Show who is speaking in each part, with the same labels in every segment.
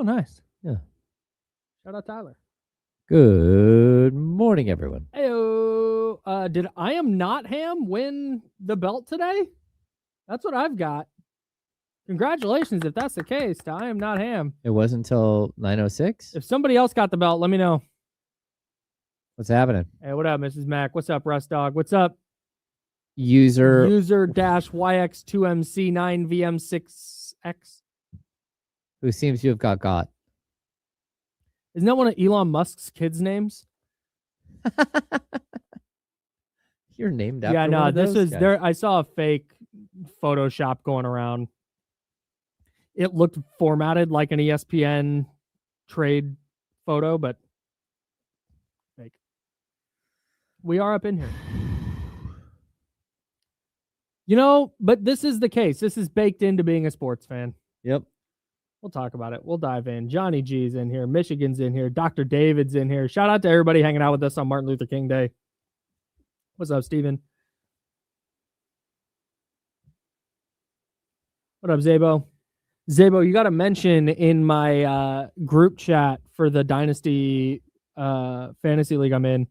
Speaker 1: Oh, nice.
Speaker 2: Yeah.
Speaker 1: Shout out Tyler.
Speaker 2: Good morning, everyone.
Speaker 1: Heyo. Did I Am Not Ham win the belt today? That's what I've got. Congratulations if that's the case to I Am Not Ham.
Speaker 2: It wasn't until 9:06.
Speaker 1: If somebody else got the belt, let me know.
Speaker 2: What's happening?
Speaker 1: Hey, what up, Mrs. Mac? What's up, Rust Dog? What's up?
Speaker 2: User
Speaker 1: -YX2MC9VM6X.
Speaker 2: who seems to have got.
Speaker 1: Isn't that one of Elon Musk's kids' names?
Speaker 2: You're named after.
Speaker 1: Yeah, no,
Speaker 2: one of
Speaker 1: this
Speaker 2: those
Speaker 1: is
Speaker 2: guys.
Speaker 1: there. I saw a fake Photoshop going around. It looked formatted like an ESPN trade photo, but fake. We are up in here. You know, but this is the case. This is baked into being a sports fan.
Speaker 2: Yep.
Speaker 1: We'll talk about it. We'll dive in. Johnny G's in here. Michigan's in here. Dr. David's in here. Shout out to everybody hanging out with us on Martin Luther King Day. What's up, Steven? What up, Zabo? Zabo, you got to mention in my group chat for the Dynasty Fantasy League I'm in,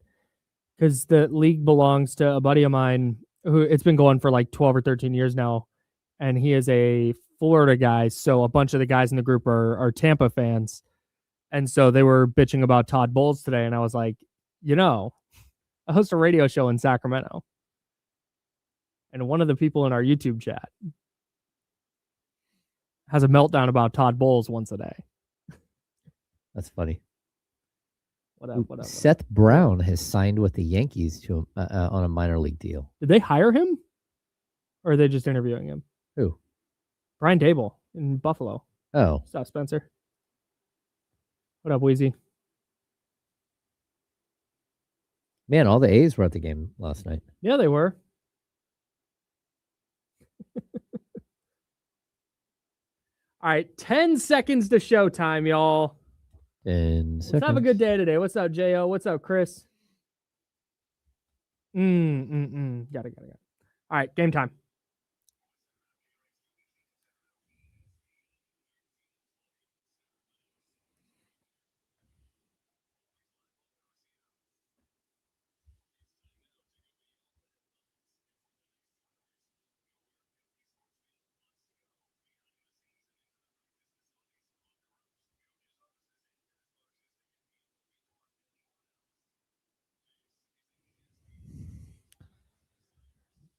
Speaker 1: because the league belongs to a buddy of mine who it's been going for like 12 or 13 years now, and he is a Florida guy, so a bunch of the guys in the group are Tampa fans, and so they were bitching about Todd Bowles today, and I was like, you know, I host a radio show in Sacramento, and one of the people in our YouTube chat has a meltdown about Todd Bowles once a day.
Speaker 2: That's funny.
Speaker 1: What up?
Speaker 2: Seth Brown has signed with the Yankees to on a minor league deal.
Speaker 1: Did they hire him, or are they just interviewing him?
Speaker 2: Who?
Speaker 1: Brian Dable in Buffalo.
Speaker 2: Oh,
Speaker 1: What's up, Spencer? What up, Wheezy?
Speaker 2: man, all the A's were at the game last night.
Speaker 1: Yeah, they were. All right, 10 seconds to showtime, y'all.
Speaker 2: 10 seconds.
Speaker 1: Let's have a good day today. What's up, J.O.? What's up, Chris? Got it. All right, game time.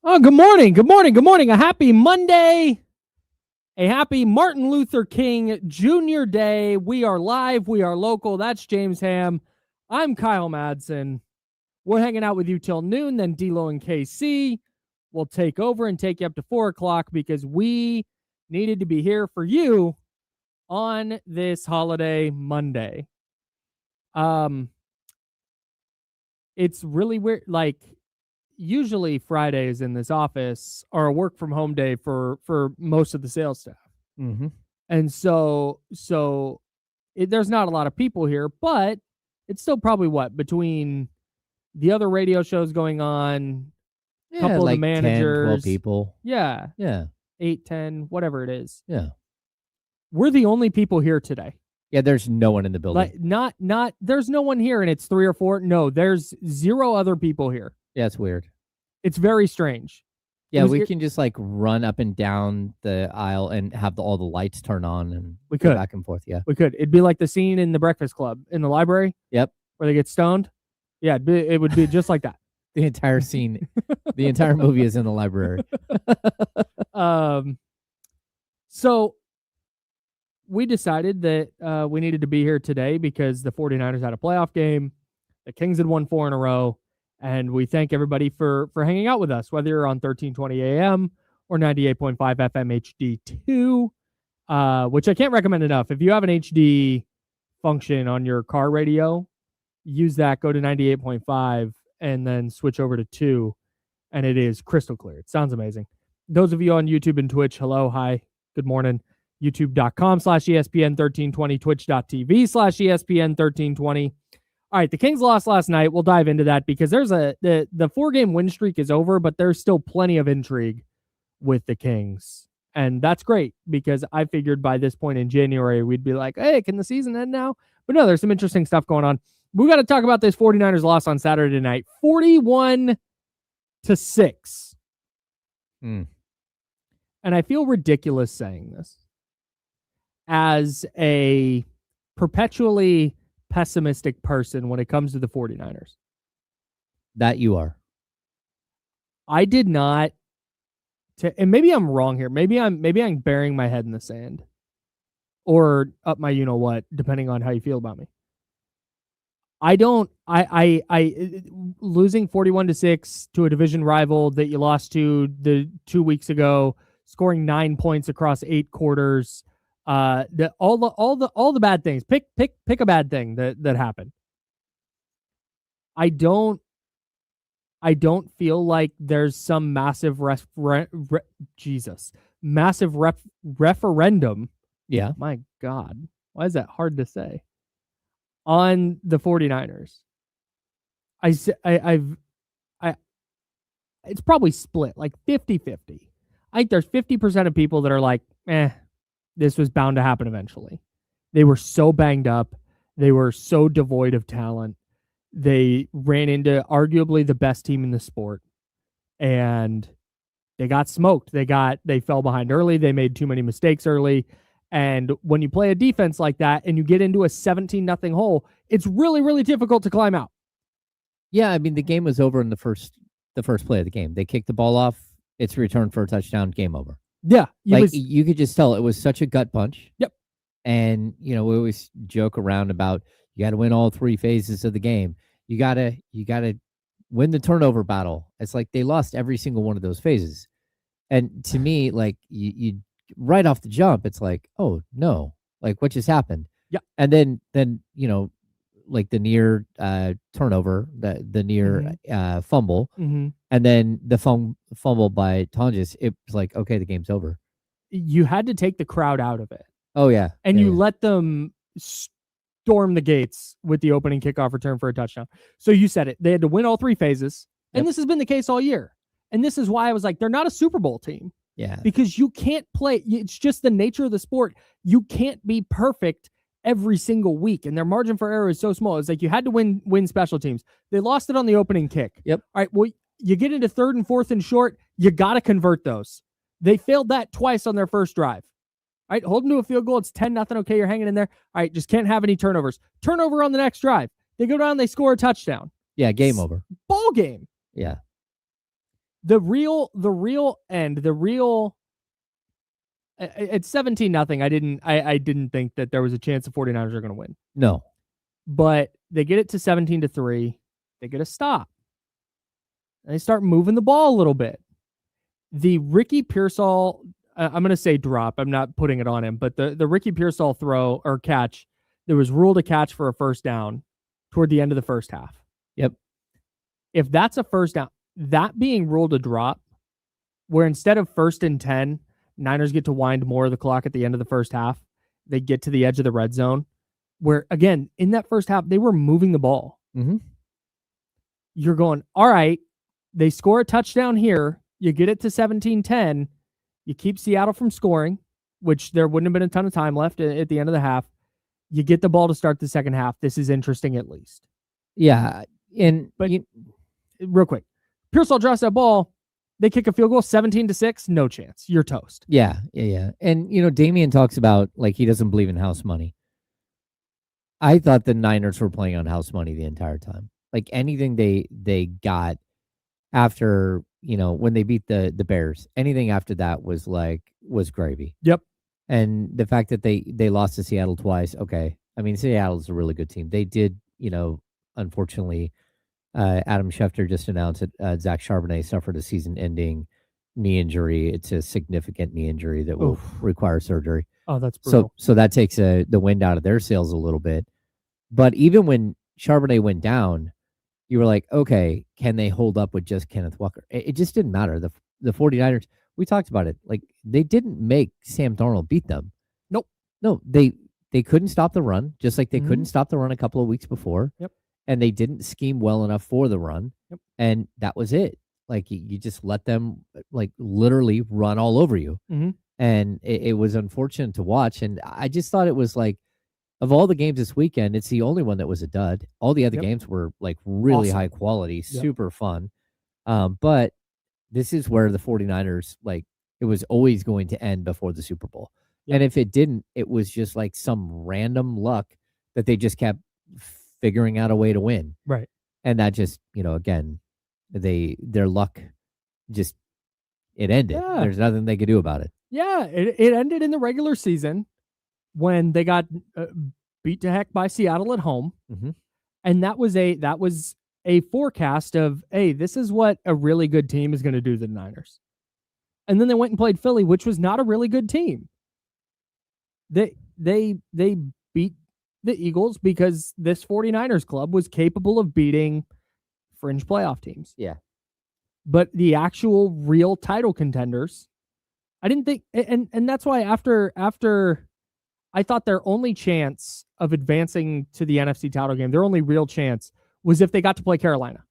Speaker 1: Oh, good morning. A happy Monday. A happy Martin Luther King Jr. Day. We are live. We are local. That's James Ham. I'm Kyle Madsen. We're hanging out with you till noon. Then D-Lo and KC will take over and take you up to 4 o'clock because we needed to be here for you on this holiday Monday. It's really weird. Like, usually Fridays in this office are a work from home day for most of the sales staff.
Speaker 2: Mm-hmm.
Speaker 1: And so there's not a lot of people here, but it's still probably between the other radio shows going on,
Speaker 2: Yeah,
Speaker 1: couple
Speaker 2: like
Speaker 1: of the managers,
Speaker 2: 10, 12 people.
Speaker 1: Yeah.
Speaker 2: Yeah.
Speaker 1: 8, 10, whatever it is.
Speaker 2: Yeah.
Speaker 1: We're the only people here today.
Speaker 2: Yeah, there's no one in the building.
Speaker 1: Like not there's no one here and it's 3 or 4. No, there's 0 other people here.
Speaker 2: Yeah, it's weird.
Speaker 1: It's very strange.
Speaker 2: Yeah, we can just like run up and down the aisle and have all the lights turn on and
Speaker 1: we
Speaker 2: go
Speaker 1: could
Speaker 2: back and forth. Yeah,
Speaker 1: we could. It'd be like the scene in The Breakfast Club in the library.
Speaker 2: Yep.
Speaker 1: Where they get stoned. Yeah, it would be just like that.
Speaker 2: The entire scene, the entire movie is in the library.
Speaker 1: So we decided that we needed to be here today because the 49ers had a playoff game. The Kings had won 4 in a row. And we thank everybody for hanging out with us, whether you're on 1320 AM or 98.5 FM HD2, which I can't recommend enough. If you have an HD function on your car radio, use that, go to 98.5, and then switch over to 2, and it is crystal clear. It sounds amazing. Those of you on YouTube and Twitch, hello, hi, good morning. YouTube.com/ESPN1320, Twitch.tv/ESPN1320. All right, the Kings lost last night. We'll dive into that because there's the 4-game win streak is over, but there's still plenty of intrigue with the Kings. And that's great because I figured by this point in January, we'd be like, hey, can the season end now? But no, there's some interesting stuff going on. We got to talk about this 49ers loss on Saturday night, 41-6.
Speaker 2: Mm.
Speaker 1: And I feel ridiculous saying this as a perpetually pessimistic person when it comes to the 49ers.
Speaker 2: That you are.
Speaker 1: I did not, and maybe I'm wrong here. Maybe I'm burying my head in the sand or up my you-know-what, depending on how you feel about me. I losing 41-6 to a division rival that you lost to the 2 weeks ago, scoring 9 points across 8 quarters, all the bad things. Pick a bad thing that happened. I don't feel like there's some massive referendum.
Speaker 2: Yeah.
Speaker 1: My God, why is that hard to say? On the 49ers. It's probably split like 50-50. I think there's 50% of people that are like, this was bound to happen eventually. They were so banged up. They were so devoid of talent. They ran into arguably the best team in the sport, and they got smoked. They fell behind early. They made too many mistakes early. And when you play a defense like that and you get into a 17-0 hole, it's really, really difficult to climb out.
Speaker 2: Yeah, I mean, the game was over in the first play of the game. They kicked the ball off. It's returned for a touchdown. Game over.
Speaker 1: Yeah.
Speaker 2: You could just tell it was such a gut punch.
Speaker 1: Yep.
Speaker 2: And, we always joke around about you got to win all 3 phases of the game. You got to win the turnover battle. It's like they lost every single one of those phases. And to me, like you right off the jump, it's like, oh no, like what just happened?
Speaker 1: Yeah.
Speaker 2: And then like the near turnover, the near fumble, and then the fumble by Tonjes, it was like, okay, the game's over.
Speaker 1: You had to take the crowd out of it.
Speaker 2: Oh yeah.
Speaker 1: And you let them storm the gates with the opening kickoff return for a touchdown. So you said it. They had to win all 3 phases. And this has been the case all year. And this is why I was like, they're not a Super Bowl team.
Speaker 2: Yeah.
Speaker 1: Because you can't play. It's just the nature of the sport. You can't be perfect every single week. And their margin for error is so small. It's like you had to win special teams. They lost it on the opening kick.
Speaker 2: Yep.
Speaker 1: All right. Well, you get into 3rd and 4th and short. You got to convert those. They failed that twice on their first drive. All right, hold them to a field goal. It's 10-0. Okay, you're hanging in there. All right, just can't have any turnovers. Turnover on the next drive. They go down, they score a touchdown.
Speaker 2: Yeah, game over.
Speaker 1: Ball game.
Speaker 2: Yeah.
Speaker 1: The real end, it's 17-0. I didn't think that there was a chance the 49ers are going to win.
Speaker 2: No.
Speaker 1: But they get it to 17-3. They get a stop. And they start moving the ball a little bit. The Ricky Pearsall, I'm going to say drop. I'm not putting it on him, but the Ricky Pearsall throw or catch, there was ruled a catch for a first down toward the end of the first half.
Speaker 2: Yep.
Speaker 1: If that's a first down, that being ruled a drop, where instead of 1st and 10, Niners get to wind more of the clock at the end of the first half, they get to the edge of the red zone, where, again, in that first half, they were moving the ball.
Speaker 2: Mm-hmm.
Speaker 1: You're going, all right, they score a touchdown here, you get it to 17-10, you keep Seattle from scoring, which there wouldn't have been a ton of time left at the end of the half. You get the ball to start the second half. This is interesting, at least.
Speaker 2: Yeah.
Speaker 1: Real quick, Pearsall drops that ball. They kick a field goal, 17-6. No chance. You're toast.
Speaker 2: Yeah. And, Damian talks about, like, he doesn't believe in house money. I thought the Niners were playing on house money the entire time. Like, anything they got after, when they beat the Bears, anything after that was gravy.
Speaker 1: Yep.
Speaker 2: And the fact that they lost to Seattle twice, okay. I mean, Seattle's a really good team. They did, unfortunately, Adam Schefter just announced that Zach Charbonnet suffered a season-ending knee injury. It's a significant knee injury that will require surgery.
Speaker 1: Oh, that's brutal.
Speaker 2: So that takes the wind out of their sails a little bit. But even when Charbonnet went down, you were like, okay, can they hold up with just Kenneth Walker? It just didn't matter. The 49ers, we talked about it. Like, they didn't make Sam Darnold beat them.
Speaker 1: Nope.
Speaker 2: No, they couldn't stop the run, just like they couldn't stop the run a couple of weeks before.
Speaker 1: Yep.
Speaker 2: And they didn't scheme well enough for the run.
Speaker 1: Yep.
Speaker 2: And that was it. Like, you just let them, like, literally run all over you.
Speaker 1: Mm-hmm.
Speaker 2: and it was unfortunate to watch. And I just thought it was like, of all the games this weekend, it's the only one that was a dud. All the other games were like really high quality, super fun. But this is where the 49ers, like, it was always going to end before the Super Bowl. And if it didn't, it was just like some random luck that they just kept figuring out a way to win.
Speaker 1: Right.
Speaker 2: And that just, again, their luck just, it ended.
Speaker 1: Yeah.
Speaker 2: There's nothing they could do about it.
Speaker 1: Yeah, it ended in the regular season when they got beat to heck by Seattle at home.
Speaker 2: Mm-hmm.
Speaker 1: And that was a forecast of, hey, this is what a really good team is going to do to the Niners. And then they went and played Philly, which was not a really good team. They beat the Eagles because this 49ers club was capable of beating fringe playoff teams.
Speaker 2: Yeah.
Speaker 1: But the actual real title contenders, I didn't think, and that's why after I thought their only chance of advancing to the NFC title game, their only real chance was if they got to play Carolina.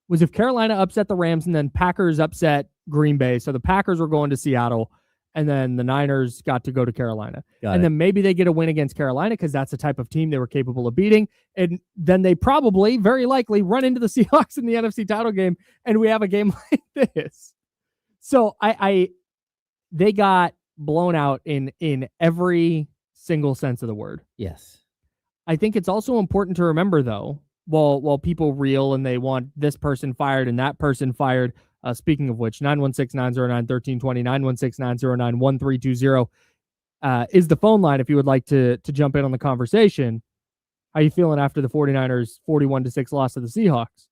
Speaker 1: Was if Carolina upset the Rams and then Packers upset Green Bay. So the Packers were going to Seattle and then the Niners got to go to Carolina. Then maybe they get a win against Carolina because that's the type of team they were capable of beating. And then they probably, very likely, run into the Seahawks in the NFC title game and we have a game like this. So they got blown out in every single sense of the word.
Speaker 2: Yes.
Speaker 1: I think it's also important to remember, though, while people reel and they want this person fired and that person fired, speaking of which, 916-909-1320, 916-909-1320 is the phone line if you would like to jump in on the conversation. How you feeling after the 49ers 41-6 loss to the Seahawks?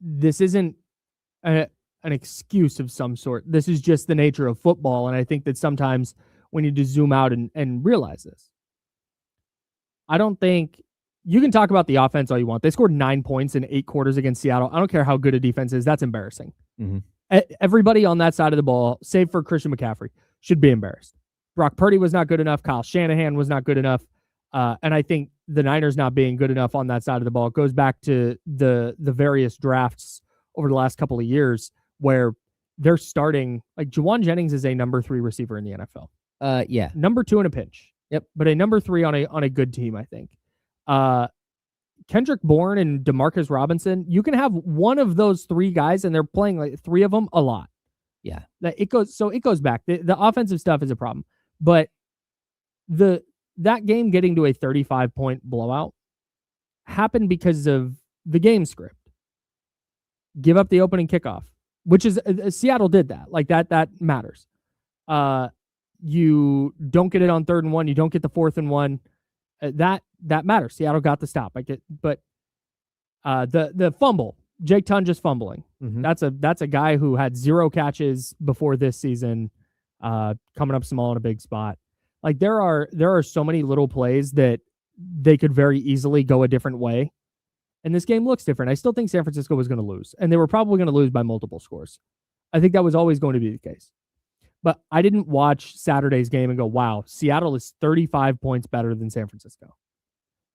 Speaker 1: This isn't an excuse of some sort. This is just the nature of football, and I think that sometimes we need to zoom out and realize this. I don't think you can talk about the offense all you want. They scored 9 points in 8 quarters against Seattle. I don't care how good a defense is. That's embarrassing. Mm-hmm. Everybody on that side of the ball, save for Christian McCaffrey, should be embarrassed. Brock Purdy was not good enough. Kyle Shanahan was not good enough. And I think the Niners not being good enough on that side of the ball goes back to the various drafts over the last couple of years where they're starting, like Juwan Jennings is a number 3 receiver in the NFL.
Speaker 2: Yeah.
Speaker 1: Number 2 in a pinch.
Speaker 2: Yep.
Speaker 1: But a number 3 on a good team, I think. Kendrick Bourne and Demarcus Robinson, you can have one of those 3 guys and they're playing like 3 of them a lot.
Speaker 2: Yeah.
Speaker 1: It goes back. The offensive stuff is a problem. But that game getting to a 35-point blowout happened because of the game script. Give up the opening kickoff, which is Seattle did that. Like that matters. You don't get it on 3rd and 1. You don't get the 4th and 1. That matters. Seattle got the stop. But the fumble, Jake Tunges fumbling. Mm-hmm. That's a guy who had 0 catches before this season, coming up small in a big spot. Like there are so many little plays that they could very easily go a different way. And this game looks different. I still think San Francisco was going to lose, and they were probably going to lose by multiple scores. I think that was always going to be the case. But I didn't watch Saturday's game and go, wow, Seattle is 35 points better than San Francisco.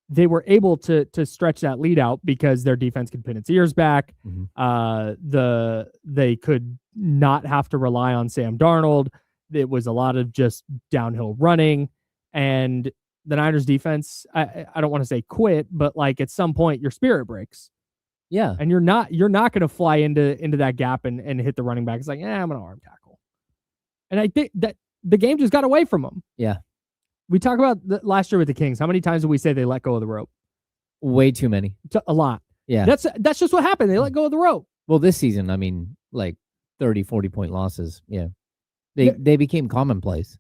Speaker 1: They were able to stretch that lead out because their defense could pin its ears back. Mm-hmm. They could not have to rely on Sam Darnold. It was a lot of just downhill running, and the Niners defense, I don't want to say quit, but like at some point your spirit breaks.
Speaker 2: Yeah.
Speaker 1: And you're not going to fly into that gap and hit the running back. It's like, I'm going to arm tackle. And I think that the game just got away from them.
Speaker 2: Yeah.
Speaker 1: We talk about last year with the Kings. How many times did we say they let go of the rope?
Speaker 2: Way too many.
Speaker 1: A lot.
Speaker 2: Yeah.
Speaker 1: That's just what happened. They let go of the rope.
Speaker 2: Well, this season, I mean, like 30, 40-point losses. Yeah. They became commonplace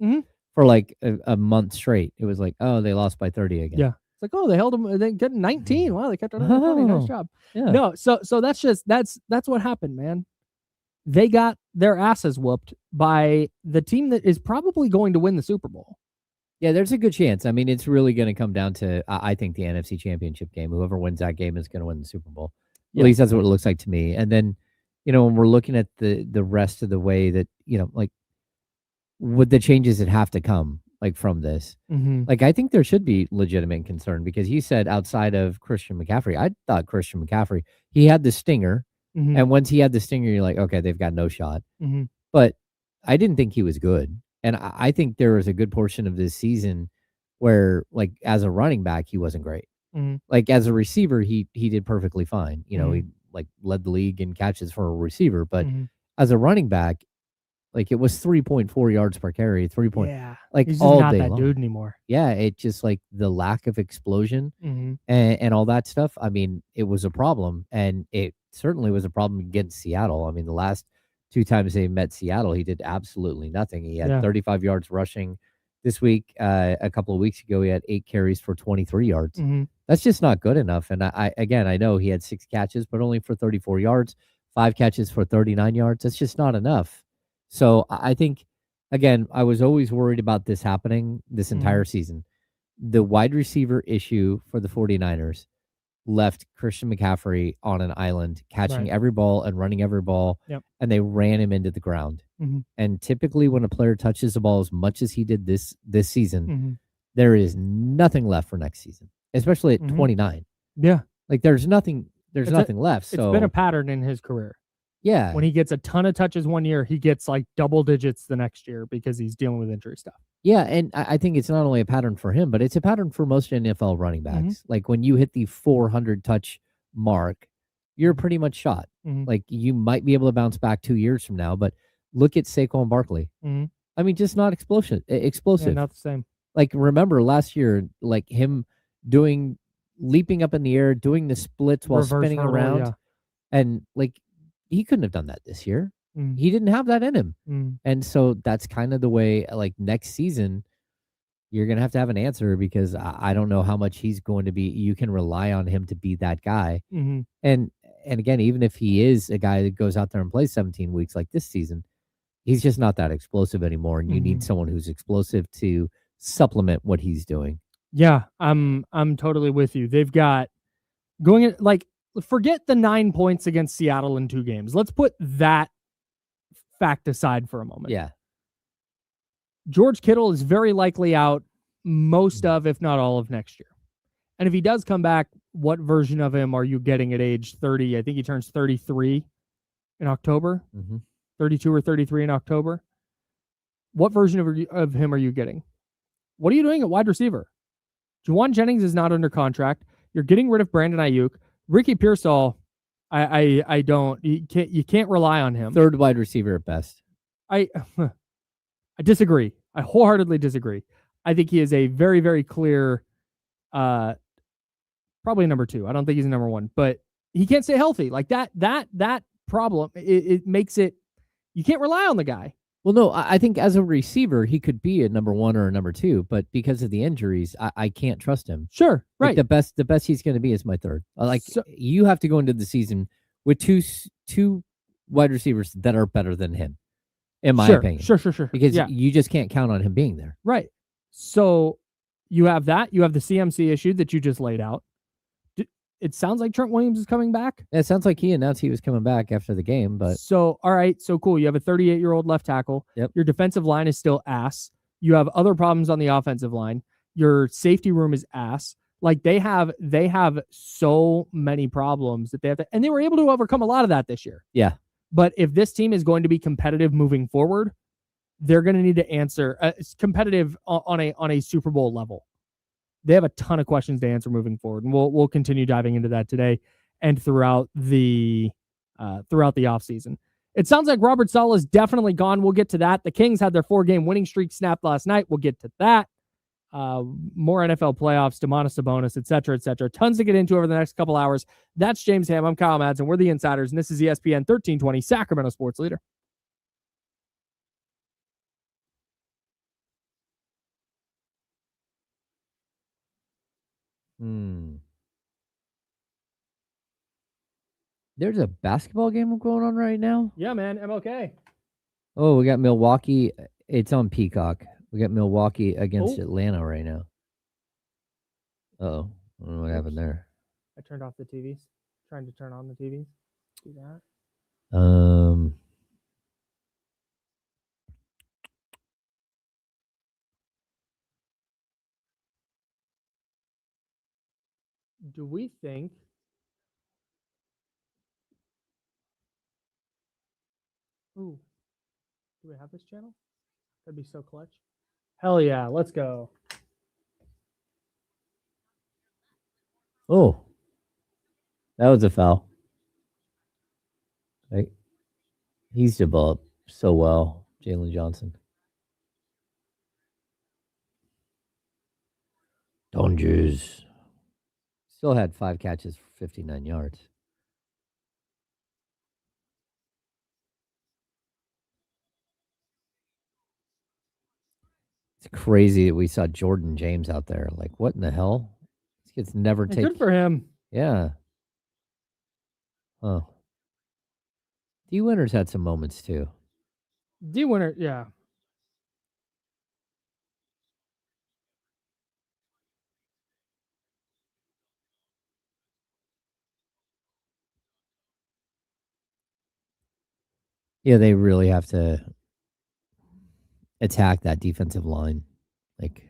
Speaker 2: for like a month straight. It was like, oh, they lost by 30 again.
Speaker 1: Yeah. It's like, oh, they held them. They get 19. Wow, they kept it under 20. Nice job. Yeah. No, so that's what happened, man. They got their asses whooped by the team that is probably going to win the Super Bowl.
Speaker 2: Yeah, there's a good chance. I mean, it's really going to come down to, I think, the NFC Championship game. Whoever wins that game is going to win the Super Bowl. At least that's what it looks like to me. And then, when we're looking at the rest of the way that, like, would the changes that have to come, like, from this? Mm-hmm. Like, I think there should be legitimate concern because you said outside of Christian McCaffrey, I thought Christian McCaffrey, he had the stinger.
Speaker 1: Mhm.
Speaker 2: And once he had the stinger, you're like, okay, they've got no shot.
Speaker 1: Mhm.
Speaker 2: But I didn't think he was good. And I think there was a good portion of this season where, like, as a running back, he wasn't great.
Speaker 1: Mhm.
Speaker 2: Like, as a receiver, he did perfectly fine. You know, he
Speaker 1: Mhm.
Speaker 2: like led the league in catches for a receiver. But
Speaker 1: Mhm.
Speaker 2: as a running back, like, it was 3.4 yards per carry, 3 point,
Speaker 1: Yeah.
Speaker 2: like,
Speaker 1: He's just
Speaker 2: all
Speaker 1: not
Speaker 2: day
Speaker 1: that dude
Speaker 2: long.
Speaker 1: anymore.
Speaker 2: Yeah, it just, like, the lack of explosion
Speaker 1: Mhm.
Speaker 2: and all that stuff. I mean, it was a problem, and it certainly was a problem against Seattle. I mean, the last 2 times they met Seattle, he did absolutely nothing. He had
Speaker 1: Yeah.
Speaker 2: 35 yards rushing this week. A couple of weeks ago, he had 8 carries for 23 yards.
Speaker 1: Mhm.
Speaker 2: That's just not good enough. And again, I know he had 6 catches, but only for 34 yards, 5 catches for 39 yards. That's just not enough. So I think, again, I was always worried about this happening this entire
Speaker 1: Mhm.
Speaker 2: season. The wide receiver issue for the 49ers left Christian McCaffrey on an island, catching
Speaker 1: Right.
Speaker 2: every ball and running every ball,
Speaker 1: Yep.
Speaker 2: and they ran him into the ground.
Speaker 1: Mhm.
Speaker 2: And typically, when a player touches the ball as much as he did this season,
Speaker 1: Mhm.
Speaker 2: there is nothing left for next season, especially at
Speaker 1: Mhm.
Speaker 2: 29.
Speaker 1: Yeah.
Speaker 2: Like, there's nothing
Speaker 1: It's a
Speaker 2: left.
Speaker 1: it's been a
Speaker 2: So
Speaker 1: pattern in his career.
Speaker 2: yeah,
Speaker 1: When he gets a ton of touches one year, he gets like double digits the next year because he's dealing with injury stuff.
Speaker 2: yeah, and I think it's not only a pattern for him, but it's a pattern for most NFL running
Speaker 1: Mhm.
Speaker 2: backs. Like, when you hit the 400 touch mark, you're
Speaker 1: Mhm.
Speaker 2: pretty much shot.
Speaker 1: Mhm.
Speaker 2: Like, you might be able to bounce back 2 years from now, but look at Saquon Barkley.
Speaker 1: Mhm.
Speaker 2: I mean, just not
Speaker 1: Yeah,
Speaker 2: explosive.
Speaker 1: not the same.
Speaker 2: Like, remember last year, like, him doing leaping up in the air, doing the splits while
Speaker 1: Reverse
Speaker 2: spinning
Speaker 1: hurdle, yeah.
Speaker 2: around, and, like, he couldn't have done that this year.
Speaker 1: Mm.
Speaker 2: He didn't have that in him.
Speaker 1: Mm.
Speaker 2: And so that's kind of the way, like, next season, you're gonna have to have an answer because I don't know how much he's going to be. You can rely on him to be that guy.
Speaker 1: Mhm.
Speaker 2: And again, even if he is a guy that goes out there and plays 17 weeks like this season, he's just not that explosive anymore. And you need
Speaker 1: Mhm.
Speaker 2: someone who's explosive to supplement what he's doing.
Speaker 1: Yeah, I'm totally with you. They've got going at like forget the 9 points against Seattle in 2 games. Let's put that fact aside for a moment.
Speaker 2: Yeah.
Speaker 1: George Kittle is very likely out most
Speaker 2: Mhm.
Speaker 1: of, if not all of next year. And if he does come back, what version of him are you getting at age 30? I think he turns 33 in October,
Speaker 2: Mhm.
Speaker 1: 32 or 33 in October. What version of him are you getting? What are you doing at wide receiver? Juwan Jennings is not under contract. You're getting rid of Brandon Ayuk. Ricky Pearsall, I don't you can't rely on him.
Speaker 2: Third wide receiver at best.
Speaker 1: I I disagree. I wholeheartedly disagree. I think he is a very, very clear uh probably number 2. I don't think he's a number 1, but he can't stay healthy. Like that problem it makes it you can't rely on the guy.
Speaker 2: Well, no, I think as a receiver, he could be a number 1 or a number 2, but because of the injuries, I can't trust him.
Speaker 1: Sure,
Speaker 2: Like,
Speaker 1: right.
Speaker 2: the best he's gonna be is my third. Like,
Speaker 1: So,
Speaker 2: you have to go into the season with two wide receivers that are better than him, in my
Speaker 1: sure,
Speaker 2: opinion,
Speaker 1: sure, sure, sure.
Speaker 2: because
Speaker 1: Yeah,
Speaker 2: you just can't count on him being there.
Speaker 1: right. So you have that. You have the CMC issue that you just laid out. It sounds like Trent Williams is coming back.
Speaker 2: It sounds like he announced he was coming back after the game, but
Speaker 1: So, all right. So cool. You have a 38-year-old left tackle.
Speaker 2: yep.
Speaker 1: Your defensive line is still ass. You have other problems on the offensive line. Your safety room is ass. Like they have so many problems that they have to, and they were able to overcome a lot of that this year.
Speaker 2: Yeah.
Speaker 1: But if this team is going to be competitive moving forward, they're going to need to answer competitive on a Super Bowl level. They have a ton of questions to answer moving forward, and we'll continue diving into that today and throughout the offseason. It sounds like Robert Saleh is definitely gone. We'll get to that. The Kings had their 4-game winning streak snapped last night. We'll get to that. More NFL playoffs, Domantas Sabonis, et cetera, et cetera. Tons to get into over the next couple hours. That's James Ham. I'm Kyle Madsen. We're the Insiders, and this is ESPN 1320, Sacramento Sports Leader.
Speaker 2: There's a basketball game going on right now?
Speaker 1: Yeah, man. MLK.
Speaker 2: Oh, we got Milwaukee. It's on Peacock. We got Milwaukee against
Speaker 1: Oh.
Speaker 2: Atlanta right now. Uh-oh. I don't know what happened
Speaker 1: Oops.
Speaker 2: there.
Speaker 1: I turned off the TVs. Trying to turn on the TVs. Do that. Do we think Ooh, do we have this channel? That'd be so clutch. Hell yeah, let's go.
Speaker 2: Oh, that was a foul. Right. He's developed so well, Jalen Johnson. Dongers. Still had 5 catches for 59 yards. It's crazy that we saw Jordan James out there. Like, what in the hell? This kid's never taken.
Speaker 1: Good for him.
Speaker 2: Yeah. Oh. D Winters had some moments too.
Speaker 1: D Winter, yeah.
Speaker 2: Yeah, they really have to attack that defensive line. Like,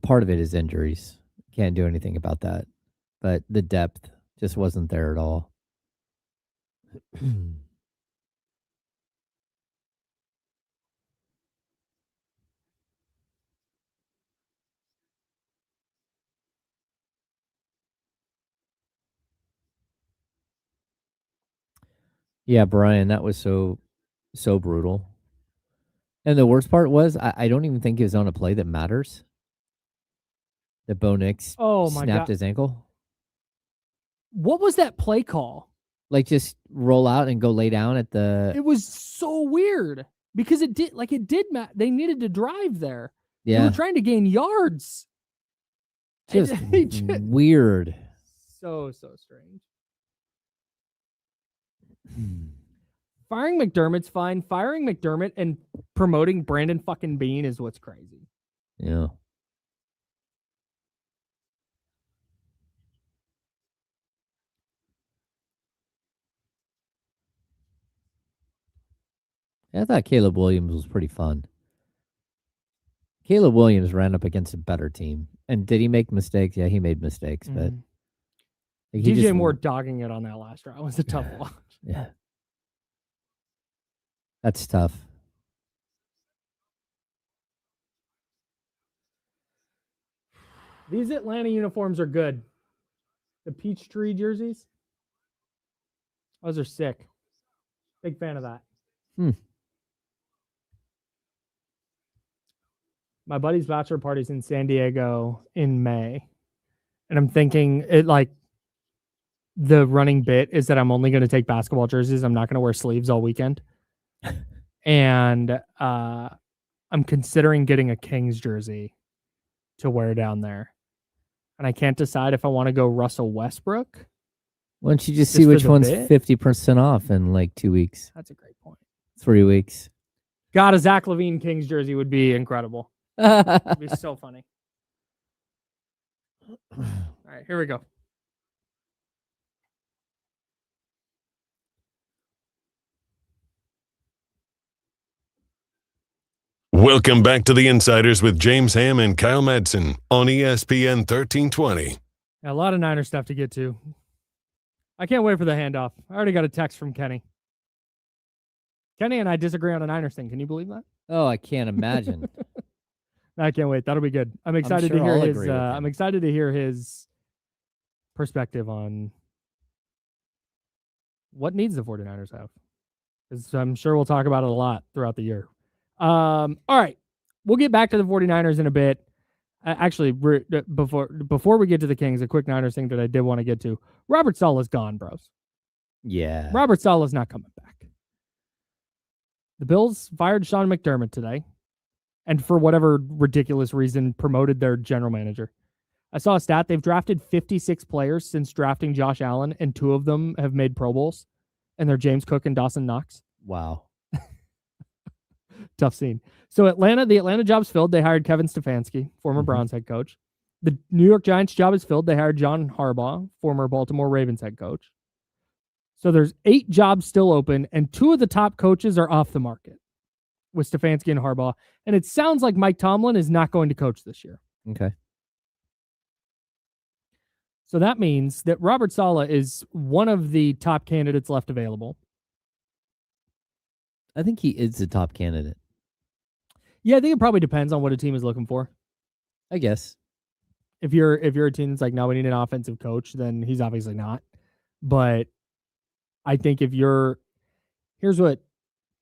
Speaker 2: part of it is injuries. Can't do anything about that. But the depth just wasn't there at all. Yeah, Brian, that was so brutal. And the worst part was, I don't even think it was on a play that matters. That Bo Nix snapped his ankle.
Speaker 1: What was that play call?
Speaker 2: Like, just roll out and go lay down at the...
Speaker 1: It was so weird because it did they needed to drive there.
Speaker 2: Yeah.
Speaker 1: They were trying to gain yards.
Speaker 2: Just weird.
Speaker 1: So strange. Firing McDermott's fine. Firing McDermott and promoting Brandon fucking Bean is what's crazy.
Speaker 2: Yeah. I thought Caleb Williams was pretty fun. Caleb Williams ran up against a better team. And did he make mistakes? Yeah, he made mistakes, but
Speaker 1: DJ Moore dogging it on that last round was a tough watch.
Speaker 2: Yeah. That's tough.
Speaker 1: These Atlanta uniforms are good. The Peachtree jerseys. Those are sick. Big fan of that. My buddy's bachelor party's in San Diego in May. And I'm thinking the running bit is that I'm only going to take basketball jerseys. I'm not going to wear sleeves all weekend. And I'm considering getting a Kings jersey to wear down there. And I can't decide if I want to go Russell Westbrook.
Speaker 2: Why don't you just see which one's 50% off in like 2 weeks?
Speaker 1: That's a great point.
Speaker 2: 3 weeks.
Speaker 1: God, a Zach LaVine Kings jersey would be incredible. It'd be so funny. All right, here we go.
Speaker 3: Welcome back to the Insiders with James Ham and Kyle Madsen on ESPN 1320.
Speaker 1: A lot of Niner stuff to get to. I can't wait for the handoff. I already got a text from Kenny. Kenny and I disagree on a Niners thing. Can you believe that?
Speaker 2: Oh, I can't imagine.
Speaker 1: I can't wait. That'll be good. I'm excited to hear his. I'm excited to hear his perspective on what needs the 49ers have. Because I'm sure we'll talk about it a lot throughout the year. All right. We'll get back to the 49ers in a bit. Actually, before we get to the Kings, a quick Niners thing that I did want to get to. Robert Saleh's gone, bros.
Speaker 2: Yeah.
Speaker 1: Robert Saleh's not coming back. The Bills fired Sean McDermott today. And for whatever ridiculous reason, promoted their general manager. I saw a stat. They've drafted 56 players since drafting Josh Allen, and 2 of them have made Pro Bowls. And they're James Cook and Dawson Knox.
Speaker 2: Wow.
Speaker 1: Tough scene. So the Atlanta job's filled. They hired Kevin Stefanski, former Browns head coach. The New York Giants job is filled. They hired John Harbaugh, former Baltimore Ravens head coach. So there's 8 jobs still open, and 2 of the top coaches are off the market with Stefanski and Harbaugh. And it sounds like Mike Tomlin is not going to coach this year.
Speaker 2: Okay.
Speaker 1: So that means that Robert Saleh is one of the top candidates left available.
Speaker 2: I think he is the top candidate.
Speaker 1: Yeah, I think it probably depends on what a team is looking for.
Speaker 2: I guess.
Speaker 1: If you're a team that's like, no, we need an offensive coach, then he's obviously not. But I think if you're, here's what,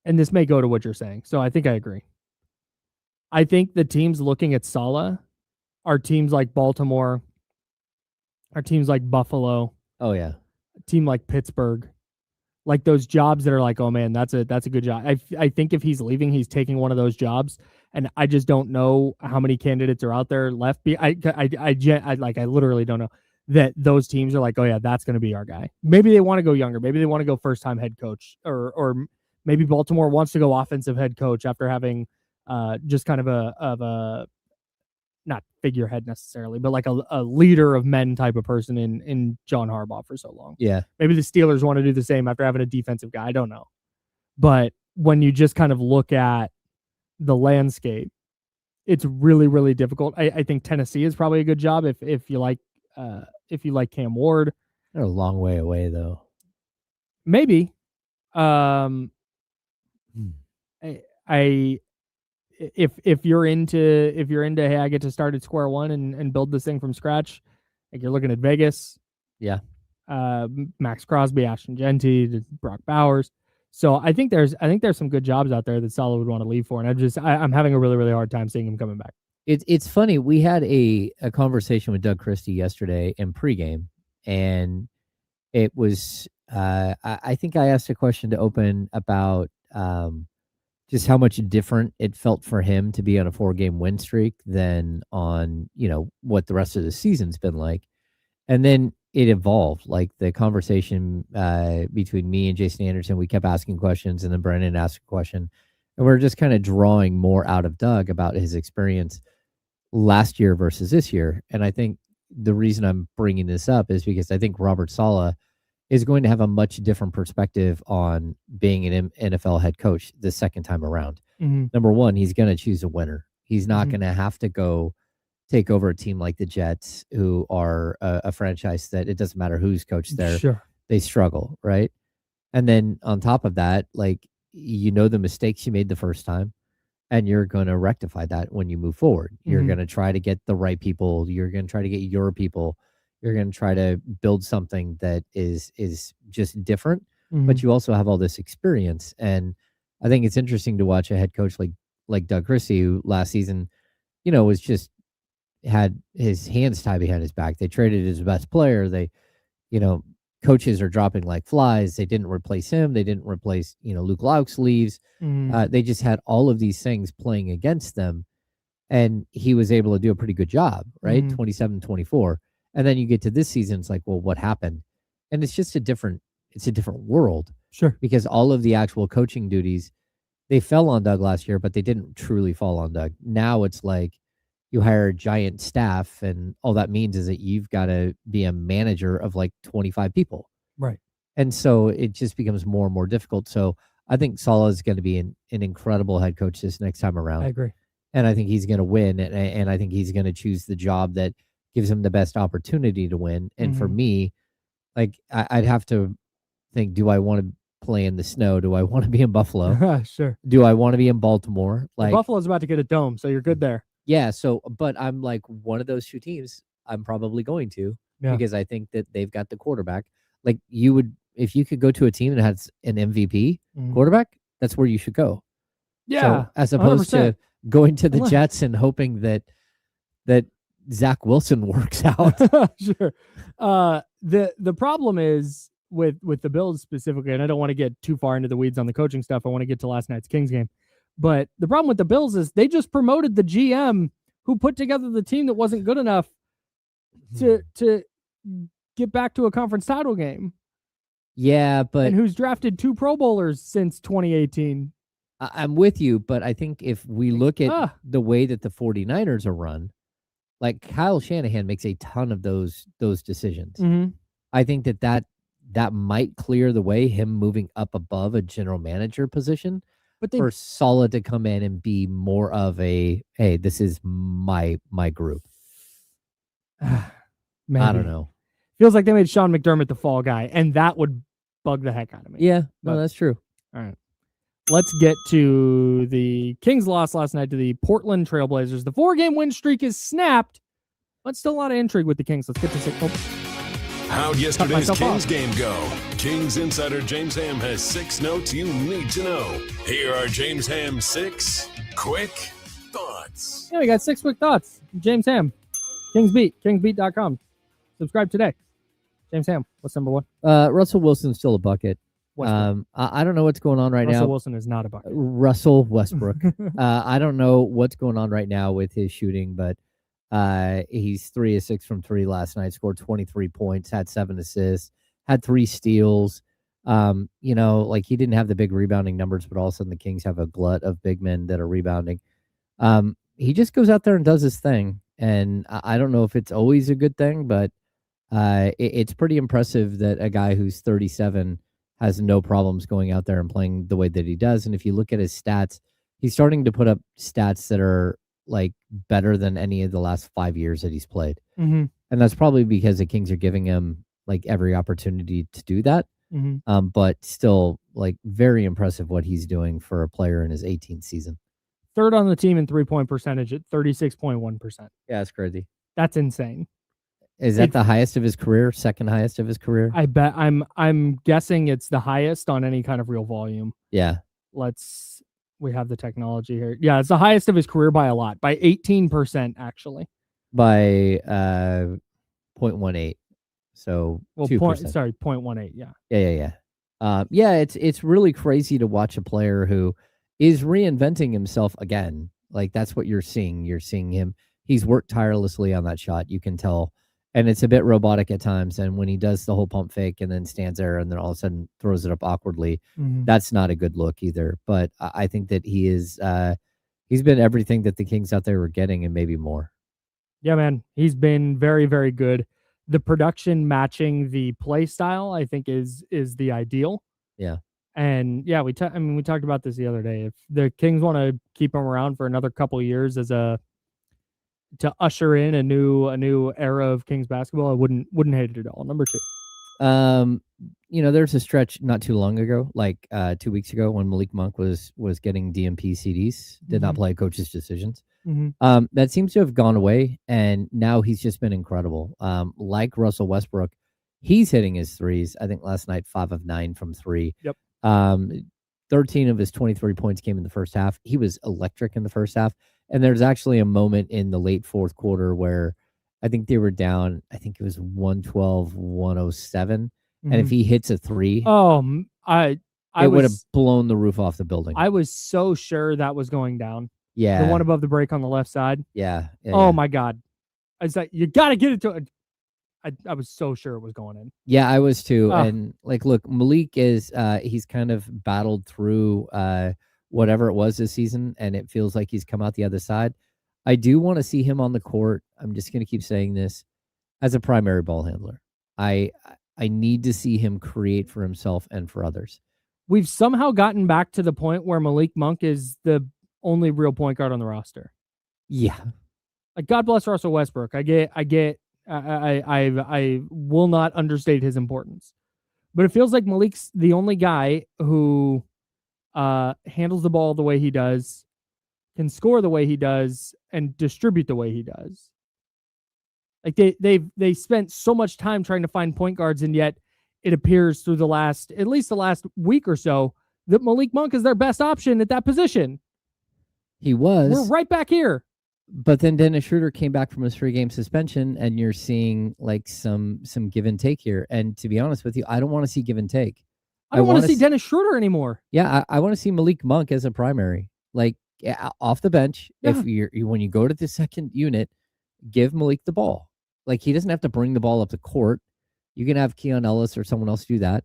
Speaker 1: and this may go to what you're saying. So I think I agree. I think the teams looking at Saleh are teams like Baltimore, are teams like Buffalo,
Speaker 2: Oh yeah.
Speaker 1: a team like Pittsburgh, like those jobs that are like, oh man, that's a good job. I think if he's leaving, he's taking one of those jobs, and I just don't know how many candidates are out there left. I literally don't know that those teams are like, oh yeah, that's going to be our guy. Maybe they want to go younger. Maybe they want to go first time head coach, or maybe Baltimore wants to go offensive head coach after having just kind of a not figurehead necessarily, but like a leader of men type of person in John Harbaugh for so long.
Speaker 2: Yeah.
Speaker 1: Maybe the Steelers want to do the same after having a defensive guy. I don't know. But when you just kind of look at the landscape, it's really, really difficult. I think Tennessee is probably a good job if you like Cam Ward.
Speaker 2: They're a long way away though.
Speaker 1: Maybe. If you're into hey, I get to start at square one and build this thing from scratch, like you're looking at Vegas.
Speaker 2: Yeah.
Speaker 1: Max Crosby, Ashton Genty, Brock Bowers. So I think there's some good jobs out there that Saleh would want to leave for, and I'm having a really, really hard time seeing him coming back.
Speaker 2: It's funny. We had a conversation with Doug Christie yesterday in pregame, and it was I think I asked a question to open about just how much different it felt for him to be on a 4-game win streak than on, what the rest of the season's been like. And then it evolved, like the conversation between me and Jason Anderson, we kept asking questions, and then Brennan asked a question, and we're just kind of drawing more out of Doug about his experience last year versus this year. And I think the reason I'm bringing this up is because I think Robert Saleh is going to have a much different perspective on being an NFL head coach the second time around.
Speaker 1: Mm-hmm.
Speaker 2: Number one, he's going to choose a winner. He's not
Speaker 1: Mm-hmm.
Speaker 2: going to have to go take over a team like the Jets, who are a franchise that it doesn't matter who's coached there.
Speaker 1: Sure.
Speaker 2: They struggle, right? And then on top of that, like, the mistakes you made the first time, and you're going to rectify that when you move forward. You're
Speaker 1: Mhm.
Speaker 2: going to try to get the right people. You're going to try to get your people. You're going to try to build something that is just different, but you also have all this experience. And I think it's interesting to watch a head coach like Doug Christie, who last season, was just had his hands tied behind his back. They traded his best player. They, coaches are dropping like flies. They didn't replace him. They didn't replace, Luke Laux leaves. They just had all of these things playing against them. And he was able to do a pretty good job, right? 27-24. And then you get to this season, it's like, well, what happened? And it's just a different world.
Speaker 1: Sure.
Speaker 2: Because all of the actual coaching duties, they fell on Doug last year, but they didn't truly fall on Doug. Now it's like you hire a giant staff, and all that means is that you've got to be a manager of like 25 people.
Speaker 1: Right.
Speaker 2: And so it just becomes more and more difficult. So I think Saleh is going to be an incredible head coach this next time around.
Speaker 1: I agree.
Speaker 2: And I think he's going to win. And I think he's going to choose the job that gives him the best opportunity to win. And for me, like, I'd have to think, do I want to play in the snow? Do I want to be in Buffalo?
Speaker 1: Sure.
Speaker 2: Do I want to be in Baltimore? Like,
Speaker 1: Buffalo's about to get a dome, so you're good there.
Speaker 2: Yeah. So, but I'm like, one of those two teams, I'm probably going to, because I think that they've got the quarterback. Like, you would, if you could go to a team that has an MVP quarterback, that's where you should go.
Speaker 1: Yeah.
Speaker 2: So, as opposed
Speaker 1: 100%.
Speaker 2: to going to the Jets and hoping that Zach Wilson works out.
Speaker 1: Sure. The problem is with the Bills specifically, and I don't want to get too far into the weeds on the coaching stuff. I want to get to last night's Kings game. But the problem with the Bills is they just promoted the GM who put together the team that wasn't good enough to get back to a conference title game.
Speaker 2: Yeah, but
Speaker 1: and who's drafted 2 Pro Bowlers since 2018.
Speaker 2: I'm with you, but I think if we look at the way that the 49ers are run, like, Kyle Shanahan makes a ton of those decisions. I think that might clear the way, him moving up above a general manager position, but for Saleh to come in and be more of a, hey, this is my group. I don't know.
Speaker 1: Feels like they made Sean McDermott the fall guy, and that would bug the heck out of me.
Speaker 2: Yeah, no, that's true.
Speaker 1: All right. let's get to the Kings loss last night to the Portland Trailblazers. The 4-game win streak is snapped, but still a lot of intrigue with the Kings. Let's get to 6.
Speaker 3: How'd yesterday's Kings game go? Kings insider James Ham has 6 notes you need to know. Here are James Ham's 6 quick thoughts.
Speaker 1: Yeah, we got 6 quick thoughts. James Ham, Kings Beat, kingsbeat.com. Subscribe today. James Ham, what's number 1?
Speaker 2: Russell Wilson's still a bucket. I don't know what's going on right now.
Speaker 1: Russell Wilson is not a bucket.
Speaker 2: Russell Westbrook. I don't know what's going on right now with his shooting, but he's 3 of 6 from 3 last night, scored 23 points, had 7 assists, had 3 steals. You know, like he didn't have the big rebounding numbers, but all of a sudden the Kings have a glut of big men that are rebounding. He just goes out there and does his thing. And I don't know if it's always a good thing, but it's pretty impressive that a guy who's 37 has no problems going out there and playing the way that he does. And if you look at his stats, he's starting to put up stats that are like better than any of the last 5 years that he's played.
Speaker 1: Mm-hmm.
Speaker 2: And that's probably because the Kings are giving him like every opportunity to do that.
Speaker 1: Mm-hmm.
Speaker 2: But still like very impressive what he's doing for a player in his 18th season.
Speaker 1: 3rd on the team in 3-point percentage at 36.1%.
Speaker 2: Yeah, that's crazy.
Speaker 1: That's insane.
Speaker 2: Is that the highest of his career? 2nd highest of his career?
Speaker 1: I bet I'm guessing it's the highest on any kind of real volume.
Speaker 2: Yeah.
Speaker 1: We have the technology here. Yeah, it's the highest of his career by a lot, by 18% actually.
Speaker 2: By 0.18. So 2%.
Speaker 1: 0.18. Yeah.
Speaker 2: Yeah, it's really crazy to watch a player who is reinventing himself again. Like that's what you're seeing. You're seeing him. He's worked tirelessly on that shot. You can tell. And it's a bit robotic at times. And when he does the whole pump fake and then stands there and then all of a sudden throws it up awkwardly, that's not a good look either. But I think that he is, he's been everything that the Kings out there were getting and maybe more.
Speaker 1: Yeah, man. He's been very, very good. The production matching the play style, I think, is the ideal.
Speaker 2: Yeah.
Speaker 1: And yeah, we talked about this the other day. If the Kings want to keep him around for another couple of years to usher in a new era of Kings basketball, I wouldn't hate it at all. Number 2.
Speaker 2: You know, there's a stretch not too long ago, like 2 weeks ago, when Malik Monk was getting DMP CDs, did not play coach's decisions. That seems to have gone away, and now he's just been incredible. Like Russell Westbrook, he's hitting his threes. I think last night 5 of 9 from 3.
Speaker 1: Yep.
Speaker 2: 13 of his 23 points came in the first half. He was electric in the first half. And there's actually a moment in the late 4th quarter where I think they were down, I think it was 112-107. And if he hits a 3, it would have blown the roof off the building.
Speaker 1: I was so sure that was going down.
Speaker 2: Yeah.
Speaker 1: The one above the break on the left side.
Speaker 2: Yeah.
Speaker 1: My God. I was like, you got to get it to I was so sure it was going in.
Speaker 2: Yeah, I was too. And like, look, Malik is, he's kind of battled through whatever it was this season, and it feels like he's come out the other side. I do want to see him on the court. I'm just going to keep saying this as a primary ball handler. I need to see him create for himself and for others.
Speaker 1: We've somehow gotten back to the point where Malik Monk is the only real point guard on the roster.
Speaker 2: Yeah.
Speaker 1: Like, God bless Russell Westbrook. I will not understate his importance, but it feels like Malik's the only guy who handles the ball the way he does, can score the way he does, and distribute the way he does. Like they spent so much time trying to find point guards, and yet it appears through at least the last week or so, that Malik Monk is their best option at that position.
Speaker 2: He was.
Speaker 1: We're right back here.
Speaker 2: But then Dennis Schroeder came back from his 3-game suspension, and you're seeing like some give and take here. And to be honest with you, I don't want to see give and take.
Speaker 1: I don't want to see Dennis Schroeder anymore.
Speaker 2: Yeah, I want to see Malik Monk as a primary, like off the bench.
Speaker 1: Yeah.
Speaker 2: If when you go to the second unit, give Malik the ball. Like, he doesn't have to bring the ball up the court. You can have Keon Ellis or someone else do that.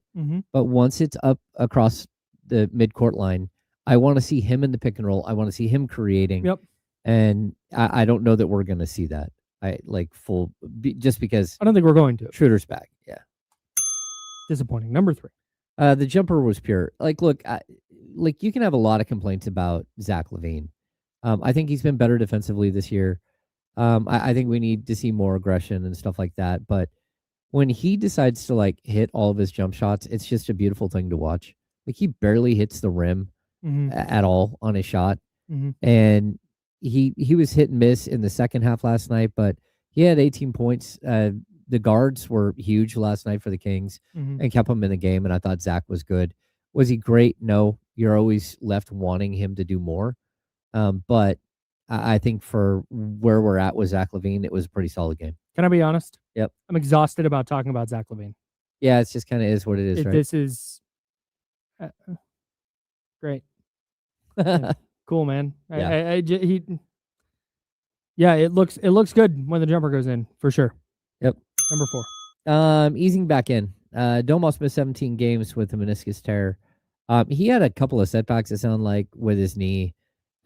Speaker 2: But once it's up across the midcourt line, I want to see him in the pick and roll. I want to see him creating.
Speaker 1: Yep.
Speaker 2: And I don't know that we're going to see that. Just because
Speaker 1: I don't think we're going to.
Speaker 2: Schroeder's back. Yeah.
Speaker 1: Disappointing. Number 3.
Speaker 2: The jumper was pure. Like, look, you can have a lot of complaints about Zach LaVine. I think he's been better defensively this year. I think we need to see more aggression and stuff like that. But when he decides to like hit all of his jump shots, it's just a beautiful thing to watch. Like, he barely hits the rim. at all on his shot.
Speaker 1: Mm-hmm.
Speaker 2: And he was hit and miss in the second half last night, but he had 18 points. The guards were huge last night for the Kings and kept him in the game, and I thought Zach was good. Was he great? No. You're always left wanting him to do more. But I think for where we're at with Zach LaVine, it was a pretty solid game.
Speaker 1: Can I be honest?
Speaker 2: Yep.
Speaker 1: I'm exhausted about talking about Zach LaVine.
Speaker 2: Yeah, it's just kind of is what it is, right?
Speaker 1: This is great. Yeah. Cool, man.
Speaker 2: Yeah.
Speaker 1: It looks good when the jumper goes in, for sure.
Speaker 2: Yep.
Speaker 1: Number 4.
Speaker 2: Easing back in. Domas missed 17 games with a meniscus tear. He had a couple of setbacks, it sounded like, with his knee,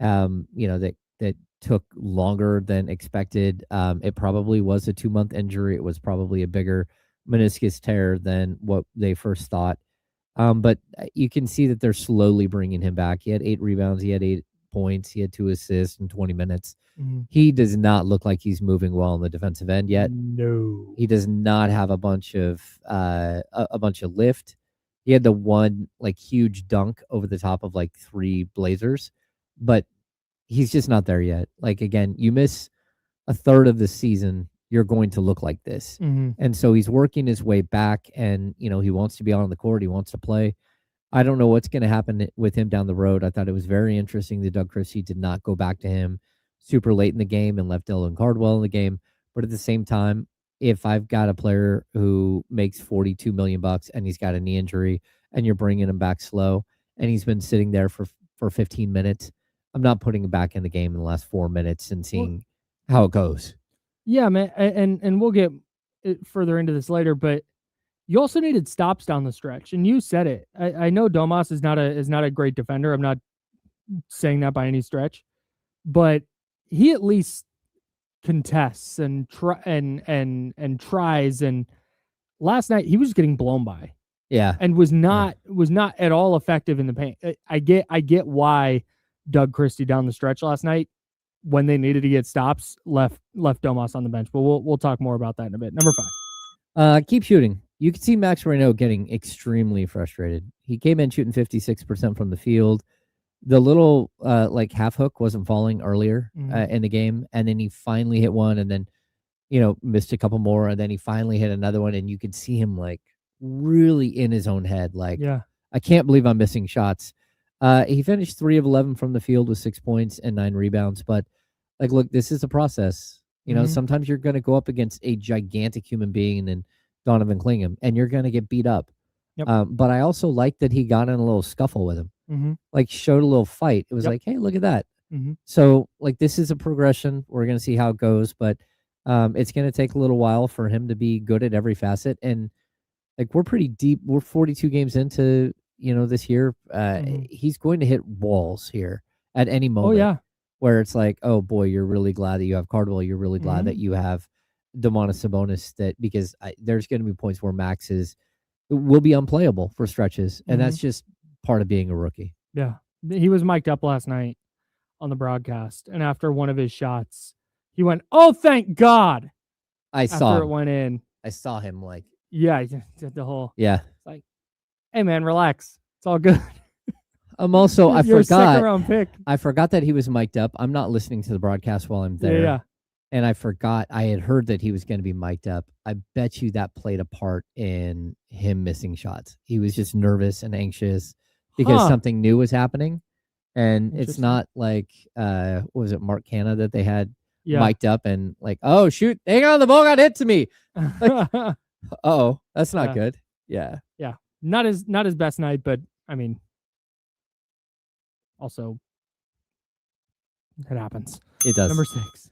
Speaker 2: that took longer than expected. It probably was a 2-month injury. It was probably a bigger meniscus tear than what they first thought. But you can see that they're slowly bringing him back. He had 8 rebounds. He had 8 points. He had 2 assists in 20 minutes. He does not look like he's moving well on the defensive end yet.
Speaker 1: No,
Speaker 2: he does not have a bunch of lift. He had the one huge dunk over the top of 3 Blazers, but he's just not there yet. Again, you miss a third of the season, you're going to look like this. And so he's working his way back, and he wants to be on the court. He wants to play. I don't know what's going to happen with him down the road. I thought it was very interesting that Doug Christie did not go back to him super late in the game and left Dylan Cardwell in the game. But at the same time, if I've got a player who makes $42 million and he's got a knee injury and you're bringing him back slow and he's been sitting there for 15 minutes, I'm not putting him back in the game in the last 4 minutes and seeing how it goes.
Speaker 1: Yeah, man. And we'll get further into this later, but you also needed stops down the stretch, and you said it. I know Domas is not a great defender. I'm not saying that by any stretch, but he at least contests and tries. And last night he was getting blown by.
Speaker 2: Yeah,
Speaker 1: and was not at all effective in the paint. I get why Doug Christie down the stretch last night, when they needed to get stops, left Domas on the bench. But we'll talk more about that in a bit. Number
Speaker 2: 5. Keep shooting. You can see Max Reno getting extremely frustrated. He came in shooting 56% from the field. The little half hook wasn't falling earlier in the game, and then he finally hit one, and then missed a couple more, and then he finally hit another one, and you could see him really in his own head, I can't believe I'm missing shots. He finished 3 of 11 from the field with 6 points and 9 rebounds, but look, this is a process. Sometimes you're going to go up against a gigantic human being and Donovan Clingham, and you're going to get beat up.
Speaker 1: Yep.
Speaker 2: But I also like that he got in a little scuffle with him. Showed a little fight. It was hey, look at that. So this is a progression. We're going to see how it goes, but it's going to take a little while for him to be good at every facet. And we're pretty deep. We're 42 games into this year. He's going to hit walls here at any moment.
Speaker 1: Oh yeah,
Speaker 2: where it's oh boy, you're really glad that you have Cardwell. You're really glad that you have Domantas Sabonis. Because there's going to be points where Max will be unplayable for stretches, and that's just part of being a rookie.
Speaker 1: Yeah, he was mic'd up last night on the broadcast, and after one of his shots, he went, "Oh, thank God!"
Speaker 2: After
Speaker 1: it went in.
Speaker 2: I saw him
Speaker 1: yeah, he did the whole
Speaker 2: It's
Speaker 1: hey man, relax, it's all good.
Speaker 2: I'm also I
Speaker 1: You're
Speaker 2: forgot
Speaker 1: a second-round pick.
Speaker 2: I forgot that he was mic'd up. I'm not listening to the broadcast while I'm there.
Speaker 1: Yeah.
Speaker 2: And I forgot I had heard that he was going to be mic'd up. I bet you that played a part in him missing shots. He was just nervous and anxious because something new was happening. And it's not what was it, Mark Canna that they had mic'd up and oh, shoot, hang on, the ball got hit to me. Oh, that's not good. Yeah.
Speaker 1: Yeah. Not his best night, but I mean, also it happens.
Speaker 2: It does.
Speaker 1: Number 6.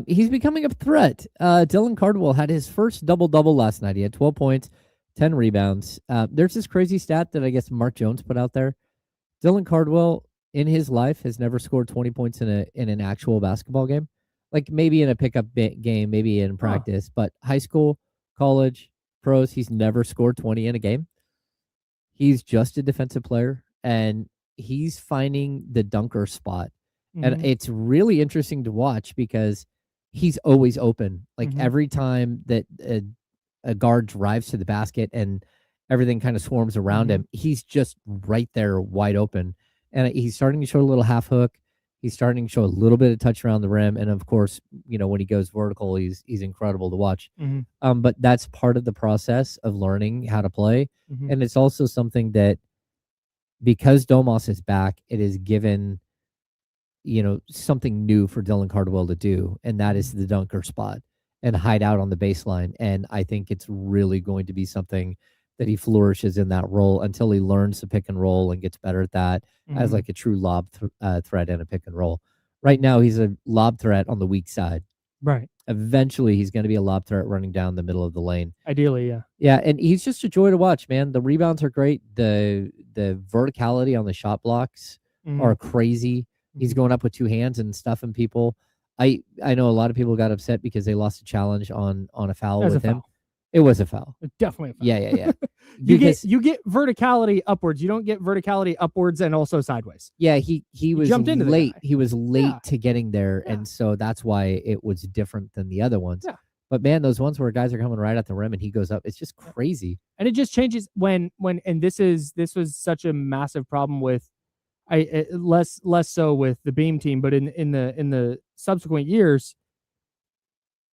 Speaker 2: He's becoming a threat. Dylan Cardwell had his first double-double last night. He had 12 points, 10 rebounds. There's this crazy stat that I guess Mark Jones put out there. Dylan Cardwell, in his life, has never scored 20 points in an actual basketball game. Maybe in a pickup game, maybe in practice, but high school, college, pros, he's never scored 20 in a game. He's just a defensive player, and he's finding the dunker spot. And it's really interesting to watch because he's always open. Every time that a guard drives to the basket and everything kind of swarms around him, he's just right there wide open. And he's starting to show a little half hook. He's starting to show a little bit of touch around the rim. And of course, when he goes vertical, he's incredible to watch. But that's part of the process of learning how to play. And it's also something that, because Domas is back, it is given, something new for Dylan Cardwell to do. And that is the dunker spot and hide out on the baseline. And I think it's really going to be something that he flourishes in that role until he learns to pick and roll and gets better at that as like a true lob threat and a pick and roll. Right now, he's a lob threat on the weak side.
Speaker 1: Right.
Speaker 2: Eventually, he's going to be a lob threat running down the middle of the lane.
Speaker 1: Ideally, yeah.
Speaker 2: Yeah, and he's just a joy to watch, man. The rebounds are great. The verticality on the shot blocks are crazy. He's going up with two hands and stuffing people. I know a lot of people got upset because they lost a challenge on a foul with him. It was a foul.
Speaker 1: Definitely a foul.
Speaker 2: Yeah.
Speaker 1: You get verticality upwards. You don't get verticality upwards and also sideways.
Speaker 2: Yeah, he was
Speaker 1: jumped into
Speaker 2: late. He was late to getting there, and so that's why it was different than the other ones.
Speaker 1: Yeah.
Speaker 2: But man, those ones where guys are coming right at the rim and he goes up, it's just crazy.
Speaker 1: And it just changes when and this was such a massive problem with less so with the Beam team, but in the subsequent years,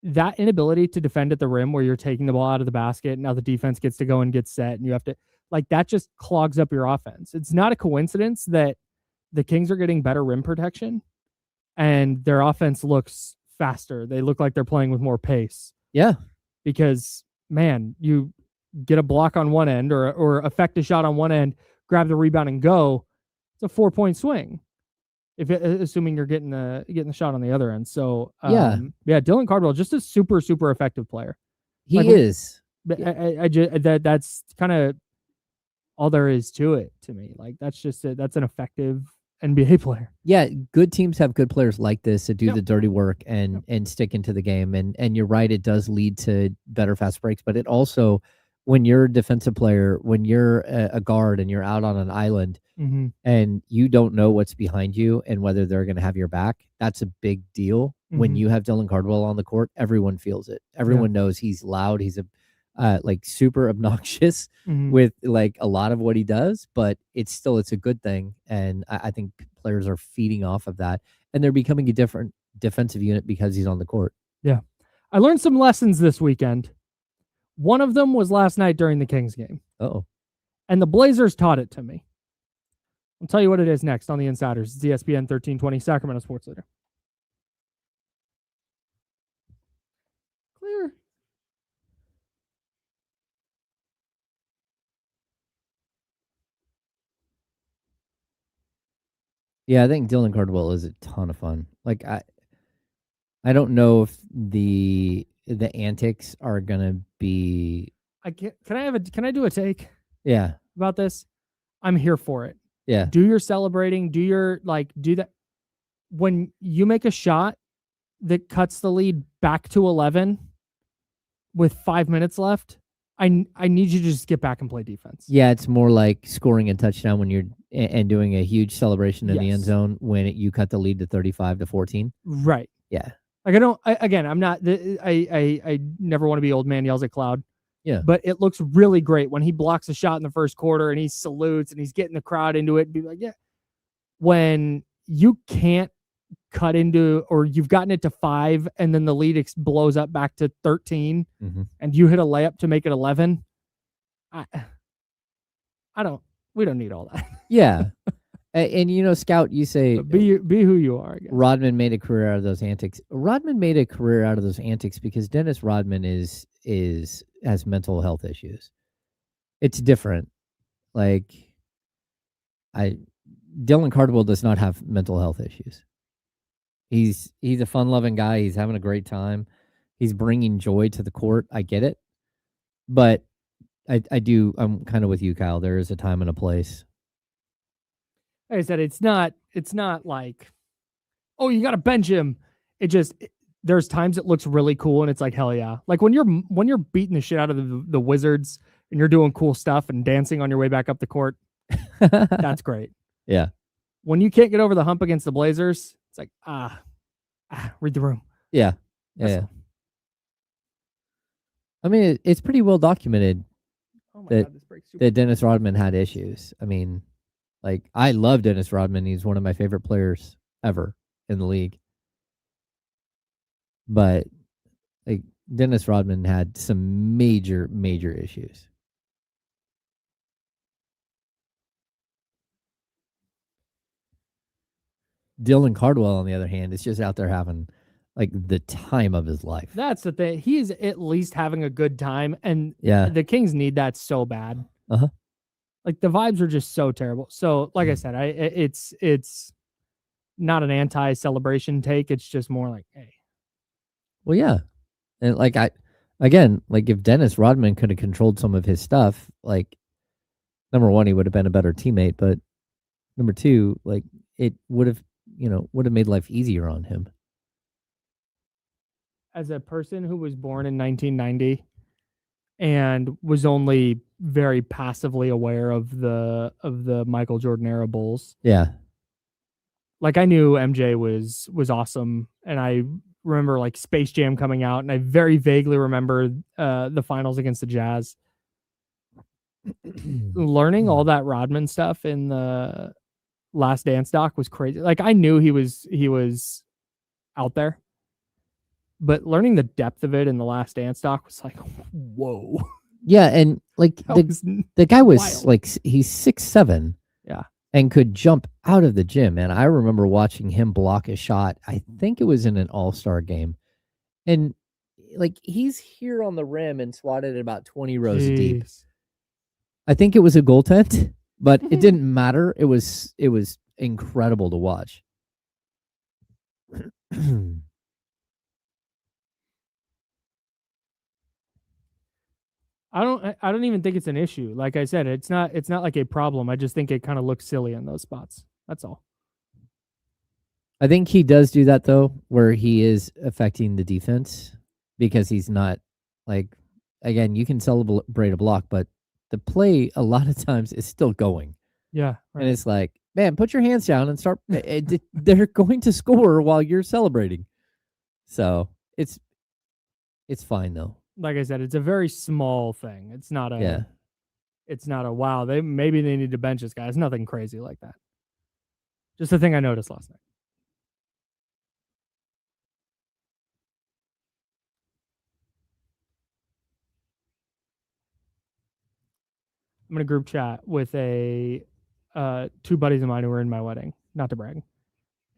Speaker 1: that inability to defend at the rim where you're taking the ball out of the basket and now the defense gets to go and get set and you have to, like, that just clogs up your offense. It's not a coincidence that the Kings are getting better rim protection and their offense looks faster. They look like they're playing with more pace.
Speaker 2: Yeah.
Speaker 1: Because, man, you get a block on one end or affect a shot on one end, grab the rebound and go. It's a 4-point swing. Assuming you're getting the shot on the other end. So Dylan Cardwell, just a super, super effective player.
Speaker 2: He is.
Speaker 1: That's kind of all there is to it to me. Like that's an effective NBA player.
Speaker 2: Yeah, good teams have good players like this that do the dirty work and stick into the game. And you're right, it does lead to better fast breaks, but it also, when you're a defensive player, when you're a guard and you're out on an island and you don't know what's behind you and whether they're going to have your back, that's a big deal. When you have Dylan Cardwell on the court, everyone feels it. Everyone knows he's loud. He's like super obnoxious with like a lot of what he does, but it's a good thing. And I think players are feeding off of that and they're becoming a different defensive unit because he's on the court.
Speaker 1: Yeah. I learned some lessons this weekend. One of them was last night during the Kings game.
Speaker 2: Uh-oh.
Speaker 1: And the Blazers taught it to me. I'll tell you what it is next on the Insiders. It's ESPN 1320 Sacramento Sports Leader. Clear.
Speaker 2: Yeah, I think Dylan Cardwell is a ton of fun. Like I don't know if the antics are gonna be.
Speaker 1: Can I do a take?
Speaker 2: Yeah.
Speaker 1: About this? I'm here for it.
Speaker 2: Yeah.
Speaker 1: Do your celebrating. Do that. When you make a shot that cuts the lead back to 11 with 5 minutes left, I need you to just get back and play defense.
Speaker 2: Yeah, it's more like scoring a touchdown when you're and doing a huge celebration in the end zone when you cut the lead to 35-14.
Speaker 1: Right.
Speaker 2: Yeah.
Speaker 1: Like I'm not. I never want to be old man yells at cloud.
Speaker 2: Yeah.
Speaker 1: But it looks really great when he blocks a shot in the first quarter and he salutes and he's getting the crowd into it. And be like, yeah. When you can't cut into, or you've gotten it to 5 and then the lead blows up back to 13 and you hit a layup to make it 11. We don't need all that.
Speaker 2: Yeah. And Scout, you say
Speaker 1: be who you are. I guess.
Speaker 2: Rodman made a career out of those antics. Rodman made a career out of those antics because Dennis Rodman has mental health issues. It's different. Like Dylan Cardwell does not have mental health issues. He's a fun-loving guy. He's having a great time. He's bringing joy to the court. I get it. But I'm kind of with you, Kyle. There is a time and a place.
Speaker 1: Like I said, it's not like, oh, you got to bench him. There's times it looks really cool and it's like, hell yeah. Like when you're beating the shit out of the Wizards and you're doing cool stuff and dancing on your way back up the court, that's great.
Speaker 2: Yeah.
Speaker 1: When you can't get over the hump against the Blazers, it's like, read the room.
Speaker 2: Yeah. Yeah. I mean, it's pretty well documented that Dennis Rodman had issues. I mean, Like, I love Dennis Rodman. He's one of my favorite players ever in the league. But like, Dennis Rodman had some major, major issues. Dylan Cardwell, on the other hand, is just out there having like the time of his life.
Speaker 1: That's the thing. He's at least having a good time, and
Speaker 2: Yeah.
Speaker 1: the Kings need that so bad.
Speaker 2: Uh-huh.
Speaker 1: Like, the vibes are just so terrible. So, like I said, it's not an anti-celebration take. It's just more like, hey.
Speaker 2: Well, yeah. And like, if Dennis Rodman could have controlled some of his stuff, like, number one, he would have been a better teammate, but number two, like, it would have made life easier on him.
Speaker 1: As a person who was born in 1990 and was only very passively aware of the Michael Jordan era Bulls.
Speaker 2: Yeah.
Speaker 1: Like, I knew MJ was awesome, and I remember like Space Jam coming out, and I very vaguely remember the finals against the Jazz. Learning all that Rodman stuff in the Last Dance doc was crazy. Like, I knew he was out there, but learning the depth of it in the Last Dance doc was like, whoa.
Speaker 2: Yeah, and like the guy was wild. Like, he's 6'7".
Speaker 1: Yeah.
Speaker 2: And could jump out of the gym. And I remember watching him block a shot. I think it was in an all-star game. And like, he's here on the rim and swatted at about 20 rows deep. I think it was a goaltend, but it didn't matter. It was incredible to watch.
Speaker 1: I don't even think it's an issue. Like I said, it's not like a problem. I just think it kind of looks silly in those spots. That's all.
Speaker 2: I think he does do that though, where he is affecting the defense, because he's not, like, again, you can celebrate a block, but the play a lot of times is still going.
Speaker 1: Yeah. Right.
Speaker 2: And it's like, man, put your hands down and start. They're going to score while you're celebrating. So it's fine though.
Speaker 1: Like I said, it's a very small thing. It's not a wow. Maybe they need to bench this guy. It's nothing crazy like that. Just a thing I noticed last night. I'm in a group chat with two buddies of mine who were in my wedding, not to brag.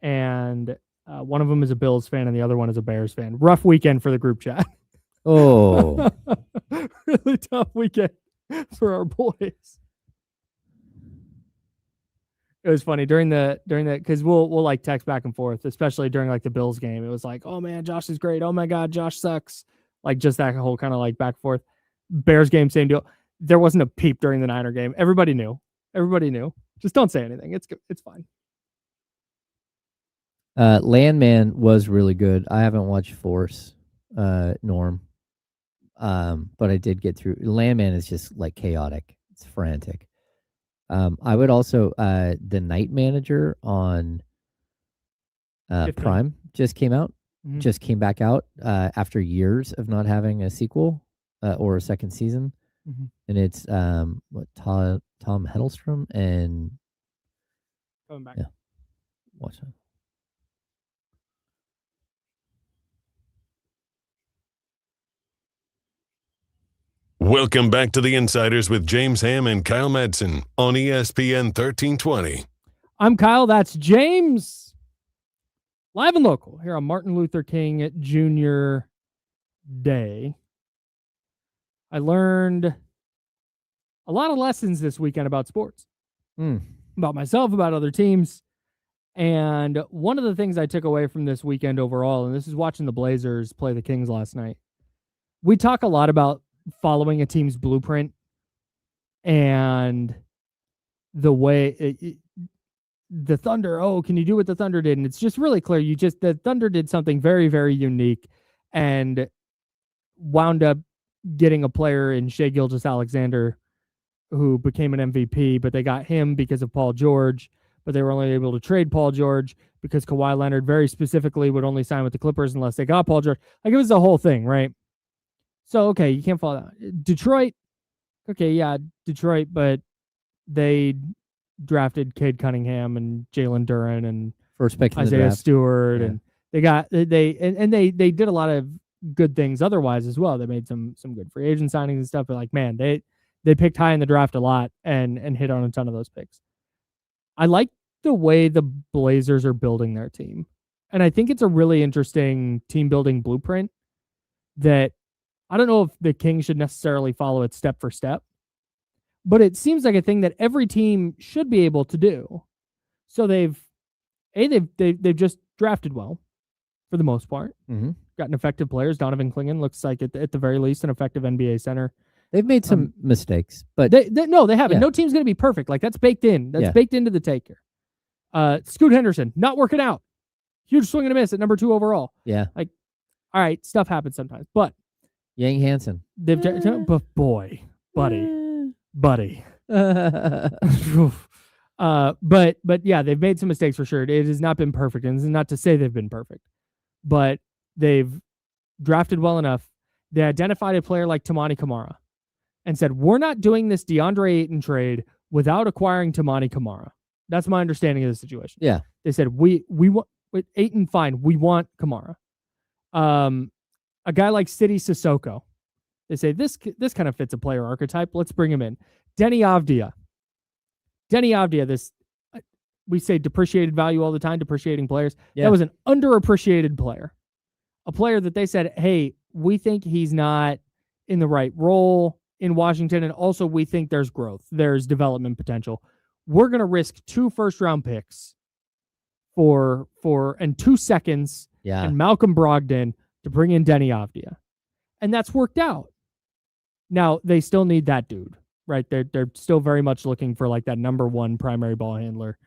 Speaker 1: And one of them is a Bills fan and the other one is a Bears fan. Rough weekend for the group chat.
Speaker 2: Oh.
Speaker 1: Really tough weekend for our boys. It was funny during the because we'll like text back and forth, especially during like the Bills game. It was like, oh man, Josh is great. Oh my God, Josh sucks. Like, just that whole kind of like back and forth. Bears game, same deal. There wasn't a peep during the Niner game. Everybody knew. Just don't say anything. It's fine.
Speaker 2: Landman was really good. I haven't watched Force, Norm. But I did get through. Landman is just like chaotic. It's frantic. I would also the Night Manager on Prime just came out. Mm-hmm. Just came back out after years of not having a sequel or a second season. Mm-hmm. And it's Tom Hiddleston and
Speaker 1: coming back.
Speaker 2: Yeah. Watch that.
Speaker 3: Welcome back to the Insiders with James Ham and Kyle Madsen on ESPN 1320.
Speaker 1: I'm Kyle. That's James. Live and local here on Martin Luther King Jr. Day. I learned a lot of lessons this weekend about sports, about myself, about other teams. And one of the things I took away from this weekend overall, and this is watching the Blazers play the Kings last night. We talk a lot about following a team's blueprint and the way the Thunder, can you do what the Thunder did? And it's just really clear. The Thunder did something very, very unique and wound up getting a player in Shai Gilgeous-Alexander who became an MVP, but they got him because of Paul George, but they were only able to trade Paul George because Kawhi Leonard very specifically would only sign with the Clippers unless they got Paul George. Like, it was the whole thing, right? So, okay, you can't fall down. Detroit, okay, yeah, Detroit, but they drafted Cade Cunningham and Jalen Duren and
Speaker 2: First pick in the
Speaker 1: Isaiah
Speaker 2: draft.
Speaker 1: Stewart,
Speaker 2: Yeah.
Speaker 1: and they did a lot of good things otherwise as well. They made some good free agent signings and stuff, but like, man, they picked high in the draft a lot and hit on a ton of those picks. I like the way the Blazers are building their team. And I think it's a really interesting team building blueprint that I don't know if the Kings should necessarily follow it step for step, but it seems like a thing that every team should be able to do. So they've just drafted well for the most part.
Speaker 2: Mm-hmm.
Speaker 1: Gotten effective players. Donovan Clingan looks like at the very least an effective NBA center.
Speaker 2: They've made some mistakes, but
Speaker 1: they haven't.
Speaker 2: Yeah.
Speaker 1: No team's going to be perfect. Like that's baked in. That's baked into the take here. Scoot Henderson not working out. Huge swing and a miss at number 2 overall.
Speaker 2: Yeah.
Speaker 1: Like, all right, stuff happens sometimes, but
Speaker 2: Yang Hansen.
Speaker 1: But boy, buddy. But yeah, they've made some mistakes for sure. It has not been perfect, and this is not to say they've been perfect, but they've drafted well enough. They identified a player like Tamani Kamara and said, we're not doing this DeAndre Ayton trade without acquiring Tamani Kamara. That's my understanding of the situation.
Speaker 2: Yeah.
Speaker 1: They said, we want Ayton, fine. We want Kamara. A guy like Sidi Sissoko. They say, this kind of fits a player archetype. Let's bring him in. Denny Avdia, this, we say depreciated value all the time, depreciating players.
Speaker 2: Yeah.
Speaker 1: That was an underappreciated player. A player that they said, hey, we think he's not in the right role in Washington, and also we think there's growth. There's development potential. We're going to risk 2 first-round picks and 2 seconds and Malcolm Brogdon to bring in Denny Avdia. And that's worked out. Now, they still need that dude, right? They're still very much looking for like that number 1 primary ball handler.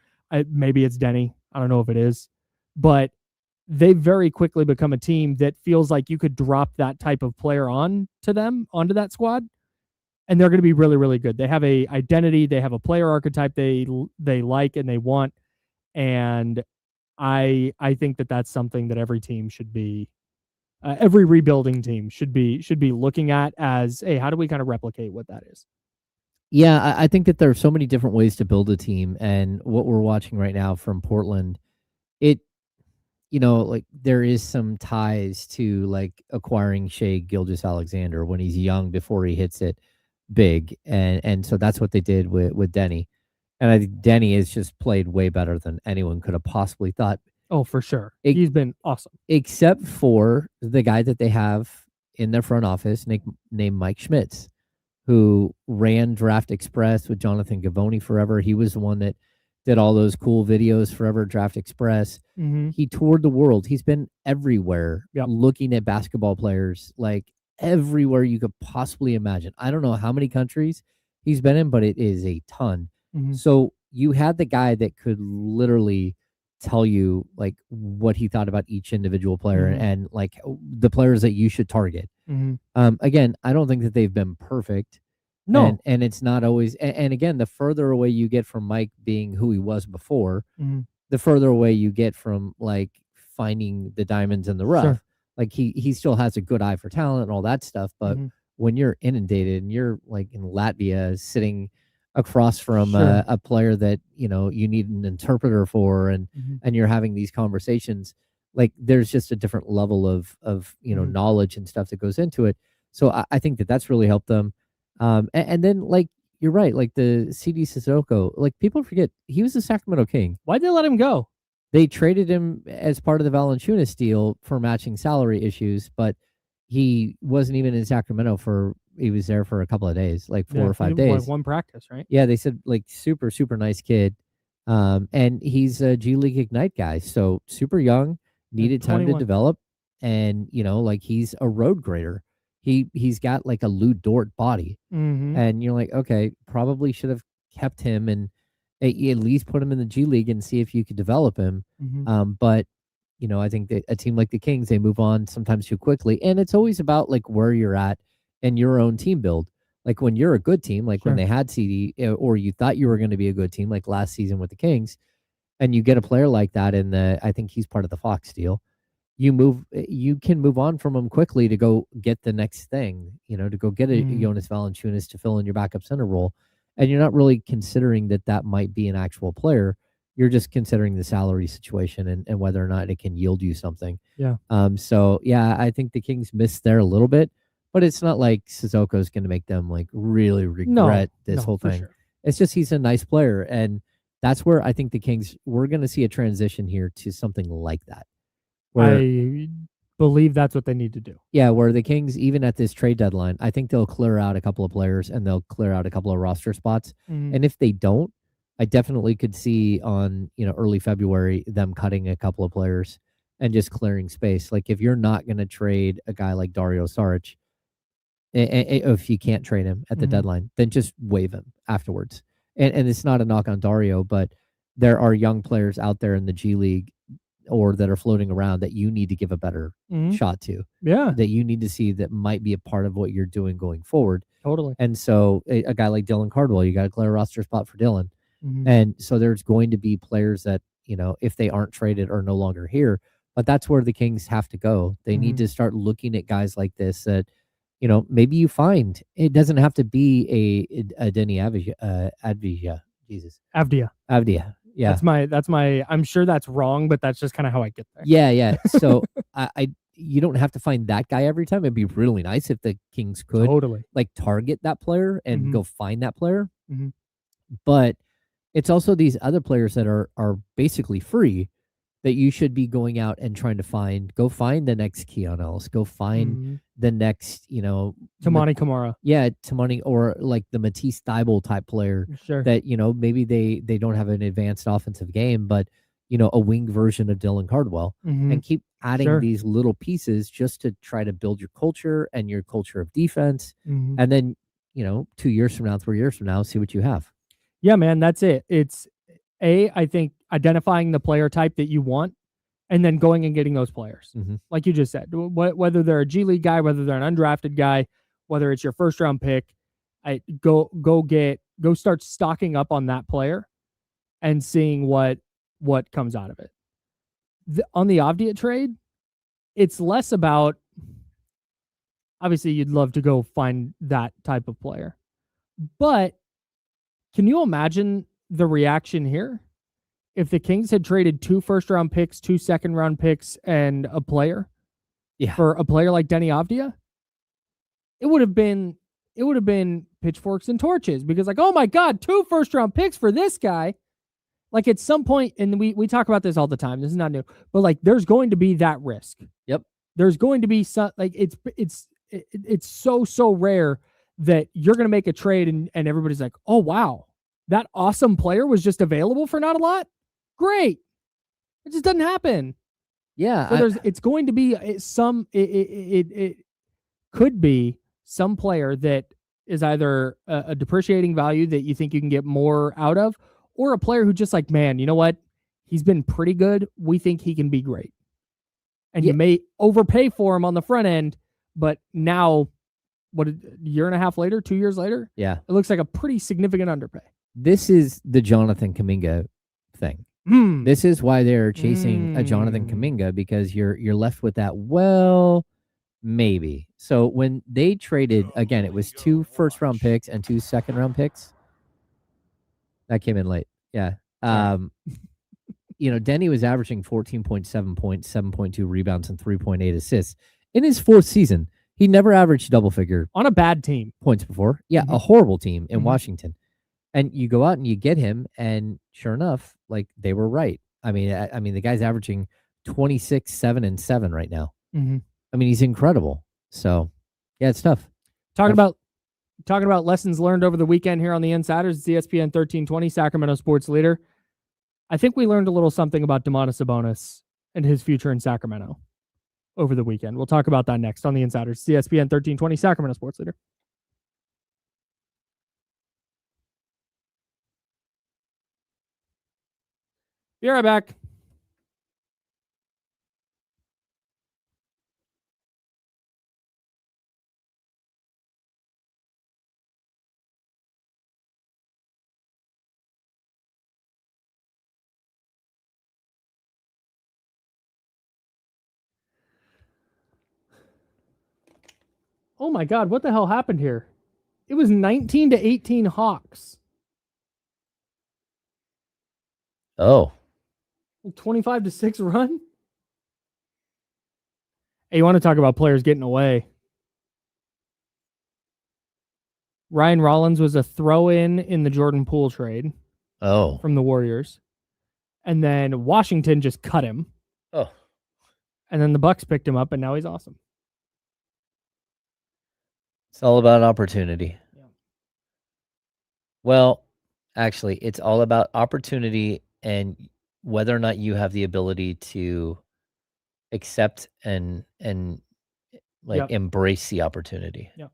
Speaker 1: Maybe it's Denny. I don't know if it is. But they very quickly become a team that feels like you could drop that type of player onto that squad, and they're going to be really, really good. They have a identity. They have a player archetype they like and they want. And I think that that's something that every team should be, every rebuilding team should be looking at as, hey, how do we kind of replicate what that is?
Speaker 2: Yeah, I think that there are so many different ways to build a team, and what we're watching right now from Portland, like there is some ties to like acquiring Shai Gilgeous-Alexander when he's young before he hits it big, and so that's what they did with Denny, and I think Denny has just played way better than anyone could have possibly thought.
Speaker 1: Oh, for sure. He's been awesome.
Speaker 2: Except for the guy that they have in their front office named Mike Schmitz, who ran Draft Express with Jonathan Givony forever. He was the one that did all those cool videos forever, Draft Express.
Speaker 1: Mm-hmm.
Speaker 2: He toured the world. He's been everywhere looking at basketball players, like everywhere you could possibly imagine. I don't know how many countries he's been in, but it is a ton.
Speaker 1: Mm-hmm.
Speaker 2: So you had the guy that could literally tell you like what he thought about each individual player and like the players that you should target.
Speaker 1: Mm-hmm.
Speaker 2: Again, I don't think that they've been perfect.
Speaker 1: No.
Speaker 2: And it's not always, and again, the further away you get from Mike being who he was before, the further away you get from like finding the diamonds in the rough.
Speaker 1: Sure.
Speaker 2: Like he still has a good eye for talent and all that stuff. But when you're inundated and you're like in Latvia sitting across from a player that, you need an interpreter for, and you're having these conversations, like there's just a different level of knowledge and stuff that goes into it. So I think that that's really helped them. And then like, you're right. Like the CD Sissoko, like people forget he was the Sacramento King.
Speaker 1: Why'd they let him go?
Speaker 2: They traded him as part of the Valanciunas deal for matching salary issues, but he wasn't even in Sacramento he was there for a couple of days, like 4 or 5 days.
Speaker 1: One practice, right?
Speaker 2: Yeah, they said like super, super nice kid. And he's a G League Ignite guy. So super young, needed time to develop. And, like he's a road grader. He's got like a Lou Dort body. And you're like, okay, probably should have kept him and at least put him in the G League and see if you could develop him. But, I think that a team like the Kings, they move on sometimes too quickly. And it's always about like where you're at and your own team build. Like when you're a good team, like when they had CD, or you thought you were going to be a good team, like last season with the Kings, and you get a player like that, and I think he's part of the Fox deal. You can move on from him quickly to go get the next thing, to go get a Jonas Valanciunas to fill in your backup center role. and you're not really considering that might be an actual player. You're just considering the salary situation and whether or not it can yield you something.
Speaker 1: Yeah.
Speaker 2: So yeah, I think the Kings missed there a little bit, but it's not like Sissoko's going to make them like really regret this whole thing.
Speaker 1: Sure.
Speaker 2: It's just he's a nice player, and that's where I think the Kings, we're going to see a transition here to something like that. Where,
Speaker 1: I believe that's what they need to do.
Speaker 2: Yeah, where the Kings, even at this trade deadline, I think they'll clear out a couple of players and they'll clear out a couple of roster spots.
Speaker 1: Mhm.
Speaker 2: And if they don't, I definitely could see on early February them cutting a couple of players and just clearing space. Like if you're not going to trade a guy like Dario Saric, if you can't trade him at the deadline, then just waive him afterwards. And it's not a knock on Dario, but there are young players out there in the G League or that are floating around that you need to give a better shot to.
Speaker 1: Yeah.
Speaker 2: That you need to see that might be a part of what you're doing going forward.
Speaker 1: Totally.
Speaker 2: And so a guy like Dylan Cardwell, you got to clear a roster spot for Dylan. And so there's going to be players that, if they aren't traded are no longer here, but that's where the Kings have to go. They need to start looking at guys like this that, maybe you find. It doesn't have to be a Denny Avdija. Jesus.
Speaker 1: Avdija.
Speaker 2: Yeah.
Speaker 1: That's my I'm sure that's wrong, but that's just kind of how I get there.
Speaker 2: Yeah. So you don't have to find that guy every time. It'd be really nice if the Kings could like target that player and go find that player. But it's also these other players that are basically free that you should be going out and trying to find. Go find the next Keon Ellis. Go find the next,
Speaker 1: Tamani Kamara.
Speaker 2: Yeah, Tamani, or like the Matisse Thybulle type player.
Speaker 1: Sure.
Speaker 2: That, maybe they don't have an advanced offensive game, but, a wing version of Dylan Cardwell. And keep adding these little pieces just to try to build your culture and your culture of defense. And then, 2 years from now, 3 years from now, see what you have.
Speaker 1: Yeah, man, that's it. It's I think identifying the player type that you want and then going and getting those players. Like you just said, whether they're a G League guy, whether they're an undrafted guy, whether it's your first round pick, go start stocking up on that player and seeing what comes out of it. On the Avdija trade, it's less about, obviously you'd love to go find that type of player, but can you imagine the reaction here if the Kings had traded 2 first-round picks, 2 second-round picks, and a player for a player like Denny Avdija? It would have been pitchforks and torches because, like, oh my God, 2 first-round picks for this guy. Like at some point, and we talk about this all the time. This is not new, but like there's going to be that risk.
Speaker 2: Yep.
Speaker 1: There's going to be some, like it's so rare that you're going to make a trade and everybody's like, oh, wow, that awesome player was just available for not a lot. Great. It just doesn't happen.
Speaker 2: Yeah.
Speaker 1: So it's going to be it could be some player that is either a depreciating value that you think you can get more out of, or a player who just like, man, you know what? He's been pretty good. We think he can be great. And you may overpay for him on the front end, but now, what, a year and a half later, 2 years later,
Speaker 2: it
Speaker 1: looks like a pretty significant underpay.
Speaker 2: This is the Jonathan Kuminga thing. This is why they're chasing a Jonathan Kuminga, because you're left with that, well, maybe. So when they traded, again, it was 2 first-round picks and 2 second-round picks. That came in late. Yeah. Denny was averaging 14.7 points, 7.2 rebounds, and 3.8 assists in his 4th season. He never averaged double-figure
Speaker 1: on a bad team
Speaker 2: points before. Yeah, a horrible team in Washington. And you go out and you get him, and sure enough, like, they were right. I mean, the guy's averaging 26, 7, and 7 right now. I mean, he's incredible. So, yeah, it's tough.
Speaker 1: Talking about lessons learned over the weekend here on the Insiders, it's ESPN 1320, Sacramento sports leader. I think we learned a little something about Domantas Sabonis and his future in Sacramento over the weekend. We'll talk about that next on the Insiders, ESPN 1320, Sacramento sports leader. Be right back. Oh my God, what the hell happened here? It was 19-18 Hawks.
Speaker 2: Oh,
Speaker 1: 25-6 run. Hey, you want to talk about players getting away? Ryan Rollins was a throw-in the Jordan Poole trade from the Warriors. And then Washington just cut him.
Speaker 2: Oh.
Speaker 1: And then the Bucks picked him up, and now he's awesome.
Speaker 2: It's all about opportunity.
Speaker 1: Yeah.
Speaker 2: Well, actually, it's all about opportunity and whether or not you have the ability to accept and embrace the opportunity.
Speaker 1: Yep.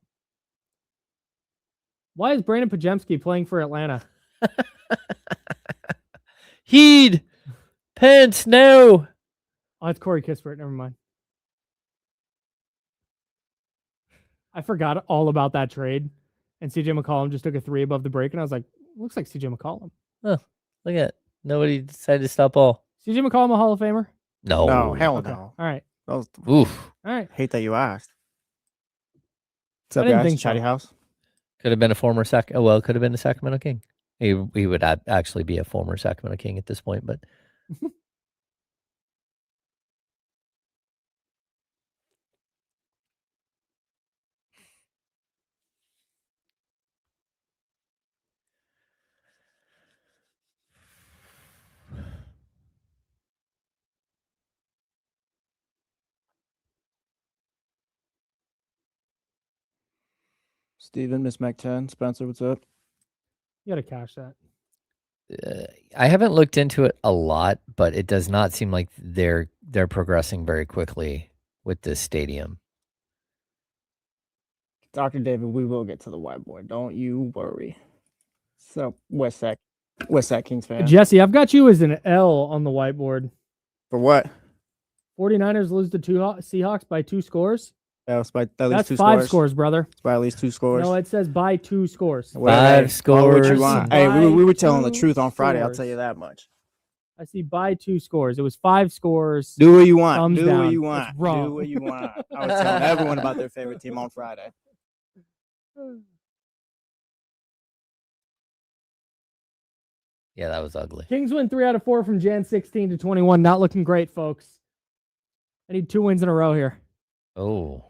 Speaker 1: Why is Brandon Pajemski playing for Atlanta?
Speaker 2: Heed! Pence, no!
Speaker 1: Oh, it's Corey Kispert. Never mind. I forgot all about that trade. And CJ McCollum just took a 3 above the break. And I was like, looks like CJ McCollum.
Speaker 2: Oh, look at it. Nobody decided to stop ball.
Speaker 1: CJ McCollum a Hall of Famer?
Speaker 4: No, hell
Speaker 1: Okay.
Speaker 4: no.
Speaker 1: All right.
Speaker 2: Oof.
Speaker 1: All right.
Speaker 4: Hate that you asked. What's
Speaker 1: I
Speaker 4: up,
Speaker 1: didn't
Speaker 4: guys?
Speaker 1: think so.
Speaker 4: Chatty House.
Speaker 2: Could have been a former could have been a Sacramento King. He would actually be a former Sacramento King at this point, but
Speaker 4: Steven, Miss Mac 10, Spencer, what's up?
Speaker 1: You got to cash that.
Speaker 2: I haven't looked into it a lot, but it does not seem like they're progressing very quickly with this stadium.
Speaker 4: Dr. David, we will get to the whiteboard. Don't you worry. So, West Sac Kings fan.
Speaker 1: Jesse, I've got you as an L on the whiteboard.
Speaker 4: For what?
Speaker 1: 49ers lose to Seahawks by 2 scores.
Speaker 4: That was by at least
Speaker 1: That's
Speaker 4: 2
Speaker 1: 5
Speaker 4: scores.
Speaker 1: scores, brother.
Speaker 4: It's by at least 2 scores.
Speaker 1: No, it says by 2 scores.
Speaker 4: Well,
Speaker 2: 5
Speaker 4: hey,
Speaker 2: scores.
Speaker 4: call it what you want. Hey, we were telling the
Speaker 1: 2
Speaker 4: truth on Friday. I'll
Speaker 1: scores.
Speaker 4: tell you that much.
Speaker 1: I see by 2 scores. It was 5 scores.
Speaker 4: Do what you want.
Speaker 1: Thumbs
Speaker 4: Do
Speaker 1: down.
Speaker 4: what you want.
Speaker 1: It's wrong.
Speaker 4: Do what you want. I was telling everyone about their favorite team on Friday.
Speaker 2: Yeah, that was ugly.
Speaker 1: Kings win 3 out of 4 from Jan 16 to 21. Not looking great, folks. I need 2 wins in a row here.
Speaker 2: Oh.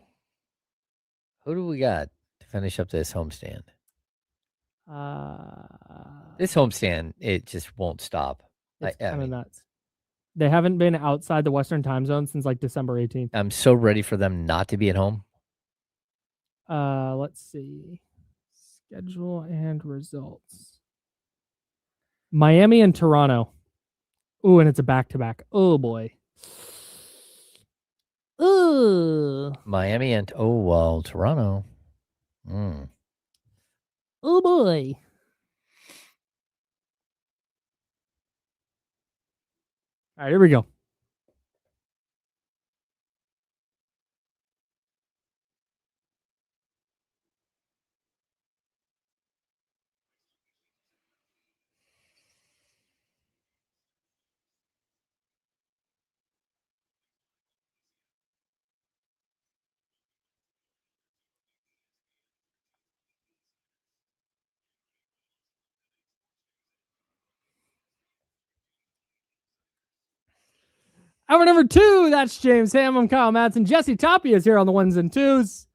Speaker 2: Who do we got to finish up this homestand? This homestand, it just won't stop.
Speaker 1: It's kind of nuts. They haven't been outside the Western time zone since like December 18th.
Speaker 2: I'm so ready for them not to be at home.
Speaker 1: Let's see. Schedule and results. Miami and Toronto. Ooh, and it's a back-to-back. Oh, boy. Ooh.
Speaker 2: Miami and, Toronto.
Speaker 1: Oh, boy. All right, here we go. Hour number 2, that's James Ham. I'm Kyle Madsen. Jesse Tapia is here on the 1s and 2s.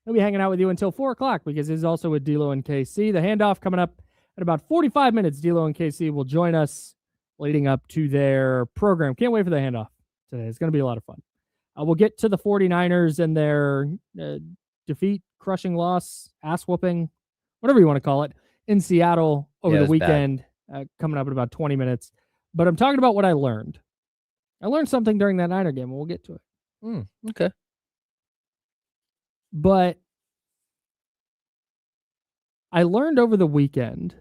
Speaker 1: He'll be hanging out with you until 4 o'clock because he's also with D'Lo and KC. The handoff coming up in about 45 minutes. D'Lo and KC will join us leading up to their program. Can't wait for the handoff today. It's going to be a lot of fun. We'll get to the 49ers and their defeat, crushing loss, ass whooping, whatever you want to call it, in Seattle over the weekend, coming up in about 20 minutes. But I'm talking about what I learned. I learned something during that Niner game, and we'll get to it.
Speaker 2: Okay.
Speaker 1: But I learned over the weekend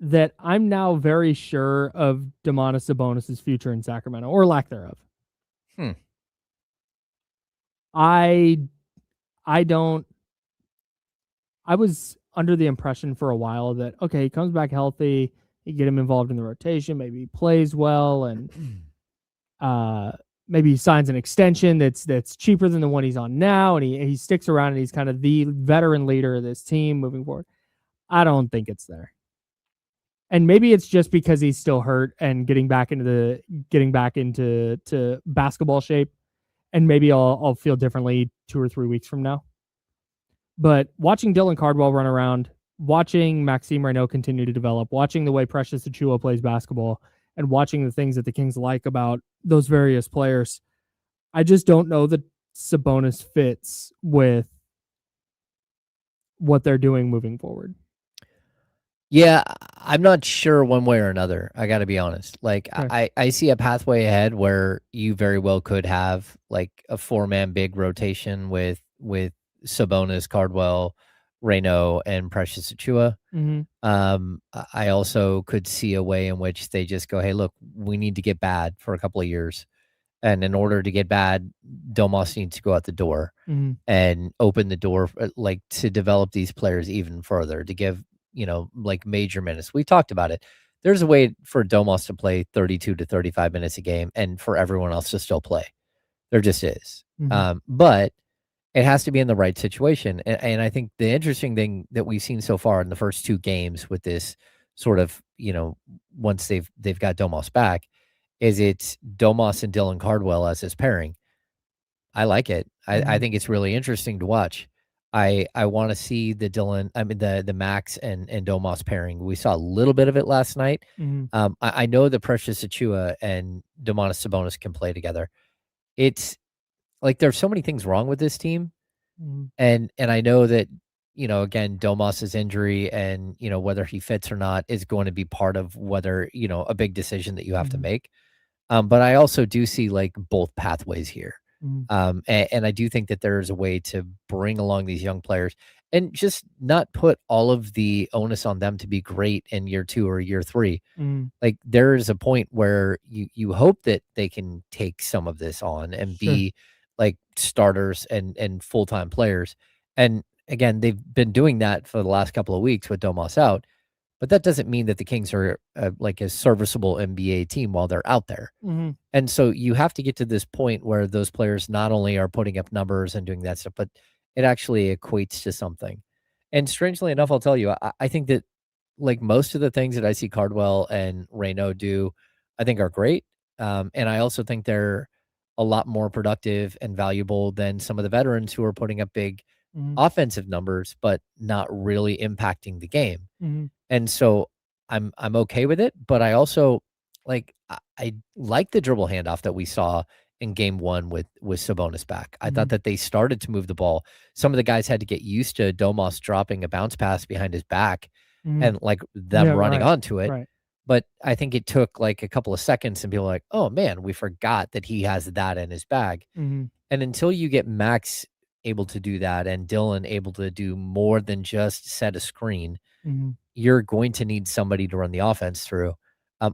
Speaker 1: that I'm now very sure of Domantas Sabonis' future in Sacramento, or lack thereof. I was under the impression for a while that, okay, he comes back healthy, you get him involved in the rotation, maybe he plays well, and maybe he signs an extension that's cheaper than the one he's on now, and he sticks around and he's kind of the veteran leader of this team moving forward. I don't think it's there. And maybe it's just because he's still hurt and getting back into basketball shape. And maybe I'll feel differently 2 or 3 weeks from now. But watching Dylan Cardwell run around, watching Maxime Reynaud continue to develop, watching the way Precious Achiuwa plays basketball, and watching the things that the Kings like about those various players, I just don't know that Sabonis fits with what they're doing moving forward.
Speaker 2: Yeah, I'm not sure one way or another. I got to be honest. Like,
Speaker 1: Okay.
Speaker 2: I see a pathway ahead where you very well could have like a 4-man big rotation with Sabonis, Cardwell, Reynaud, and Precious Achiuwa.
Speaker 1: Mm-hmm.
Speaker 2: I also could see a way in which they just go, hey, look, we need to get bad for a couple of years. And in order to get bad, Domas needs to go out the door and open the door like to develop these players even further, to give, like major minutes. We talked about it. There's a way for Domas to play 32 to 35 minutes a game and for everyone else to still play. There just is. But it has to be in the right situation. And I think the interesting thing that we've seen so far in the first 2 games with this sort of, once they've got Domas back, is it's Domas and Dylan Cardwell as his pairing. I like it. I think it's really interesting to watch. I want to see the Max and Domas pairing. We saw a little bit of it last night. I know that Precious Achiuwa and Domantas Sabonis can play together. It's like there's so many things wrong with this team. And I know that, again, Domas's injury and, whether he fits or not is going to be part of whether, a big decision that you have to make. But I also do see like both pathways here. And I do think that there's a way to bring along these young players and just not put all of the onus on them to be great in year 2 or year 3. Like there is a point where you hope that they can take some of this on and be like starters and full-time players. And again, they've been doing that for the last couple of weeks with Domas out. But that doesn't mean that the Kings are like a serviceable NBA team while they're out there. And so you have to get to this point where those players not only are putting up numbers and doing that stuff, but it actually equates to something. And strangely enough, I'll tell you, I think that like most of the things that I see Cardwell and Reynaud do, I think are great. And I also think they're a lot more productive and valuable than some of the veterans who are putting up big offensive numbers, but not really impacting the game. And so I'm okay with it, but I also like I like the dribble handoff that we saw in game 1 with Sabonis back. I thought that they started to move the ball. Some of the guys had to get used to Domas dropping a bounce pass behind his back and like them running onto it. But I think it took like a couple of seconds and people were like, oh man, we forgot that he has that in his bag. And until you get Max able to do that and Dylan able to do more than just set a screen, you're going to need somebody to run the offense through.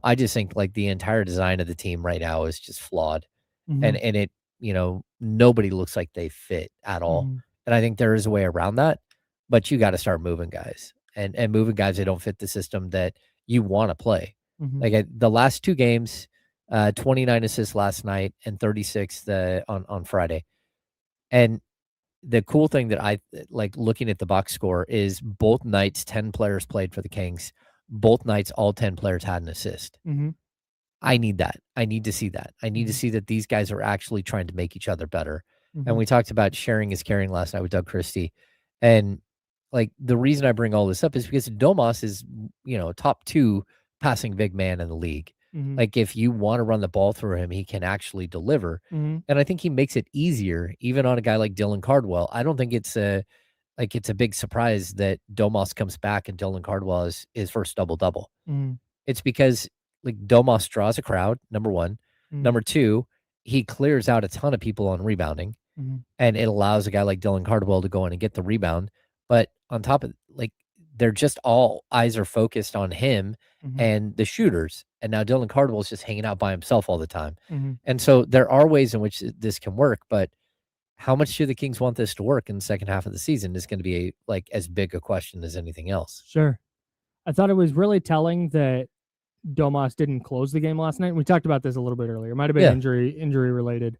Speaker 2: I just think like the entire design of the team right now is just flawed. And it, nobody looks like they fit at all. And I think there is a way around that, but you got to start moving guys and moving guys that don't fit the system that you want to play. Like the last 2 games, 29 assists last night and 36 on Friday. And the cool thing that I like looking at the box score is both nights 10 players played for the Kings. Both nights all 10 players had an assist. I need that. I need to see that. I need to see that these guys are actually trying to make each other better. And we talked about sharing is caring last night with Doug Christie. And like the reason I bring all this up is because Domas is, top 2 passing big man in the league. Like if you want to run the ball through him, he can actually deliver. And I think he makes it easier, even on a guy like Dylan Cardwell. I don't think it's a big surprise that Domas comes back and Dylan Cardwell is his first double-double. It's because like Domas draws a crowd, number 1. Number 2, he clears out a ton of people on rebounding. And it allows a guy like Dylan Cardwell to go in and get the rebound. But on top of like they're just all eyes are focused on him and the shooters. And now Dylan Cardwell is just hanging out by himself all the time. And so there are ways in which this can work, but how much do the Kings want this to work in the second half of the season is going to be like as big a question as anything else.
Speaker 1: Sure. I thought it was really telling that Domas didn't close the game last night. We talked about this a little bit earlier. It might have been injury related,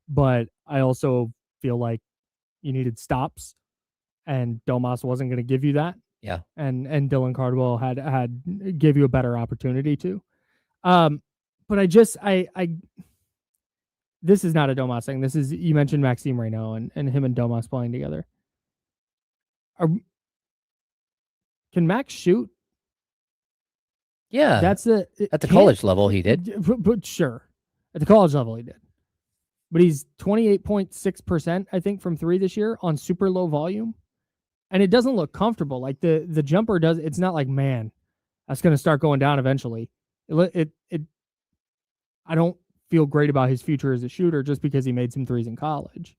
Speaker 1: but I also feel like you needed stops and Domas wasn't going to give you that.
Speaker 2: Yeah.
Speaker 1: And Dylan Cardwell had gave you a better opportunity to. But I this is not a Domas thing. This is, you mentioned Maxime Reynaud and him and Domas playing together. Can Max shoot?
Speaker 2: Yeah.
Speaker 1: That's
Speaker 2: at the college level he did.
Speaker 1: But sure. At the college level he did. But he's 28.6%, I think, from 3 this year on super low volume. And it doesn't look comfortable. Like the jumper does, it's not like, man, that's going to start going down eventually. I don't feel great about his future as a shooter just because he made some threes in college.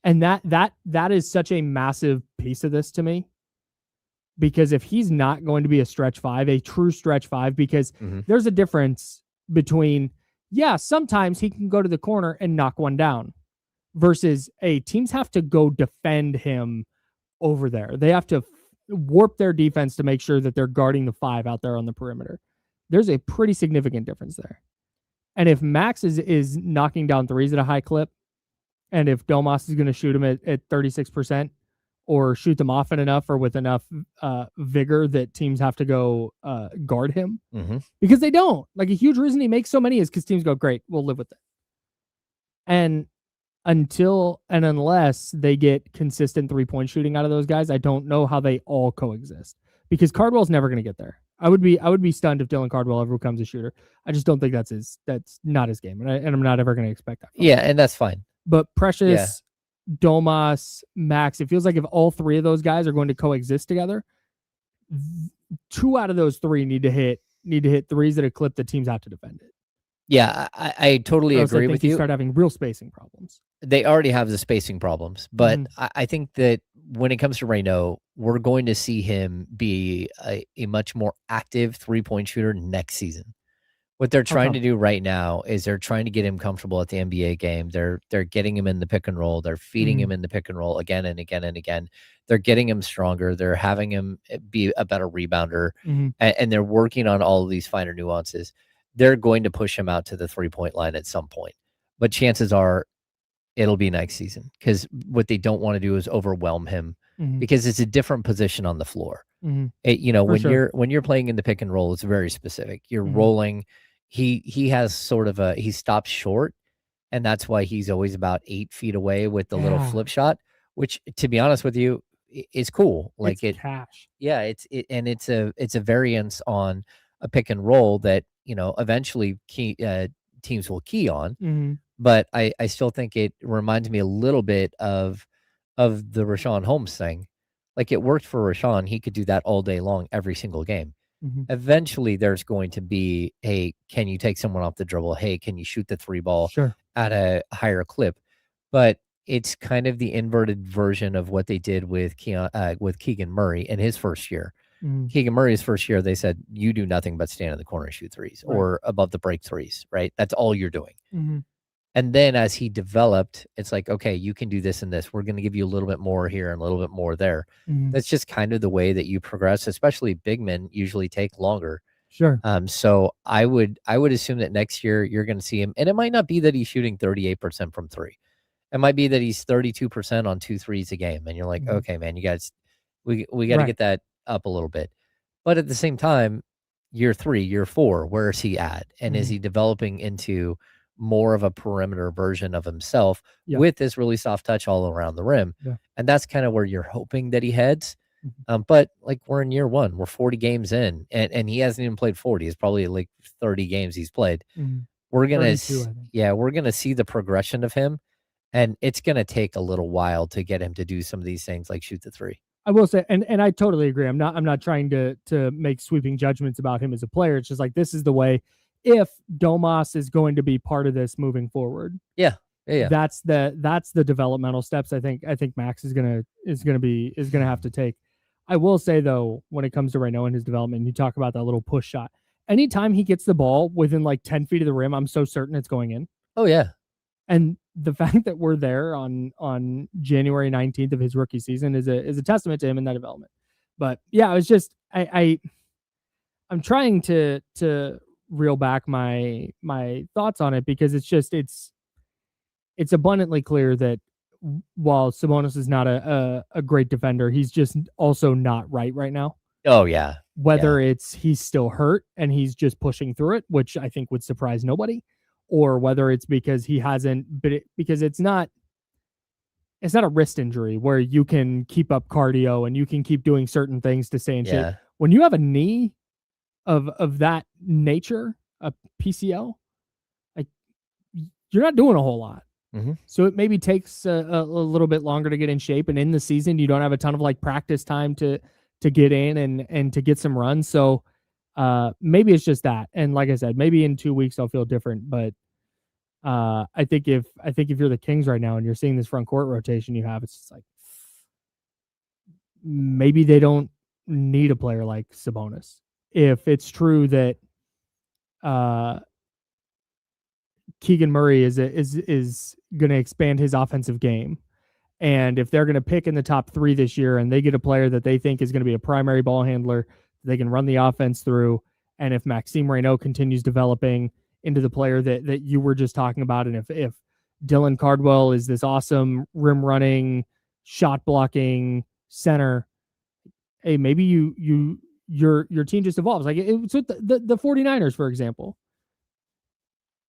Speaker 1: And that is such a massive piece of this to me. Because if he's not going to be a stretch 5, a true stretch 5, because there's a difference between, sometimes he can go to the corner and knock one down versus teams have to go defend him over there. They have to warp their defense to make sure that they're guarding the 5 out there on the perimeter. There's a pretty significant difference there. And if Max is knocking down threes at a high clip, and if Domas is going to shoot him at 36%, or shoot them often enough or with enough vigor that teams have to go guard him, because they don't. Like, a huge reason he makes so many is because teams go, great, we'll live with it. And unless they get consistent 3-point shooting out of those guys, I don't know how they all coexist, because Cardwell's never going to get there. I would be stunned if Dylan Cardwell ever becomes a shooter. I just don't think that's not his game, and I'm not ever going to expect that.
Speaker 2: Yeah, and that's fine.
Speaker 1: But Precious, Domas, Max, it feels like if all 3 of those guys are going to coexist together, 2 out of those 3 need to hit threes at a clip that teams have to defend it.
Speaker 2: Yeah, I totally agree with you.
Speaker 1: Start having real spacing problems.
Speaker 2: They already have the spacing problems, but I think that when it comes to Reynaud, we're going to see him be a much more active 3-point shooter next season. What they're trying to do right now is they're trying to get him comfortable at the NBA game. They're getting him in the pick and roll. They're feeding him in the pick and roll again and again and again. They're getting him stronger. They're having him be a better rebounder, and they're working on all of these finer nuances. They're going to push him out to the 3-point line at some point, but chances are it'll be next season, because what they don't want to do is overwhelm him, because it's a different position on the floor. When you're playing in the pick and roll, it's very specific. You're rolling. He has sort of he stops short, and that's why he's always about 8 feet away with the little flip shot, which, to be honest with you, is cool. Like,
Speaker 1: it's cash.
Speaker 2: Yeah, it's a variance on a pick and roll that, eventually teams will key on. But I still think it reminds me a little bit of the Richaun Holmes thing. Like, it worked for Richaun. He could do that all day long, every single game. Eventually there's going to be, hey, can you take someone off the dribble? Hey, can you shoot the 3 ball at a higher clip? But it's kind of the inverted version of what they did with Keegan Murray in his first year. Keegan Murray's first year, they said, you do nothing but stand in the corner and shoot threes, or above the break threes, right? That's all you're doing. And then as he developed, it's like, okay, you can do this and this. We're going to give you a little bit more here and a little bit more there. That's just kind of the way that you progress, especially big men usually take longer.
Speaker 1: Sure.
Speaker 2: So I would assume that next year you're going to see him, and it might not be that he's shooting 38% from 3. It might be that he's 32% on 2 threes a game. And you're like, okay, man, you guys, we got to get that up a little bit. But at the same time, year 3, year 4, where is he at? And is he developing into more of a perimeter version of himself with this really soft touch all around the rim? And that's kind of where you're hoping that he heads. But like, we're in year 1, we're 40 games in, and he hasn't even played 40. It's probably like 30 games he's played. We're going to see the progression of him, and it's going to take a little while to get him to do some of these things, like shoot the 3.
Speaker 1: I will say, and I totally agree. I'm not trying to make sweeping judgments about him as a player. It's just like, this is the way, if Domas is going to be part of this moving forward.
Speaker 2: Yeah.
Speaker 1: That's the developmental steps I think Max is gonna have to take. I will say, though, when it comes to Reynaud and his development, you talk about that little push shot. Anytime he gets the ball within like 10 feet of the rim, I'm so certain it's going in.
Speaker 2: Oh yeah.
Speaker 1: And the fact that we're there on January 19th of his rookie season is a testament to him in that development. But yeah, it was just I'm trying to reel back my thoughts on it, because it's abundantly clear that while Sabonis is not a great defender, he's just also not right now.
Speaker 2: Oh yeah.
Speaker 1: Whether it's he's still hurt and he's just pushing through it, which I think would surprise nobody, or whether it's because he hasn't, because it's not a wrist injury where you can keep up cardio and you can keep doing certain things to stay in shape. When you have a knee of that nature, a PCL, like you're not doing a whole lot.
Speaker 2: Mm-hmm.
Speaker 1: So it maybe takes a little bit longer to get in shape. And in the season, you don't have a ton of like practice time to get in and to get some runs. So maybe it's just that. And like I said, maybe in 2 weeks I'll feel different. But I think if you're the Kings right now and you're seeing this front court rotation you have, it's just like maybe they don't need a player like Sabonis. If it's true that Keegan Murray is going to expand his offensive game, and if they're going to pick in the top 3 this year and they get a player that they think is going to be a primary ball handler, they can run the offense through, and if Maxime Reynaud continues developing into the player that you were just talking about, and if Dylan Cardwell is this awesome rim running, shot blocking center, hey, maybe your team just evolves. Like it's with the 49ers, for example.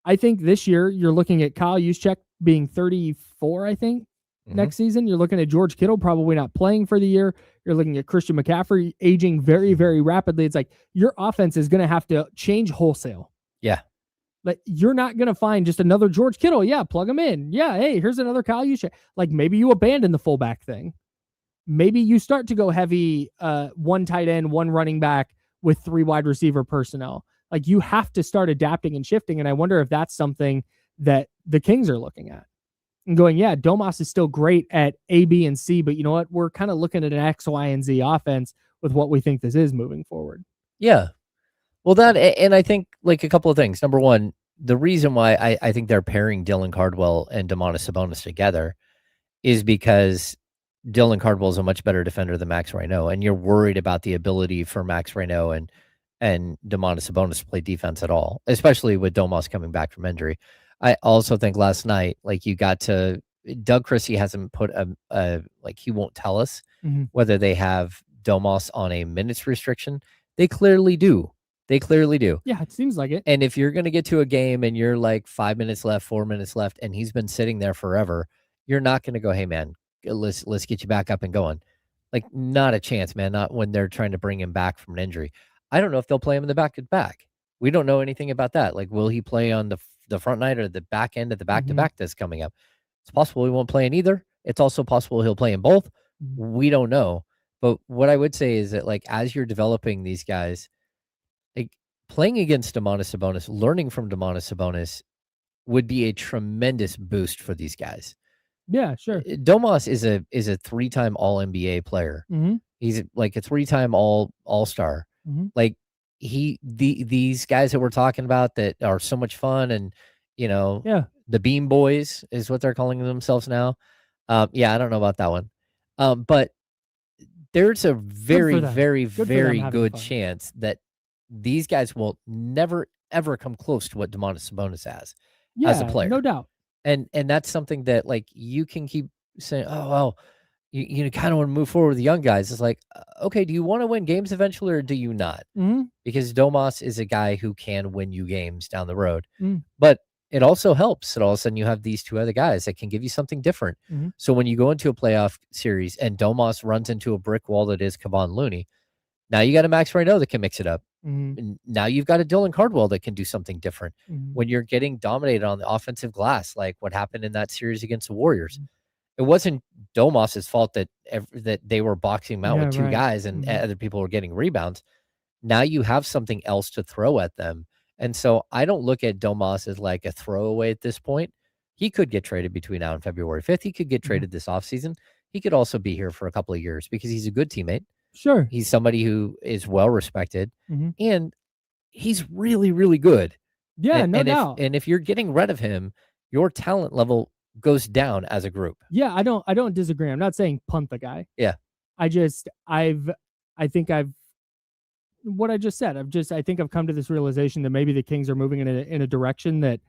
Speaker 1: I think this year you're looking at Kyle Juszczyk being 34, I think. Next season, you're looking at George Kittle probably not playing for the year. You're looking at Christian McCaffrey aging very, very rapidly. It's like your offense is going to have to change wholesale.
Speaker 2: Yeah.
Speaker 1: Like you're not going to find just another George Kittle. Yeah, plug him in. Yeah, hey, here's another Kyle Juszczyk. Like maybe you abandon the fullback thing. Maybe you start to go heavy, one tight end, one running back with 3 wide receiver personnel. Like you have to start adapting and shifting. And I wonder if that's something that the Kings are looking at and going, yeah, Domas is still great at A, B, and C, but you know what? We're kind of looking at an X, Y, and Z offense with what we think this is moving forward.
Speaker 2: Yeah. Well, that, and I think like a couple of things. Number one, the reason why I think they're pairing Dylan Cardwell and Domantas Sabonis together is because Dylan Cardwell is a much better defender than Max Reynaud, and you're worried about the ability for Max Reynaud and Domantas Sabonis to play defense at all, especially with Domas coming back from injury. I also think last night, like Doug Christie hasn't put like he won't tell us whether they have Domas on a minutes restriction. They clearly do.
Speaker 1: Yeah, it seems like it.
Speaker 2: And if you're going to get to a game and you're like 5 minutes left, 4 minutes left, and he's been sitting there forever, you're not going to go, hey man, let's get you back up and going. Like not a chance, man. Not when they're trying to bring him back from an injury. I don't know if they'll play him in the back-to-back. We don't know anything about that. Like, will he play on the front night or the back end of the back-to-back that's coming up? It's possible he won't play in either. It's also possible he'll play in both. We don't know. But what I would say is that, like, as you're developing these guys, like playing against Domantas Sabonis, learning from Domantas Sabonis would be a tremendous boost for these guys.
Speaker 1: Yeah, sure.
Speaker 2: Domas is a 3-time All-NBA player. He's like a 3-time All-Star. Like these guys that we're talking about that are so much fun, and the Beam Boys is what they're calling themselves now. I don't know about that one. But there's a very, very, very good chance that these guys will never ever come close to what Domantas Sabonis has as a player.
Speaker 1: No doubt.
Speaker 2: And that's something that like you can keep saying, oh well, you kind of want to move forward with the young guys. It's like, okay, do you want to win games eventually or do you not? Because Domas is a guy who can win you games down the road. But it also helps that all of a sudden you have these 2 other guys that can give you something different. So when you go into a playoff series and Domas runs into a brick wall that is Kevon Looney, now you got a Max Reynaud that can mix it up. And now you've got a Dylan Cardwell that can do something different. When you're getting dominated on the offensive glass, like what happened in that series against the Warriors, it wasn't Domas's fault that they were boxing him out with 2 guys and other people were getting rebounds. Now you have something else to throw at them. And so I don't look at Domas as like a throwaway at this point. He could get traded between now and February 5th. He could get traded this offseason. He could also be here for a couple of years because he's a good teammate.
Speaker 1: Sure.
Speaker 2: He's somebody who is well respected and he's really, really good.
Speaker 1: Yeah, no doubt.
Speaker 2: And if you're getting rid of him, your talent level goes down as a group.
Speaker 1: Yeah, I don't disagree. I'm not saying punt the guy.
Speaker 2: Yeah.
Speaker 1: I think what I just said. I think I've come to this realization that maybe the Kings are moving in a direction that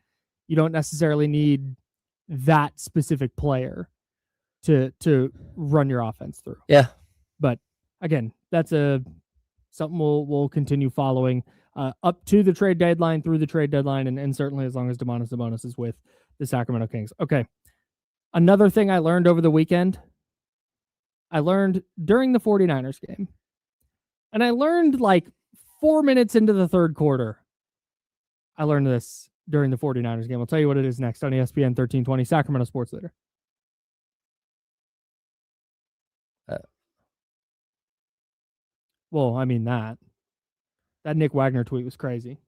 Speaker 1: you don't necessarily need that specific player, to run your offense through.
Speaker 2: Yeah.
Speaker 1: But again, that's something we'll continue following up to the trade deadline, through the trade deadline, and certainly as long as Domantas Sabonis is with the Sacramento Kings. Okay. Another thing I learned over the weekend, I learned during the 49ers game, and I learned like 4 minutes into the third quarter. I learned this during the 49ers game. I'll tell you what it is next on ESPN 1320, Sacramento Sports Leader. Well, I mean that Nick Wagner tweet was crazy.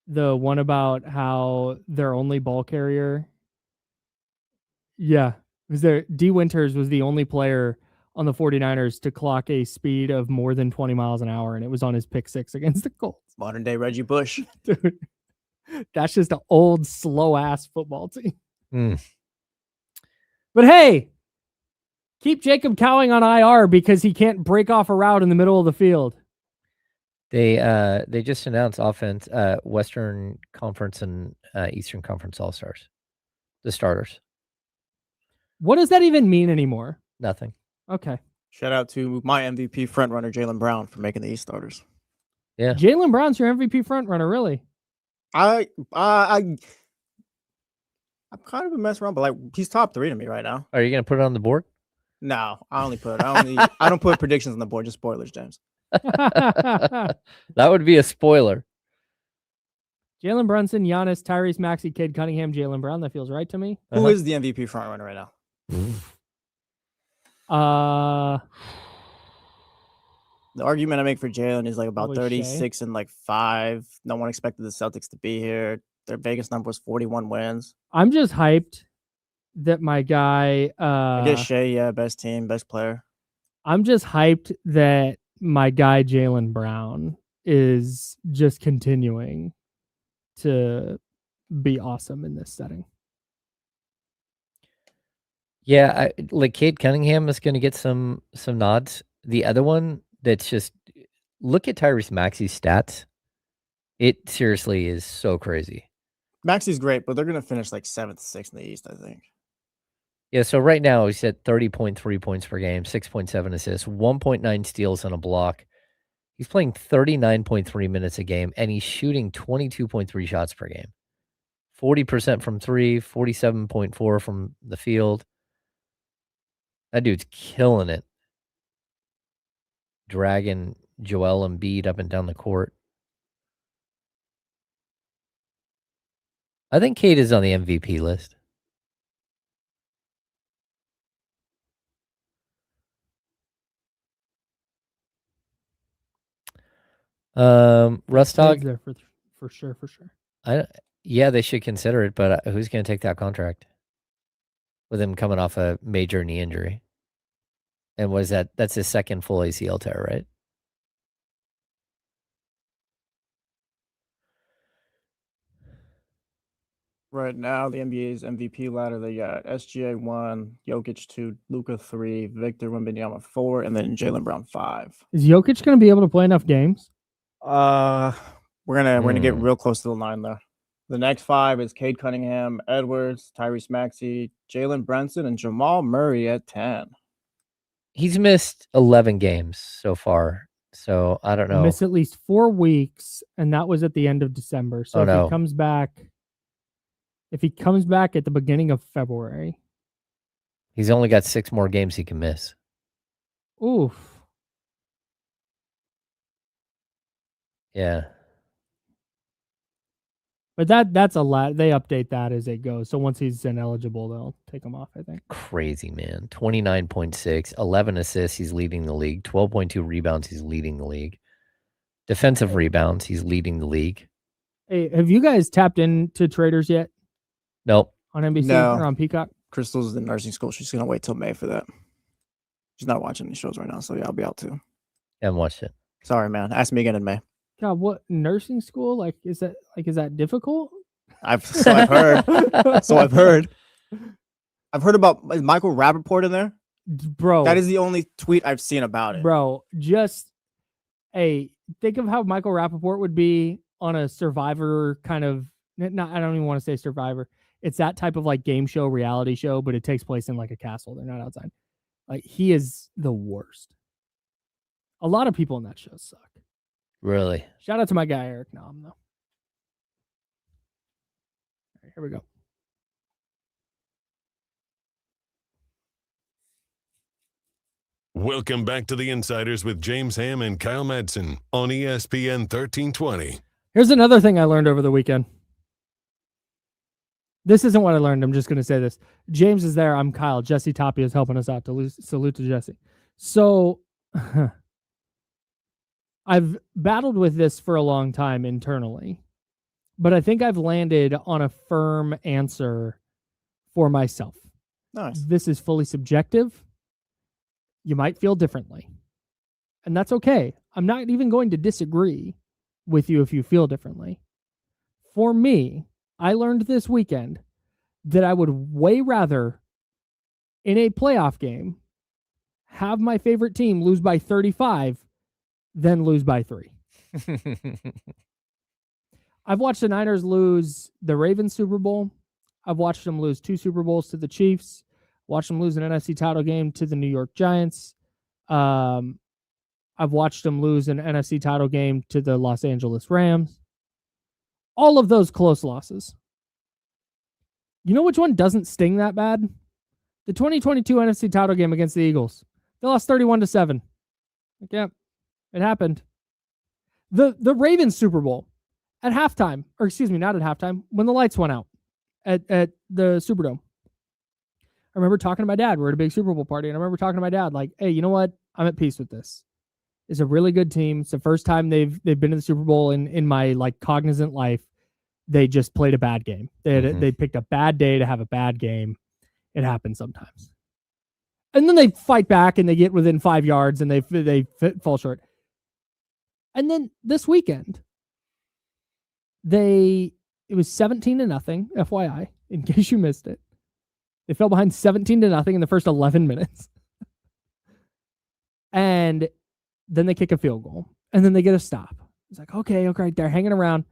Speaker 1: The one about how their only ball carrier. Yeah. Was there D Winters was the only player on the 49ers to clock a speed of more than 20 miles an hour, and it was on his pick six against the Colts.
Speaker 4: Modern day Reggie Bush.
Speaker 1: Dude, that's just an old, slow ass football team. But hey, keep Jacob Cowing on IR because he can't break off a route in the middle of the field.
Speaker 2: They just announced offense, Western Conference and Eastern Conference All-Stars, the starters.
Speaker 1: What does that even mean anymore?
Speaker 2: Nothing.
Speaker 1: Okay.
Speaker 4: Shout out to my MVP frontrunner, Jaylen Brown, for making the East starters.
Speaker 2: Yeah.
Speaker 1: Jaylen Brown's your MVP frontrunner, really?
Speaker 4: I'm kind of a mess around, but like he's top 3 to me right now.
Speaker 2: Are you gonna put it on the board?
Speaker 4: No, I don't put predictions on the board, just spoilers, James.
Speaker 2: That would be a spoiler.
Speaker 1: Jalen Brunson, Giannis, Tyrese Maxey, Cade Cunningham, Jaylen Brown. That feels right to me.
Speaker 4: Who is the MVP frontrunner right now? The argument I make for Jalen is like about 36 and like 5. No one expected the Celtics to be here. Their Vegas number was 41 wins.
Speaker 1: I'm just hyped that my guy.
Speaker 4: I guess Shea, yeah, best team, best player.
Speaker 1: I'm just hyped that my guy Jaylen Brown is just continuing to be awesome in this setting.
Speaker 2: Yeah, like Cade Cunningham is going to get some nods. The other one that's just look at Tyrese Maxey's stats. It seriously is so crazy.
Speaker 4: Maxey's great, but they're going to finish like 7th, 6th in the East, I think.
Speaker 2: Yeah, so right now he's at 30.3 points per game, 6.7 assists, 1.9 steals on a block. He's playing 39.3 minutes a game, and he's shooting 22.3 shots per game. 40% from 3, 47.4 from the field. That dude's killing it. Dragging Joel Embiid up and down the court. I think Cade is on the MVP list. Rustog
Speaker 1: there for sure.
Speaker 2: Yeah, they should consider it, but who's going to take that contract with him coming off a major knee injury? And what is that? That's his second full ACL tear, right?
Speaker 4: Right now, the NBA's MVP ladder, they got SGA 1, Jokic 2, Luka 3, Victor Wembanyama 4, and then Jaylen Brown 5.
Speaker 1: Is Jokic going to be able to play enough games?
Speaker 4: We're gonna get real close to the line though. The next 5 is Cade Cunningham, Edwards, Tyrese Maxey, Jalen Brunson, and Jamal Murray at 10.
Speaker 2: He's missed 11 games so far, so I don't know.
Speaker 1: Missed at least 4 weeks, and that was at the end of December. So he comes back, if he comes back at the beginning of February,
Speaker 2: he's only got 6 more games he can miss.
Speaker 1: Oof.
Speaker 2: Yeah.
Speaker 1: But that's a lot. They update that as it goes. So once he's ineligible, they'll take him off, I think.
Speaker 2: Crazy, man. 29.6, 11 assists, he's leading the league. 12.2 rebounds, he's leading the league. Defensive rebounds, he's leading the league.
Speaker 1: Hey, have you guys tapped into Traders yet?
Speaker 2: Nope.
Speaker 1: On NBC or on Peacock?
Speaker 4: Crystal's in nursing school. She's going to wait till May for that. She's not watching any shows right now, so yeah, I'll be out too.
Speaker 2: Haven't watched it.
Speaker 4: Sorry, man. Ask me again in May.
Speaker 1: God, what nursing school? Is that difficult?
Speaker 4: I've heard. I've heard about Michael Rappaport in there.
Speaker 1: Bro.
Speaker 4: That is the only tweet I've seen about it.
Speaker 1: Bro, think of how Michael Rappaport would be on a Survivor kind of, I don't even want to say Survivor. It's that type of like game show, reality show, but it takes place in like a castle. They're not outside. Like he is the worst. A lot of people in that show suck.
Speaker 2: Really?
Speaker 1: Shout out to my guy Eric Nam though. All right, here we go.
Speaker 3: Welcome back to the Insiders with James Ham and Kyle Madsen on ESPN 1320.
Speaker 1: Here's another thing I learned over the weekend. This isn't what I learned. I'm just going to say this. James is there. I'm Kyle. Jesse Tapia is helping us out. Salute to Jesse. So I've battled with this for a long time internally, but I think I've landed on a firm answer for myself.
Speaker 4: Nice.
Speaker 1: This is fully subjective. You might feel differently, and that's okay. I'm not even going to disagree with you if you feel differently. For me, I learned this weekend that I would way rather, in a playoff game, have my favorite team lose by 35 than lose by 3. I've watched the Niners lose the Ravens Super Bowl. I've watched them lose 2 Super Bowls to the Chiefs. Watched them lose an NFC title game to the New York Giants. I've watched them lose an NFC title game to the Los Angeles Rams. All of those close losses. You know which one doesn't sting that bad? The 2022 NFC title game against the Eagles. They lost 31-7. Like, yeah, it happened. The Ravens Super Bowl at halftime, or excuse me, not at halftime, when the lights went out at the Superdome. I remember talking to my dad. We're at a big Super Bowl party, and I remember talking to my dad, like, hey, you know what? I'm at peace with this. It's a really good team. It's the first time they've been in the Super Bowl in my like cognizant life. They just played a bad game. They picked a bad day to have a bad game. It happens sometimes. And then they fight back and they get within 5 yards and they fall short. And then this weekend, it was 17-0, FYI, in case you missed it. They fell behind 17-0 in the first 11 minutes. And then they kick a field goal. And then they get a stop. It's like, okay, they're hanging around.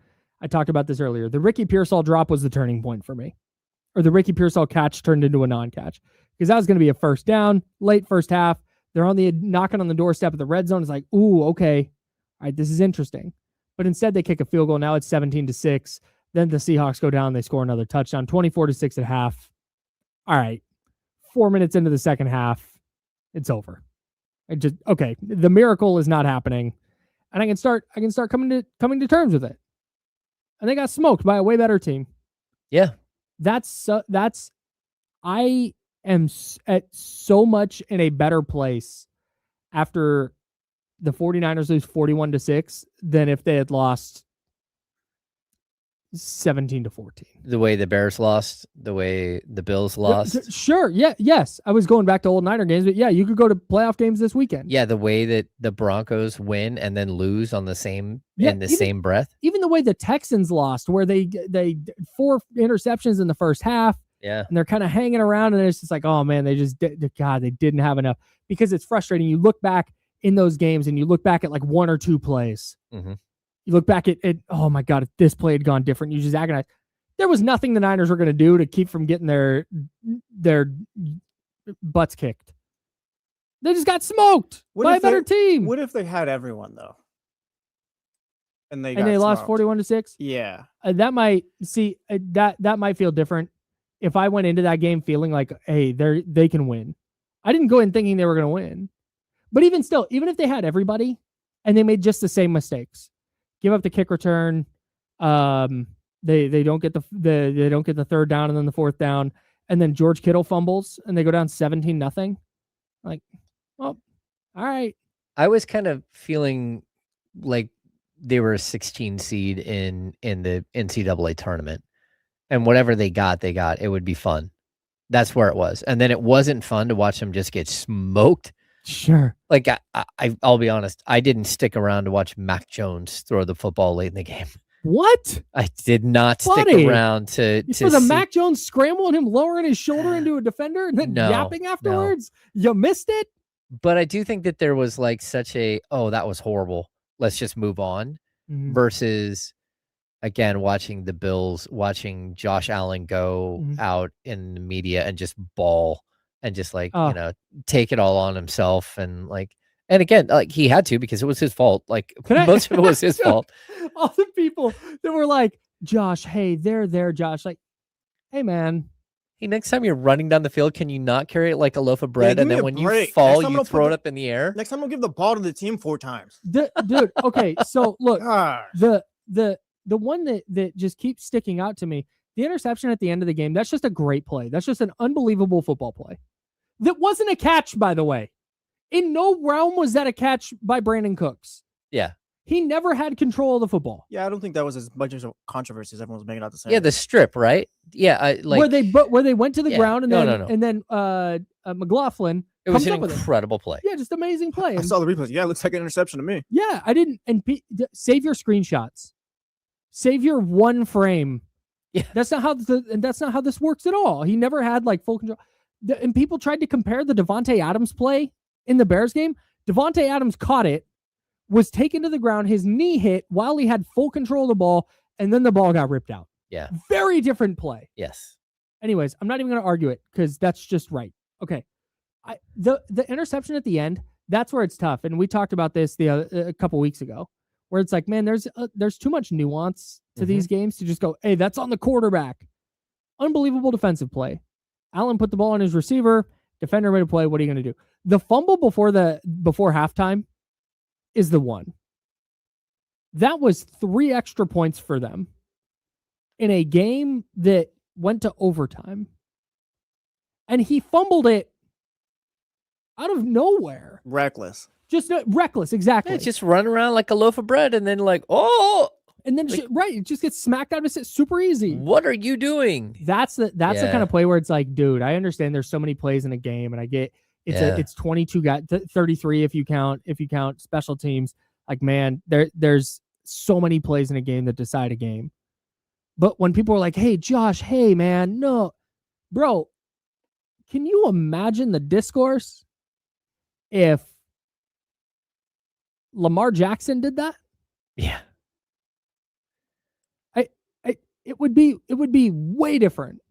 Speaker 1: I talked about this earlier. The Ricky Pearsall drop was the turning point for me. Or the Ricky Pearsall catch turned into a non-catch. Because that was going to be a first down, late first half. They're knocking on the doorstep of the red zone. It's like, ooh, okay. All right, this is interesting. But instead, they kick a field goal. Now it's 17-6. Then the Seahawks go down. They score another touchdown. 24-6 at half. All right. 4 minutes into the second half, it's over. The miracle is not happening. And I can start coming to terms with it. And they got smoked by a way better team.
Speaker 2: Yeah.
Speaker 1: I am at so much in a better place after the 49ers lose 41-6 than if they had lost 17-14.
Speaker 2: The way the Bears lost, the way the Bills lost.
Speaker 1: Sure. Yeah. Yes. I was going back to old Niner games, but yeah, you could go to playoff games this weekend.
Speaker 2: Yeah. The way that the Broncos win and then lose on the same, same breath.
Speaker 1: Even the way the Texans lost, where they 4 interceptions in the first half.
Speaker 2: Yeah.
Speaker 1: And they're kind of hanging around and it's just like, oh man, they didn't have enough, because it's frustrating. You look back in those games and you look back at like 1 or 2 plays. Mm-hmm. You look back at oh my God, if this play had gone different, you just agonize. There was nothing the Niners were going to do to keep from getting their butts kicked. They just got smoked by a better team.
Speaker 4: What if they had everyone though? And they
Speaker 1: lost 41-6?
Speaker 4: Yeah.
Speaker 1: That might feel different if I went into that game feeling like, hey, they can win. I didn't go in thinking they were going to win. But even still, even if they had everybody and they made just the same mistakes, give up the kick return. They don't get the third down and then the fourth down, and then George Kittle fumbles and they go down 17-0. Like, well, all right.
Speaker 2: I was kind of feeling like they were a 16 seed in the NCAA tournament, and whatever they got, it would be fun. That's where it was. And then it wasn't fun to watch them just get smoked.
Speaker 1: Sure.
Speaker 2: Like, I'll be honest, I didn't stick around to watch Mac Jones throw the football late in the game.
Speaker 1: What?
Speaker 2: I did not stick around to
Speaker 1: see the Mac Jones scramble and him lowering his shoulder into a defender and then yapping afterwards? No. You missed it?
Speaker 2: But I do think that there was like such a, oh, that was horrible, let's just move on, versus again, watching the Bills, watching Josh Allen go out in the media and just bawl and just like, take it all on himself. And again, like he had to, because it was his fault. Like most of it was his fault.
Speaker 1: All the people that were like, Josh, hey, there, Josh. Like, hey, man.
Speaker 2: Hey, next time you're running down the field, can you not carry it like a loaf of bread? And then when you fall, you throw it up in the air.
Speaker 4: Next time I'll give the ball to the team 4 times.
Speaker 1: Dude, okay. So look, the one that just keeps sticking out to me, the interception at the end of the game, that's just a great play. That's just an unbelievable football play. That wasn't a catch, by the way. In no realm was that a catch by Brandon Cooks.
Speaker 2: Yeah.
Speaker 1: He never had control of the football.
Speaker 4: Yeah, I don't think that was as much of a controversy as everyone was making out the same.
Speaker 2: Yeah, the strip, right? Yeah,
Speaker 1: where they went to the ground and then McLaughlin.
Speaker 2: It was an incredible play.
Speaker 1: Yeah, just amazing play.
Speaker 4: I saw the replays. Yeah, it looks like an interception to me.
Speaker 1: Yeah, I didn't. And save your screenshots. Save your one frame.
Speaker 2: Yeah,
Speaker 1: that's not how this works at all. He never had like full control. And people tried to compare the Davante Adams play in the Bears game. Davante Adams caught it, was taken to the ground, his knee hit while he had full control of the ball, and then the ball got ripped out.
Speaker 2: Yeah.
Speaker 1: Very different play.
Speaker 2: Yes.
Speaker 1: Anyways, I'm not even going to argue it because that's just right. Okay. The interception at the end, that's where it's tough. And we talked about this a couple weeks ago, where it's like, man, there's too much nuance to these games to just go, hey, that's on the quarterback. Unbelievable defensive play. Allen put the ball on his receiver. Defender made a play. What are you going to do? The fumble before halftime is the one. That was 3 extra points for them in a game that went to overtime. And he fumbled it out of nowhere.
Speaker 4: Reckless.
Speaker 1: Just reckless, exactly.
Speaker 2: Yeah, just run around like a loaf of bread and then like, oh!
Speaker 1: And then, it just gets smacked out of it super easy.
Speaker 2: What are you doing?
Speaker 1: That's the kind of play where it's like, dude, I understand there's so many plays in a game, and I get it's 22 guys, 33 if you count special teams. Like, man, there's so many plays in a game that decide a game. But when people are like, hey, Josh, hey, man, no, bro, can you imagine the discourse if Lamar Jackson did that?
Speaker 2: Yeah.
Speaker 1: It would be way different.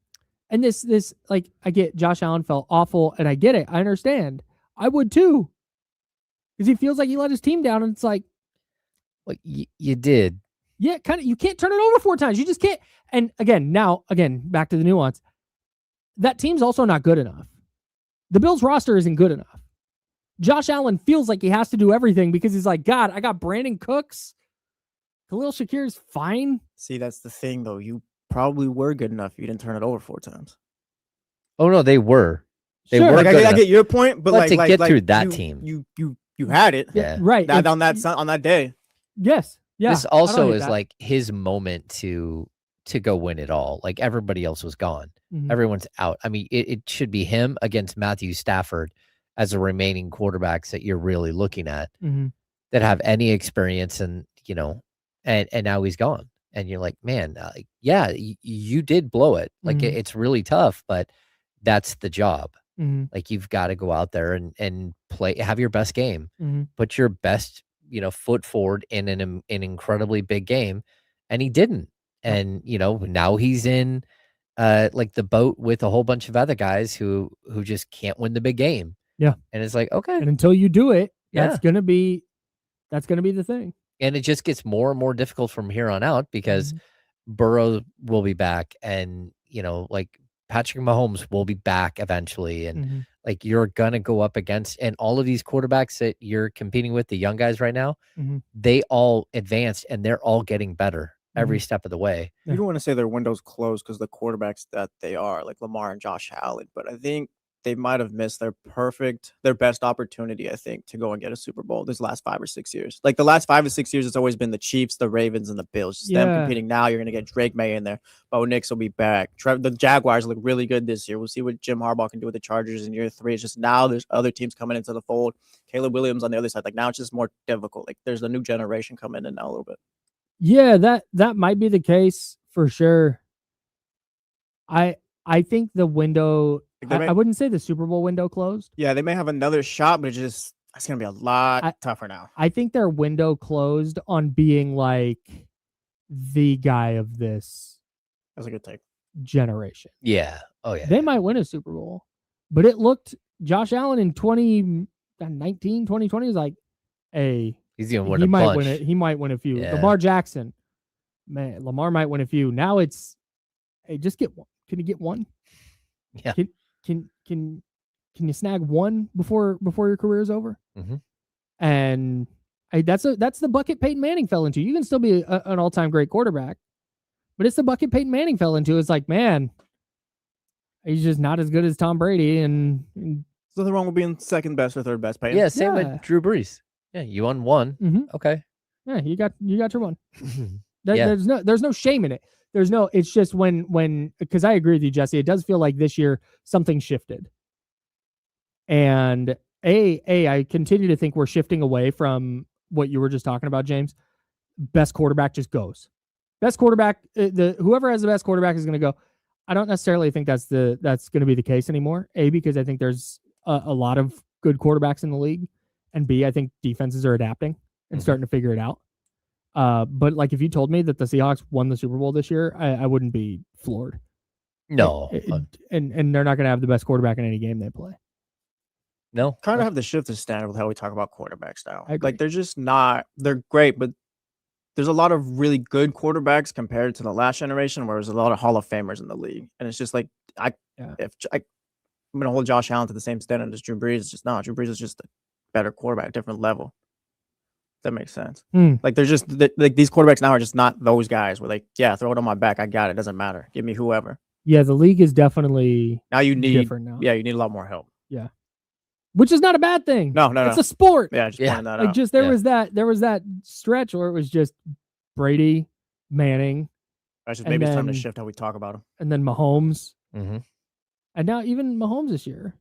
Speaker 1: And this like, I get Josh Allen felt awful, and I get it. I understand. I would too. Because he feels like he let his team down, and it's like,
Speaker 2: well, you did.
Speaker 1: Yeah, kind of. You can't turn it over 4 times. You just can't. And again, back to the nuance. That team's also not good enough. The Bills roster isn't good enough. Josh Allen feels like he has to do everything because he's like, God, I got Brandon Cooks. Khalil Shakir's fine.
Speaker 4: See, that's the thing, though. You probably were good enough. You didn't turn it over 4 times.
Speaker 2: Oh no, they were. They
Speaker 4: sure.
Speaker 2: were.
Speaker 4: Like, I get your point, but
Speaker 2: to get through that team,
Speaker 4: you had it.
Speaker 1: Yeah, right.
Speaker 4: On that day.
Speaker 1: Yes. Yeah.
Speaker 2: This also is like his moment to go win it all. Like everybody else was gone.
Speaker 1: Mm-hmm.
Speaker 2: Everyone's out. I mean, it should be him against Matthew Stafford as the remaining quarterbacks that you're really looking at that have any experience, and and now he's gone. And you're like, man, you did blow it. Like it's really tough, but that's the job. Like you've got to go out there and play, have your best game, put your best, foot forward in an incredibly big game. And he didn't. And, now he's in like the boat with a whole bunch of other guys who just can't win the big game.
Speaker 1: Yeah.
Speaker 2: And it's like, okay.
Speaker 1: And until you do it, that's going to be the thing.
Speaker 2: And it just gets more and more difficult from here on out because Burrow will be back, and, like Patrick Mahomes will be back eventually. And like, you're going to go up against, and all of these quarterbacks that you're competing with, the young guys right now, they all advanced and they're all getting better every step of the way.
Speaker 4: You don't want to say their window's closed because the quarterbacks that they are, like Lamar and Josh Allen, but I think they might have missed their best opportunity, I think, to go and get a Super Bowl this last 5 or 6 years. Like the last 5 or 6 years, it's always been the Chiefs, the Ravens, and the Bills. Just them competing. Now you're going to get Drake May in there. Bo Nix will be back. The Jaguars look really good this year. We'll see what Jim Harbaugh can do with the Chargers in year 3. It's just now there's other teams coming into the fold. Caleb Williams on the other side. Like now it's just more difficult. Like there's a new generation coming in now a little bit.
Speaker 1: Yeah, that might be the case for sure. I think the window, I wouldn't say the Super Bowl window closed.
Speaker 4: Yeah, they may have another shot, but it's going to be a lot tougher now.
Speaker 1: I think their window closed on being like the guy of this
Speaker 4: That's a good take.
Speaker 1: generation.
Speaker 2: Yeah. Oh yeah.
Speaker 1: They might win a Super Bowl, but it looked Josh Allen in 2019, 2020 was like, hey,
Speaker 2: He's gonna win
Speaker 1: he
Speaker 2: a
Speaker 1: might
Speaker 2: bunch.
Speaker 1: win it. He might win a few.
Speaker 2: Yeah.
Speaker 1: Lamar Jackson, man, Lamar might win a few. Now it's, hey, just get one. Can you get one?
Speaker 2: Yeah.
Speaker 1: Can you snag one before your career is over?
Speaker 2: Mm-hmm.
Speaker 1: And that's the bucket Peyton Manning fell into. You can still be an all-time great quarterback, but it's the bucket Peyton Manning fell into. It's like, man, he's just not as good as Tom Brady. And
Speaker 4: There's nothing wrong with being second best or third best. Peyton.
Speaker 2: Yeah. Same
Speaker 1: Yeah.
Speaker 2: with Drew Brees. Yeah. You won one.
Speaker 1: Mhm.
Speaker 2: Okay.
Speaker 1: yeah, you got your one.
Speaker 2: Yeah.
Speaker 1: There's no shame in it. It's just when because I agree with you, Jesse. It does feel like this year something shifted, and I continue to think we're shifting away from what you were just talking about, James. Best quarterback just goes. Best quarterback, whoever has the best quarterback is going to go. I don't necessarily think that's going to be the case anymore. A, because I think there's a lot of good quarterbacks in the league, and B, I think defenses are adapting and starting to figure it out. But like if you told me that the Seahawks won the Super Bowl this year, I wouldn't be floored.
Speaker 2: No.
Speaker 1: And they're not going to have the best quarterback in any game they play.
Speaker 2: No.
Speaker 4: Kind of have to shift the standard with how we talk about quarterbacks now.
Speaker 1: I agree.
Speaker 4: Like they're just not. They're great, but there's a lot of really good quarterbacks compared to the last generation, where there's a lot of Hall of Famers in the league, and it's just like I'm gonna hold Josh Allen to the same standard as Drew Brees. It's just not. Drew Brees is just a better quarterback, different level. That makes sense. Like they're just like these quarterbacks now are just not those guys where like, yeah, throw it on my back, I got it. Doesn't matter. Give me whoever.
Speaker 1: Yeah, the league is definitely
Speaker 4: Now you need
Speaker 1: different now.
Speaker 4: Yeah, you need a lot more help.
Speaker 1: Yeah, which is not a bad thing.
Speaker 4: No,
Speaker 1: it's a sport.
Speaker 4: Yeah, just pointing that
Speaker 1: Like
Speaker 4: out.
Speaker 1: just there was that stretch where it was just Brady, Manning,
Speaker 4: That's just maybe it's time to
Speaker 1: then-
Speaker 4: shift how we talk about them.
Speaker 1: and then Mahomes,
Speaker 2: Mm-hmm.
Speaker 1: and now even Mahomes this year,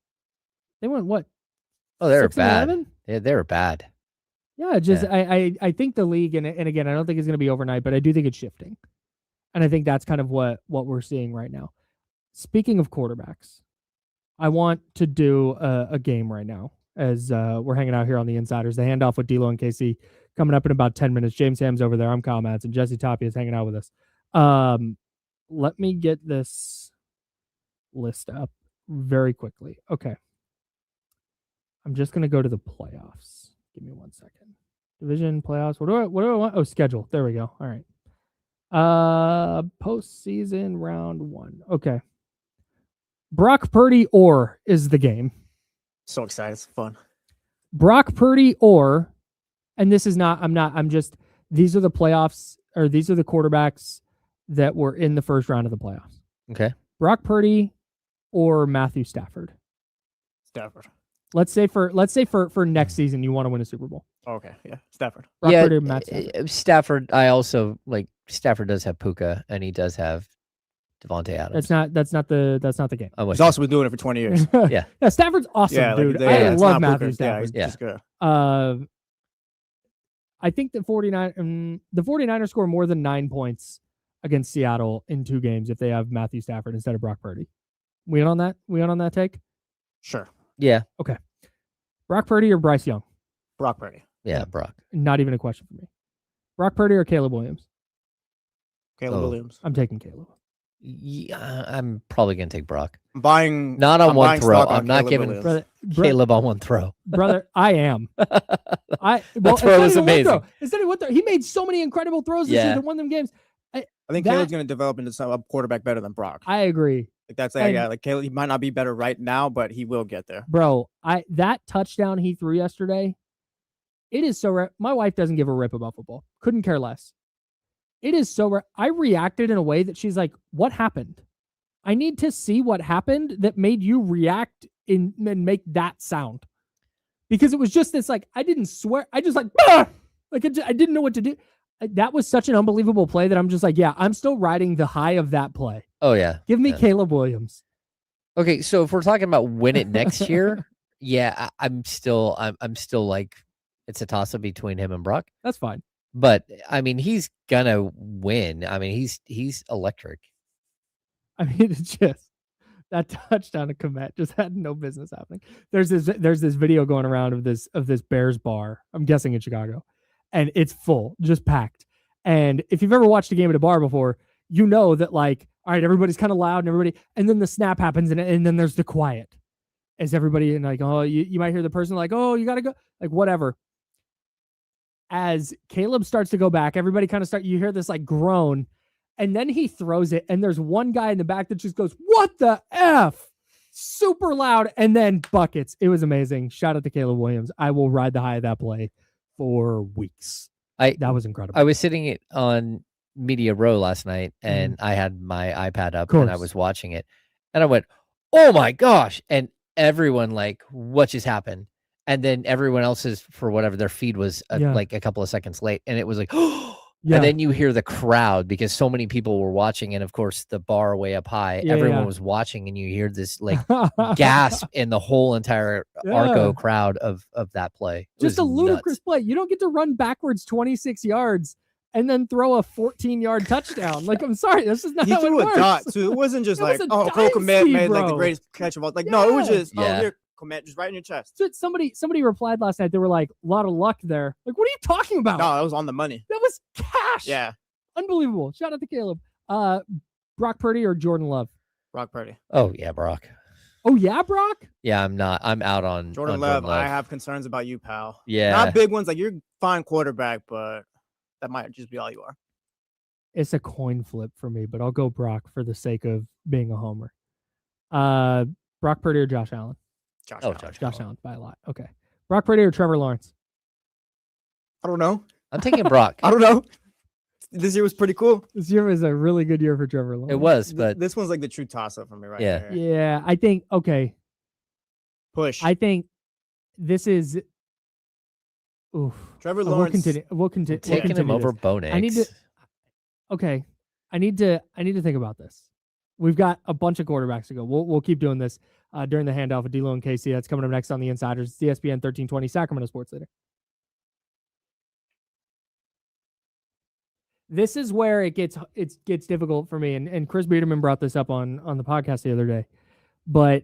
Speaker 1: they went what?
Speaker 2: Oh, they were
Speaker 1: 6 and
Speaker 2: bad.
Speaker 1: 11?
Speaker 2: Yeah, they were bad.
Speaker 1: Yeah, just I think the league, and again, I don't think it's going to be overnight, but I do think it's shifting, and I think that's kind of what we're seeing right now. Speaking of quarterbacks, I want to do a game right now as we're hanging out here on the Insiders. The handoff with D'Lo and KC coming up in about 10 minutes. James Ham's over there. I'm Kyle Matz, and Jesse Tapia is hanging out with us. Let me get this list up very quickly. Okay. I'm just going to go to the playoffs. Give me 1 second. Division playoffs. What do I want? Oh, schedule. There we go. All right. Postseason round 1. Okay. Brock Purdy is the game.
Speaker 4: So excited. It's fun.
Speaker 1: Brock Purdy and this is not, these are the playoffs, or these are the quarterbacks that were in the first round of the playoffs.
Speaker 2: Okay.
Speaker 1: Brock Purdy or Matthew Stafford.
Speaker 4: Stafford.
Speaker 1: Let's say for next season, you want to win a Super Bowl.
Speaker 4: Okay, yeah, Stafford.
Speaker 1: Brock
Speaker 2: Yeah,
Speaker 1: Purdy or Matt Stafford.
Speaker 2: Stafford. I also like Stafford does have Puka, and he does have Devontae Adams.
Speaker 1: That's not the game.
Speaker 2: I'm with
Speaker 4: He's
Speaker 2: you.
Speaker 4: also been doing it for 20 years.
Speaker 2: Yeah.
Speaker 1: Yeah, Stafford's awesome,
Speaker 4: Yeah, like,
Speaker 1: dude.
Speaker 4: yeah,
Speaker 1: I
Speaker 4: it's
Speaker 1: love
Speaker 4: not
Speaker 1: Matthew
Speaker 4: Booker. Yeah,
Speaker 1: Stafford.
Speaker 4: he's just good.
Speaker 1: I think the 49ers score more than 9 points against Seattle in 2 games if they have Matthew Stafford instead of Brock Purdy. We in on that? We in on that take?
Speaker 4: Sure.
Speaker 2: Yeah.
Speaker 1: Brock Purdy or Bryce Young?
Speaker 4: Brock Purdy.
Speaker 2: Yeah. Brock.
Speaker 1: Not even a question for me. Brock Purdy or Caleb Williams?
Speaker 4: Caleb
Speaker 2: Oh.
Speaker 4: Williams.
Speaker 1: I'm taking Caleb.
Speaker 2: Yeah, I'm probably gonna take Brock.
Speaker 4: I'm buying.
Speaker 2: Not on
Speaker 4: I'm
Speaker 2: one
Speaker 4: buying
Speaker 2: throw.
Speaker 4: stock on
Speaker 2: I'm not
Speaker 4: Caleb
Speaker 2: giving
Speaker 4: Williams.
Speaker 1: Brother,
Speaker 2: Caleb on one throw.
Speaker 1: brother, I am. Well,
Speaker 2: throw was amazing.
Speaker 1: Instead of one throw, he made so many incredible throws this year
Speaker 2: Yeah.
Speaker 1: that won them games.
Speaker 4: I think
Speaker 1: That-
Speaker 4: Caleb's going to develop into a quarterback better than Brock.
Speaker 1: I agree,
Speaker 4: Like that's
Speaker 1: and-
Speaker 4: yeah. Like Caleb, he might not be better right now, but he will get there.
Speaker 1: bro. That touchdown he threw yesterday, it is so rare. My wife doesn't give a rip about football. Couldn't care less. It is so rare. I reacted in a way that she's like, "What happened?" I need to see what happened that made you react and make that sound, because it was just this like I didn't swear. I just like "Bah!" Like I didn't know what to do. That was such an unbelievable play that I'm just like, yeah, I'm still riding the high of that play.
Speaker 2: Oh yeah.
Speaker 1: Give me
Speaker 2: Yeah.
Speaker 1: Caleb Williams.
Speaker 2: Okay, so if we're talking about win it next year, yeah, I'm still like it's a toss up between him and Brock.
Speaker 1: That's fine.
Speaker 2: But I mean, he's gonna win. I mean, he's electric.
Speaker 1: I mean, it's just that touchdown to Komet just had no business happening. There's this video going around of this Bears bar. I'm guessing in Chicago, and it's full, just packed. And if you've ever watched a game at a bar before, you know that like, all right, everybody's kind of loud and then the snap happens and then there's the quiet as everybody and like, oh, you might hear the person like, oh, you got to go, like whatever. As Caleb starts to go back, everybody kind of you hear this like groan, and then he throws it, and there's one guy in the back that just goes, what the F? Super loud, and then buckets. It was amazing. Shout out to Caleb Williams. I will ride the high of that play for weeks. That was incredible.
Speaker 2: I was sitting on Media Row last night, and I had my iPad up, and I was watching it, and I went, oh my gosh. And everyone like, what just happened? And then everyone else's, for whatever, their feed was like a couple of seconds late. And it was like, oh, and then you hear the crowd because so many people were watching. And of course, the bar way up high, everyone was watching. And you hear this like gasp in the whole entire Arco crowd of that play.
Speaker 1: Just a ludicrous play. You don't get to run backwards 26 yards and then throw a 14-yard touchdown. Like, I'm sorry, this is not how it works.
Speaker 4: Dot, so it wasn't just like, oh, Cole Kmet made like the greatest catch of all. Like, no, it was just, oh, here, Kmet, just right in your chest.
Speaker 1: So somebody replied last night. They were like, a lot of luck there. Like, what are you talking about?
Speaker 4: No, that was on the money.
Speaker 1: That was cash.
Speaker 4: Yeah.
Speaker 1: Unbelievable. Shout out to Caleb. Brock Purdy or Jordan Love?
Speaker 4: Brock Purdy.
Speaker 2: Oh, yeah, Brock.
Speaker 1: Oh, yeah, Brock?
Speaker 2: Yeah, I'm out on
Speaker 4: Jordan Love. I have concerns about you, pal.
Speaker 2: Yeah.
Speaker 4: Not big ones. Like, you're fine quarterback, but that might just be all you are.
Speaker 1: It's a coin flip for me, but I'll go Brock for the sake of being a homer. Brock Purdy or Josh Allen? Josh Allen by a lot. Okay. Brock Purdy or Trevor Lawrence?
Speaker 4: I don't know.
Speaker 2: I'm taking Brock.
Speaker 4: I don't know. This year was pretty cool.
Speaker 1: This year was a really good year for Trevor Lawrence.
Speaker 2: It was, but
Speaker 4: this one's like the true toss-up for me right here.
Speaker 1: Yeah, I think, okay.
Speaker 4: Push.
Speaker 1: I think this is... Oof.
Speaker 4: Trevor Lawrence.
Speaker 1: We'll continue.
Speaker 2: Taking him over Bo Nix.
Speaker 1: I need to think about this. We've got a bunch of quarterbacks to go. We'll keep doing this during the handoff with D'Lo and Casey. That's coming up next on the Insiders. It's ESPN 1320 Sacramento Sports Leader. This is where it gets difficult for me, and Chris Biederman brought this up on the podcast the other day. But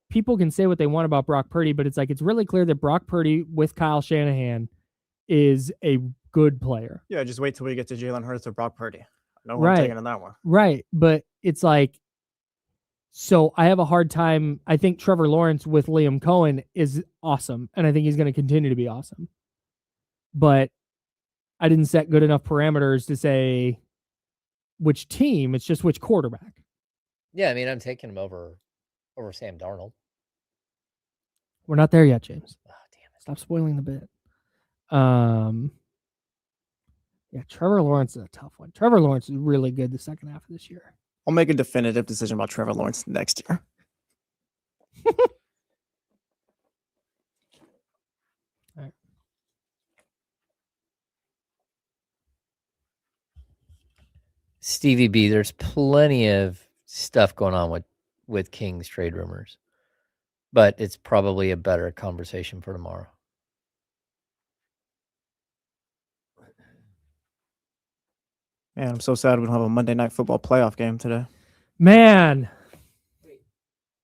Speaker 1: people can say what they want about Brock Purdy, but it's like it's really clear that Brock Purdy with Kyle Shanahan is a good player.
Speaker 4: Yeah, just wait till we get to Jalen Hurts or Brock Purdy. No one taking on that one.
Speaker 1: Right, but it's like, so I have a hard time. I think Trevor Lawrence with Liam Cohen is awesome, and I think he's going to continue to be awesome. But I didn't set good enough parameters to say which team. It's just which quarterback.
Speaker 2: Yeah, I mean, I'm taking him over Sam Darnold.
Speaker 1: We're not there yet, James.
Speaker 2: Oh, damn it.
Speaker 1: Stop spoiling the bit. Yeah, Trevor Lawrence is a tough one. Trevor Lawrence is really good the second half of this year.
Speaker 4: I'll make a definitive decision about Trevor Lawrence next year.
Speaker 1: All right.
Speaker 2: Stevie B, there's plenty of stuff going on with Kings trade rumors, but it's probably a better conversation for tomorrow.
Speaker 4: Man, I'm so sad we don't have a Monday Night Football playoff game today.
Speaker 1: Man. Wait,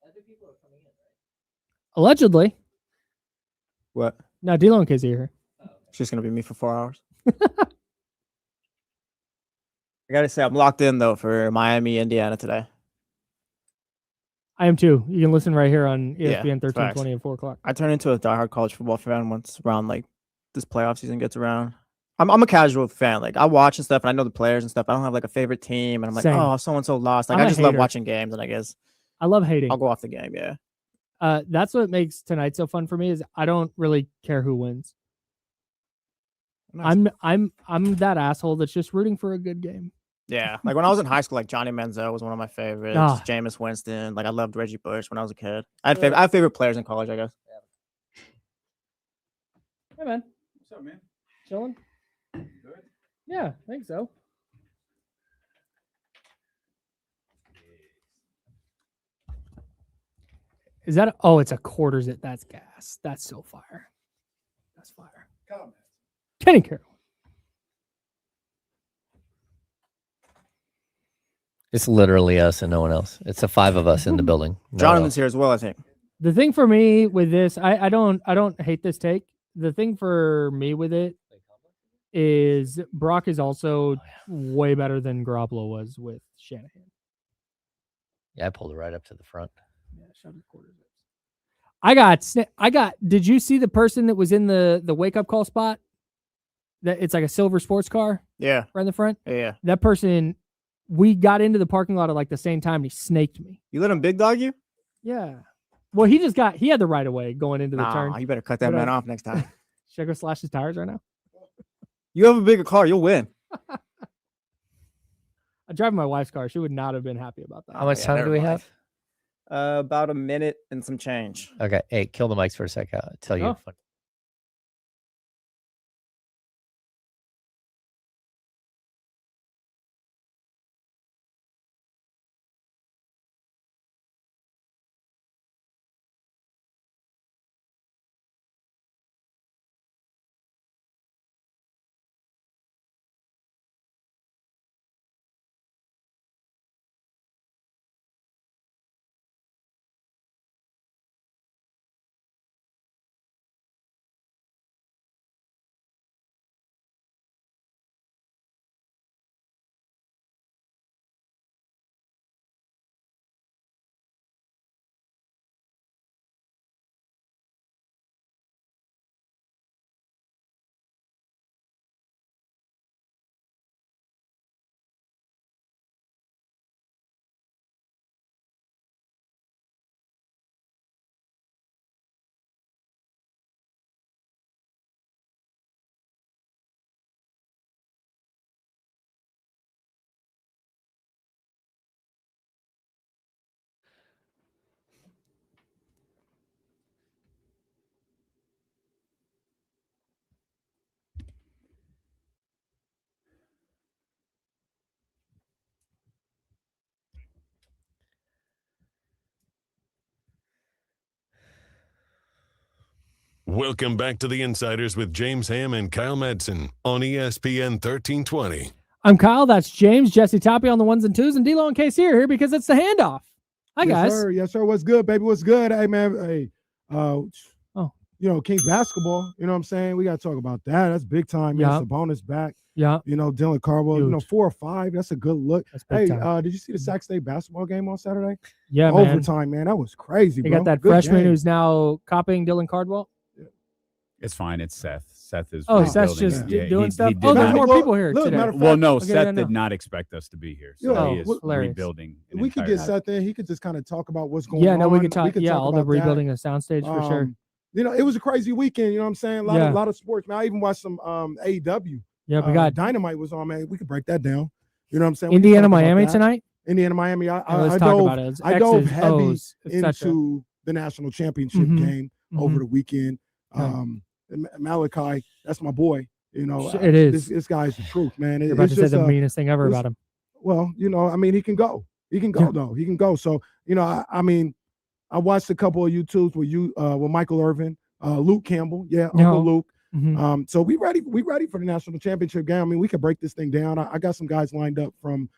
Speaker 1: other people are coming in, right? Allegedly.
Speaker 4: What?
Speaker 1: No, D'Lo and Casey are here.
Speaker 4: It's just going to be me for 4 hours. I got to say, I'm locked in, though, for Miami, Indiana today.
Speaker 1: I am too. You can listen right here on ESPN 1320
Speaker 4: facts.
Speaker 1: at 4 o'clock.
Speaker 4: I turn into a diehard college football fan once around, like, this playoff season gets around. I'm a casual fan. Like, I watch and stuff, and I know the players and stuff. I don't have, like, a favorite team, and I'm like,
Speaker 1: Same.
Speaker 4: oh, so-and-so lost. Like,
Speaker 1: I'm
Speaker 4: I
Speaker 1: a
Speaker 4: just love
Speaker 1: hater.
Speaker 4: watching games, and I guess
Speaker 1: I love hating.
Speaker 4: I'll go off the game, yeah.
Speaker 1: That's what makes tonight so fun for me is I don't really care who wins.
Speaker 4: Nice.
Speaker 1: I'm that asshole that's just rooting for a good game.
Speaker 4: Yeah, like when I was in high school, like Johnny Manziel was one of my favorites.
Speaker 1: Ah.
Speaker 4: Jameis Winston, like I loved Reggie Bush when I was a kid. I had favorite players in college, I guess.
Speaker 1: Hey man,
Speaker 5: What's up, man?
Speaker 1: chilling?
Speaker 5: Good.
Speaker 1: Yeah, I think so. Is that? Oh, it's a quarters. That's gas. That's so fire. That's fire.
Speaker 5: Comment.
Speaker 1: Kenny Carroll.
Speaker 2: It's literally us and no one else. It's the 5 of us in the building. No one
Speaker 4: Jonathan's
Speaker 2: else.
Speaker 4: here as well, I think.
Speaker 1: The thing for me with this, I don't hate this take. The thing for me with it is Brock is also way better than Garoppolo was with Shanahan.
Speaker 2: Yeah, I pulled it right up to the front.
Speaker 1: Yeah, shove the quarters. I got. Did you see the person that was in the wake up call spot? That it's like a silver sports car.
Speaker 4: Yeah.
Speaker 1: Right in the front.
Speaker 4: Yeah.
Speaker 1: That person, we got into the parking lot at like the same time. And he snaked me.
Speaker 4: You let him big dog you?
Speaker 1: Yeah. Well, he had the right of way going into the turn.
Speaker 4: You better cut that man off next time.
Speaker 1: Should I go slash his tires right now?
Speaker 4: You have a bigger car, you'll win.
Speaker 1: I drive my wife's car. She would not have been happy about that.
Speaker 2: How much time do we have?
Speaker 4: About a minute and some change.
Speaker 2: Okay. Hey, kill the mics for a second. I'll tell you.
Speaker 1: Oh.
Speaker 3: Welcome back to the Insiders with James Ham and Kyle Madsen on ESPN 1320.
Speaker 1: I'm Kyle. That's James. Jesse Toppy on the ones and twos, and D-Lo and KC are here because it's the handoff. Hi, guys.
Speaker 5: Sir. Yes, sir. What's good, baby? What's good? Hey, man. Hey, Kings basketball. You know what I'm saying? We got to talk about that. That's big time. Man. Sabonis back.
Speaker 1: Yeah.
Speaker 5: Dylan Cardwell.
Speaker 1: Huge.
Speaker 5: 4 or 5. That's a good look.
Speaker 1: Hey,
Speaker 5: did you see the Sac State basketball game on Saturday?
Speaker 1: Yeah, man.
Speaker 5: Overtime, man. That was crazy,
Speaker 1: They
Speaker 5: bro.
Speaker 1: got that
Speaker 5: Good
Speaker 1: freshman
Speaker 5: game.
Speaker 1: who's now copying Dylan Cardwell.
Speaker 6: It's fine. It's Seth. Seth is.
Speaker 1: Seth's just
Speaker 6: rebuilding.
Speaker 1: doing
Speaker 6: He
Speaker 1: stuff.
Speaker 6: did
Speaker 1: There's
Speaker 6: not-
Speaker 1: more people here today.
Speaker 5: matter of
Speaker 6: Well,
Speaker 5: fact,
Speaker 6: no,
Speaker 1: Okay,
Speaker 6: Seth
Speaker 1: yeah, no.
Speaker 6: did not expect us to be here, so he is
Speaker 1: hilarious.
Speaker 6: rebuilding. an
Speaker 5: We could
Speaker 6: entire
Speaker 5: get Seth in. He could just kind of talk about what's going
Speaker 1: Yeah,
Speaker 5: on.
Speaker 1: no, we could talk. All the
Speaker 5: about
Speaker 1: rebuilding of soundstage for sure.
Speaker 5: It was a crazy weekend. You know what I'm saying? A lot of sports. Man, I even watched some AEW.
Speaker 1: Yeah, we got
Speaker 5: Dynamite was on, man. We could break that down. You know what I'm saying?
Speaker 1: Indiana, Miami tonight.
Speaker 5: Indiana, Miami.
Speaker 1: Let's talk about it.
Speaker 5: I dove
Speaker 1: X's,
Speaker 5: heavy
Speaker 1: O's, etc.
Speaker 5: into the national championship game over the weekend. Malachi, that's my boy.
Speaker 1: It is.
Speaker 5: This guy's the truth, man.
Speaker 1: You're about to say the meanest thing ever about him.
Speaker 5: Well, he can go. He can go though. He can go. So, I watched a couple of YouTubes with Michael Irvin, Luke Campbell. Yeah, Uncle Luke. So we ready for the national championship game. I mean, we could break this thing down. I got some guys lined up from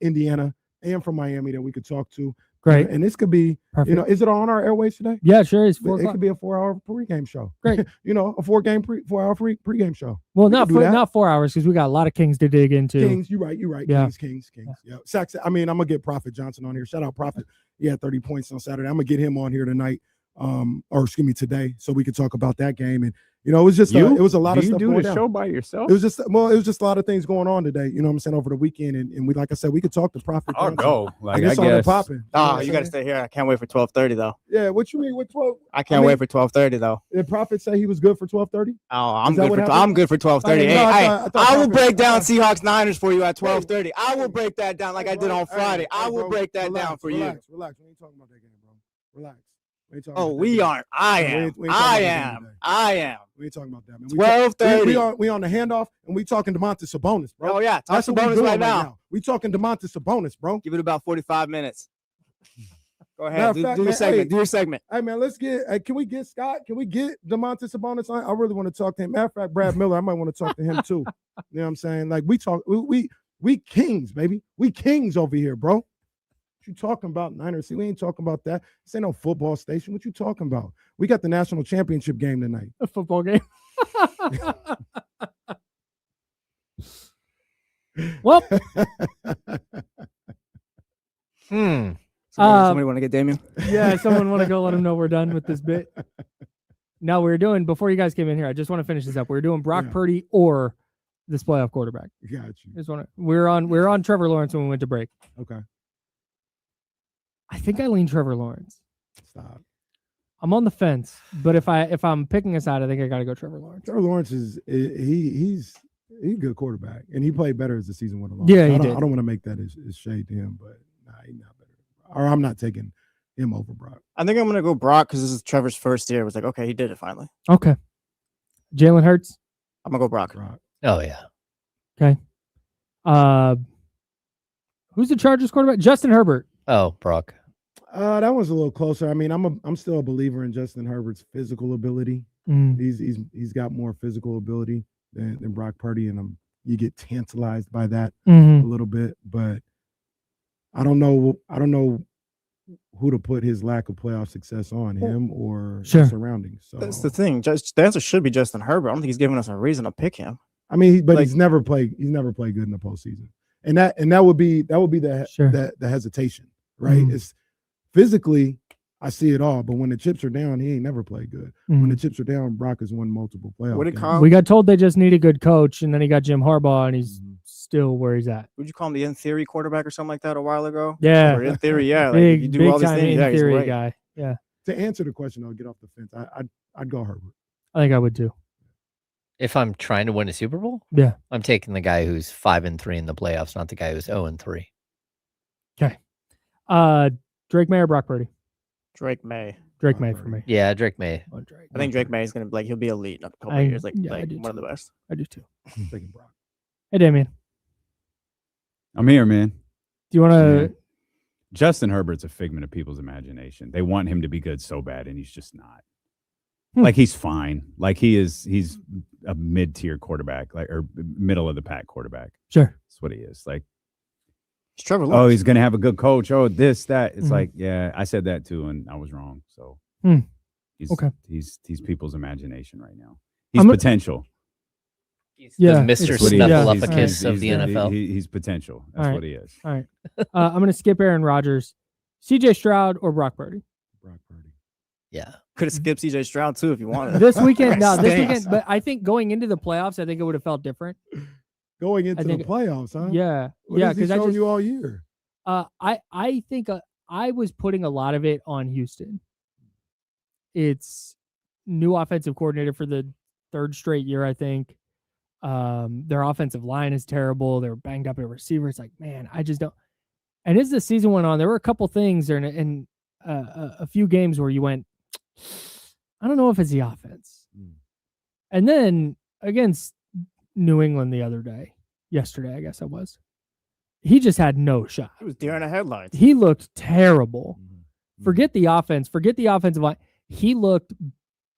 Speaker 5: Indiana and from Miami that we could talk to.
Speaker 1: Great.
Speaker 5: And this could be,
Speaker 1: Perfect.
Speaker 5: Is it on our airways today?
Speaker 1: Yeah, sure is.
Speaker 5: It could be a 4-hour pregame show.
Speaker 1: Great.
Speaker 5: A 4-hour pregame show.
Speaker 1: Well, not 4 hours because we got a lot of Kings to dig into.
Speaker 5: Kings, you're right.
Speaker 1: Yeah.
Speaker 5: Kings. Yeah. Sax, I'm gonna get Prophet Johnson on here. Shout out Prophet. He had 30 points on Saturday. I'm gonna get him on here tonight. Today, so we could talk about that game. And it was just it was a lot of stuff.
Speaker 6: Do
Speaker 5: going
Speaker 6: the
Speaker 5: down.
Speaker 6: show by yourself?
Speaker 5: It was just a lot of things going on today. You know what I'm saying, over the weekend, and we, like I said, we could talk to Prophet.
Speaker 6: I'll go.
Speaker 5: I guess. Popping.
Speaker 4: You gotta stay here. I can't wait for 12:30 though.
Speaker 5: Yeah, what you mean with 12?
Speaker 4: I can't wait for 12:30 though.
Speaker 5: Did Prophet say he was good for 12:30?
Speaker 4: Oh, I'm good for 12:30. I will break down Seahawks Niners for you at 12:30. I will break that down like I did on Friday. I will break that down for you.
Speaker 5: Relax. We ain't talking about that game, bro. Relax.
Speaker 4: We aren't. I am. We
Speaker 5: ain't talking about that, man.
Speaker 4: 12:30.
Speaker 5: We on the handoff, and we talking Domantas Sabonis, bro.
Speaker 4: Oh yeah,
Speaker 5: That's what we
Speaker 4: Sabonis
Speaker 5: doing
Speaker 4: right now.
Speaker 5: We talking Domantas Sabonis, bro.
Speaker 4: Give it about 45 minutes. Go ahead. Do your segment.
Speaker 5: Hey,
Speaker 4: do your segment.
Speaker 5: Hey man, let's get. Can we get Scott? Can we get Domantas Sabonis on? I really want to talk to him. Matter of fact, Brad Miller, I might want to talk to him too. You know what I'm saying? Like we Kings, baby. We Kings over here, bro. What you talking about, Niners? See, we ain't talking about that. This ain't no football station. What you talking about? We got the national championship game tonight.
Speaker 1: A football game. Well,
Speaker 4: Somebody want to get Damian?
Speaker 1: Yeah, someone want to go let him know we're done with this bit. No, we're doing, before you guys came in here, I just want to finish this up. We're doing Brock Purdy or this playoff quarterback.
Speaker 5: Got you.
Speaker 1: We're on Trevor Lawrence when we went to break.
Speaker 5: Okay.
Speaker 1: I think I lean Trevor Lawrence.
Speaker 5: Stop.
Speaker 1: I'm on the fence, but if I'm picking a side, I think I got to go Trevor Lawrence.
Speaker 5: Trevor Lawrence he's a good quarterback, and he played better as the season went along.
Speaker 1: Yeah,
Speaker 5: so
Speaker 1: he did.
Speaker 5: I don't want to make that as shade to him, but nah, he's not better. Or I'm not taking him over Brock.
Speaker 4: I think I'm gonna go Brock because this is Trevor's first year. It was like, okay, he did it finally.
Speaker 1: Okay. Jalen Hurts.
Speaker 4: I'm gonna go Brock.
Speaker 2: Oh yeah.
Speaker 1: Okay. Who's the Chargers quarterback? Justin Herbert.
Speaker 2: Oh, Brock.
Speaker 5: That one's a little closer. I mean, I'm still a believer in Justin Herbert's physical ability. He's got more physical ability than Brock Purdy, and you get tantalized by that a little bit. But I don't know who to put his lack of playoff success on, him or the surroundings. So
Speaker 4: that's the thing. The answer should be Justin Herbert. I don't think he's giving us a reason to pick him.
Speaker 5: I mean, he's never played good in the postseason, and that would be the hesitation, right? It's physically, I see it all, but when the chips are down, he ain't never played good. When the chips are down, Brock has won multiple playoff games.
Speaker 1: We got told they just need a good coach, and then he got Jim Harbaugh, and he's still where he's at.
Speaker 4: Would you call him the in theory quarterback or something like that a while ago?
Speaker 1: Yeah,
Speaker 4: or in theory, yeah. Like
Speaker 1: big,
Speaker 4: you do all these things.
Speaker 1: In theory guy. Yeah.
Speaker 5: To answer the question, I'll get off the fence. I'd go Herbert.
Speaker 1: I think I would too.
Speaker 2: If I'm trying to win a Super Bowl,
Speaker 1: yeah,
Speaker 2: I'm taking the guy who's 5-3 in the playoffs, not the guy who's 0-3.
Speaker 1: Okay. Drake May or Brock Purdy?
Speaker 4: Drake May.
Speaker 1: Drake May for me.
Speaker 2: Yeah, Drake May.
Speaker 4: I think Drake May is going to be like, he'll be elite in a couple of years. Like one of the best.
Speaker 1: I do too.
Speaker 5: I'm thinking Brock.
Speaker 1: Hey, Damien.
Speaker 6: I'm here, man.
Speaker 1: Do you want to?
Speaker 6: Justin Herbert's a figment of people's imagination. They want him to be good so bad, and he's just not. Like, he's fine. Like, he's a mid-tier quarterback, or middle of the pack quarterback.
Speaker 1: Sure.
Speaker 6: That's what he is. Like,
Speaker 4: it's Trevor Lawrence.
Speaker 6: Oh, he's going to have a good coach. Oh, this, that. It's like, yeah, I said that too, and I was wrong. So he's people's imagination right now. He's potential.
Speaker 2: He's the Mr. Snuffleupagus of the NFL.
Speaker 6: He's potential. That's what he is.
Speaker 1: All right. I'm going to skip Aaron Rodgers. CJ Stroud or Brock Purdy?
Speaker 5: Brock Purdy.
Speaker 2: Yeah.
Speaker 4: Could have skipped CJ Stroud too if you wanted.
Speaker 1: This weekend, but I think going into the playoffs, I think it would have felt different.
Speaker 5: Going into the playoffs, huh?
Speaker 1: Yeah.
Speaker 5: Because I showed you all year.
Speaker 1: I think I was putting a lot of it on Houston. It's new offensive coordinator for the third straight year, I think. Their offensive line is terrible. They're banged up at receivers. Like, man, I just don't. And as the season went on, there were a couple things there in a few games where you went, I don't know if it's the offense. And then against New England yesterday, I guess it was, he just had no shot.
Speaker 4: He was deer in the headlights.
Speaker 1: He looked terrible. Forget the offense. Forget the offensive line. He looked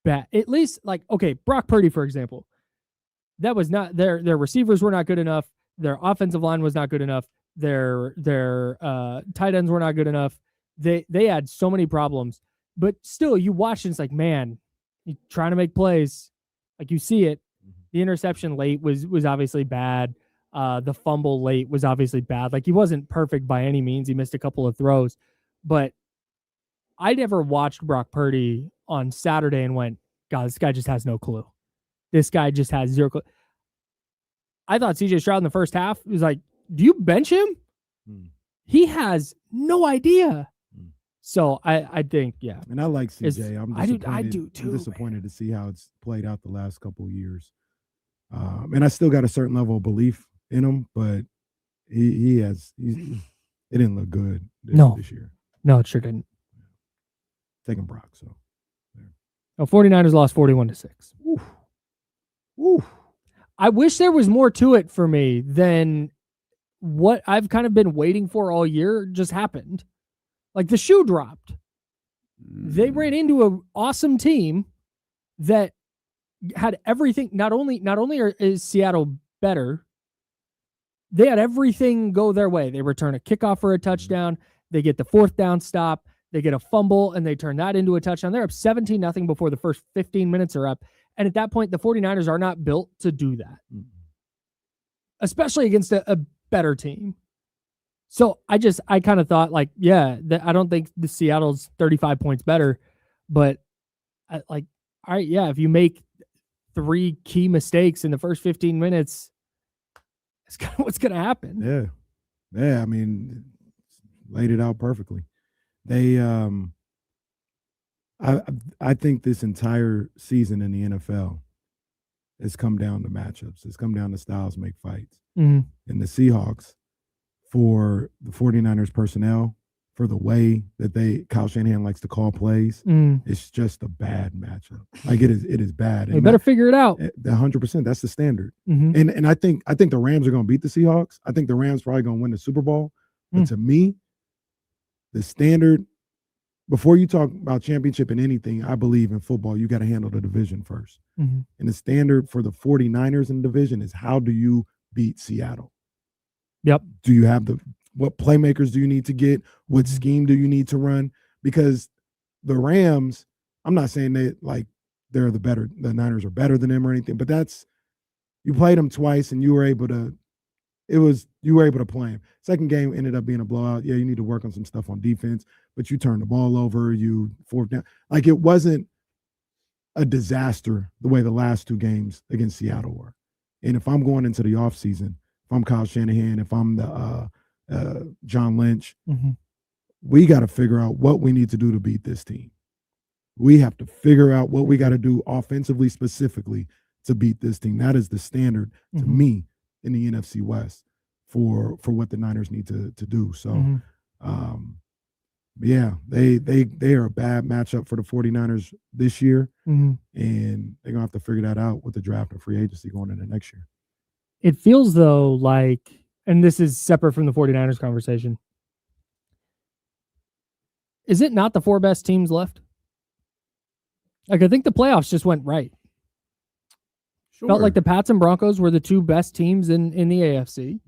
Speaker 1: bad. At least, like, okay, Brock Purdy, for example. That was not their receivers were not good enough. Their offensive line was not good enough. Their tight ends were not good enough. They had so many problems. But still, you watch and it's like, man, he's trying to make plays. Like, you see it. The interception late was obviously bad. The fumble late was obviously bad. Like, he wasn't perfect by any means. He missed a couple of throws. But I never watched Brock Purdy on Saturday and went, God, this guy just has no clue. This guy just has zero clue. I thought CJ Stroud in the first half was like, do you bench him? He has no idea. So I think, yeah.
Speaker 5: And I like CJ.
Speaker 1: I do too.
Speaker 5: I'm disappointed to see how it's played out the last couple of years. And I still got a certain level of belief in him, but it didn't look good this year.
Speaker 1: No, it sure didn't.
Speaker 5: Taking Brock, so.
Speaker 1: No, 49ers lost 41-6.
Speaker 5: Oof.
Speaker 1: I wish there was more to it for me than what I've kind of been waiting for all year just happened. Like, the shoe dropped. They ran into an awesome team that had everything. Not only is Seattle better, they had everything go their way. They return a kickoff for a touchdown. They get the fourth down stop. They get a fumble, and they turn that into a touchdown. They're up 17-0 before the first 15 minutes are up. And at that point, the 49ers are not built to do that. especially against a better team. So I kind of thought like, I don't think the Seattle's 35 points better, but all right, if you make 3 key mistakes in the first 15 minutes, it's kind of what's going to happen.
Speaker 5: Yeah. I mean, laid it out perfectly. They, I think this entire season in the NFL has come down to matchups. It's come down to styles make fights.
Speaker 1: Mm-hmm.
Speaker 5: And the Seahawks, for the 49ers personnel, for the way that Kyle Shanahan likes to call plays, it's just a bad matchup. Like it is bad.
Speaker 1: They better figure it out.
Speaker 5: 100%. That's the standard.
Speaker 1: Mm-hmm.
Speaker 5: And I think the Rams are going to beat the Seahawks. I think the Rams probably going to win the Super Bowl. But to me, the standard, before you talk about championship in anything, I believe in football, you got to handle the division first.
Speaker 1: Mm-hmm.
Speaker 5: And the standard for the 49ers in the division is, how do you beat Seattle?
Speaker 1: Yep.
Speaker 5: Do you have what playmakers do you need to get? What scheme do you need to run? Because the Rams, I'm not saying that like the Niners are better than them or anything, but you played them twice and you were able to play them. Second game ended up being a blowout. Yeah, you need to work on some stuff on defense, but you turned the ball over, you fourth down. Like, it wasn't a disaster the way the last 2 games against Seattle were. And if I'm going into the offseason, if I'm Kyle Shanahan, if I'm the John Lynch, we got to figure out what we need to do to beat this team. We have to figure out what we got to do offensively specifically to beat this team. That is the standard to me in the NFC West for what the Niners need to do. So, they are a bad matchup for the 49ers this year, and they're going to have to figure that out with the draft and free agency going into next year.
Speaker 1: It feels, though, like, and this is separate from the 49ers conversation, is it not the 4 best teams left? Like, I think the playoffs just went right. Sure. Felt like the Pats and Broncos were the 2 best teams in the AFC.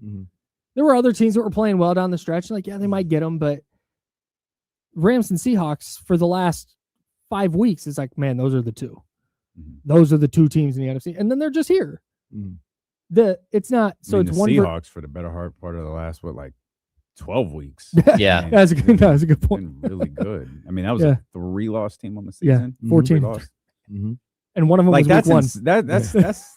Speaker 1: There were other teams that were playing well down the stretch. Like, they might get them, but Rams and Seahawks for the last 5 weeks is like, man, those are the 2. Those are the 2 teams in the NFC, and then they're just here. It's not. So it's
Speaker 6: the
Speaker 1: one
Speaker 6: Seahawks for the better part of the last 12 weeks.
Speaker 2: Yeah,
Speaker 1: that's a good point.
Speaker 6: Been really good. I mean, that was a 3-loss team on the season.
Speaker 1: 14
Speaker 6: lost.
Speaker 1: And one of them was week 1.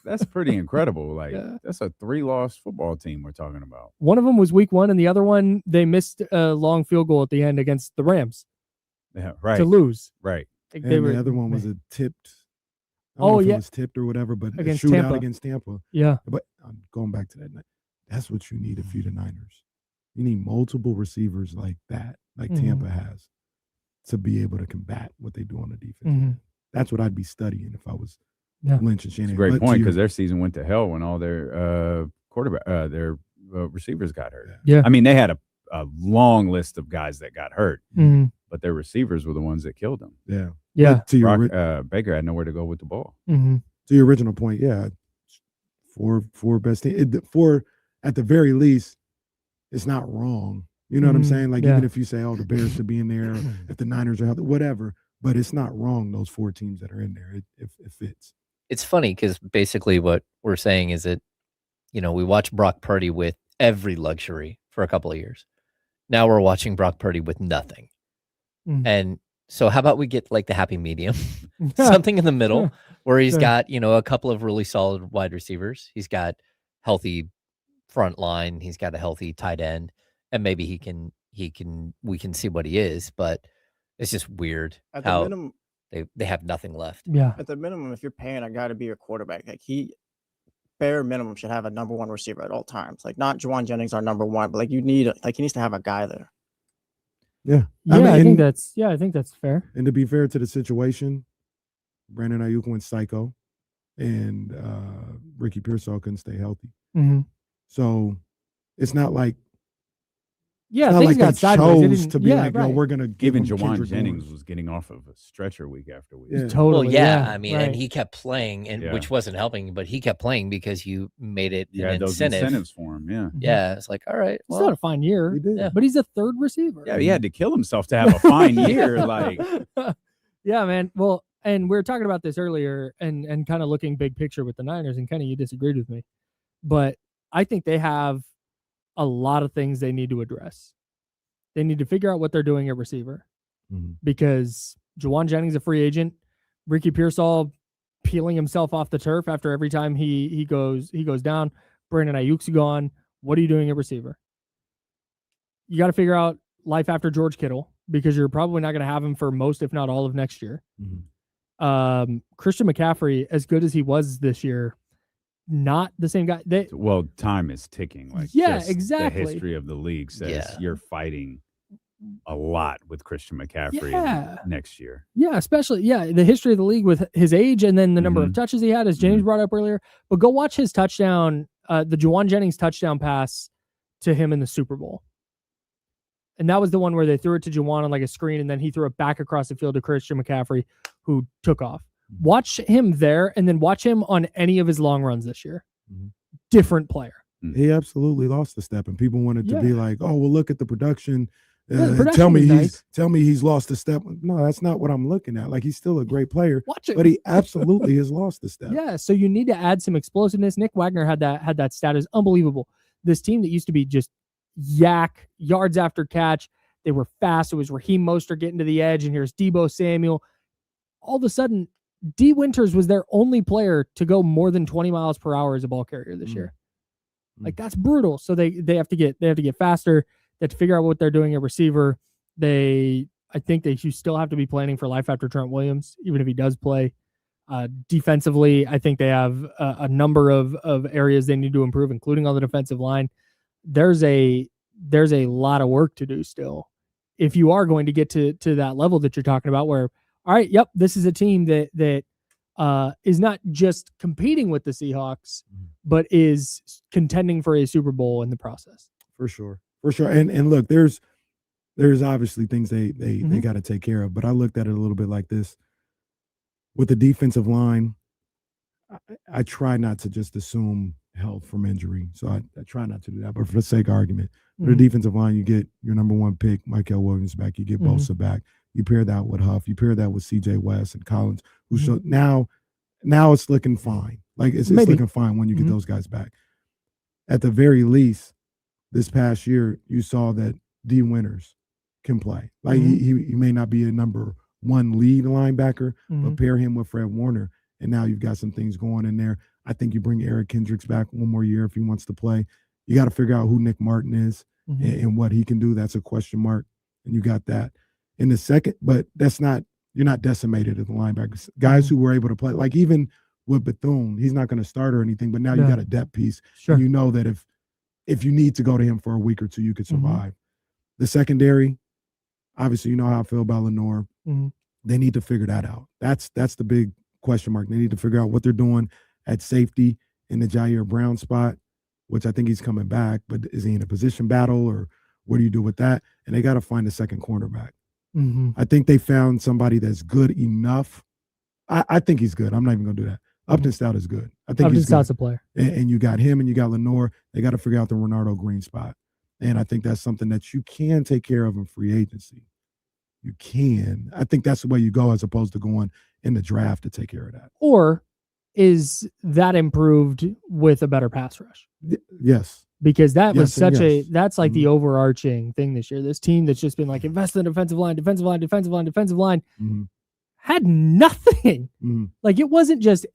Speaker 6: That's pretty incredible. Like, that's a 3-loss football team we're talking about.
Speaker 1: One of them was week 1, and the other one, they missed a long field goal at the end against the Rams.
Speaker 6: Yeah, right.
Speaker 1: To lose.
Speaker 6: Right.
Speaker 5: And the other one was a tipped. I don't know if it was tipped or whatever, but
Speaker 1: against
Speaker 5: a shootout
Speaker 1: Tampa.
Speaker 5: against Tampa.
Speaker 1: Yeah.
Speaker 5: But going back to that, that's what you need if you're the Niners. You need multiple receivers like that, like Tampa has, to be able to combat what they do on the defense. That's what I'd be studying if I was Lynch and Shanahan.
Speaker 6: It's a great point, because their season went to hell when all their receivers got hurt.
Speaker 1: Yeah.
Speaker 6: I mean, they had a long list of guys that got hurt, but their receivers were the ones that killed them.
Speaker 5: Yeah.
Speaker 1: Yeah.
Speaker 5: To your
Speaker 6: Baker had nowhere to go with the ball.
Speaker 5: To your original point, four best teams. At the very least, it's not wrong. You know what I'm saying? Like, even if you say, the Bears should be in there, if the Niners are healthy, whatever, but it's not wrong, those 4 teams that are in there. It fits.
Speaker 2: It's funny because basically what we're saying is that, we watched Brock Purdy with every luxury for a couple of years. Now we're watching Brock Purdy with nothing. And so how about we get like the happy medium, something in the middle where he's got, a couple of really solid wide receivers. He's got healthy front line. He's got a healthy tight end, and maybe we can see what he is, but it's just weird
Speaker 4: At
Speaker 2: how
Speaker 4: the minimum,
Speaker 2: they have nothing left.
Speaker 1: Yeah.
Speaker 4: At the minimum, if you're paying a guy to be your quarterback, like, he bare minimum should have a number 1 receiver at all times. Like, not Juwan Jennings, our number 1, but like, he needs to have a guy there.
Speaker 5: Yeah.
Speaker 1: I think that's fair.
Speaker 5: And to be fair to the situation, Brandon Ayuk went psycho, and Ricky Pearsall couldn't stay healthy. So it's not like
Speaker 1: things got sideways.
Speaker 5: To be like, no, we're gonna give
Speaker 6: even
Speaker 5: him
Speaker 6: Juwan
Speaker 5: Kendrick
Speaker 6: Jennings
Speaker 5: Lawrence.
Speaker 6: was getting off of a stretcher week after week.
Speaker 5: Yeah.
Speaker 1: Totally.
Speaker 2: Well, I mean,
Speaker 1: right.
Speaker 2: and he kept playing, which wasn't helping, but he kept playing because you made it an
Speaker 6: those
Speaker 2: incentive.
Speaker 6: incentives for him. Yeah.
Speaker 2: Yeah, it's like, all right,
Speaker 1: It's not a fine year,
Speaker 5: He did.
Speaker 1: but he's a 3rd receiver.
Speaker 6: Yeah, he had to kill himself to have a fine year. Like,
Speaker 1: yeah, man. Well, and we were talking about this earlier, and kind of looking big picture with the Niners, and kind of you disagreed with me, but I think they have a lot of things they need to address. They need to figure out what they're doing at receiver because Juwan Jennings, a free agent, Ricky Pearsall peeling himself off the turf after every time he goes down. Brandon Ayuk's gone. What are you doing at receiver? You got to figure out life after George Kittle because you're probably not going to have him for most, if not all, of next year. Christian McCaffrey, as good as he was this year, not the same guy.
Speaker 6: Well, time is ticking. Like,
Speaker 1: exactly.
Speaker 6: The history of the league says you're fighting a lot with Christian McCaffrey next year.
Speaker 1: Yeah, especially the history of the league with his age and then the number of touches he had, as James brought up earlier. But go watch his touchdown, the Juwan Jennings touchdown pass to him in the Super Bowl. And that was the one where they threw it to Juwan on like a screen, and then he threw it back across the field to Christian McCaffrey, who took off. Watch him there, and then watch him on any of his long runs this year. Different player.
Speaker 5: He absolutely lost the step, and people wanted to be like, "Oh, well, look at the production.
Speaker 1: Production
Speaker 5: tell me he's lost a step." No, that's not what I'm looking at. Like, he's still a great player,
Speaker 1: watch it.
Speaker 5: But he absolutely has lost the step.
Speaker 1: Yeah, so you need to add some explosiveness. Nick Wagner had that status, unbelievable. This team that used to be just yak yards after catch, they were fast. It was Raheem Mostert getting to the edge, and here's Deebo Samuel. All of a sudden, D. Winters was their only player to go more than 20 miles per hour as a ball carrier this year. Like, that's brutal. So they have to get faster. They have to figure out what they're doing at receiver. I think you still have to be planning for life after Trent Williams, even if he does play. Defensively, I think they have a number of areas they need to improve, including on the defensive line. There's a lot of work to do still. If you are going to get to that level that you're talking about where, all right, yep, this is a team that is not just competing with the Seahawks, but is contending for a Super Bowl in the process.
Speaker 5: For sure. And look, there's obviously things they got to take care of, but I looked at it a little bit like this. With the defensive line, I try not to just assume health from injury. So I try not to do that, but for the sake of argument, for the defensive line, you get your number one pick, Michael Williams, back. You get Bosa back. You pair that with Huff. You pair that with C.J. West and Collins, who showed now it's looking fine. Like, it's looking fine when you get those guys back. At the very least, this past year, you saw that D. Winters can play. Like, he may not be a number one lead linebacker, but pair him with Fred Warner, and now you've got some things going in there. I think you bring Eric Kendricks back one more year if he wants to play. You got to figure out who Nick Martin is and what he can do. That's a question mark, and you got that. In the second, but you're not decimated at the linebackers. Guys who were able to play, like even with Bethune, he's not going to start or anything, but now you got a depth piece.
Speaker 1: Sure.
Speaker 5: And you know that if you need to go to him for a week or two, you could survive. The secondary, obviously, you know how I feel about Lenore. They need to figure that out. That's the big question mark. They need to figure out what they're doing at safety in the Jair Brown spot, which I think he's coming back, but is he in a position battle, or what do you do with that? And they got to find a second cornerback. I think they found somebody that's good enough. I think he's good. I'm not even going to do that. Upton Stout is good. I think
Speaker 1: Upton
Speaker 5: he's
Speaker 1: Stout's
Speaker 5: good.
Speaker 1: a player.
Speaker 5: And you got him and you got Lenore. They got to figure out the Renardo Green spot. And I think that's something that you can take care of in free agency. You can. I think that's the way you go, as opposed to going in the draft to take care of that.
Speaker 1: Or is that improved with a better pass rush?
Speaker 5: Yes.
Speaker 1: Because that was that's like the overarching thing this year. This team that's just been like, invest in defensive line, had nothing. Like, it wasn't just,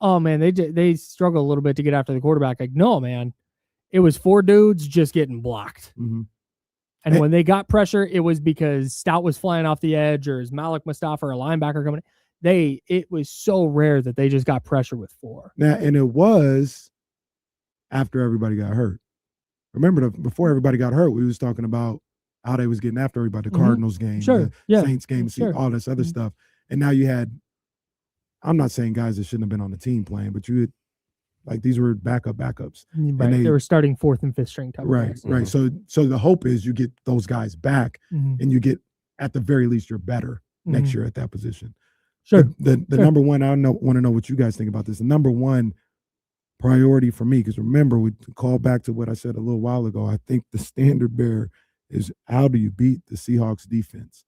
Speaker 1: oh man, they struggle a little bit to get after the quarterback. Like, no, man, it was 4 dudes just getting blocked. And when they got pressure, it was because Stout was flying off the edge, or is Malik Mustafa or a linebacker coming in. It was so rare that they just got pressure with 4.
Speaker 5: Now, and it was after everybody got hurt. Remember, before everybody got hurt, we was talking about how they was getting after everybody, the Cardinals game, the Saints game, all this other stuff. And now you had, I'm not saying guys that shouldn't have been on the team playing, but you had, like, these were backups.
Speaker 1: Right. They were starting 4th and 5th string type.
Speaker 5: Right. So the hope is you get those guys back, and you get, at the very least, you're better next year at that position.
Speaker 1: Sure.
Speaker 5: The number one, I want to know what you guys think about this. The number one priority for me, because remember, we call back to what I said a little while ago. I think the standard bearer is, how do you beat the Seahawks defense?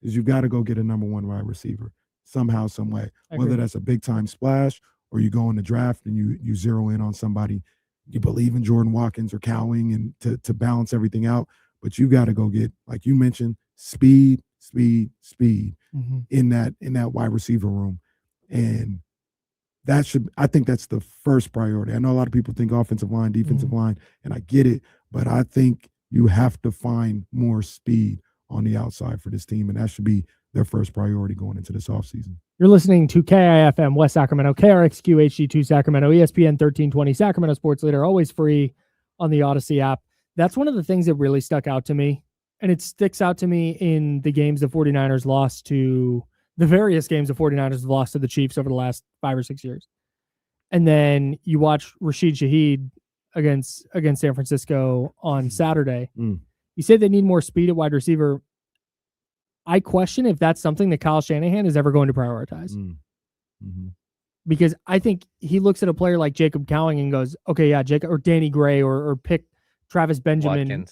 Speaker 5: Is you've got to go get a number one wide receiver somehow, some way. Whether that's a big time splash, or you go in the draft and you zero in on somebody you believe in Jordan Watkins or Cowing and to balance everything out. But you got to go get, like you mentioned, speed in that wide receiver room. And I think that's the first priority. I know a lot of people think offensive line, defensive line, and I get it, but I think you have to find more speed on the outside for this team, and that should be their first priority going into this offseason.
Speaker 1: You're listening to KIFM West Sacramento, KRXQ HD2 Sacramento, ESPN 1320, Sacramento Sports Leader, always free on the Odyssey app. That's one of the things that really stuck out to me, and it sticks out to me in the games the 49ers lost to, the various games the 49ers have lost to the Chiefs over the last 5 or 6 years. And then you watch Rashid Shaheed against San Francisco on Saturday. You say they need more speed at wide receiver. I question if that's something that Kyle Shanahan is ever going to prioritize. Because I think he looks at a player like Jacob Cowing and goes, okay, yeah, Jacob or Danny Gray or pick Travis Benjamin,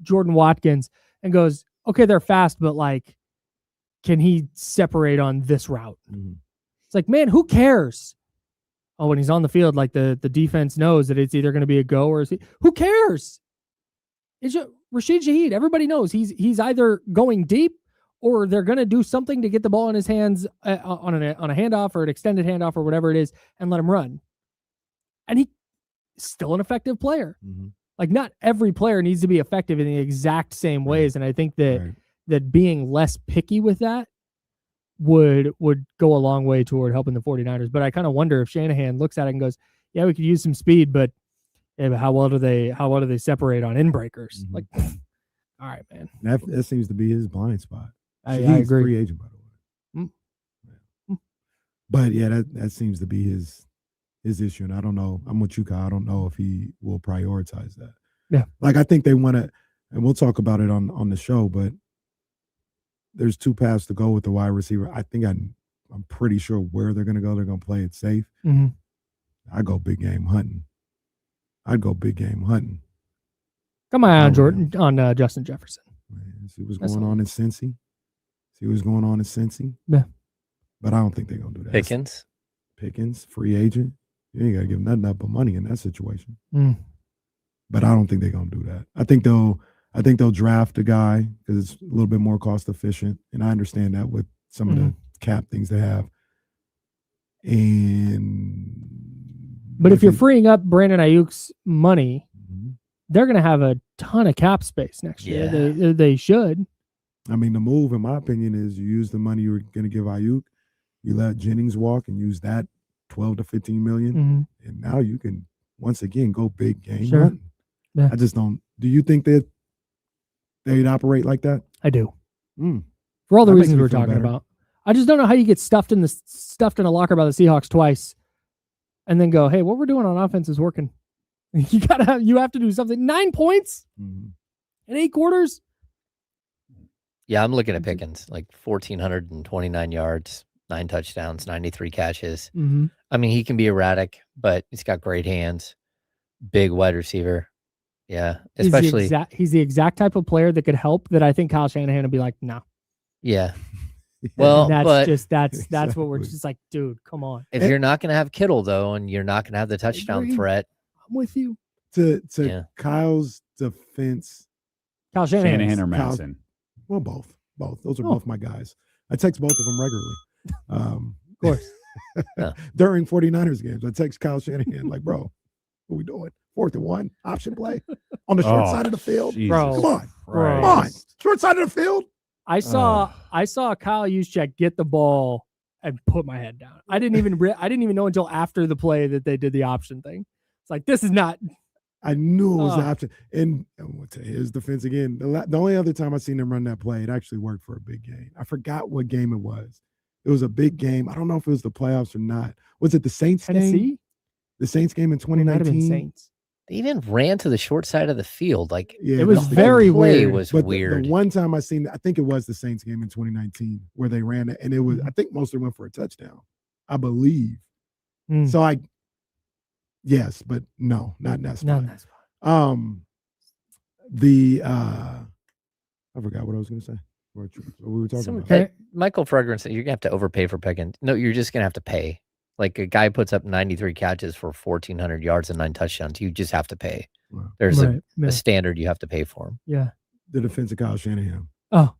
Speaker 1: Jordan Watkins, and goes, okay, they're fast, but like, can he separate on this route? It's like, man, who cares? Oh, when he's on the field, like the defense knows that it's either going to be a go or who cares? It's just, Rashid Shaheed, everybody knows he's either going deep or they're going to do something to get the ball in his hands on a handoff or an extended handoff or whatever it is and let him run. And he's still an effective player. Like, not every player needs to be effective in the exact same ways. And I think that being less picky with that would go a long way toward helping the 49ers. But I kind of wonder if Shanahan looks at it and goes, yeah, we could use some speed, but yeah, but how well do they separate on in breakers? Like, all right, man.
Speaker 5: That seems to be his blind spot.
Speaker 1: I agree.
Speaker 5: Free agent, by the way. But yeah, that seems to be his issue. And I don't know. I'm with you, Kyle. I don't know if he will prioritize that.
Speaker 1: Yeah.
Speaker 5: Like, I think they want to, and we'll talk about it on the show, but there's 2 paths to go with the wide receiver. I think I'm pretty sure where they're going to go. They're going to play it safe. I go big game hunting. I'd go big game hunting.
Speaker 1: Come on, Jordan, on Justin Jefferson.
Speaker 5: Man, see what's going on in Cincy.
Speaker 1: Yeah.
Speaker 5: But I don't think they're going to do that. Pickens, free agent. You ain't got to give them nothing up but money in that situation. But I don't think they're going to do that. I think they'll draft a guy because it's a little bit more cost efficient. And I understand that with some of the cap things they have.
Speaker 1: But if you're freeing up Brandon Ayuk's money, they're going to have a ton of cap space next year. They should.
Speaker 5: I mean, the move, in my opinion, is you use the money you were going to give Ayuk, you let Jennings walk and use that 12 to 15 million, and now you can once again go big game hunting. Yeah. I just don't. Do you think that they'd operate like that?
Speaker 1: I do. For all the reasons we're talking about. I just don't know how you get stuffed in a locker by the Seahawks twice and then go, hey, what we're doing on offense is working. You have to do something. 9 points in 8 quarters.
Speaker 2: Yeah, I'm looking at Pickens, like 1,429 yards, 9 touchdowns, 93 catches. I mean, he can be erratic, but he's got great hands. Big wide receiver. Yeah, especially.
Speaker 1: He's the exact type of player that could help that I think Kyle Shanahan would be like, no.
Speaker 2: Yeah. Well,
Speaker 1: that's what we're just like, dude, come on.
Speaker 2: If you're not going to have Kittle, though, and you're not going to have the touchdown threat.
Speaker 1: I'm with you.
Speaker 5: To Kyle's defense.
Speaker 1: Kyle Shanahan
Speaker 6: or Madison?
Speaker 5: Well, both. Those are both my guys. I text both of them regularly.
Speaker 1: Of course.
Speaker 5: During 49ers games, I text Kyle Shanahan, like, bro, what we doing? 4th and 1, option play on the short side of the field.
Speaker 1: Bro,
Speaker 5: come on. Short side of the field.
Speaker 1: I saw Kyle Juszczyk get the ball and put my head down. I didn't even know until after the play that they did the option thing. It's like, this is not.
Speaker 5: I knew it was an option. And to his defense again, the only other time I seen him run that play, it actually worked for a big game. I forgot what game it was. It was a big game. I don't know if it was the playoffs or not. Was it the Saints game? The Saints game in 2019? It might have been Saints.
Speaker 2: They even ran to the short side of the field. Like,
Speaker 1: yeah, it was very weird.
Speaker 2: It was weird.
Speaker 5: The one time I seen, I think it was the Saints game in 2019 where they ran it, and it was, I think Mostert went for a touchdown, I believe. So yes, but no, not in that spot. I forgot what I was going to say. What we were talking about.
Speaker 2: Michael Fragrance said you're going to have to overpay for Pickens. No, you're just going to have to pay. Like a guy puts up 93 catches for 1,400 yards and 9 touchdowns. You just have to pay.
Speaker 5: Wow.
Speaker 2: There's
Speaker 1: Right, yeah.
Speaker 2: a standard you have to pay for him.
Speaker 1: Yeah.
Speaker 5: The defense of Kyle Shanahan.
Speaker 1: Oh,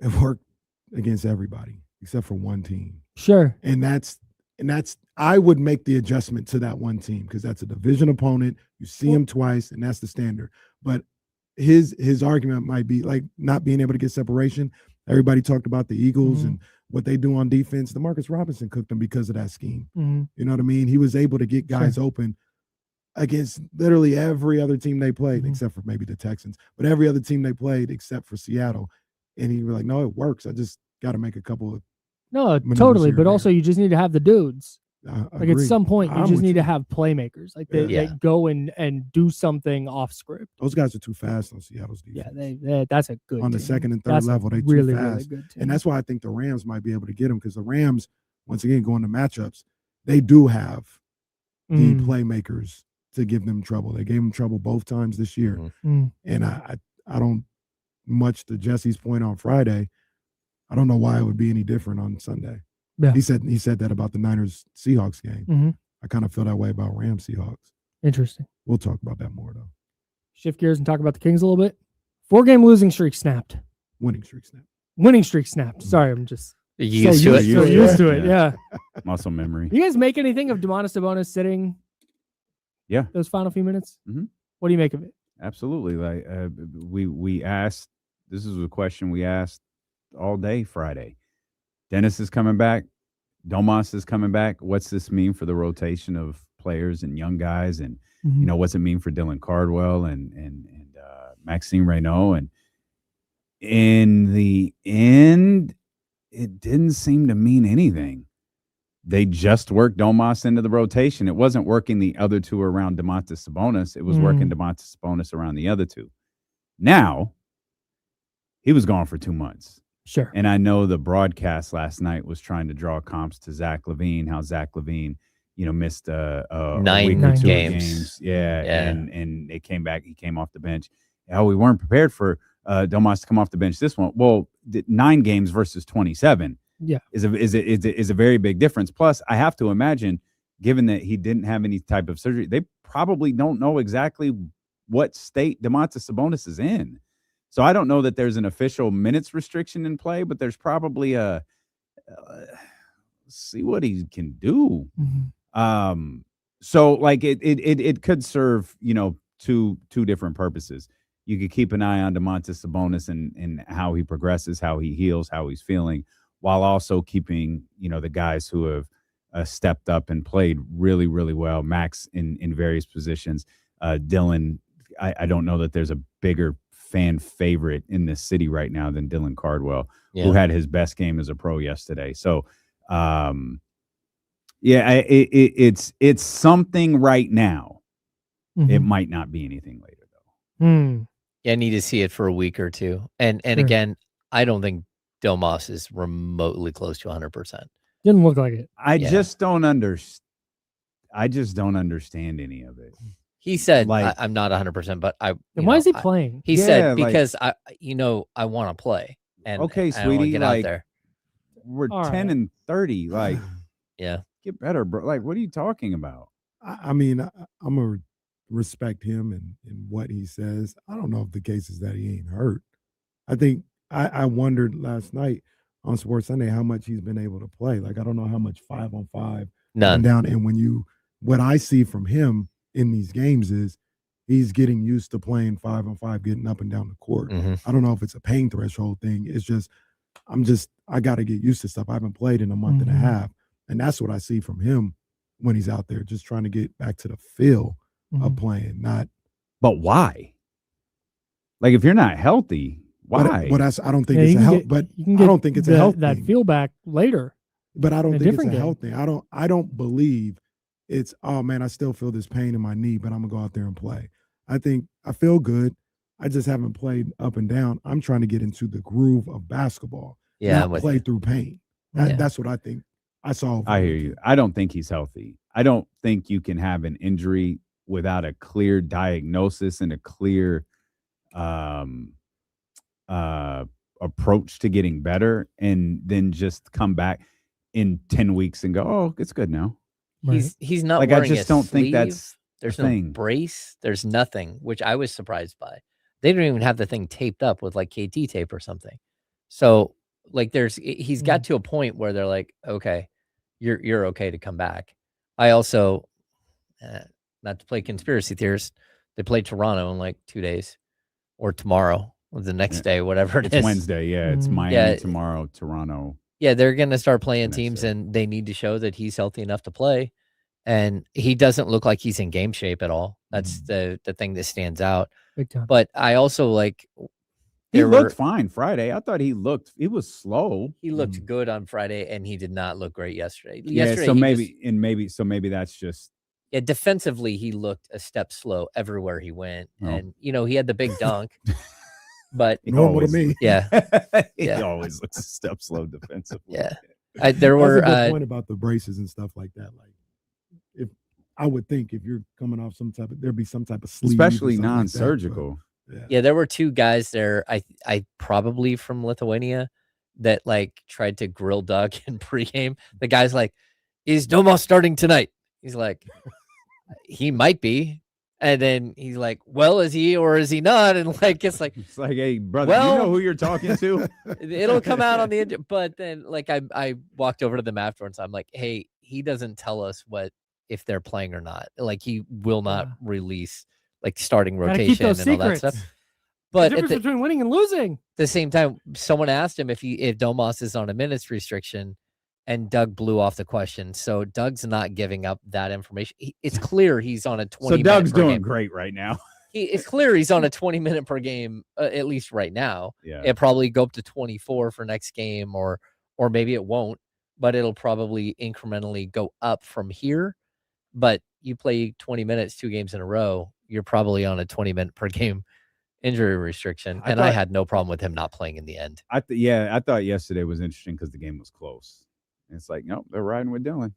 Speaker 5: It worked against everybody except for one team.
Speaker 1: sure.
Speaker 5: And that's I would make the adjustment to that one team because that's a division opponent. You see him twice, and that's the standard. But his argument might be like not being able to get separation. Everybody talked about the Eagles and what they do on defense. DeMarcus Robinson cooked them because of that scheme. You know what I mean? He was able to get guys open against literally every other team they played, except for maybe the Texans, but every other team they played except for Seattle. And he was like, no, it works. I just got to make a couple of
Speaker 1: totally. But also, you just need to have the dudes. Like at some point, you
Speaker 5: I'm
Speaker 1: just
Speaker 5: with
Speaker 1: need
Speaker 5: you.
Speaker 1: to have playmakers. Like they go and do something off script.
Speaker 5: Those guys are too fast on Seattle's defense.
Speaker 1: Yeah, that's a good
Speaker 5: on the
Speaker 1: team.
Speaker 5: second and third
Speaker 1: That's
Speaker 5: level. They
Speaker 1: really,
Speaker 5: too fast.
Speaker 1: really good team.
Speaker 5: And that's why I think the Rams might be able to get them because the Rams, once again, going to matchups, they do have the playmakers to give them trouble. They gave them trouble both times this year. And I don't, much to Jesse's point on Friday, I don't know why it would be any different on Sunday.
Speaker 1: Yeah.
Speaker 5: He said that about the Niners Seahawks game. I kind of feel that way about Rams Seahawks.
Speaker 1: Interesting.
Speaker 5: We'll talk about that more though.
Speaker 1: Shift gears and talk about the Kings a little bit. 4-game losing streak snapped.
Speaker 5: Winning streak snap.
Speaker 1: Winning streak snapped. Sorry, I'm just
Speaker 2: Used to it.
Speaker 1: used to it. Yeah.
Speaker 6: Muscle memory.
Speaker 1: You guys make anything of Domantas Sabonis sitting?
Speaker 6: Yeah.
Speaker 1: Those final few minutes.
Speaker 6: Mhm.
Speaker 1: What do you make of it?
Speaker 6: Absolutely. Like we asked. This is a question we asked all day Friday. Dennis is coming back. Domas is coming back. What's this mean for the rotation of players and young guys? And you know, what's it mean for Dylan Cardwell and Maxime Reynaud? And in the end, it didn't seem to mean anything. They just worked Domas into the rotation. It wasn't working the other two around Domantas Sabonis. It was working Domantas Sabonis around the other two. Now, he was gone for 2 months.
Speaker 1: Sure.
Speaker 6: And I know the broadcast last night was trying to draw comps to Zach LaVine, how Zach LaVine, missed a week or 2 games. Yeah. And they came back. He came off the bench. Oh, we weren't prepared for Domas to come off the bench this one. Well, 9 games versus 27 is a very big difference. Plus, I have to imagine, given that he didn't have any type of surgery, they probably don't know exactly what state Domantas Sabonis is in. So I don't know that there's an official minutes restriction in play, but there's probably a see what he can do. So like it could serve, two different purposes. You could keep an eye on Domantas Sabonis and how he progresses, how he heals, how he's feeling, while also keeping, the guys who have stepped up and played really, really well. Max in various positions. Dylan, I don't know that there's a bigger fan favorite in this city right now than Dylan Cardwell, who had his best game as a pro yesterday. So, it's something right now. It might not be anything later though.
Speaker 2: Yeah, I need to see it for a week or two. And again, I don't think Domas is remotely close to 100%.
Speaker 1: Didn't look like it.
Speaker 6: I just don't understand any of it.
Speaker 2: He said,
Speaker 6: Like,
Speaker 2: I'm not 100%, but
Speaker 1: Then why is he playing?
Speaker 2: He said, because I want to play. And
Speaker 6: okay,
Speaker 2: I don't wanna
Speaker 6: sweetie,
Speaker 2: get
Speaker 6: like,
Speaker 2: out there.
Speaker 6: We're
Speaker 1: All
Speaker 6: 10 and 30. Like,
Speaker 2: Yeah.
Speaker 6: get better, bro. Like, what are you talking about?
Speaker 5: I mean, I'm going to respect him and what he says. I don't know if the case is that he ain't hurt. I think I wondered last night on Sports Sunday how much he's been able to play. Like, I don't know how much 5-on-5
Speaker 2: None.
Speaker 5: down. And what I see from him in these games is he's getting used to playing 5-on-5, getting up and down the court. I don't know if it's a pain threshold thing. It's just, I got to get used to stuff. I haven't played in a month and a half. And that's what I see from him when he's out there, just trying to get back to the feel of playing, not.
Speaker 6: But why? Like, if you're not healthy, why?
Speaker 5: But I don't think it's a health, but I don't think it's a health
Speaker 1: that
Speaker 5: thing.
Speaker 1: feel back later.
Speaker 5: But I don't think it's a
Speaker 1: game.
Speaker 5: health thing. I don't believe it's, oh man, I still feel this pain in my knee, but I'm gonna go out there and play. I think I feel good. I just haven't played up and down. I'm trying to get into the groove of basketball.
Speaker 2: Yeah,
Speaker 5: not play through pain. That's what I think. I saw.
Speaker 6: I hear you. I don't think he's healthy. I don't think you can have an injury without a clear diagnosis and a clear approach to getting better, and then just come back. in 10 weeks and go, oh, it's good now.
Speaker 7: He's not
Speaker 6: like,
Speaker 7: wearing
Speaker 6: I just
Speaker 7: a
Speaker 6: don't
Speaker 7: sleeve.
Speaker 6: think that's
Speaker 7: There's
Speaker 6: a
Speaker 7: no
Speaker 6: thing.
Speaker 7: brace. There's nothing, which I was surprised by. They don't even have the thing taped up with like KT tape or something. So like he's got to a point where they're like, okay, you're okay to come back. I also, not to play conspiracy theorists, they play Toronto in like 2 days or tomorrow or the next day, whatever it is.
Speaker 6: It's Wednesday. Yeah. It's Miami tomorrow, Toronto.
Speaker 7: Yeah. They're going to start playing teams and they need to show that he's healthy enough to play. And he doesn't look like he's in game shape at all. That's the thing that stands out.
Speaker 1: Big time.
Speaker 7: But I also like.
Speaker 6: He looked fine Friday. I thought he was slow.
Speaker 7: He looked good on Friday, and he did not look great yesterday.
Speaker 6: Yeah, so maybe that's just.
Speaker 7: Yeah, defensively, he looked a step slow everywhere he went. Oh. And, he had the big dunk. But
Speaker 5: normal to me.
Speaker 7: Yeah.
Speaker 6: He always looks a step slow defensively.
Speaker 7: Yeah. There were
Speaker 5: a good point about the braces and stuff like that. Like, if I would think if you're coming off there'd be some type of sleeve,
Speaker 6: especially non-surgical.
Speaker 5: Like
Speaker 7: yeah, there were two guys there. I probably from Lithuania that like tried to grill Doug in pregame. The guy's like, "Is Domas starting tonight?" He's like, "He might be." And then he's like, "Well, is he or is he not?" And like it's like,
Speaker 6: hey, brother, you know who you're talking to?
Speaker 7: It'll come out on the but then like I walked over to them afterwards. I'm like, "Hey, he doesn't tell us if they're playing or not. Like he will not release like starting rotation and all that stuff." But
Speaker 1: the difference between winning and losing.
Speaker 7: At the same time, someone asked him if Domas is on a minutes restriction, and Doug blew off the question. So Doug's not giving up that information. It's clear he's on a 20.
Speaker 6: So Doug's doing great right now.
Speaker 7: It's clear he's on a 20-minute per game, at least right now.
Speaker 6: Yeah,
Speaker 7: it'll probably go up to 24 for next game, or maybe it won't. But it'll probably incrementally go up from here. But you play 20 minutes, 2 games in a row, you're probably on a 20-minute per game injury restriction. I had no problem with him not playing in the end.
Speaker 6: I thought yesterday was interesting because the game was close. And it's like, nope, they're riding with Dylan.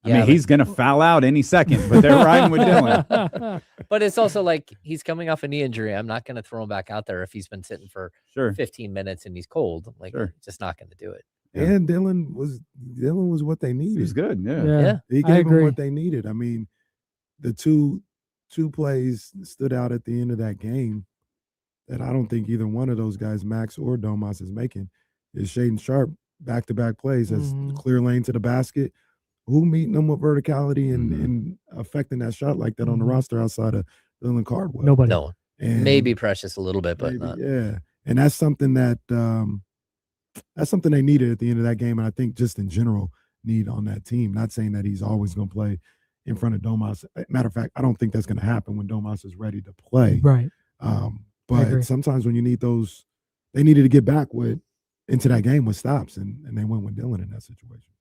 Speaker 6: I mean, he's going to foul out any second, but they're riding with Dylan.
Speaker 7: But it's also like he's coming off a knee injury. I'm not going to throw him back out there if he's been sitting for 15 minutes and he's cold. Like, just not going to do it.
Speaker 5: Yeah. And Dylan was what they needed.
Speaker 6: He was good.
Speaker 7: Yeah.
Speaker 5: He gave them what they needed. I mean, the two plays stood out at the end of that game that I don't think either one of those guys, Max or Domas, is making. Is Shaedon Sharpe back-to-back plays as clear lane to the basket. Who meeting them with verticality and affecting that shot like that on the roster outside of Dylan Cardwell?
Speaker 1: Nobody.
Speaker 7: No. And maybe Precious a little bit, but not.
Speaker 5: Yeah. And that's something that they needed at the end of that game, and I think just in general need on that team. Not saying that he's always going to play in front of Domas. Matter of fact, I don't think that's going to happen when Domas is ready to play.
Speaker 1: Right.
Speaker 5: But sometimes when you need those, they needed to get back into that game with stops, and they went with Dylan in that situation.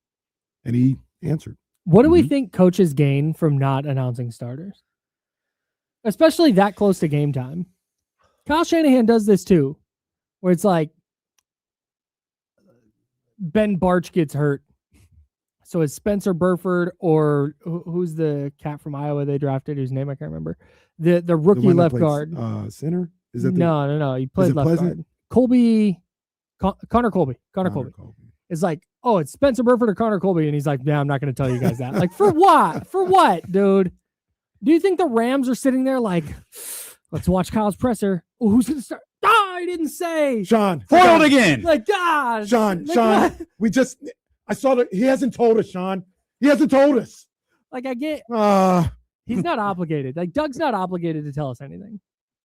Speaker 5: And he answered.
Speaker 1: What do we think coaches gain from not announcing starters? Especially that close to game time. Kyle Shanahan does this too, where it's like Ben Barch gets hurt. So it's Spencer Burford or who's the cat from Iowa they drafted, whose name I can't remember. The rookie left guard.
Speaker 5: Center? Is that
Speaker 7: no.
Speaker 1: He played left guard. Connor Colby. It's like, oh, it's Spencer Burford or Connor Colby. And he's like, yeah, I'm not going to tell you guys that. Like, for what? For what, dude? Do you think the Rams are sitting there like, let's watch Kyle's presser? Oh, who's going to start? I didn't say.
Speaker 5: Sean.
Speaker 6: Foiled again.
Speaker 1: Like, gosh.
Speaker 5: Sean. I saw that. He hasn't told us, Sean. He hasn't told us.
Speaker 1: Like, I get. He's not obligated. Like, Doug's not obligated to tell us anything.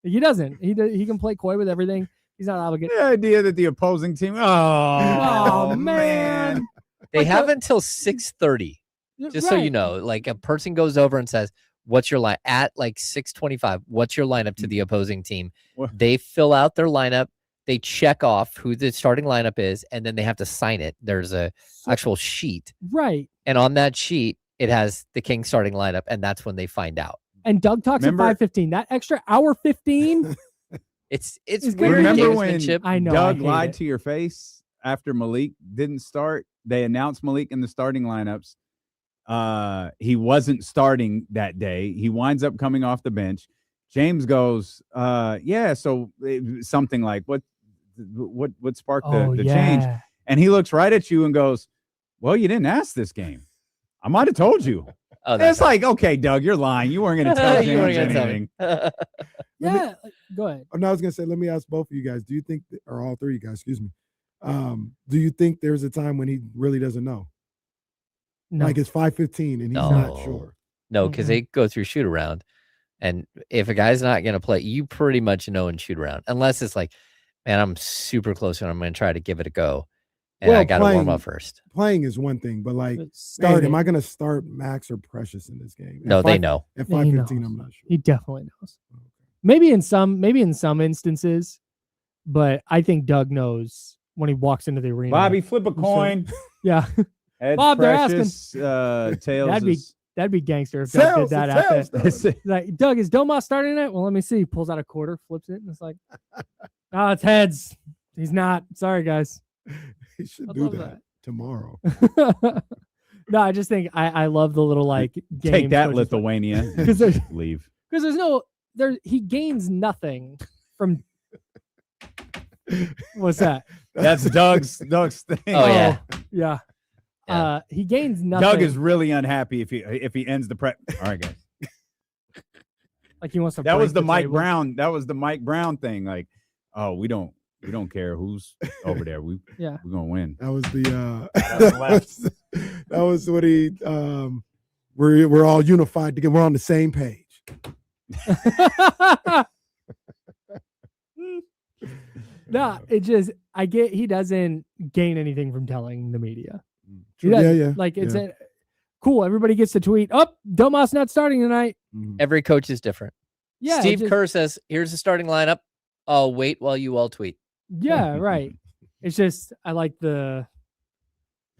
Speaker 1: He doesn't. He can play coy with everything. He's not obligated.
Speaker 6: The idea that the opposing team. Oh
Speaker 1: man.
Speaker 7: They have until 6:30. Just so you know, like a person goes over and says, "What's your line?" At like 6:25. What's your lineup to the opposing team?
Speaker 6: What?
Speaker 7: They fill out their lineup. They check off who the starting lineup is, and then they have to sign it. There's a actual sheet,
Speaker 1: right?
Speaker 7: And on that sheet, it has the Kings starting lineup, and that's when they find out.
Speaker 1: And Doug talks at 5:15. That extra hour 15.
Speaker 7: It's
Speaker 1: weird.
Speaker 6: Remember when
Speaker 1: Doug
Speaker 6: lied to your face after Malik didn't start? They announced Malik in the starting lineups. He wasn't starting that day. He winds up coming off the bench. James goes, so something like what sparked the change? And he looks right at you and goes, Well, you didn't ask this game. I might have told you.
Speaker 7: Oh,
Speaker 6: It's like, okay, Doug, you're lying. You weren't going to tell
Speaker 7: You weren't
Speaker 6: James
Speaker 7: gonna tell me.
Speaker 6: anything.
Speaker 1: Yeah, go ahead.
Speaker 5: No, I was gonna say, let me ask both of you guys. Do you think, or all three of you guys, excuse me, do you think there's a time when he really doesn't know?
Speaker 1: No.
Speaker 5: Like it's 5:15 and he's not sure.
Speaker 7: No, because they go through shoot around, and if a guy's not going to play, you pretty much know in shoot around, unless it's like, man, I'm super close and I'm going to try to give it a go, and I got to warm up first.
Speaker 5: Playing is one thing, but like,
Speaker 1: Starting.
Speaker 5: am I going to start Max or Precious in this game?
Speaker 7: No, they know.
Speaker 5: At
Speaker 1: Yeah, he
Speaker 5: 5:15,
Speaker 1: knows.
Speaker 5: I'm not sure.
Speaker 1: He definitely knows. Maybe in some instances, but I think Doug knows when he walks into the arena.
Speaker 6: Bobby, flip a coin.
Speaker 1: Yeah.
Speaker 6: Heads
Speaker 1: Bob, they're
Speaker 6: Precious, tails
Speaker 1: That'd be gangster if Doug did that after.
Speaker 6: is,
Speaker 1: Like, Doug, is Domas starting it? Well, let me see. He pulls out a quarter, flips it, and it's like, oh, it's heads. He's not. Sorry, guys.
Speaker 5: He should
Speaker 1: I'd
Speaker 5: do
Speaker 1: love
Speaker 5: that tomorrow.
Speaker 1: No, I just think I love the little like game.
Speaker 6: take that, Lithuania.
Speaker 1: Because there's
Speaker 6: Leave.
Speaker 1: he gains nothing from. What's that?
Speaker 6: That's Doug's thing.
Speaker 7: Oh, yeah.
Speaker 1: Yeah.
Speaker 7: Yeah.
Speaker 1: He gains nothing.
Speaker 6: Doug is really unhappy if he ends the prep. All right, guys.
Speaker 1: like he wants to.
Speaker 6: That
Speaker 1: break
Speaker 6: was the Mike
Speaker 1: table.
Speaker 6: Brown. That was the Mike Brown thing. Like, oh, we don't care who's over there. We're gonna win.
Speaker 5: That was the
Speaker 6: left.
Speaker 5: that was what he we're all unified together. We're on the same page.
Speaker 1: No, it just he doesn't gain anything from telling the media. He
Speaker 5: Yeah,
Speaker 1: doesn't.
Speaker 5: yeah.
Speaker 1: Like it's cool. Everybody gets to tweet. Oh, Domas not starting tonight.
Speaker 7: Every coach is different.
Speaker 1: Yeah,
Speaker 7: Steve Kerr says, "Here's the starting lineup. I'll wait while you all tweet."
Speaker 1: Yeah, right. It's just I like the.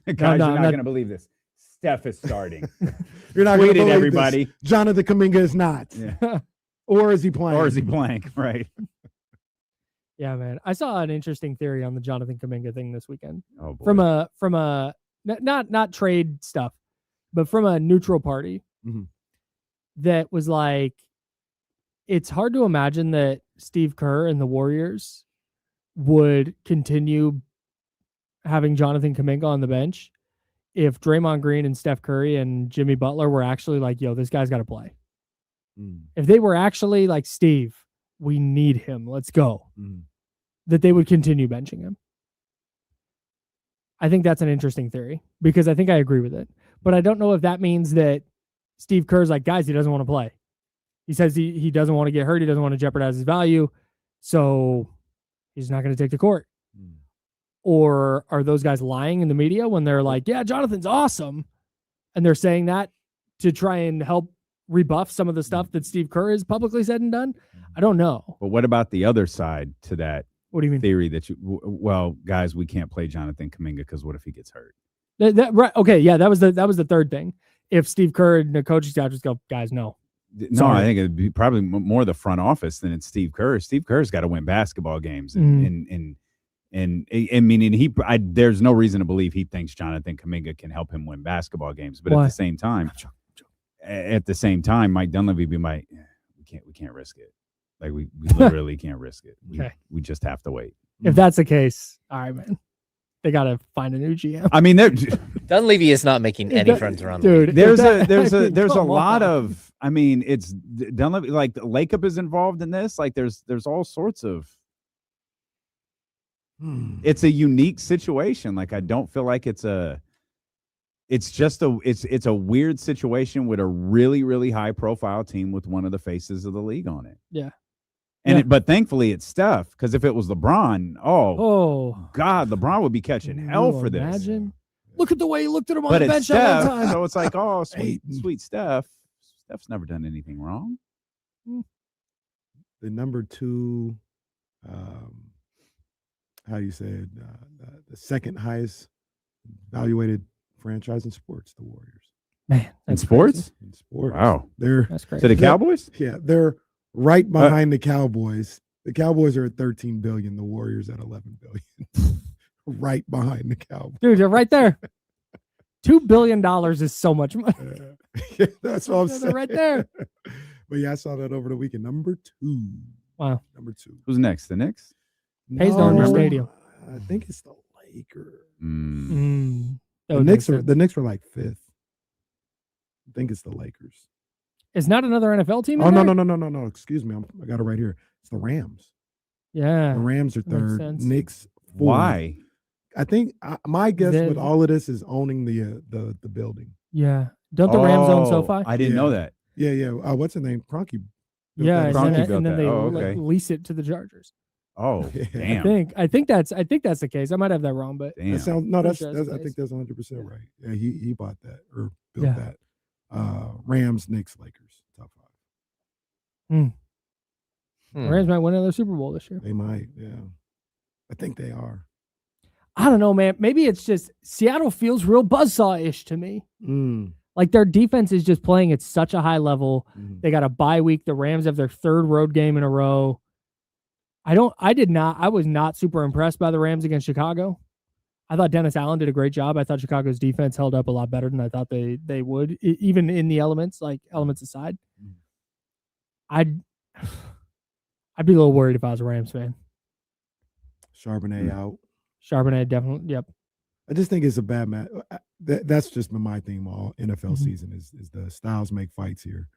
Speaker 6: Guys,
Speaker 1: No,
Speaker 6: you're not
Speaker 1: I'm
Speaker 6: going to believe this. Steph is starting.
Speaker 5: You're not
Speaker 6: Tweet
Speaker 5: going to
Speaker 6: it,
Speaker 5: believe
Speaker 6: everybody.
Speaker 5: this. Jonathan Kuminga is not.
Speaker 6: Yeah.
Speaker 5: Or is he playing?
Speaker 6: Or is he blank? Right.
Speaker 1: Yeah, man. I saw an interesting theory on the Jonathan Kuminga thing this weekend.
Speaker 6: Oh boy.
Speaker 1: From a not trade stuff, but from a neutral party that was like, it's hard to imagine that Steve Kerr and the Warriors would continue having Jonathan Kuminga on the bench if Draymond Green and Steph Curry and Jimmy Butler were actually like, yo, this guy's got to play. If they were actually like, Steve, we need him, let's go, that they would continue benching him. I think that's an interesting theory because I think I agree with it. But I don't know if that means that Steve Kerr's like, guys, he doesn't want to play. He says he doesn't want to get hurt. He doesn't want to jeopardize his value. So he's not going to take the court. Or are those guys lying in the media when they're like, yeah, Jonathan's awesome. And they're saying that to try and help rebuff some of the stuff that Steve Kerr has publicly said and done? I don't know.
Speaker 6: But what about the other side to that?
Speaker 1: What do you mean?
Speaker 6: Theory that well, guys, we can't play Jonathan Kuminga because what if he gets hurt?
Speaker 1: Right. Okay. Yeah. That was the third thing. If Steve Kerr and the coaching staff just go, guys, no.
Speaker 6: No,
Speaker 1: Sorry.
Speaker 6: I think it'd be probably more the front office than it's Steve Kerr. Steve Kerr's got to win basketball games, and meaning there's no reason to believe he thinks Jonathan Kuminga can help him win basketball games. But
Speaker 1: Why?
Speaker 6: at the same time, Mike Dunleavy be like, we can't risk it. Like we literally can't risk it. We just have to wait.
Speaker 1: If that's the case, all right, man. They got to find a new GM.
Speaker 6: I mean,
Speaker 7: Dunleavy is not making any friends around
Speaker 1: dude.
Speaker 7: the
Speaker 6: there's a
Speaker 1: Come
Speaker 6: lot
Speaker 1: on.
Speaker 6: of. I mean, it's Dunleavy. Like Lakeup is involved in this. Like there's all sorts of. It's a unique situation. Like I don't feel like it's a weird situation with a really, really high profile team with one of the faces of the league on it.
Speaker 1: Yeah.
Speaker 6: And but thankfully it's Steph, because if it was LeBron,
Speaker 1: Oh
Speaker 6: God, LeBron would be catching hell for this.
Speaker 1: Imagine. Look at the way he looked at him on
Speaker 6: But
Speaker 1: the
Speaker 6: it's
Speaker 1: bench that one
Speaker 6: Steph,
Speaker 1: time.
Speaker 6: so it's like, oh, sweet Steph. Steph's never done anything wrong.
Speaker 5: The number 2, how you say it, the second highest valuated franchise in sports, the Warriors.
Speaker 1: Man,
Speaker 6: In sports?
Speaker 5: In sports.
Speaker 6: Wow.
Speaker 5: They're
Speaker 1: that's crazy.
Speaker 6: To the Cowboys?
Speaker 5: Yeah, they're right behind the Cowboys. The Cowboys are at 13 billion, the Warriors at 11 billion. Right behind the Cowboys.
Speaker 1: Dude, you're right there. $2 billion is so much money.
Speaker 5: Yeah, that's what I'm
Speaker 1: They're
Speaker 5: saying.
Speaker 1: right there.
Speaker 5: But yeah, I saw that over the weekend. Number 2.
Speaker 1: Wow.
Speaker 5: Number 2.
Speaker 6: Who's next? The Knicks?
Speaker 1: Hayes Dodger
Speaker 5: No,
Speaker 1: Stadium.
Speaker 5: I think it's the Lakers.
Speaker 6: Mm.
Speaker 5: The Knicks were like 5th. I think it's the Lakers.
Speaker 1: It's not another NFL team.
Speaker 5: Oh no! Excuse me, I got it right here. It's the Rams.
Speaker 1: Yeah,
Speaker 5: the Rams are
Speaker 1: makes
Speaker 5: 3rd.
Speaker 1: sense.
Speaker 5: Knicks 4th.
Speaker 6: Why?
Speaker 5: I think my guess with all of this is owning the building.
Speaker 1: Yeah, don't the Rams own SoFi?
Speaker 6: I didn't know that.
Speaker 5: Yeah. What's his name? Kroenke.
Speaker 1: Yeah, and then they
Speaker 6: okay.
Speaker 1: lease it to the Chargers.
Speaker 6: Oh, damn.
Speaker 1: I think that's the case. I might have that wrong, but
Speaker 6: Damn.
Speaker 5: That sounds that's
Speaker 1: Interesting.
Speaker 5: I think that's 100% right. Yeah, he bought that or built that. Rams, Knicks, Lakers, top 5.
Speaker 1: The Rams might win another Super Bowl this year.
Speaker 5: They might, yeah. I think they are.
Speaker 1: I don't know, man. Maybe it's just Seattle feels real buzzsaw-ish to me. Like their defense is just playing at such a high level. They got a bye week. The Rams have their 3rd road game in a row. I was not super impressed by the Rams against Chicago. I thought Dennis Allen did a great job. I thought Chicago's defense held up a lot better than I thought they would, even in the elements aside. I'd be a little worried if I was a Rams fan.
Speaker 5: Charbonnet out.
Speaker 1: Charbonnet definitely, yep.
Speaker 5: I just think it's a bad match. That's just been my theme all NFL season is the styles make fights here.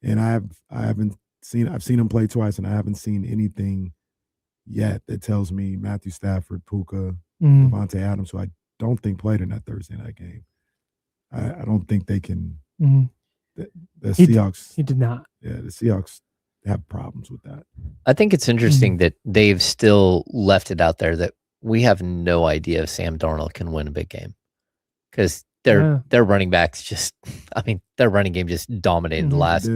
Speaker 5: And I've seen him play twice, and I haven't seen anything yet that tells me Matthew Stafford, Puka, Devontae Adams, who I don't think played in that Thursday night game. I don't think they can. The Seahawks.
Speaker 1: He did not.
Speaker 5: Yeah, the Seahawks have problems with that.
Speaker 7: I think it's interesting that they've still left it out there that we have no idea if Sam Darnold can win a big game because their running backs their running game just dominated the last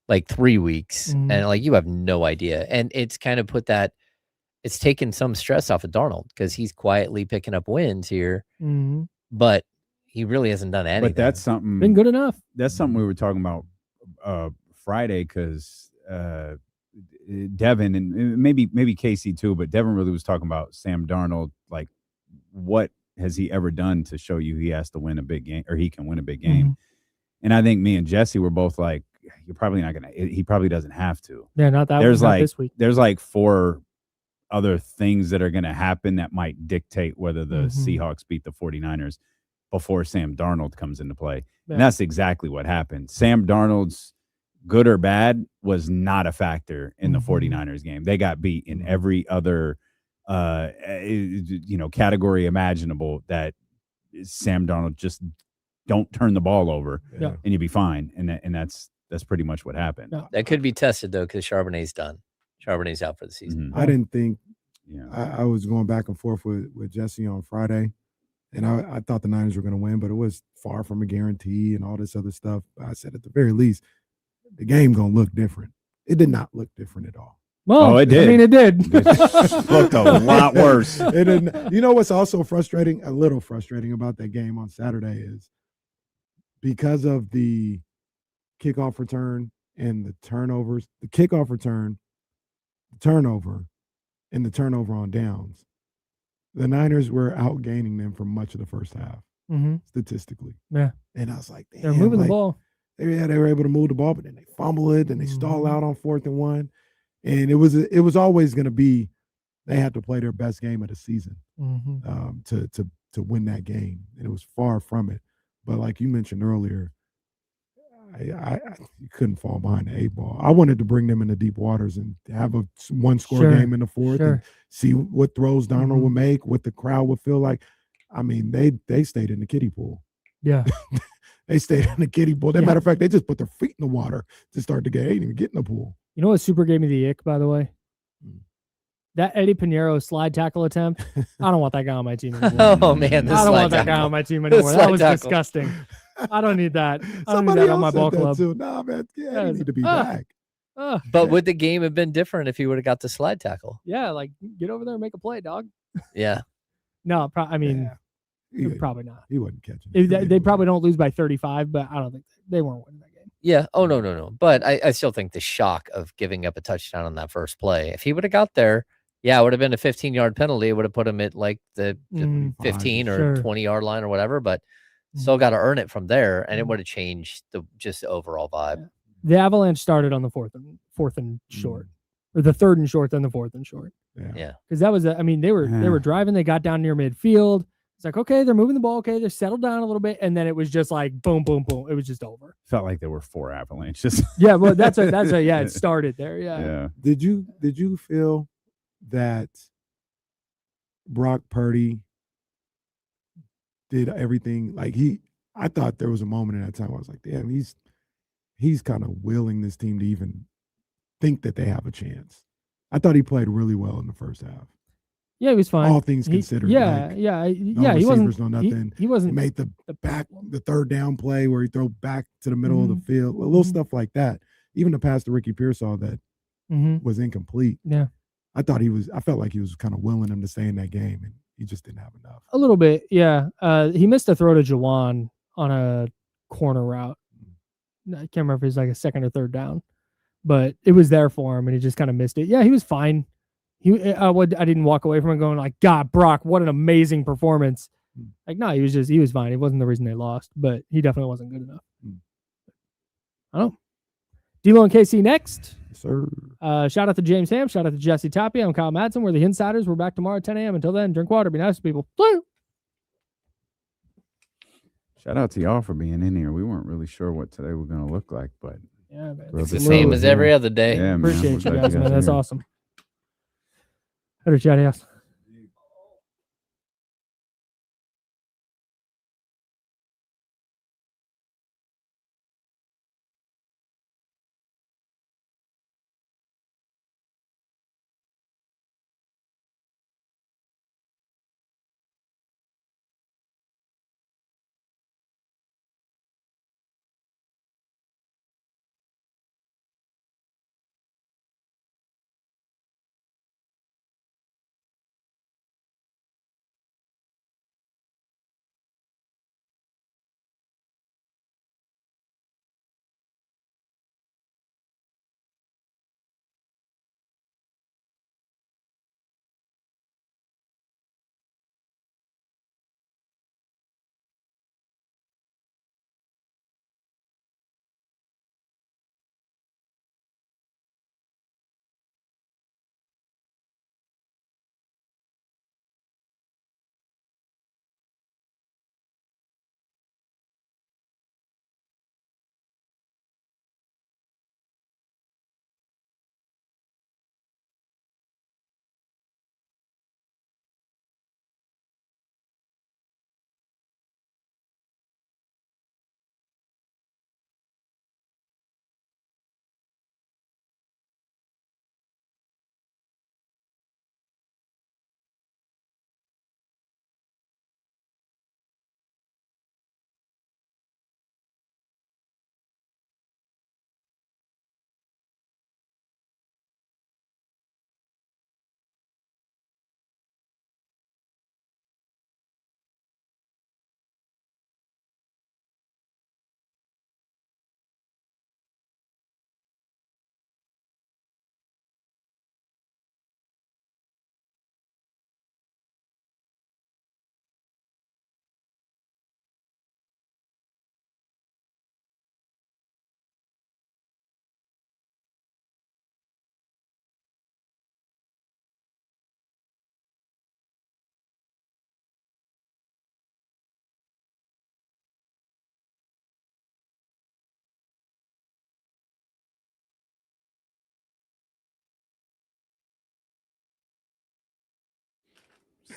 Speaker 7: like 3 weeks, and like you have no idea, and it's kind of it's taken some stress off of Darnold because he's quietly picking up wins here, but he really hasn't done anything.
Speaker 6: But that's something
Speaker 1: been good enough.
Speaker 6: That's something we were talking about Friday because Devin and maybe Casey too, but Devin really was talking about Sam Darnold. Like, what has he ever done to show you he has to win a big game or he can win a big game? And I think me and Jesse were both like, you're probably not gonna. He probably doesn't have to.
Speaker 1: Yeah, not that.
Speaker 6: There's
Speaker 1: not this week.
Speaker 6: There's like 4 other things that are going to happen that might dictate whether the Seahawks beat the 49ers before Sam Darnold comes into play. Yeah. And that's exactly what happened. Sam Darnold's good or bad was not a factor in the 49ers game. They got beat in every other category imaginable that Sam Darnold just don't turn the ball over and you'll be fine. And that's pretty much what happened.
Speaker 1: No.
Speaker 7: That could be tested though, because Charbonnet's done. Charbonnet's out for the season.
Speaker 5: I didn't think I was going back and forth with Jesse on Friday, and I thought the Niners were going to win, but it was far from a guarantee and all this other stuff. I said at the very least, the game going to look different. It did not look different at all.
Speaker 1: Well,
Speaker 6: it did.
Speaker 1: I mean, it did.
Speaker 6: It looked a lot worse.
Speaker 5: It didn't. You know what's also a little frustrating about that game on Saturday is because of the kickoff return and the turnovers, the kickoff return, the turnover, and the turnover on downs, the Niners were outgaining them for much of the first half, statistically.
Speaker 1: Yeah.
Speaker 5: And I was like, damn,
Speaker 1: they're moving the ball.
Speaker 5: They were able to move the ball, but then they fumble it, and they stall out on 4th and 1. And it was always going to be they had to play their best game of the season to win that game, and it was far from it. But like you mentioned earlier, I couldn't fall behind the 8 ball. I wanted to bring them into deep waters and have a 1-score game in the 4th and see what throws Darnold would make, what the crowd would feel like. I mean, they stayed in the kiddie pool.
Speaker 1: Yeah.
Speaker 5: They stayed in the kiddie pool. As a matter of fact, they just put their feet in the water to start the game. They didn't even get in the pool.
Speaker 1: You know what super gave me the ick, by the way? That Eddie Pinheiro slide tackle attempt. I don't want that guy on my team anymore.
Speaker 7: Oh, man.
Speaker 1: I don't want that guy on my team anymore. That was disgusting. I don't need that. I don't need that on my ball club.
Speaker 5: Nah, man. Yeah, he need to be back.
Speaker 7: But would the game have been different if he would have got the slide tackle?
Speaker 1: Yeah, like get over there and make a play, dog.
Speaker 7: Yeah.
Speaker 1: No, probably not.
Speaker 5: He wasn't catching
Speaker 1: it. They probably don't lose by 35, but I don't think they weren't winning that game.
Speaker 7: Yeah. Oh, no. But I still think the shock of giving up a touchdown on that first play, if he would have got there, it would have been a 15-yard penalty. It would have put him at like the 15 or 20-yard line or whatever, but still got to earn it from there, and it would have changed the overall vibe.
Speaker 1: The Avalanche started on the fourth and short, or the 3rd and short, then the 4th and short.
Speaker 7: Yeah.
Speaker 1: Because that was they were driving. They got down near midfield. It's like, okay, they're moving the ball. Okay, they're settled down a little bit. And then it was just like, boom, boom, boom. It was just over.
Speaker 6: Felt like there were 4 avalanches.
Speaker 1: Yeah, well, that's yeah, it started there. Yeah.
Speaker 5: Did you feel that Brock Purdy did everything like I thought there was a moment in that time where I was like, damn, he's kind of willing this team to even think that they have a chance. I thought he played really well in the first half.
Speaker 1: Yeah, he was fine.
Speaker 5: All things considered.
Speaker 1: Yeah,
Speaker 5: like,
Speaker 1: yeah.
Speaker 5: No
Speaker 1: He wasn't.
Speaker 5: no nothing.
Speaker 1: He wasn't.
Speaker 5: He made the third down play where he throw back to the middle of the
Speaker 1: Mhm.
Speaker 5: field. Little stuff like that. Even the pass to Ricky Pearsall that was incomplete.
Speaker 1: Yeah.
Speaker 5: I felt like he was kind of willing him to stay in that game, and he just didn't have enough.
Speaker 1: A little bit, yeah. He missed a throw to Jawan on a corner route. I can't remember if it was like a second or third down, but it was there for him, and he just kind of missed it. Yeah, he was fine. I didn't walk away from it going like, God, Brock, what an amazing performance. Like, no, he was fine. It wasn't the reason they lost, but he definitely wasn't good enough. I don't know. D-Lo and KC next.
Speaker 5: Yes, sir.
Speaker 1: Shout out to James Ham. Shout out to Jesse Tapia. I'm Kyle Madsen. We're the Insiders. We're back tomorrow at 10 a.m. Until then, drink water. Be nice to people.
Speaker 6: Shout out to y'all for being in here. We weren't really sure what today was going to look like, but
Speaker 1: yeah, man.
Speaker 7: It's the same as every other day.
Speaker 6: Yeah,
Speaker 1: Appreciate
Speaker 6: man.
Speaker 1: you
Speaker 6: We're glad
Speaker 1: guys, man. That's
Speaker 6: are here.
Speaker 1: awesome. Better chat, yes.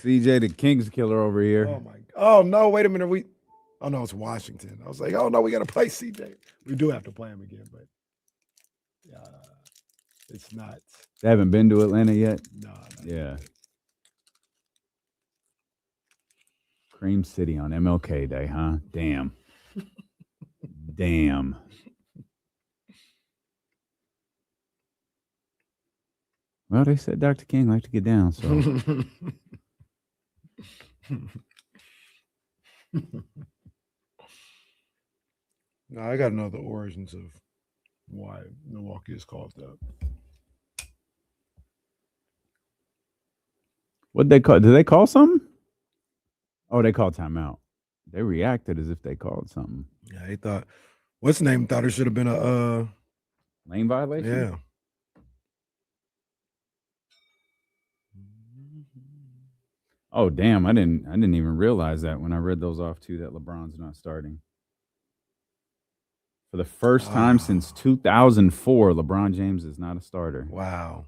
Speaker 6: CJ the Kings killer over here.
Speaker 5: Oh my! Oh no! Wait a minute. Oh no, it's Washington. I was like, oh no, we got to play CJ. We do have to play him again, but it's not.
Speaker 6: They haven't been to Atlanta yet.
Speaker 5: No.
Speaker 6: Yeah. Cream City on MLK Day, huh? Damn. Damn. Well, they said Dr. King liked to get down, so.
Speaker 5: No, I got to know the origins of why Milwaukee is called that.
Speaker 6: What'd they call? Did they call something? Oh, they called timeout. They reacted as if they called something.
Speaker 5: Yeah, he thought. What's the name? Thought it should have been a
Speaker 6: lane violation.
Speaker 5: Yeah.
Speaker 6: Oh, damn. I didn't even realize that when I read those off too, that LeBron's not starting. For the first time since 2004, LeBron James is not a starter.
Speaker 5: Wow.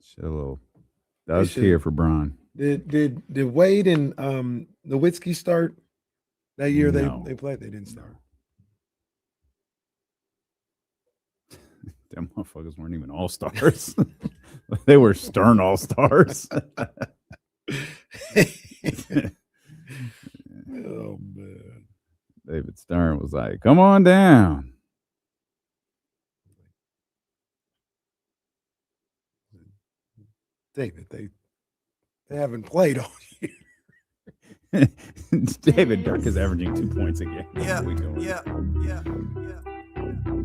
Speaker 6: Shit, a little does here for Bron.
Speaker 5: Did Wade and Nowitzki start that year?
Speaker 6: No.
Speaker 5: They played. They didn't start.
Speaker 6: Them motherfuckers weren't even all-stars. They were Stern all-stars.
Speaker 5: Oh man.
Speaker 6: David Stern was like, come on down.
Speaker 5: David, they haven't played all year.
Speaker 6: David Dirk is averaging 2 points a game.
Speaker 8: Yeah.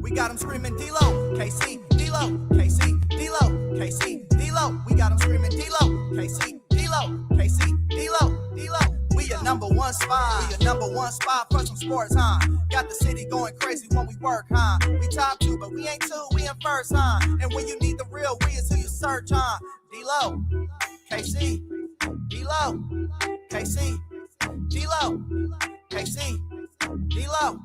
Speaker 8: We got him screaming D-Lo, KC, D-Lo, KC, D-Lo, KC, D-Lo. We got him screaming D-Lo, KC, D-Lo, KC, D-Lo, D-Lo. We a number one spot. We a number one spot for some sports, huh? Got the city going crazy when we work, huh? We top 2, but we ain't 2, we in first, huh? And when you need the real, we is who you search, huh? D-Lo, KC, D-Lo, KC, D-Lo, KC, D-Lo.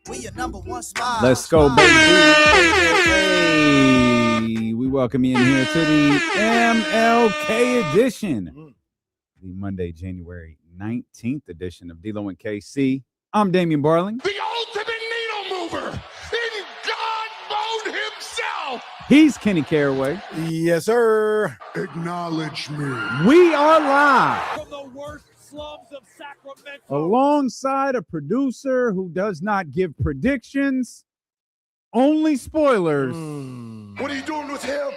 Speaker 8: We your number one spot.
Speaker 6: Let's go, baby. Hey, we welcome you in here to the MLK edition. The Monday, January 19th edition of D-Lo and KC. I'm Damian Barling.
Speaker 9: The ultimate needle mover in God mode himself.
Speaker 6: He's Kenny Caraway.
Speaker 5: Yes, sir.
Speaker 9: Acknowledge me.
Speaker 6: We are live
Speaker 9: From the worst slums of Sacramento.
Speaker 6: alongside a producer who does not give predictions, only spoilers.
Speaker 9: What are you doing with him?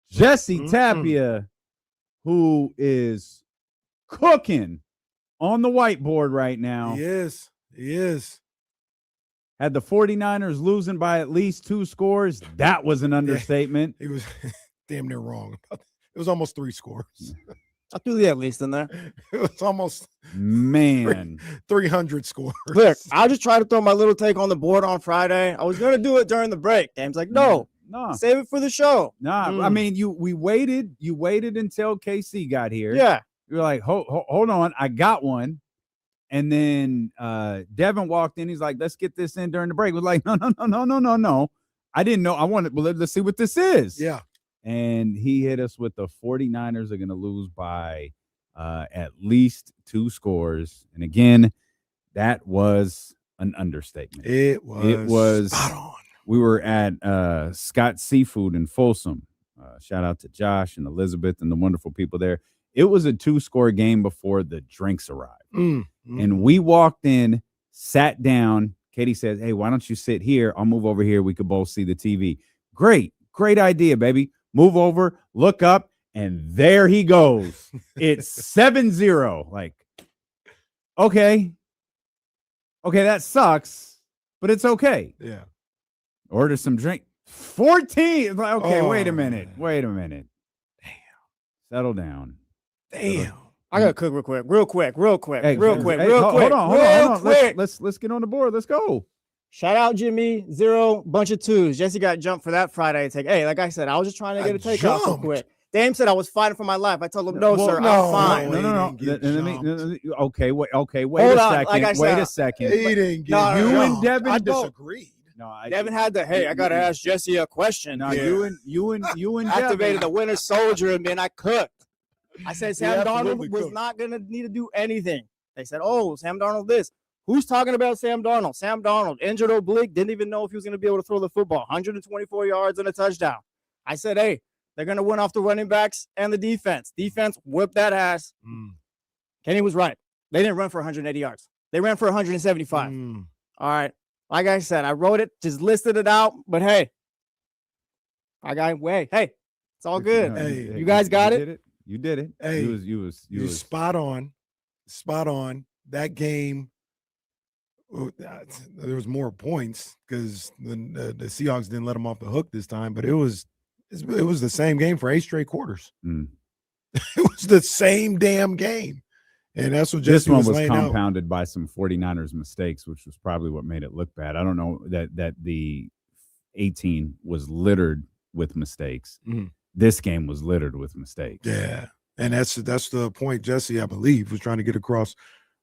Speaker 6: Jesse Tapia, who is cooking on the whiteboard right now.
Speaker 5: He is.
Speaker 6: Had the 49ers losing by at least 2 scores. That was an understatement.
Speaker 5: He was damn near wrong. It was almost 3 scores.
Speaker 4: I threw the at least in there.
Speaker 5: It was almost
Speaker 6: Man.
Speaker 5: 300 scores.
Speaker 4: Look, I'll just try to throw my little take on the board on Friday. I was going to do it during the break. Dame's like, no, save it for the show.
Speaker 6: I mean, you waited until KC got here.
Speaker 4: Yeah.
Speaker 6: You're like, hold on, I got one. And then Devin walked in. He's like, let's get this in during the break. We're like, no. I didn't know. I wanted, well, let's see what this is.
Speaker 5: Yeah.
Speaker 6: And he hit us with the 49ers are going to lose by at least 2 scores. And again, that was an understatement.
Speaker 5: It was spot on.
Speaker 6: We were at Scott's Seafood in Folsom. Shout out to Josh and Elizabeth and the wonderful people there. It was a 2-score game before the drinks arrived. And we walked in, sat down. Katie says, hey, why don't you sit here? I'll move over here. We could both see the TV. Great idea, baby. Move over, look up, and there he goes. It's 7-0. Like, okay, that sucks, but it's okay.
Speaker 5: Yeah.
Speaker 6: Order some drink. 14. Like, okay, wait a minute.
Speaker 5: Damn.
Speaker 6: Settle down.
Speaker 5: Damn.
Speaker 4: I got to cook real quick.
Speaker 6: Hey, hold on. Let's get on the board. Let's go.
Speaker 4: Shout out Jimmy, 0, bunch of 2s. Jesse got jumped for that Friday take. Hey, like I said, I was just trying to get a take off real quick. Dame said I was fighting for my life. I told him, no, sir, I'm fine.
Speaker 6: No. Okay, wait a second.
Speaker 5: He didn't get
Speaker 6: you and Devin
Speaker 5: I disagreed.
Speaker 6: No,
Speaker 4: Devin had to, hey, I got to ask Jesse a question.
Speaker 6: No, you and
Speaker 4: activated
Speaker 6: Devin.
Speaker 4: the winter soldier in me, and I cooked. I said Sam Darnold
Speaker 5: absolutely
Speaker 4: was
Speaker 5: cooked.
Speaker 4: not going to need to do anything. They said, oh, Sam Darnold this. Who's talking about Sam Darnold? Sam Darnold, injured oblique, didn't even know if he was going to be able to throw the football. 124 yards and a touchdown. I said, hey, they're going to win off the running backs and the defense. Defense whipped that ass. Kenny was right. They didn't run for 180 yards. They ran for 175. All right. Like I said, I wrote it, just listed it out. But, hey, hey, it's all good.
Speaker 5: Hey,
Speaker 4: you guys got it?
Speaker 6: You did it.
Speaker 5: Hey,
Speaker 6: you was
Speaker 5: spot on. That game, there was more points because the Seahawks didn't let them off the hook this time, but it was the same game for 8 straight quarters. It was the same damn game. And that's what
Speaker 6: this
Speaker 5: Jesse
Speaker 6: one
Speaker 5: was
Speaker 6: was
Speaker 5: laying out.
Speaker 6: compounded by some 49ers mistakes, which was probably what made it look bad. I don't know that the 18 was littered with mistakes. This game was littered with mistakes.
Speaker 5: Yeah, and that's the point Jesse, I believe, was trying to get across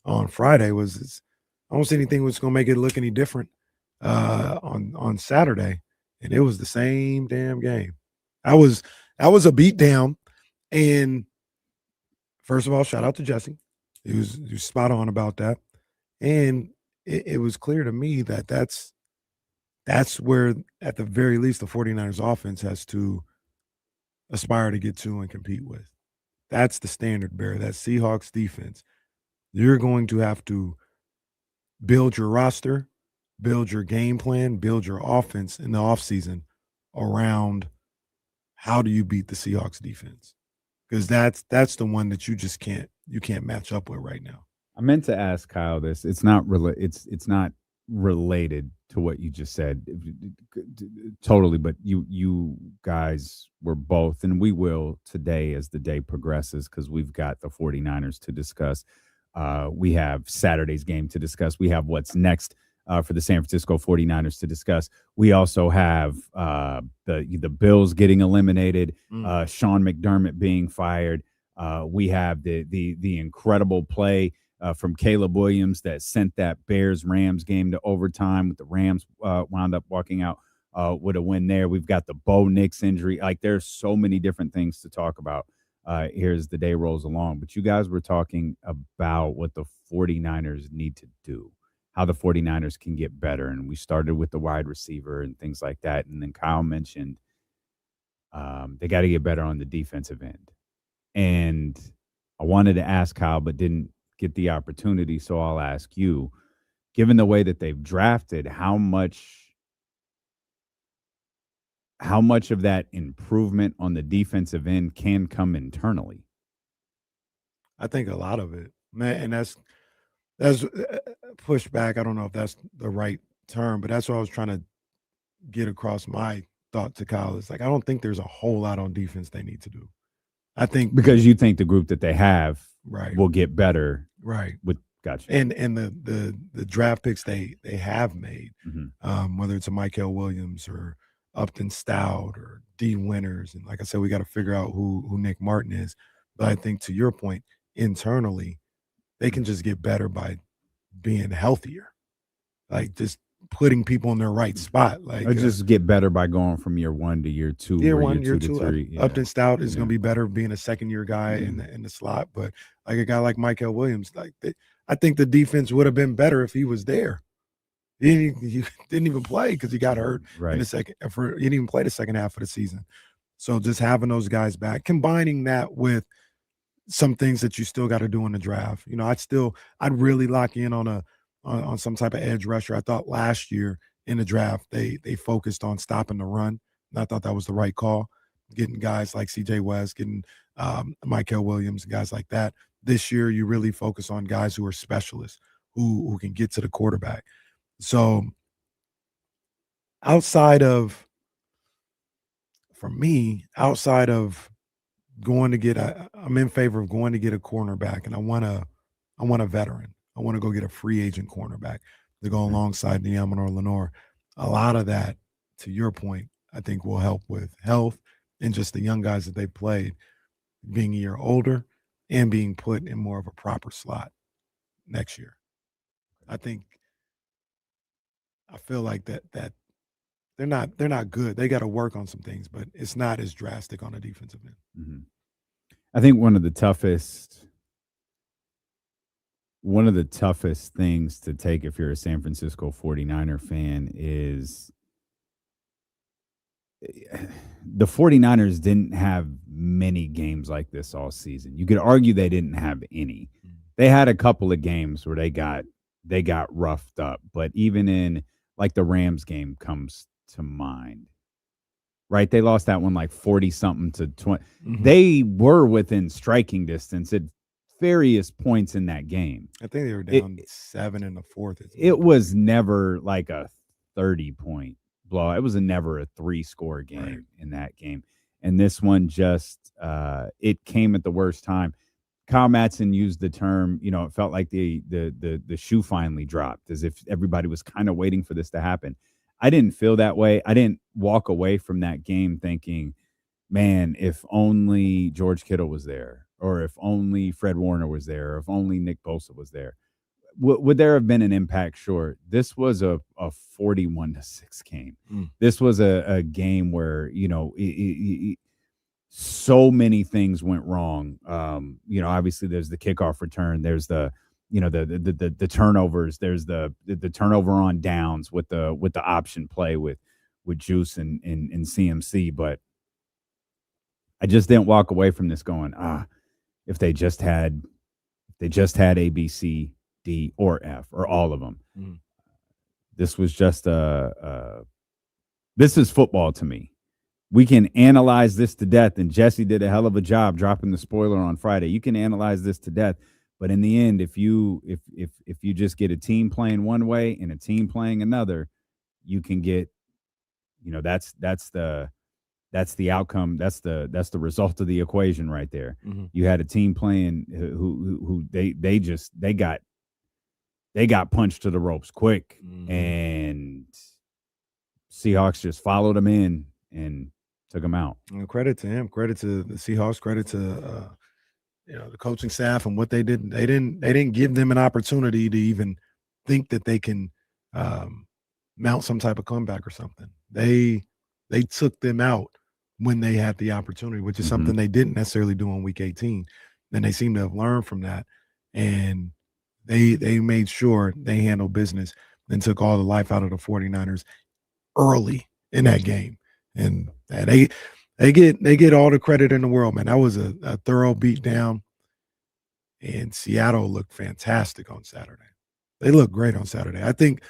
Speaker 5: on Friday. Was I don't see anything was going to make it look any different on Saturday, and it was the same damn game. I was a beatdown, and first of all, shout out to Jesse. He was spot on about that, and it was clear to me that that's where, at the very least, the 49ers offense has to aspire to get to and compete with. That's the standard bearer. That Seahawks defense. You're going to have to build your roster, build your game plan, build your offense in the offseason around how do you beat the Seahawks defense? Because that's the one that you just can't match up with right now.
Speaker 6: I meant to ask Kyle this. It's not related to what you just said totally, but you guys were both, and we will today as the day progresses, because we've got the 49ers to discuss. We have Saturday's game to discuss. We have what's next for the San Francisco 49ers to discuss. We also have the Bills getting eliminated, Sean McDermott being fired. We have the incredible play from Caleb Williams that sent that Bears-Rams game to overtime, with the Rams wound up walking out with a win there. We've got the Bo Nix injury. Like, there's so many different things to talk about here as the day rolls along. But you guys were talking about what the 49ers need to do, how the 49ers can get better. And we started with the wide receiver and things like that. And then Kyle mentioned they got to get better on the defensive end. And I wanted to ask Kyle, but didn't get the opportunity. So I'll ask you, given the way that they've drafted, how much of that improvement on the defensive end can come internally?
Speaker 5: I think a lot of it, man, and that's pushback. I don't know if that's the right term, but that's what I was trying to get across my thought to Kyle. It's like, I don't think there's a whole lot on defense they need to do. I think
Speaker 6: because you think the group that they have will get better.
Speaker 5: Right.
Speaker 6: Gotcha.
Speaker 5: And the draft picks they have made, whether it's a Michael Williams or Upton Stout or D Winters, and like I said, we got to figure out who Nick Martin is. But I think, to your point, internally, they can just get better by being healthier, like just putting people in their right spot. Like,
Speaker 6: or just get better by going from year one to year two.
Speaker 5: Year
Speaker 6: or
Speaker 5: two
Speaker 6: to three. Yeah.
Speaker 5: Upton Stout is going to be better being a second-year guy in the slot. But like a guy like Michael Williams, I think the defense would have been better if he was there. He didn't even play because he got hurt in the second. He didn't even play the second half of the season. So just having those guys back, combining that with some things that you still got to do in the draft. You know, I'd really lock in on some type of edge rusher. I thought last year in the draft they focused on stopping the run, and I thought that was the right call. Getting guys like C.J. West, getting Michael Williams, guys like that. This year, you really focus on guys who are specialists, who can get to the quarterback. So outside of going to get I'm in favor of going to get a cornerback, and I want a veteran. I want to go get a free agent cornerback to go alongside Niamh or Lenore. A lot of that, to your point, I think will help with health and just the young guys that they played being a year older and being put in more of a proper slot next year. I feel like that they're not good. They got to work on some things, but it's not as drastic on the defensive end.
Speaker 6: Mm-hmm. I think one of the toughest things to take if you're a San Francisco 49er fan is the 49ers didn't have many games like this all season. You could argue they didn't have any. They had a couple of games where they got roughed up, but even in like the Rams game comes to mind, right? They lost that one like 40-something to 20. Mm-hmm. They were within striking distance at various points in that game.
Speaker 5: I think they were down 7 in the fourth.
Speaker 6: It was never like a 30-point blow. It was never a 3-score game in that game. And this one just it came at the worst time. Kyle Matson used the term, it felt like the shoe finally dropped, as if everybody was kind of waiting for this to happen. I didn't feel that way. I didn't walk away from that game thinking, man, if only George Kittle was there, or if only Fred Warner was there, or if only Nick Bosa was there. Would there have been an impact? Sure. This was a 41-6 game. This was a game where, so many things went wrong. Obviously there's the kickoff return. There's the turnovers. There's the turnover on downs with the option play with Juice and CMC. But I just didn't walk away from this going, if they just had A, B, C, D, or F, or all of them. This was just this is football to me. We can analyze this to death, and Jesse did a hell of a job dropping the spoiler on Friday. You can analyze this to death, but in the end, if you just get a team playing one way and a team playing another, you can get, that's the outcome. That's the result of the equation right there. You had a team playing who they got punched to the ropes quick, and Seahawks just followed them in and took them out.
Speaker 5: Credit to him. Credit to the Seahawks. Credit to the coaching staff and what they did. They didn't give them an opportunity to even think that they can mount some type of comeback or something. They took them out when they had the opportunity, which is something they didn't necessarily do in Week 18. And they seem to have learned from that, and they made sure they handled business and took all the life out of the 49ers early in that game. And they get all the credit in the world, man. That was a thorough beat down, and Seattle looked fantastic on Saturday. They looked great on Saturday. I think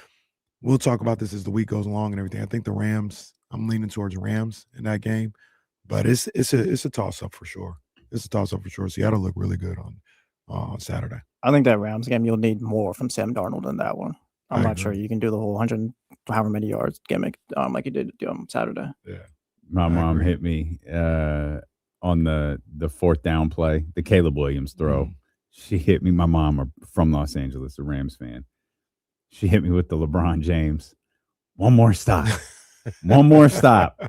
Speaker 5: we'll talk about this as the week goes along and everything. I think the Rams, I'm leaning towards Rams in that game, but it's a toss-up for sure. It's a toss-up for sure. Seattle looked really good on Saturday.
Speaker 4: I think that Rams game, you'll need more from Sam Darnold than that one. I'm not sure you can do the whole 100 however many yards gimmick like you did on Saturday.
Speaker 5: Yeah.
Speaker 6: My mom hit me on the fourth down play, the Caleb Williams throw. She hit me. My mom from Los Angeles, a Rams fan. She hit me with the LeBron James. One more stop. One more stop.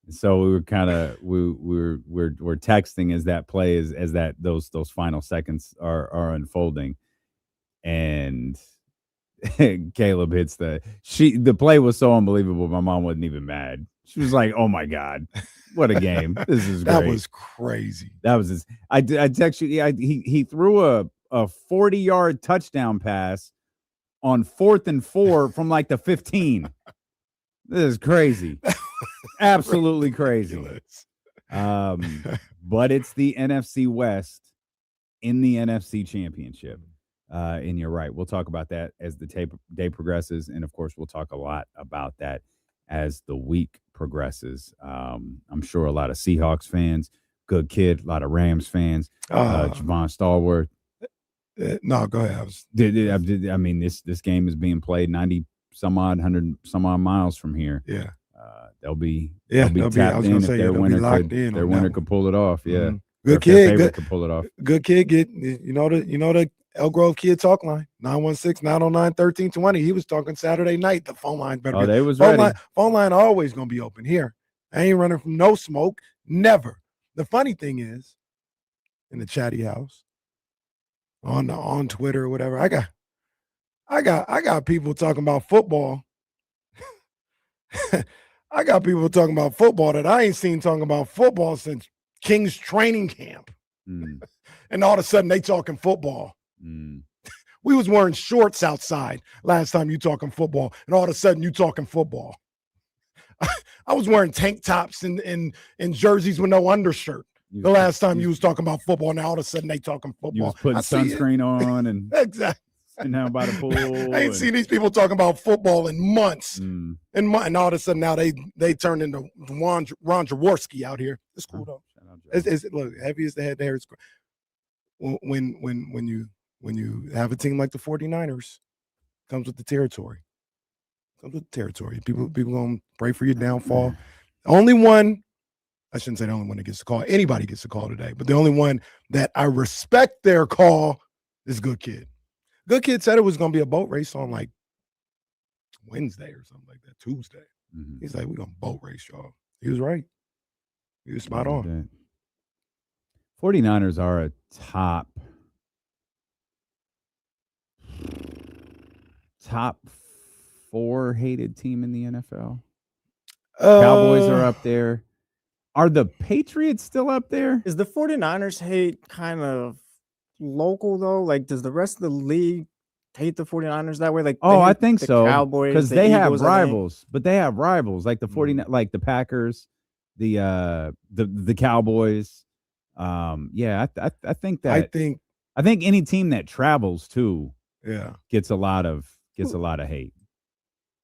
Speaker 6: So we were kind of we're texting as that play as that those final seconds are unfolding, and Caleb hits the play was so unbelievable. My mom wasn't even mad. She was like, "Oh my God, what a game! This is great."
Speaker 5: That was crazy.
Speaker 6: That was his. I text you. He threw a 40-yard touchdown pass on 4th and 4 from like the 15. This is crazy. Absolutely crazy. But it's the NFC West in the NFC Championship. And you're right. We'll talk about that as the day progresses. And, of course, we'll talk a lot about that as the week progresses. I'm sure a lot of Seahawks fans, good kid, a lot of Rams fans, Javon Stallworth.
Speaker 5: No, go ahead.
Speaker 6: I mean, this game is being played 100 some odd miles from here.
Speaker 5: Yeah.
Speaker 6: They'll be
Speaker 5: I
Speaker 6: tapped
Speaker 5: was
Speaker 6: in
Speaker 5: gonna
Speaker 6: if
Speaker 5: say,
Speaker 6: their winner could pull it off. Yeah.
Speaker 5: Good kid.
Speaker 6: Could pull it off.
Speaker 5: Good kid. The Elk Grove kid talk line 916-909-1320. He was talking Saturday night. The phone line better.
Speaker 6: Oh, they was ready.
Speaker 5: Phone line always gonna be open here. I ain't running from no smoke. Never. The funny thing is, in the chatty house, on Twitter or whatever, I got people talking about football. I got people talking about football that I ain't seen talking about football since King's training camp. And all of a sudden they talking football. We was wearing shorts outside last time you talking football, and all of a sudden you talking football. I was wearing tank tops and jerseys with no undershirt the last time you was talking about football. Now all of a sudden they talking football.
Speaker 6: You was putting sunscreen on and
Speaker 5: exactly.
Speaker 6: And now by the pool.
Speaker 5: I ain't seen these people talking about football in months. And all of a sudden now they turned into Ron Jaworski out here. It's cool though. Look, heavy as the head there. It's when you have a team like the 49ers, comes with the territory. People gonna pray for your downfall. Only one I shouldn't say the only one that gets a call. Anybody gets a call today, but the only one that I respect their call is Good Kid. Good Kid said it was going to be a boat race on like Wednesday or something like that, Tuesday.
Speaker 6: Mhm.
Speaker 5: He's like, we're going to boat race, y'all. He was right. He was spot on.
Speaker 6: 49ers are a top 4 hated team in the NFL. Cowboys are up there. Are the Patriots still up there?
Speaker 4: Is the 49ers hate kind of local, though? Like, does the rest of the league hate the 49ers that way? Like,
Speaker 6: I think
Speaker 4: the
Speaker 6: so.
Speaker 4: Cowboys,
Speaker 6: because
Speaker 4: the
Speaker 6: they
Speaker 4: Eagles,
Speaker 6: have rivals, but they have rivals like the 49, like the Packers, the Cowboys. I think that I think any team that travels too, gets a lot of hate.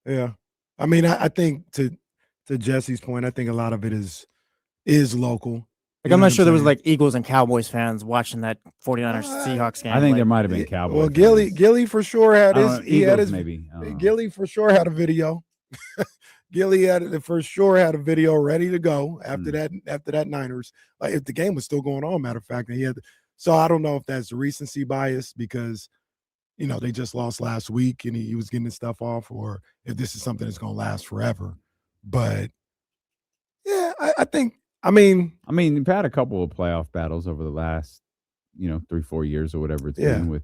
Speaker 5: Yeah, I mean, I think to Jesse's point, I think a lot of it is local.
Speaker 4: Like, I'm not sure there was like Eagles and Cowboys fans watching that 49ers Seahawks game.
Speaker 6: I think
Speaker 4: like,
Speaker 6: there might have been Cowboys.
Speaker 5: Well, Gilly for sure had his. He had his.
Speaker 6: Maybe
Speaker 5: Gilly for sure had a video. Gilly for sure had a video ready to go after that Niners. Like, if the game was still going on, matter of fact, and he had. So I don't know if that's recency bias because, they just lost last week and he was getting his stuff off, or if this is something that's going to last forever. But yeah, I think. I mean,
Speaker 6: you've had a couple of playoff battles over the last, 3-4 years or whatever it's been with.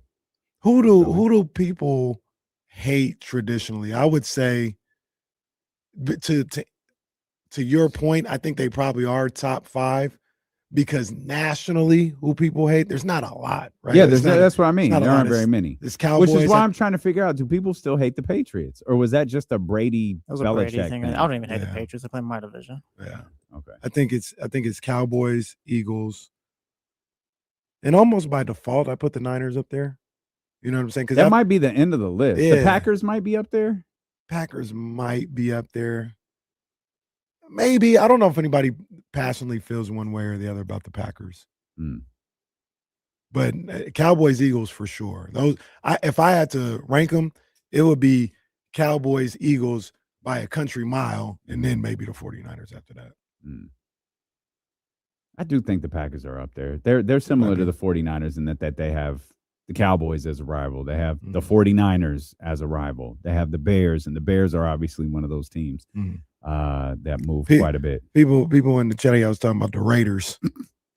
Speaker 5: Who do people hate traditionally? I would say, to your point, I think they probably are top 5 because nationally, who people hate, there's not a lot, right?
Speaker 6: Yeah, that's what I mean. There aren't very many.
Speaker 5: It's Cowboys,
Speaker 6: which is why I'm trying to figure out: do people still hate the Patriots, or was that just a Brady Belichick thing?
Speaker 4: I don't even hate the Patriots. They play in my division.
Speaker 5: Yeah.
Speaker 6: Okay.
Speaker 5: I think it's Cowboys, Eagles, and almost by default, I put the Niners up there. You know what I'm saying? Because
Speaker 6: that might be the end of the list.
Speaker 5: Yeah.
Speaker 6: The Packers might be up there.
Speaker 5: Packers might be up there. Maybe. I don't know if anybody passionately feels one way or the other about the Packers. But Cowboys, Eagles for sure. If I had to rank them, it would be Cowboys, Eagles by a country mile, and then maybe the 49ers after that.
Speaker 6: I do think the Packers are up there. They're similar to the 49ers in that they have the Cowboys as a rival. They have the 49ers as a rival. They have the Bears, and the Bears are obviously one of those teams that move quite a bit.
Speaker 5: People in the chat, I was talking about the Raiders.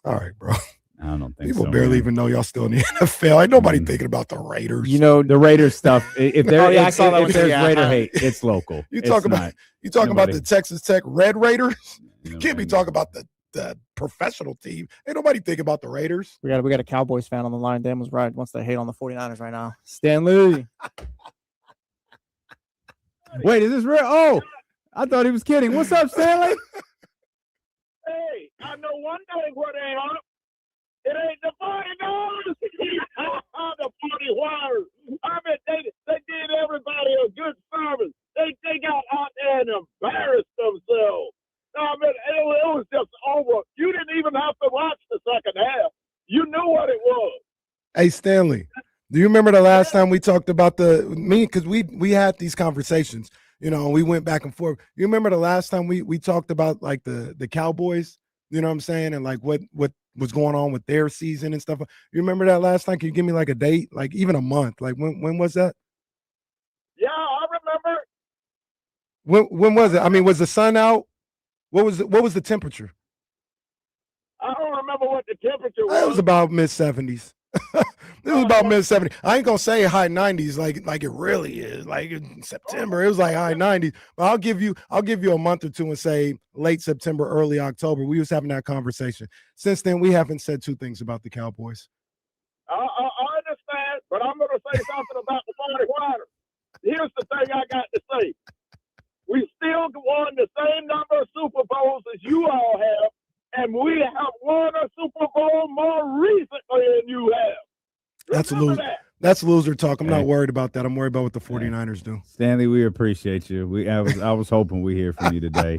Speaker 5: All right, bro.
Speaker 6: I don't think
Speaker 5: people
Speaker 6: so,
Speaker 5: barely
Speaker 6: man.
Speaker 5: even know y'all still in the NFL. Ain't nobody thinking about the Raiders.
Speaker 6: The Raiders stuff. If there's Raider hate, it's local.
Speaker 5: You talking about the Texas Tech Red Raiders? You can't be talking about the professional team. Ain't nobody think about the Raiders.
Speaker 4: We got a Cowboys fan on the line. Dan was right. Wants to hate on the 49ers right now. Stanley.
Speaker 6: Wait, is this real? Oh, I thought he was kidding. What's up, Stanley?
Speaker 10: Hey, I know one thing what they are. It ain't the 49ers. The 49ers. I mean, they did everybody a good service. They got out there and embarrassed themselves. I mean, it was just over. You didn't even have to watch the second half. You knew what it was.
Speaker 5: Hey, Stanley, do you remember the last time we talked about because we had these conversations, we went back and forth. You remember the last time we talked about like the Cowboys, you know what I'm saying? And like what was going on with their season and stuff. You remember that last time? Can you give me like a date, like even a month? Like when was that?
Speaker 10: Yeah, I remember.
Speaker 5: When was it? I mean, was the sun out? What was the temperature?
Speaker 10: I don't remember what the temperature was.
Speaker 5: It was about mid-70s. It was about mid-70s. I ain't gonna say high 90s like it really is. Like in September, it was like high 90s. But I'll give you a month or two and say late September, early October. We was having that conversation. Since then, we haven't said two things about the Cowboys.
Speaker 10: I understand, but I'm gonna say something about the 49ers. Here's the thing I got to say. We still won the same number of Super Bowls as you all have, and we have won a Super Bowl more recently than you have.
Speaker 5: That's loser talk. I'm not worried about that. I'm worried about what the 49ers do.
Speaker 6: Stanley, we appreciate you. I was hoping we hear from you today.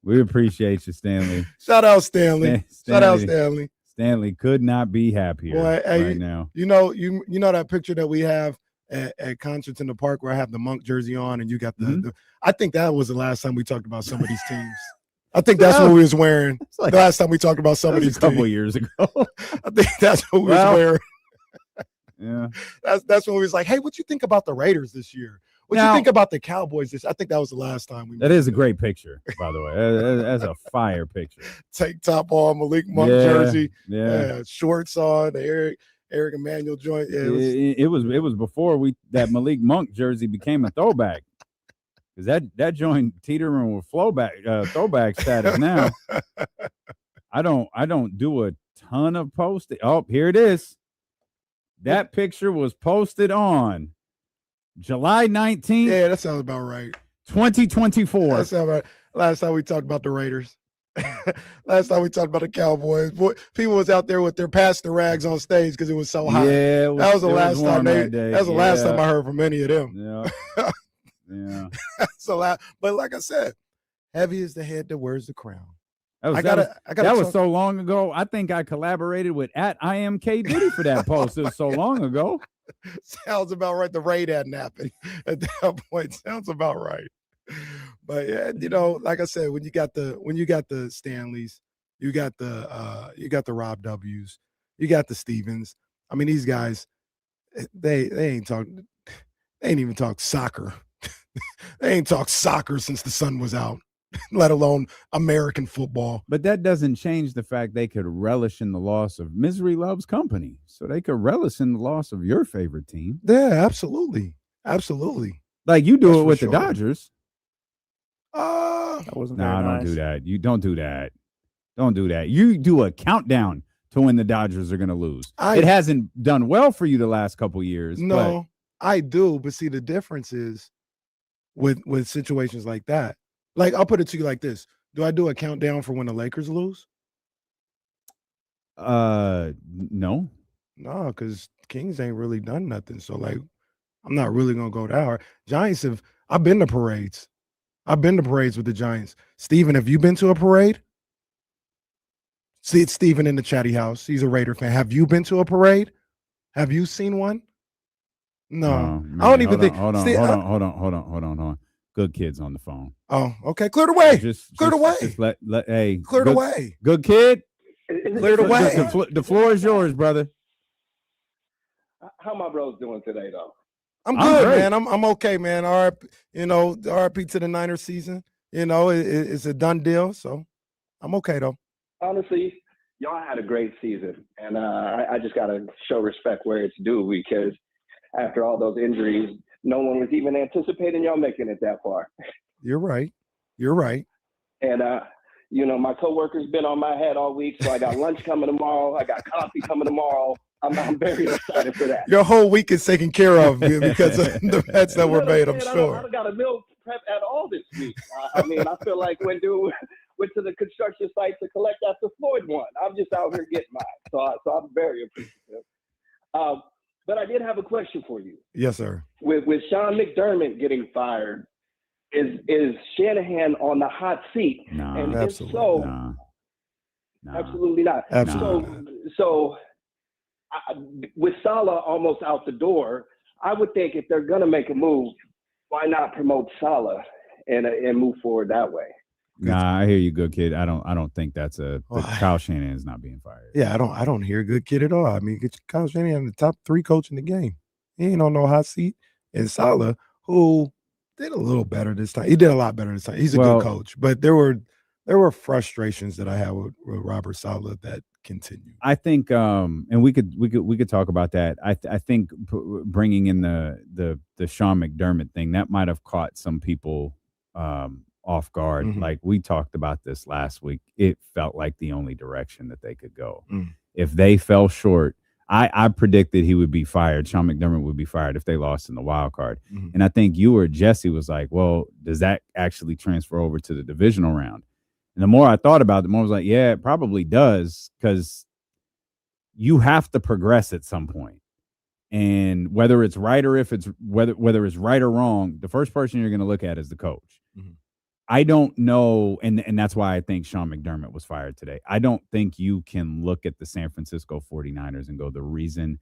Speaker 6: We appreciate you, Stanley.
Speaker 5: Shout out Stanley. Shout out Stanley.
Speaker 6: Stanley could not be happier right now.
Speaker 5: You know that picture that we have at concerts in the park where I have the Monk jersey on and you got the I think that was the last time we talked about some of these teams. I think that's what we was wearing
Speaker 6: like,
Speaker 5: the last time we talked about some of these
Speaker 6: a couple
Speaker 5: teams.
Speaker 6: years ago.
Speaker 5: I think that's what we was wearing.
Speaker 6: Yeah.
Speaker 5: That's when we was like, hey, what you think about the Raiders this year? What you think about the Cowboys this? I think that was the last time we.
Speaker 6: That is a great picture, by the way. That's a fire picture.
Speaker 5: Tank top on, Malik Monk jersey, shorts on, the Eric Emmanuel joint. Yeah,
Speaker 6: it was before that Malik Monk jersey became a throwback. Because that joint teetering with throwback status now. I don't do a ton of posting. Oh, here it is. That picture was posted on July 19th.
Speaker 5: Yeah, that sounds about right.
Speaker 6: 2024.
Speaker 5: That sounds right. Last time we talked about the Raiders. Last time we talked about the Cowboys. Boy, people was out there with their pastor rags on stage because it was so hot.
Speaker 6: Yeah,
Speaker 5: that was the last time last time I heard from any of them.
Speaker 6: Yeah. Yeah.
Speaker 5: But like I said, heavy is the head that wears the crown.
Speaker 6: That was so long ago. I think I collaborated with @IMK Diddy for that post. It was so long ago.
Speaker 5: Sounds about right. The raid hadn't happened at that point. Sounds about right. But yeah, like I said, when you got the Stanleys, you got the Rob W's, you got the Stevens. I mean, these guys, they ain't even talk soccer. They ain't talked soccer since the sun was out, let alone American football.
Speaker 6: But that doesn't change the fact they could relish in the loss of misery loves company. So they could relish in the loss of your favorite team.
Speaker 5: Yeah, absolutely. Absolutely.
Speaker 6: Like you do it with the Dodgers.
Speaker 4: That wasn't very
Speaker 6: don't
Speaker 4: nice.
Speaker 6: do that. You don't do that. Don't do that. You do a countdown to when the Dodgers are going to lose. It hasn't done well for you the last couple years.
Speaker 5: No, I do. But see, the difference is with situations like that. Like, I'll put it to you like this. Do I do a countdown for when the Lakers lose?
Speaker 6: No.
Speaker 5: No, because Kings ain't really done nothing. So, like, I'm not really going to go that hard. Giants I've been to parades. I've been to parades with the Giants. Steven, have you been to a parade? See, it's Steven in the chatty house. He's a Raider fan. Have you been to a parade? Have you seen one? No. I don't even think.
Speaker 6: Hold on. Good kids on the phone.
Speaker 5: Oh, okay. Clear the way. Clear the way.
Speaker 6: Just hey.
Speaker 5: Clear the way.
Speaker 6: Good kid.
Speaker 5: Clear the way.
Speaker 6: The floor is yours, brother.
Speaker 10: How my bros doing today, though?
Speaker 5: I'm good, man. I'm okay, man. RIP to the Niners season. It's a done deal. So I'm okay though.
Speaker 10: Honestly, y'all had a great season, and I just gotta show respect where it's due, because after all those injuries, no one was even anticipating y'all making it that far.
Speaker 5: You're right.
Speaker 10: And my coworker's been on my head all week, so I got lunch coming tomorrow. I got coffee coming tomorrow. I'm very excited for that.
Speaker 5: Your whole week is taken care of because of the bets that were made, I'm sure.
Speaker 10: I don't got a meal prep at all this week. I feel like when dude went to the construction site to collect after Floyd won. I'm just out here getting mine. So I'm very appreciative. But I did have a question for you.
Speaker 5: Yes, sir.
Speaker 10: With Sean McDermott getting fired, is Shanahan on the hot seat?
Speaker 6: No,
Speaker 10: and
Speaker 5: absolutely.
Speaker 10: If so,
Speaker 6: no.
Speaker 10: Absolutely not.
Speaker 5: Absolutely.
Speaker 10: So with Saleh almost out the door, I would think if they're gonna make a move, why not promote Saleh and move forward that way?
Speaker 6: Nah, I hear you, good kid. I don't think that's Kyle Shanahan's not being fired.
Speaker 5: Yeah, I don't hear good kid at all. I mean, Kyle Shanahan, the top 3 coach in the game. He ain't on no hot seat. And Saleh, who did a little better this time. He did a lot better this time. He's a good coach, but there were frustrations that I had with Robert Saleh that continue.
Speaker 6: I think, and we could talk about that. I think bringing in the Sean McDermott thing, that might have caught some people off guard.
Speaker 5: Mm-hmm.
Speaker 6: Like we talked about this last week. It felt like the only direction that they could go.
Speaker 5: Mm.
Speaker 6: If they fell short, I predicted he would be fired. Sean McDermott would be fired if they lost in the wild card.
Speaker 5: Mm-hmm.
Speaker 6: And I think you or Jesse was like, well, does that actually transfer over to the divisional round? And the more I thought about it, the more I was like, yeah, it probably does, because you have to progress at some point. And whether it's right or whether it's right or wrong, the first person you're going to look at is the coach.
Speaker 5: Mm-hmm.
Speaker 6: I don't know, and that's why I think Sean McDermott was fired today. I don't think you can look at the San Francisco 49ers and go, the reason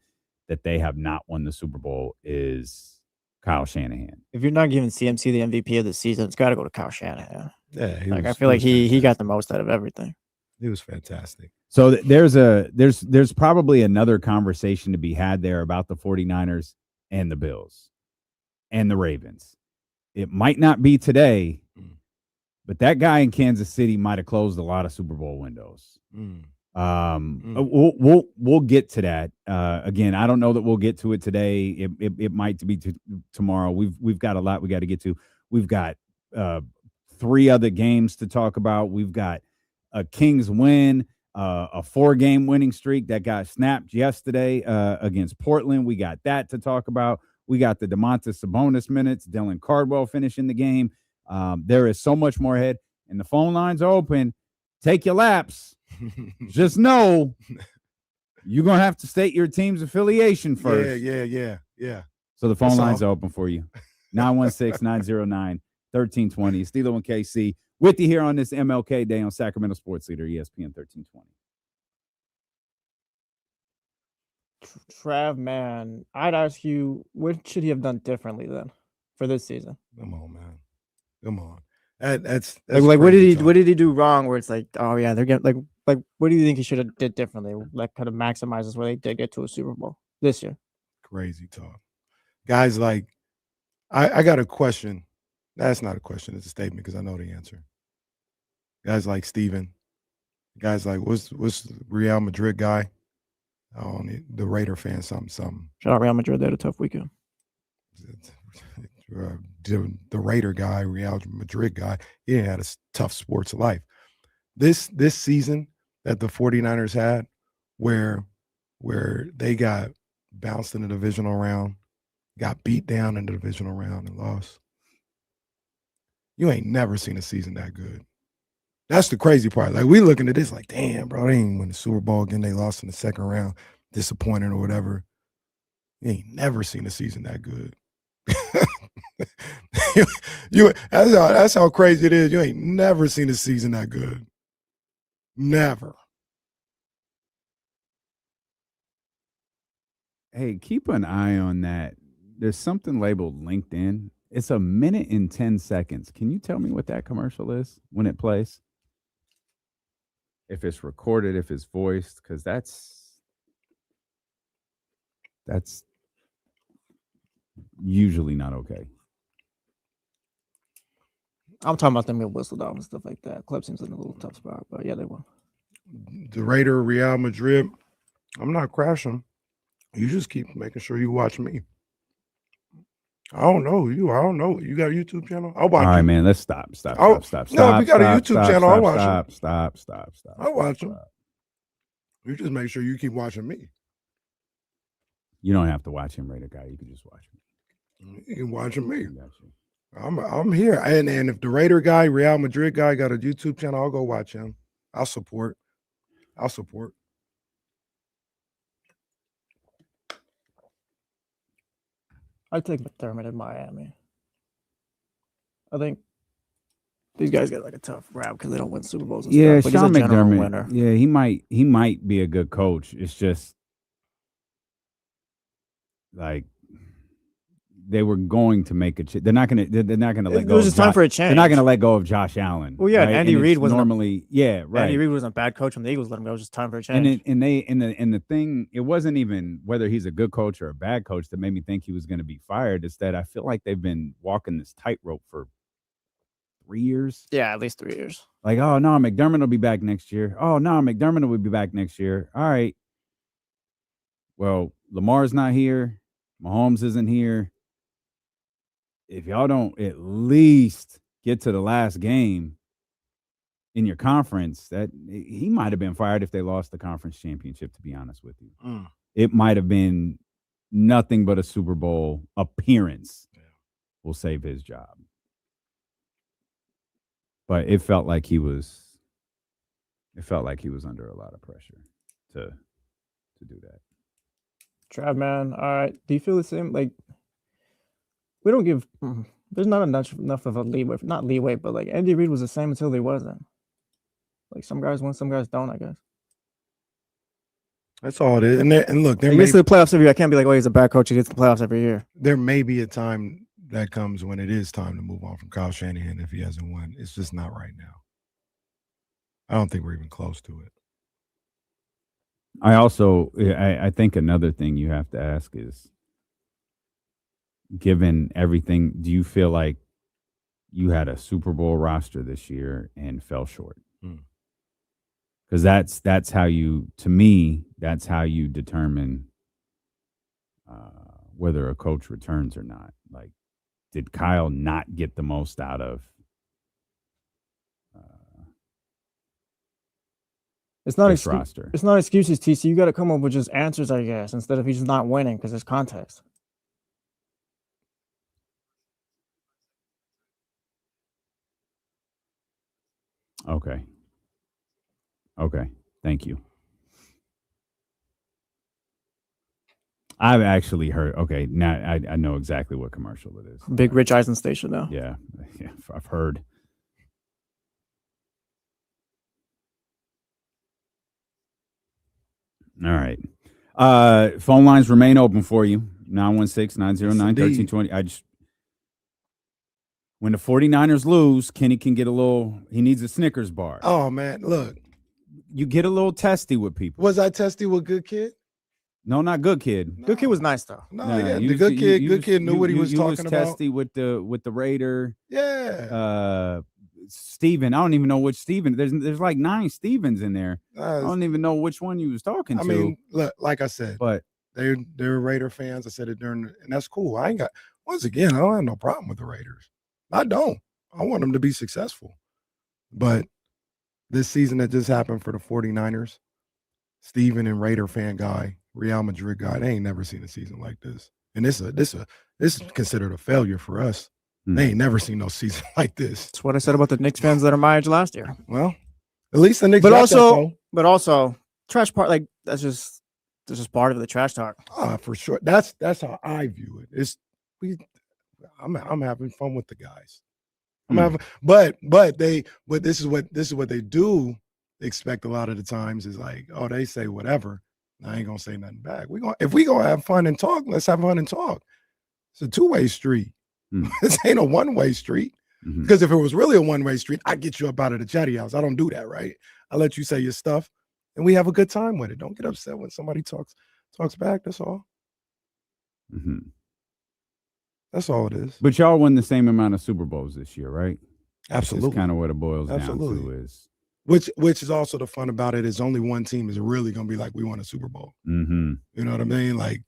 Speaker 6: that they have not won the Super Bowl is Kyle Shanahan.
Speaker 4: If you're not giving CMC the MVP of the season, it's got to go to Kyle Shanahan.
Speaker 5: Yeah,
Speaker 4: I feel like he got the most out of everything.
Speaker 5: He was fantastic.
Speaker 6: So there's probably another conversation to be had there about the 49ers and the Bills and the Ravens. It might not be today, but that guy in Kansas City might have closed a lot of Super Bowl windows. We'll get to that. Again, I don't know that we'll get to it today. It might be tomorrow. We've got a lot we got to get to. We've got 3 other games to talk about. We've got a Kings win, a 4-game winning streak that got snapped yesterday against Portland. We got that to talk about. We got the Domantas Sabonis minutes, Dylan Cardwell finishing the game. There is so much more ahead, and the phone lines are open. Take your laps. Just know you're going to have to state your team's affiliation first.
Speaker 5: Yeah.
Speaker 6: So the phone lines are open for you. 916-909-1320. Steelo and KC with you here on this MLK Day on Sacramento Sports Leader, ESPN 1320.
Speaker 4: Trav, man, I'd ask you, what should he have done differently then for this season?
Speaker 5: Come on, man. Come on. That's
Speaker 4: like what did he do wrong where it's like, oh yeah, they're getting like what do you think he should have did differently that could have maximized where they did get to a Super Bowl this year?
Speaker 5: Crazy talk. Guys, like I got a question. That's not a question, it's a statement because I know the answer. Guys like Steven, guys like what's Real Madrid guy? Oh, the Raider fan, something.
Speaker 4: Shout out Real Madrid, they had a tough weekend.
Speaker 5: The Raider guy, Real Madrid guy, he had a tough sports life. This season that the 49ers had, where they got bounced in the divisional round, got beat down in the divisional round and lost. You ain't never seen a season that good. That's the crazy part. Like, we looking at this like, damn, bro, they ain't win the Super Bowl again. They lost in the second round, disappointed or whatever. You ain't never seen a season that good. That's how crazy it is. You ain't never seen a season that good. Never.
Speaker 6: Hey, keep an eye on that. There's something labeled LinkedIn. It's 1 minute and 10 seconds. Can you tell me what that commercial is when it plays? If it's recorded, if it's voiced, because that's usually not okay.
Speaker 4: I'm talking about them getting whistled off and stuff like that. Clemson's in a little tough spot, but yeah, they won.
Speaker 5: The Raider, Real Madrid, I'm not crashing. You just keep making sure you watch me. I don't know you. I don't know. You got a YouTube channel? I'll watch.
Speaker 6: All right,
Speaker 5: you.
Speaker 6: man. Let's stop.
Speaker 5: No, if you got a YouTube channel, I'll watch
Speaker 6: it. Stop.
Speaker 5: I'll watch them. You just make sure you keep watching me.
Speaker 6: You don't have to watch him, Raider guy. You can just watch me.
Speaker 5: You can watch me. I'm here. And if the Raider guy, Real Madrid guy got a YouTube channel, I'll go watch him. I'll support.
Speaker 4: I take McDermott in Miami. I think these guys get like a tough rap because they don't win Super Bowls and stuff.
Speaker 6: Sean
Speaker 4: But he's a general
Speaker 6: McDermott.
Speaker 4: winner.
Speaker 6: Yeah, he might be a good coach. It's just like they were going to make a they're not going to let go.
Speaker 4: It was just time for a change.
Speaker 6: They're not going to let go of Josh Allen.
Speaker 4: Well, yeah,
Speaker 6: right?
Speaker 4: Andy Reid was
Speaker 6: normally right.
Speaker 4: Andy Reid wasn't a bad coach when the Eagles let him go. It was just time for a change.
Speaker 6: And the thing, it wasn't even whether he's a good coach or a bad coach that made me think he was going to be fired. It's that I feel like they've been walking this tightrope for 3 years.
Speaker 4: Yeah, at least 3 years.
Speaker 6: Like, oh no, McDermott will be back next year. Oh no, McDermott will be back next year. All right. Well, Lamar's not here. Mahomes isn't here. If y'all don't at least get to the last game in your conference, that he might have been fired if they lost the conference championship, to be honest with you. It might have been nothing but a Super Bowl appearance will save his job. But it felt like he was under a lot of pressure to do that.
Speaker 4: Trav, man. All right. Do you feel the same? Like, we don't give. There's not enough of a leeway. Not leeway, but like Andy Reid was the same until he wasn't. Like some guys win, some guys don't. I guess.
Speaker 5: That's all it is. And look,
Speaker 4: He gets to the playoffs every year. I can't be like, oh, he's a bad coach. He gets to the playoffs every year.
Speaker 5: There may be a time that comes when it is time to move on from Kyle Shanahan if he hasn't won. It's just not right now. I don't think we're even close to it.
Speaker 6: I think another thing you have to ask is, given everything, do you feel like you had a Super Bowl roster this year and fell short? Because that's how you, to me, that's how you determine whether a coach returns or not. Like, did Kyle not get the most out of?
Speaker 4: It's not
Speaker 6: this roster.
Speaker 4: It's not excuses, TC. You got to come up with just answers, I guess, instead of he's just not winning because there's context.
Speaker 6: Okay. Thank you. I've actually heard. Okay, now I know exactly what commercial it is.
Speaker 4: Big Rich Eisen station now.
Speaker 6: Yeah, I've heard. All right. Phone lines remain open for you. 916-909-1320. When the 49ers lose, Kenny can get he needs a Snickers bar.
Speaker 5: Oh, man, look.
Speaker 6: You get a little testy with people.
Speaker 5: Was I testy with Good Kid?
Speaker 6: No, not Good Kid.
Speaker 4: No. Good Kid was nice, though.
Speaker 5: No, yeah, the Good Kid knew what he was talking about.
Speaker 6: Testy with the Raider.
Speaker 5: Yeah.
Speaker 6: Steven, I don't even know which Steven. There's like 9 Stevens in there. I don't even know which one you was talking to.
Speaker 5: I mean, look, like I said,
Speaker 6: but
Speaker 5: they're Raider fans. I said it and that's cool. I don't have no problem with the Raiders. I don't. I want them to be successful. But this season that just happened for the 49ers, Steven and Raider fan guy, Real Madrid guy, they ain't never seen a season like this. And this is considered a failure for us. They ain't never seen no season like this.
Speaker 4: That's what I said about the Knicks fans that are my age last year.
Speaker 5: Well, at least the Knicks.
Speaker 4: But also, trash part, like that's just part of the trash talk.
Speaker 5: For sure. That's how I view it. I'm having fun with the guys. I'm having, but this is what they do expect a lot of the times is like, oh, they say whatever. I ain't gonna say nothing back. If we gonna have fun and talk, let's have fun and talk. It's a 2-way street. This ain't a 1-way street. Because if it was really a 1-way street, I'd get you up out of the chatty house. I don't do that, right? I let you say your stuff and we have a good time with it. Don't get upset when somebody talks back. That's all. That's all it is.
Speaker 6: But y'all won the same amount of Super Bowls this year, right?
Speaker 5: Absolutely.
Speaker 6: That's kind of what it boils down to is.
Speaker 5: Which is also the fun about it is only one team is really going to be like, we won a Super Bowl. You know what I mean? Like,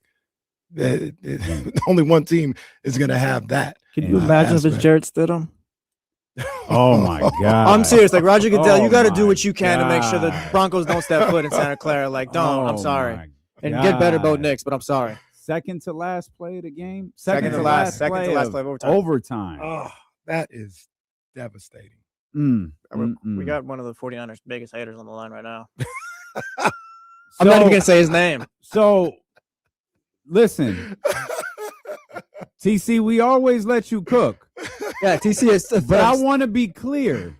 Speaker 5: only one team is going to have that.
Speaker 4: Can you imagine if it's Jarrett Stidham?
Speaker 6: Oh, my God.
Speaker 4: I'm serious. Like, Roger Goodell, you got to do what you can to make sure the Broncos don't step foot in Santa Clara. Like, don't. I'm sorry. And get better, Bo Nix, but I'm sorry.
Speaker 6: Second to last play of the game?
Speaker 4: Second to last play of
Speaker 6: overtime.
Speaker 5: Oh, that is devastating.
Speaker 4: We got one of the 49ers' biggest haters on the line right now. I'm not even going to say his name.
Speaker 6: So, listen, TC, we always let you cook.
Speaker 4: Yeah, TC is the
Speaker 6: But I want to be clear.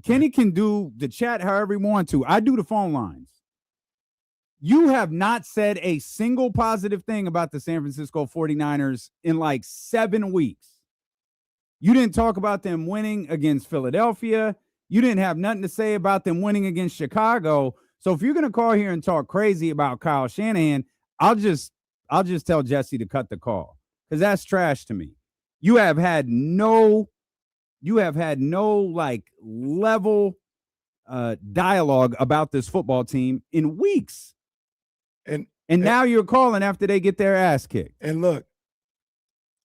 Speaker 6: Kenny can do the chat however he wants to. I do the phone lines. You have not said a single positive thing about the San Francisco 49ers in like 7 weeks. You didn't talk about them winning against Philadelphia. You didn't have nothing to say about them winning against Chicago. So if you're going to call here and talk crazy about Kyle Shanahan, I'll just tell Jesse to cut the call because that's trash to me. You have had no like level dialogue about this football team in weeks. And now you're calling after they get their ass kicked.
Speaker 5: And look,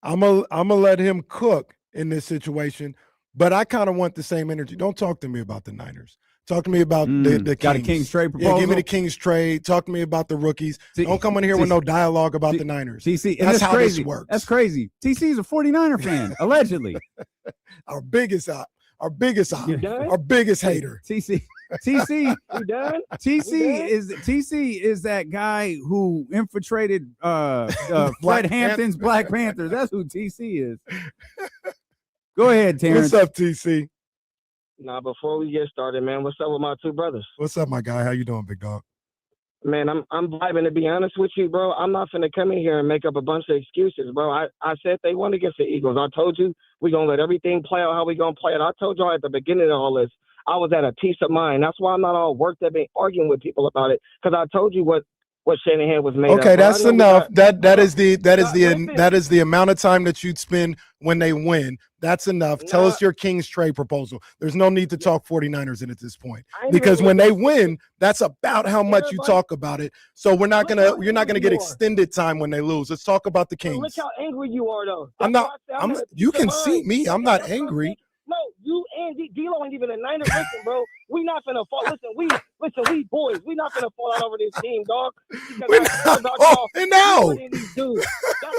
Speaker 5: I'm gonna let him cook in this situation, but I kind of want the same energy. Don't talk to me about the Niners. Talk to me about the Kings.
Speaker 6: Got a Kings trade proposal?
Speaker 5: Yeah, give me the Kings trade. Talk to me about the rookies. Don't come in here with no dialogue about the Niners.
Speaker 6: TC,
Speaker 5: that's how
Speaker 6: crazy.
Speaker 5: This works.
Speaker 6: That's crazy. TC's a 49er fan, allegedly.
Speaker 5: Our biggest hater.
Speaker 6: TC is that guy who infiltrated Fred Hampton's Black Panthers. That's who TC is. Go ahead, Terrence.
Speaker 5: What's up, TC?
Speaker 10: Before we get started, man, what's up with my two brothers?
Speaker 5: What's up, my guy? How you doing, big dog?
Speaker 11: Man, I'm vibing, to be honest with you, bro. I'm not finna come in here and make up a bunch of excuses, bro. I said they won against the Eagles. I told you we're gonna let everything play out how we gonna play it. I told y'all at the beginning of all this, I was at a peace of mind. That's why I'm not all worked up and arguing with people about it, because I told you what Shanahan was made of.
Speaker 5: Okay,
Speaker 11: Bro.
Speaker 5: that's enough. That is the amount of time that you'd spend when they win. That's enough. Tell us your Kings trade proposal. There's no need to talk 49ers in at this point, because when they win, that's about how much you talk about it. So you're not gonna get extended time when they lose. Let's talk about the Kings.
Speaker 11: Look how angry you are, though.
Speaker 5: I'm not. You can see me. I'm not angry.
Speaker 11: No, you and D-Lo ain't even a Niner. Listen, bro, we not finna fall. Listen, we boys. We not finna fall out over this team, dog.
Speaker 5: Now.
Speaker 11: That's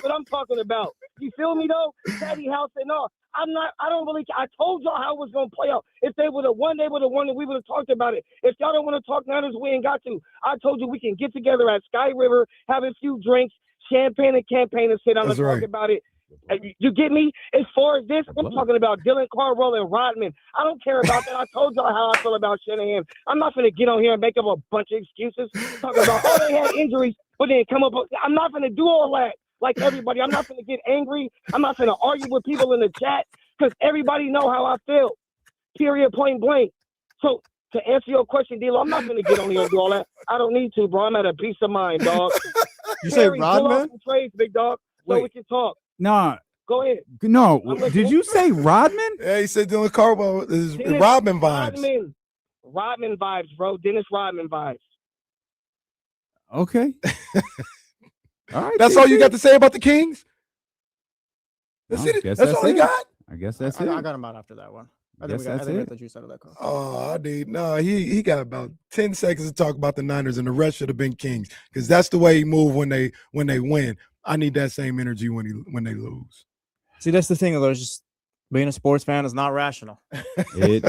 Speaker 11: what I'm talking about. You feel me, though? Daddy House and all. I don't really. I told y'all how it was gonna play out. If they would have won, they would have won, and we would have talked about it. If y'all don't want to talk Niners, we ain't got to. I told you we can get together at Sky River, have a few drinks, champagne and campaign, and sit down and talk about it. You get me? As far as this, I'm talking about Dylan Cardwell and Rodman. I don't care about that. I told y'all how I feel about Shanahan. I'm not going to get on here and make up a bunch of excuses talking about, oh, they had injuries, but then come up. I'm not going to do all that like everybody. I'm not going to get angry. I'm not going to argue with people in the chat, because everybody know how I feel, period, point blank. So to answer your question, D-Lo, I'm not going to get on here and do all that. I don't need to, bro. I'm at a peace of mind, dog.
Speaker 4: You say Rodman?
Speaker 11: Trades, big dog, so we can talk.
Speaker 6: No.
Speaker 11: Go ahead.
Speaker 6: No. Did you say Rodman?
Speaker 5: Yeah, he said Dylan Cardwell is Rodman vibes.
Speaker 11: Rodman vibes, bro. Dennis Rodman vibes.
Speaker 6: Okay. All right.
Speaker 5: That's all you got to say about the Kings? That's all you got?
Speaker 6: I guess that's it.
Speaker 4: I got him out after that one. I think that's the juice out of that call.
Speaker 5: Oh, I did. No, he got about 10 seconds to talk about the Niners, and the rest should have been Kings, because that's the way he moved when they win. I need that same energy when they lose.
Speaker 4: See, that's the thing, though. Just being a sports fan is not rational.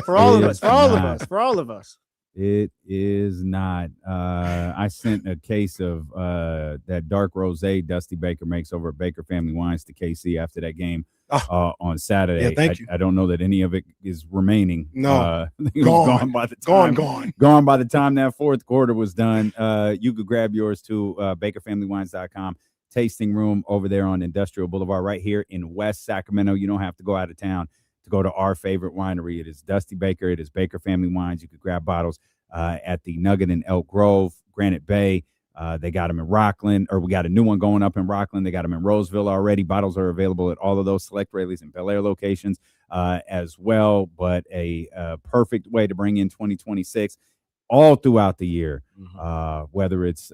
Speaker 6: For all of
Speaker 4: us.
Speaker 6: It is not. I sent a case of that dark rosé Dusty Baker makes over at Baker Family Wines to KC after that game on Saturday.
Speaker 5: Yeah, thank you.
Speaker 6: I don't know that any of it is remaining.
Speaker 5: No,
Speaker 6: gone by the time.
Speaker 5: Gone
Speaker 6: by the time that fourth quarter was done. You could grab yours to BakerFamilyWines.com. Tasting room over there on Industrial Boulevard right here in West Sacramento. You don't have to go out of town to go to our favorite winery. It is Dusty Baker. It is Baker Family Wines. You could grab bottles at the Nugget in Elk Grove, Granite Bay. They got them in Rockland, or we got a new one going up in Rockland. They got them in Roseville already. Bottles are available at all of those select Rayleighs and Bel Air locations as well. But a perfect way to bring in 2026 all throughout the year, whether it's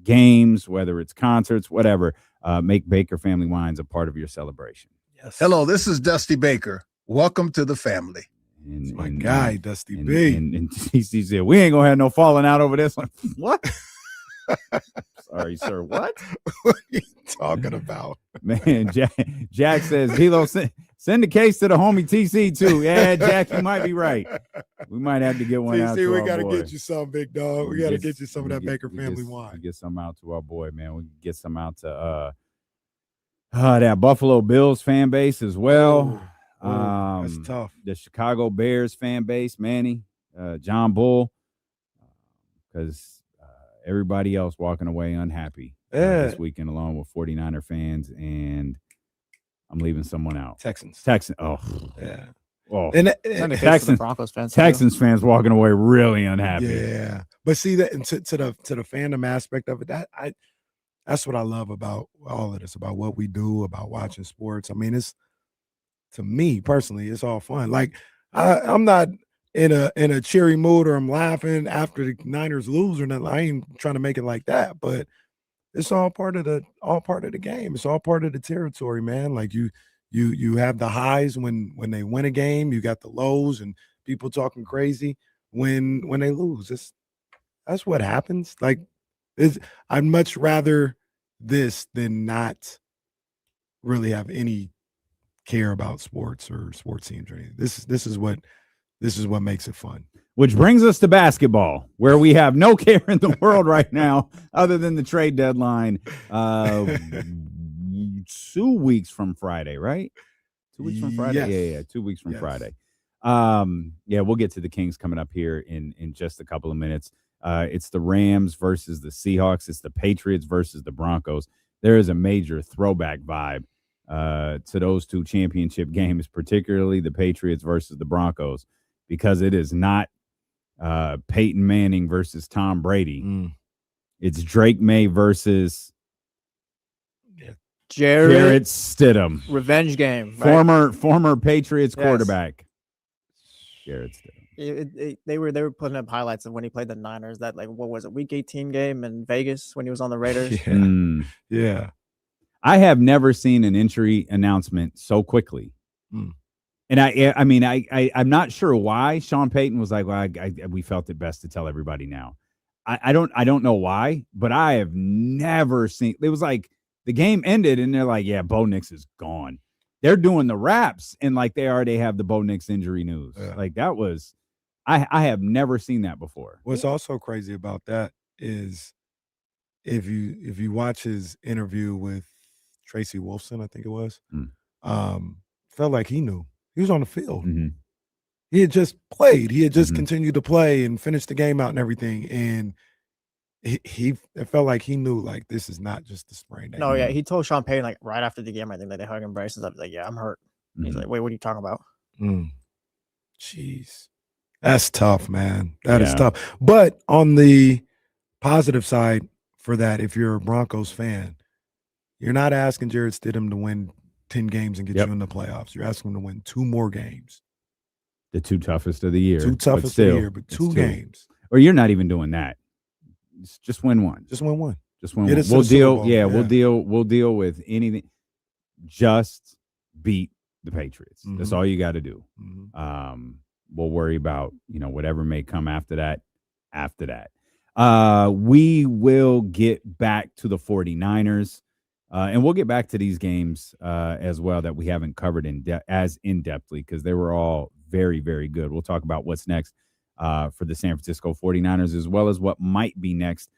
Speaker 6: games, whether it's concerts, whatever. Make Baker Family Wines a part of your celebration.
Speaker 12: Yes. Hello, this is Dusty Baker. Welcome to the family.
Speaker 5: It's my guy, Dusty B.
Speaker 6: And he said, we ain't gonna have no falling out over this. Like, what? Sorry, sir. What?
Speaker 5: What are you talking about?
Speaker 6: Man, Jack says, D-Lo, send the case to the homie TC too. Yeah, Jack, you might be right. We might have to get one out to
Speaker 5: TC, we
Speaker 6: got to
Speaker 5: get you some, big dog. We got to get you some of that Baker Family wine.
Speaker 6: Get some out to our boy, man. We can get some out to that Buffalo Bills fan base as well.
Speaker 5: That's tough.
Speaker 6: The Chicago Bears fan base, Manny, John Bull, because everybody else walking away unhappy this weekend along with 49er fans, and I'm leaving someone out.
Speaker 5: Texans.
Speaker 6: Oh,
Speaker 5: yeah.
Speaker 6: Oh,
Speaker 4: and Texans fans.
Speaker 6: Texans fans walking away really unhappy.
Speaker 5: Yeah, but see that to the fandom aspect of it, that's what I love about all of this, about what we do, about watching sports. I mean, it's, to me personally, it's all fun. Like I'm not in a cheery mood, or I'm laughing after the Niners lose or nothing. I ain't trying to make it like that, but it's all part of the game. It's all part of the territory, man. Like you have the highs when they win a game, you got the lows and people talking crazy when they lose. That's what happens. Like I'd much rather this than not really have any care about sports or sports teams or anything. This is what makes it fun.
Speaker 6: Which brings us to basketball, where we have no care in the world right now other than the trade deadline. 2 weeks from Friday, right? 2 weeks from Friday?
Speaker 5: Yes.
Speaker 6: Yeah, 2 weeks from
Speaker 5: Yes.
Speaker 6: Friday. We'll get to the Kings coming up here in just a couple of minutes. It's the Rams versus the Seahawks. It's the Patriots versus the Broncos. There is a major throwback vibe to those two championship games, particularly the Patriots versus the Broncos, because it is not Peyton Manning versus Tom Brady. It's Drake May versus Jarrett Stidham.
Speaker 4: Revenge game. Right?
Speaker 6: Former Patriots quarterback. Jarrett Stidham.
Speaker 4: They were putting up highlights of when he played the Niners. That what was it, Week 18 game in Vegas when he was on the Raiders.
Speaker 5: Yeah.
Speaker 6: I have never seen an injury announcement so quickly. And I'm not sure why Sean Payton was like, well, we felt it best to tell everybody now. I don't know why, but I have never seen. It was like the game ended and they're like, yeah, Bo Nix is gone. They're doing the raps and like they already have the Bo Nix injury news.
Speaker 5: Yeah.
Speaker 6: Like that was, I have never seen that before.
Speaker 5: What's also crazy about that is if you watch his interview with Tracy Wolfson, I think it was, felt like he knew. He was on the field. He had just played. He had just continued to play and finished the game out and everything. And it felt like he knew, like, this is not just a sprain.
Speaker 4: No, yeah. He told Sean Payton, like, right after the game, I think that they hug embraces. I was like, yeah, I'm hurt. He's like, wait, what are you talking about?
Speaker 5: Jeez. That's tough, man. That is tough. But on the positive side for that, if you're a Broncos fan, you're not asking Jarrett Stidham to win 10 games and get you in the playoffs. You're asking him to win 2 more games.
Speaker 6: The 2 toughest of the year.
Speaker 5: 2 toughest of the year, but 2 games.
Speaker 6: Or you're not even doing that. Just win one.
Speaker 5: Just win one.
Speaker 6: Just win one. We'll deal. Yeah, we'll deal with anything. Just beat the Patriots. That's all you got to do. We'll worry about, whatever may come after that. We will get back to the 49ers. And we'll get back to these games as well that we haven't covered as in-depthly because they were all very, very good. We'll talk about what's next for the San Francisco 49ers as well as what might be next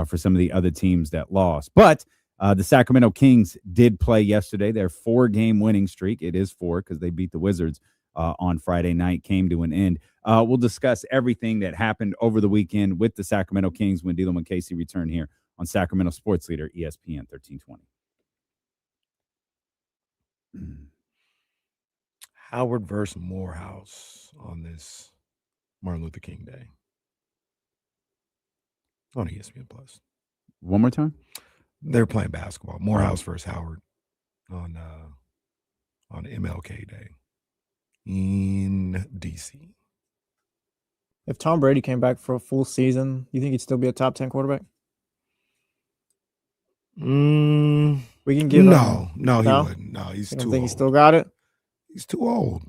Speaker 6: for some of the other teams that lost. But the Sacramento Kings did play yesterday. Their 4-game winning streak, it is 4 because they beat the Wizards on Friday night, came to an end. We'll discuss everything that happened over the weekend with the Sacramento Kings when D'Lo and Casey return here on Sacramento Sports Leader ESPN 1320.
Speaker 5: Howard versus Morehouse on this Martin Luther King Day on ESPN Plus.
Speaker 6: One more time.
Speaker 5: They're playing basketball. Morehouse versus Howard on MLK Day in DC.
Speaker 4: If Tom Brady came back for a full season, you think he'd still be a top 10 quarterback? We can give
Speaker 5: no, he wouldn't. No, he's too old.
Speaker 4: Think he still got it?
Speaker 5: He's too old.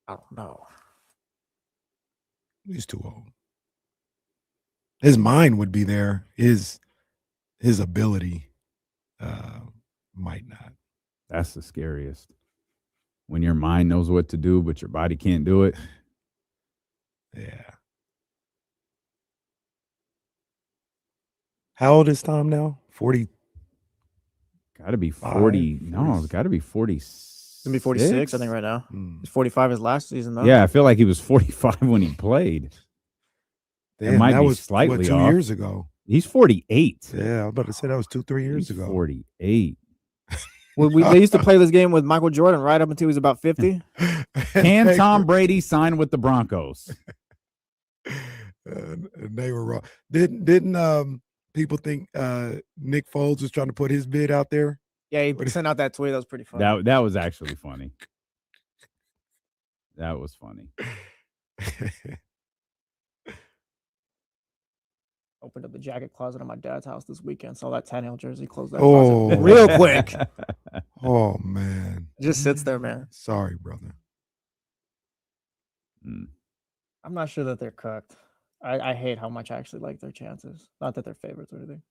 Speaker 4: I don't know.
Speaker 5: He's too old. His mind would be there. His ability might not.
Speaker 6: That's the scariest. When your mind knows what to do, but your body can't do it.
Speaker 5: Yeah. How old is Tom now? 40.
Speaker 6: Got to be 40. No, it's got to be 46.
Speaker 4: It's going to be 46, I think, right now. He's 45 his last season, though.
Speaker 6: Yeah, I feel like he was 45 when he played.
Speaker 5: Damn,
Speaker 6: it might
Speaker 5: that
Speaker 6: be
Speaker 5: was
Speaker 6: slightly
Speaker 5: 2
Speaker 6: off.
Speaker 5: years ago.
Speaker 6: He's 48.
Speaker 5: Yeah, I was about to say that was 2-3 years ago.
Speaker 6: 48.
Speaker 4: They used to play this game with Michael Jordan right up until he was about 50.
Speaker 6: Can Tom Brady sign with the Broncos?
Speaker 5: They were wrong. Didn't people think Nick Foles was trying to put his bid out there?
Speaker 4: Yeah, he sent out that tweet. That was pretty funny.
Speaker 6: That was actually funny. That was funny.
Speaker 4: Opened up the jacket closet in my dad's house this weekend. Saw that Tannehill jersey. Closed that
Speaker 5: Oh,
Speaker 4: closet real quick.
Speaker 5: Oh, man.
Speaker 4: It just sits there, man.
Speaker 5: Sorry, brother.
Speaker 4: I'm not sure that they're cooked. I hate how much I actually like their chances. Not that they're favorites or anything.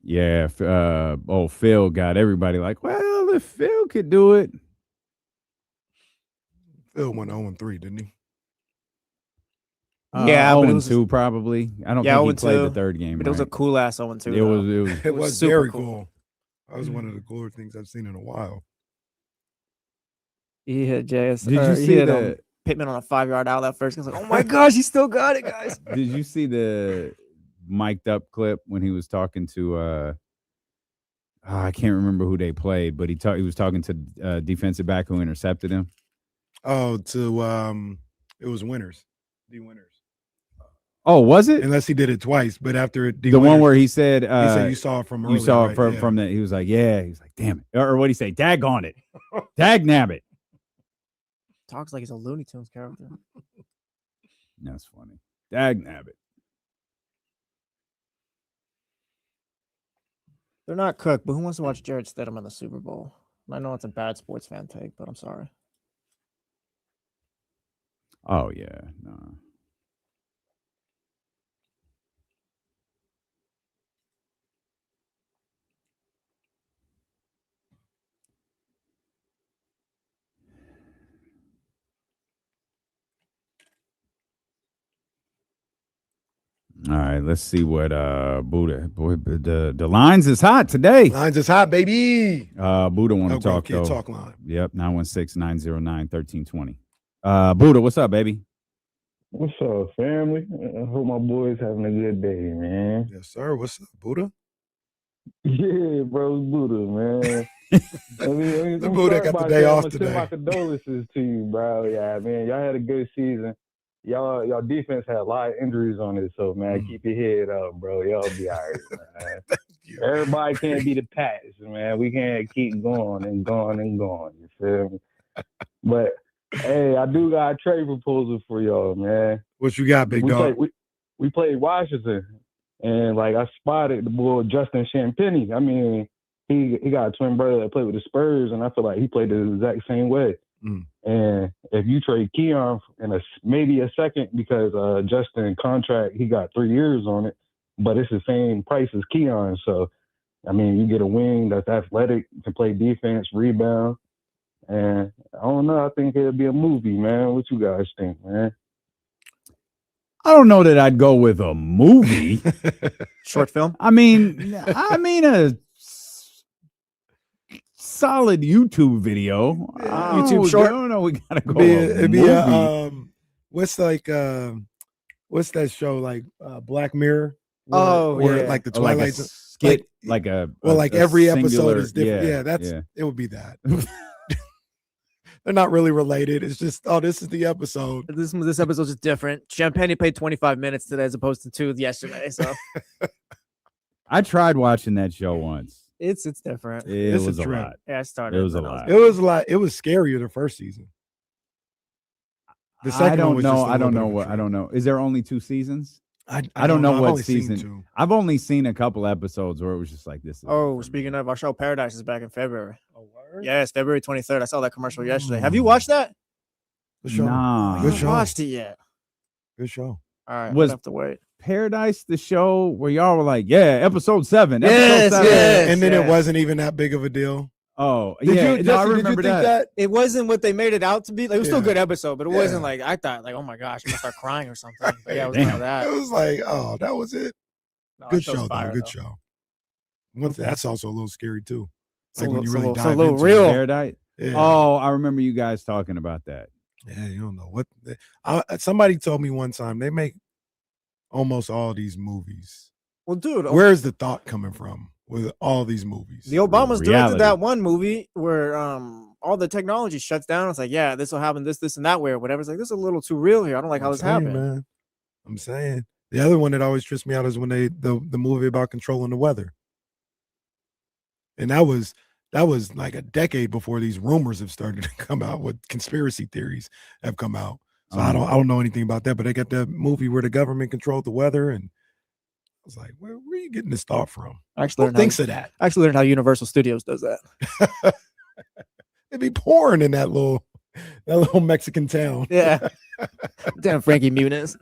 Speaker 6: Yeah, Phil got everybody like, well, if Phil could do it.
Speaker 5: Phil went 0-3, didn't he?
Speaker 4: Yeah, but it was
Speaker 6: 2 probably. I don't think he played the third game.
Speaker 4: But it was a cool ass 0-2.
Speaker 6: It
Speaker 5: It was
Speaker 4: super
Speaker 5: very
Speaker 4: cool.
Speaker 5: cool. That was one of the cooler things I've seen in a while.
Speaker 4: He hit JS.
Speaker 6: Did you see
Speaker 4: Pittman on a 5-yard outlet first? I was like, oh my gosh, he still got it, guys.
Speaker 6: Did you see the mic'd up clip when he was talking to I can't remember who they played, but he was talking to defensive back who intercepted him.
Speaker 5: Oh, it was Winners. D Winners.
Speaker 6: Oh, was it?
Speaker 5: Unless he did it twice, but after it,
Speaker 6: the one where he said
Speaker 5: you saw it from earlier.
Speaker 6: You saw it
Speaker 5: right?
Speaker 6: from that. He was like, yeah. He's like, damn it. Or what did he say? Dag on it. Dag nabbit.
Speaker 4: Talks like he's a Looney Tunes character.
Speaker 6: That's funny. Dag nabbit.
Speaker 4: They're not cooked, but who wants to watch Jared Stidham in the Super Bowl? I know it's a bad sports fan take, but I'm sorry.
Speaker 6: Oh, yeah. No. All right, let's see what Buddha. Boy, the lines is hot today.
Speaker 5: Lines is hot, baby.
Speaker 6: Buddha want to talk though.
Speaker 5: Talk line.
Speaker 6: Yep, 916-909-1320. Buddha, what's up, baby?
Speaker 13: What's up, family? I hope my boy's having a good day, man.
Speaker 5: Yes, sir. What's up, Buddha?
Speaker 13: Yeah, bro, it's Buddha, man.
Speaker 5: The Buddha got the day off today.
Speaker 13: My condolences to you, bro. Yeah, man, y'all had a good season. Y'all defense had a lot of injuries on it, so man, keep your head up, bro. Y'all be all right, man. Everybody can't be the Pats, man. We can't keep going and going and going. You feel me? But hey, I do got a trade proposal for y'all, man.
Speaker 5: What you got, big dog?
Speaker 13: We played Washington, and like I spotted the boy Justin Champagnie. I mean, he got a twin brother that played with the Spurs, and I feel like he played the exact same way. And if you trade Keon in maybe a second, because Justin contract, he got 3 years on it, but it's the same price as Keon. So, I mean, you get a wing that's athletic, can play defense, rebound. And I don't know, I think it'll be a movie, man. What you guys think, man?
Speaker 6: I don't know that I'd go with a movie.
Speaker 4: Short film?
Speaker 6: I mean a solid YouTube video.
Speaker 4: YouTube short?
Speaker 6: I don't know. We gotta go.
Speaker 5: It'd be what's that show like Black Mirror? Where like the Twilight
Speaker 6: skit,
Speaker 5: every episode is different. It would be that. They're not really related. It's just, this is the episode.
Speaker 4: This episode's just different. Champagne played 25 minutes today as opposed to 2 yesterday. So
Speaker 6: I tried watching that show once.
Speaker 4: It's different.
Speaker 6: It was a lot.
Speaker 4: Yeah, I started.
Speaker 6: It was a lot.
Speaker 5: It was like it was scarier the first season. The second one was
Speaker 6: I don't know. Is there only 2 seasons?
Speaker 5: I
Speaker 6: don't know what
Speaker 5: only
Speaker 6: season. I've only seen a couple episodes where it was just like this.
Speaker 4: Speaking of, our show Paradise is back in February. Oh, word? Yes, February 23rd. I saw that commercial yesterday. Have you watched that?
Speaker 5: Good show.
Speaker 6: Nah.
Speaker 4: I haven't watched it yet.
Speaker 5: Good show.
Speaker 4: All right,
Speaker 6: was
Speaker 4: have to wait.
Speaker 6: Paradise the show where y'all were like, yeah, episode 7.
Speaker 4: Yes,
Speaker 5: and then it wasn't even that big of a deal.
Speaker 6: Oh,
Speaker 5: Did
Speaker 6: I remember that.
Speaker 4: It wasn't what they made it out to be. Like, it was still a good episode, but it wasn't like I thought. Like, oh my gosh, I'm gonna start crying or something. But yeah, it was none of that.
Speaker 5: It was like, oh, that was it.
Speaker 4: No,
Speaker 5: Good show, though. Good show. That's also a little scary too. Like when you really
Speaker 4: it's a
Speaker 5: dive
Speaker 4: little
Speaker 5: into
Speaker 4: real.
Speaker 6: Paradise.
Speaker 5: Yeah.
Speaker 6: Oh, I remember you guys talking about that.
Speaker 5: Yeah, you don't know what. Somebody told me one time they make almost all these movies.
Speaker 4: Well, dude,
Speaker 5: where's the thought coming from with all these movies?
Speaker 4: The Obamas directed that one movie where all the technology shuts down. It's like, yeah, this will happen, this, and that way, or whatever. It's like, this is a little too real here. I don't like how this happened.
Speaker 5: Man. I'm saying the other one that always trips me out is when the movie about controlling the weather, and that was like a decade before these rumors have started to come out. What conspiracy theories have come out? So I don't know anything about that, but they got that movie where the government controlled the weather, and I was like, where are you getting this thought from? Who thinks of that?
Speaker 4: I actually learned how Universal Studios does that.
Speaker 5: It'd be pouring in that little Mexican town.
Speaker 4: Yeah. Damn Frankie Muniz.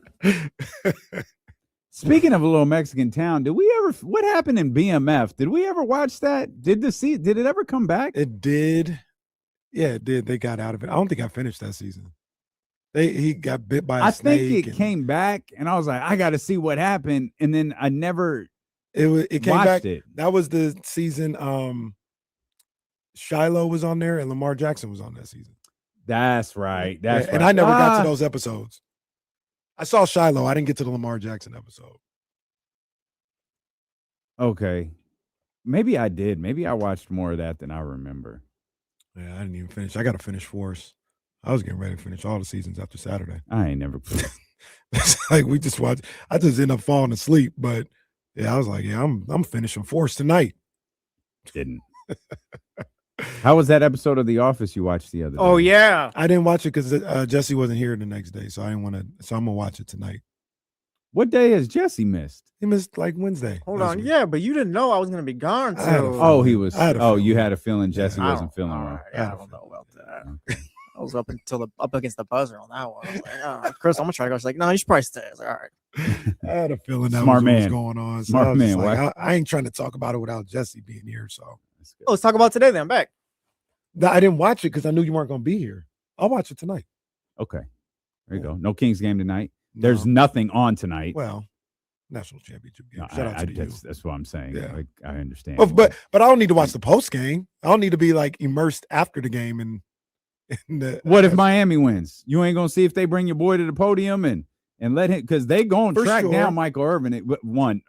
Speaker 6: Speaking of a little Mexican town, what happened in BMF? Did we ever watch that? Did it ever come back?
Speaker 5: It did. Yeah, it did. They got out of it. I don't think I finished that season. He got bit by a
Speaker 6: I
Speaker 5: snake.
Speaker 6: think it came back, and I was like, I got to see what happened, and then I never.
Speaker 5: It came
Speaker 6: watched
Speaker 5: back.
Speaker 6: It.
Speaker 5: That was the season. Shiloh was on there, and Lamar Jackson was on that season.
Speaker 6: That's right. That's right.
Speaker 5: And I never got to those episodes. I saw Shiloh. I didn't get to the Lamar Jackson episode.
Speaker 6: Okay. Maybe I did. Maybe I watched more of that than I remember.
Speaker 5: Yeah, I didn't even finish. I got to finish Force. I was getting ready to finish all the seasons after Saturday.
Speaker 6: I ain't never put
Speaker 5: It's like we just watched. I just ended up falling asleep. But yeah, I was like, yeah, I'm finishing Force tonight.
Speaker 6: Didn't. How was that episode of The Office you watched the other day?
Speaker 4: Oh yeah,
Speaker 5: I didn't watch it because Jesse wasn't here the next day, so I didn't want to. So I'm gonna watch it tonight.
Speaker 6: What day has Jesse missed?
Speaker 5: He missed like Wednesday.
Speaker 4: Hold on, yeah, but you didn't know I was gonna be gone.
Speaker 6: Oh, he was.
Speaker 5: Oh,
Speaker 6: you had a feeling Jesse
Speaker 4: Yeah,
Speaker 6: wasn't feeling well.
Speaker 4: Yeah, I don't know about that. I was up against the buzzer on that one. I was like, Chris, I'm gonna try to go. She's like, no, you should probably stay. I was like, all right.
Speaker 5: I had a feeling that
Speaker 6: Smart
Speaker 5: was what was
Speaker 6: man.
Speaker 5: going on. So
Speaker 6: Smart
Speaker 5: I was just
Speaker 6: man.
Speaker 5: like, I ain't trying to talk about it without Jesse being here. So
Speaker 4: Let's talk about today. Then I'm back.
Speaker 5: I didn't watch it because I knew you weren't going to be here. I'll watch it tonight.
Speaker 6: Okay. There you go. No Kings game tonight. There's nothing on tonight.
Speaker 5: Well, national championship game.
Speaker 6: No,
Speaker 5: Shout out to you.
Speaker 6: that's what I'm saying.
Speaker 5: Yeah.
Speaker 6: Like, I understand.
Speaker 5: But I don't need to watch the post game. I don't need to be like immersed after the game.
Speaker 6: What if Miami wins? You ain't gonna see if they bring your boy to the podium and let him, because they gonna
Speaker 5: For
Speaker 6: track
Speaker 5: sure.
Speaker 6: down Michael Irvin.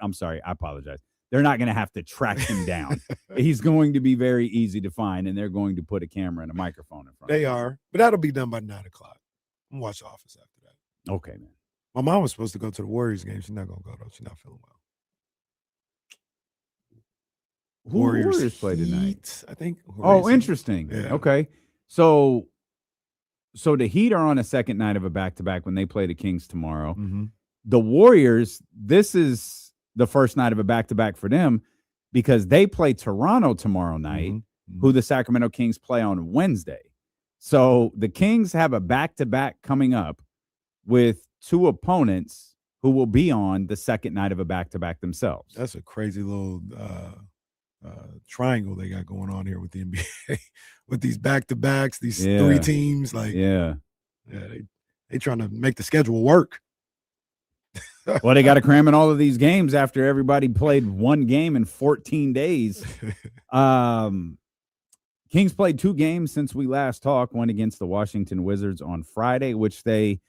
Speaker 6: I'm sorry, I apologize. They're not gonna have to track him down. He's going to be very easy to find, and they're going to put a camera and a microphone in front.
Speaker 5: They are, but that'll be done by 9:00. I'm gonna watch The Office after that.
Speaker 6: Okay, man.
Speaker 5: My mom was supposed to go to the Warriors game. She's not gonna go though. She's not feeling well.
Speaker 6: Who Warriors play tonight?
Speaker 5: Heat, I think.
Speaker 6: Oh, interesting.
Speaker 5: Yeah.
Speaker 6: Okay, so the Heat are on a second night of a back-to-back when they play the Kings tomorrow.
Speaker 5: Mm-hmm.
Speaker 6: The Warriors, this is the first night of a back-to-back for them because they play Toronto tomorrow night,
Speaker 5: Mm-hmm.
Speaker 6: who the Sacramento Kings play on Wednesday. So the Kings have a back-to-back coming up with two opponents who will be on the second night of a back-to-back themselves.
Speaker 5: That's a crazy little triangle they got going on here with the NBA with these back-to-backs, these three teams. Like, they trying to make the schedule work.
Speaker 6: Well, they got to cram in all of these games after everybody played one game in 14 days. Kings played two games since we last talked, one against the Washington Wizards on Friday, which they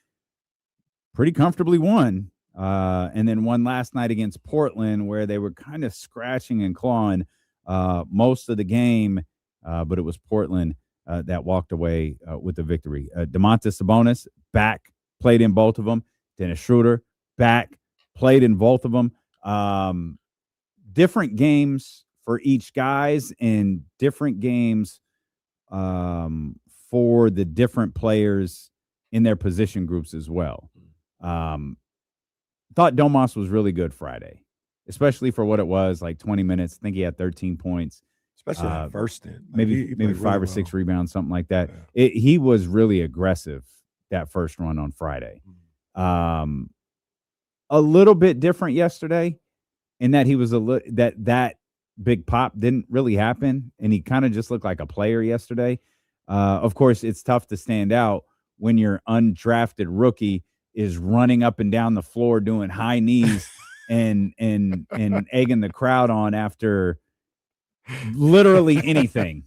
Speaker 6: pretty comfortably won. And then one last night against Portland where they were kind of scratching and clawing most of the game. But it was Portland that walked away with the victory. Domantas Sabonis back, played in both of them. Dennis Schroeder back, played in both of them. Different games for each guys and different games for the different players in their position groups as well. Thought Domas was really good Friday, especially for what it was, like 20 minutes. I think he had 13 points.
Speaker 5: Especially that first stint. Like,
Speaker 6: Maybe
Speaker 5: he played
Speaker 6: 5
Speaker 5: really
Speaker 6: or 6
Speaker 5: well.
Speaker 6: rebounds, something like that. He was really aggressive that first run on Friday. A little bit different yesterday in that he was that big pop didn't really happen, and he kind of just looked like a player yesterday. Of course, it's tough to stand out when your undrafted rookie is running up and down the floor doing high knees and egging the crowd on after literally anything.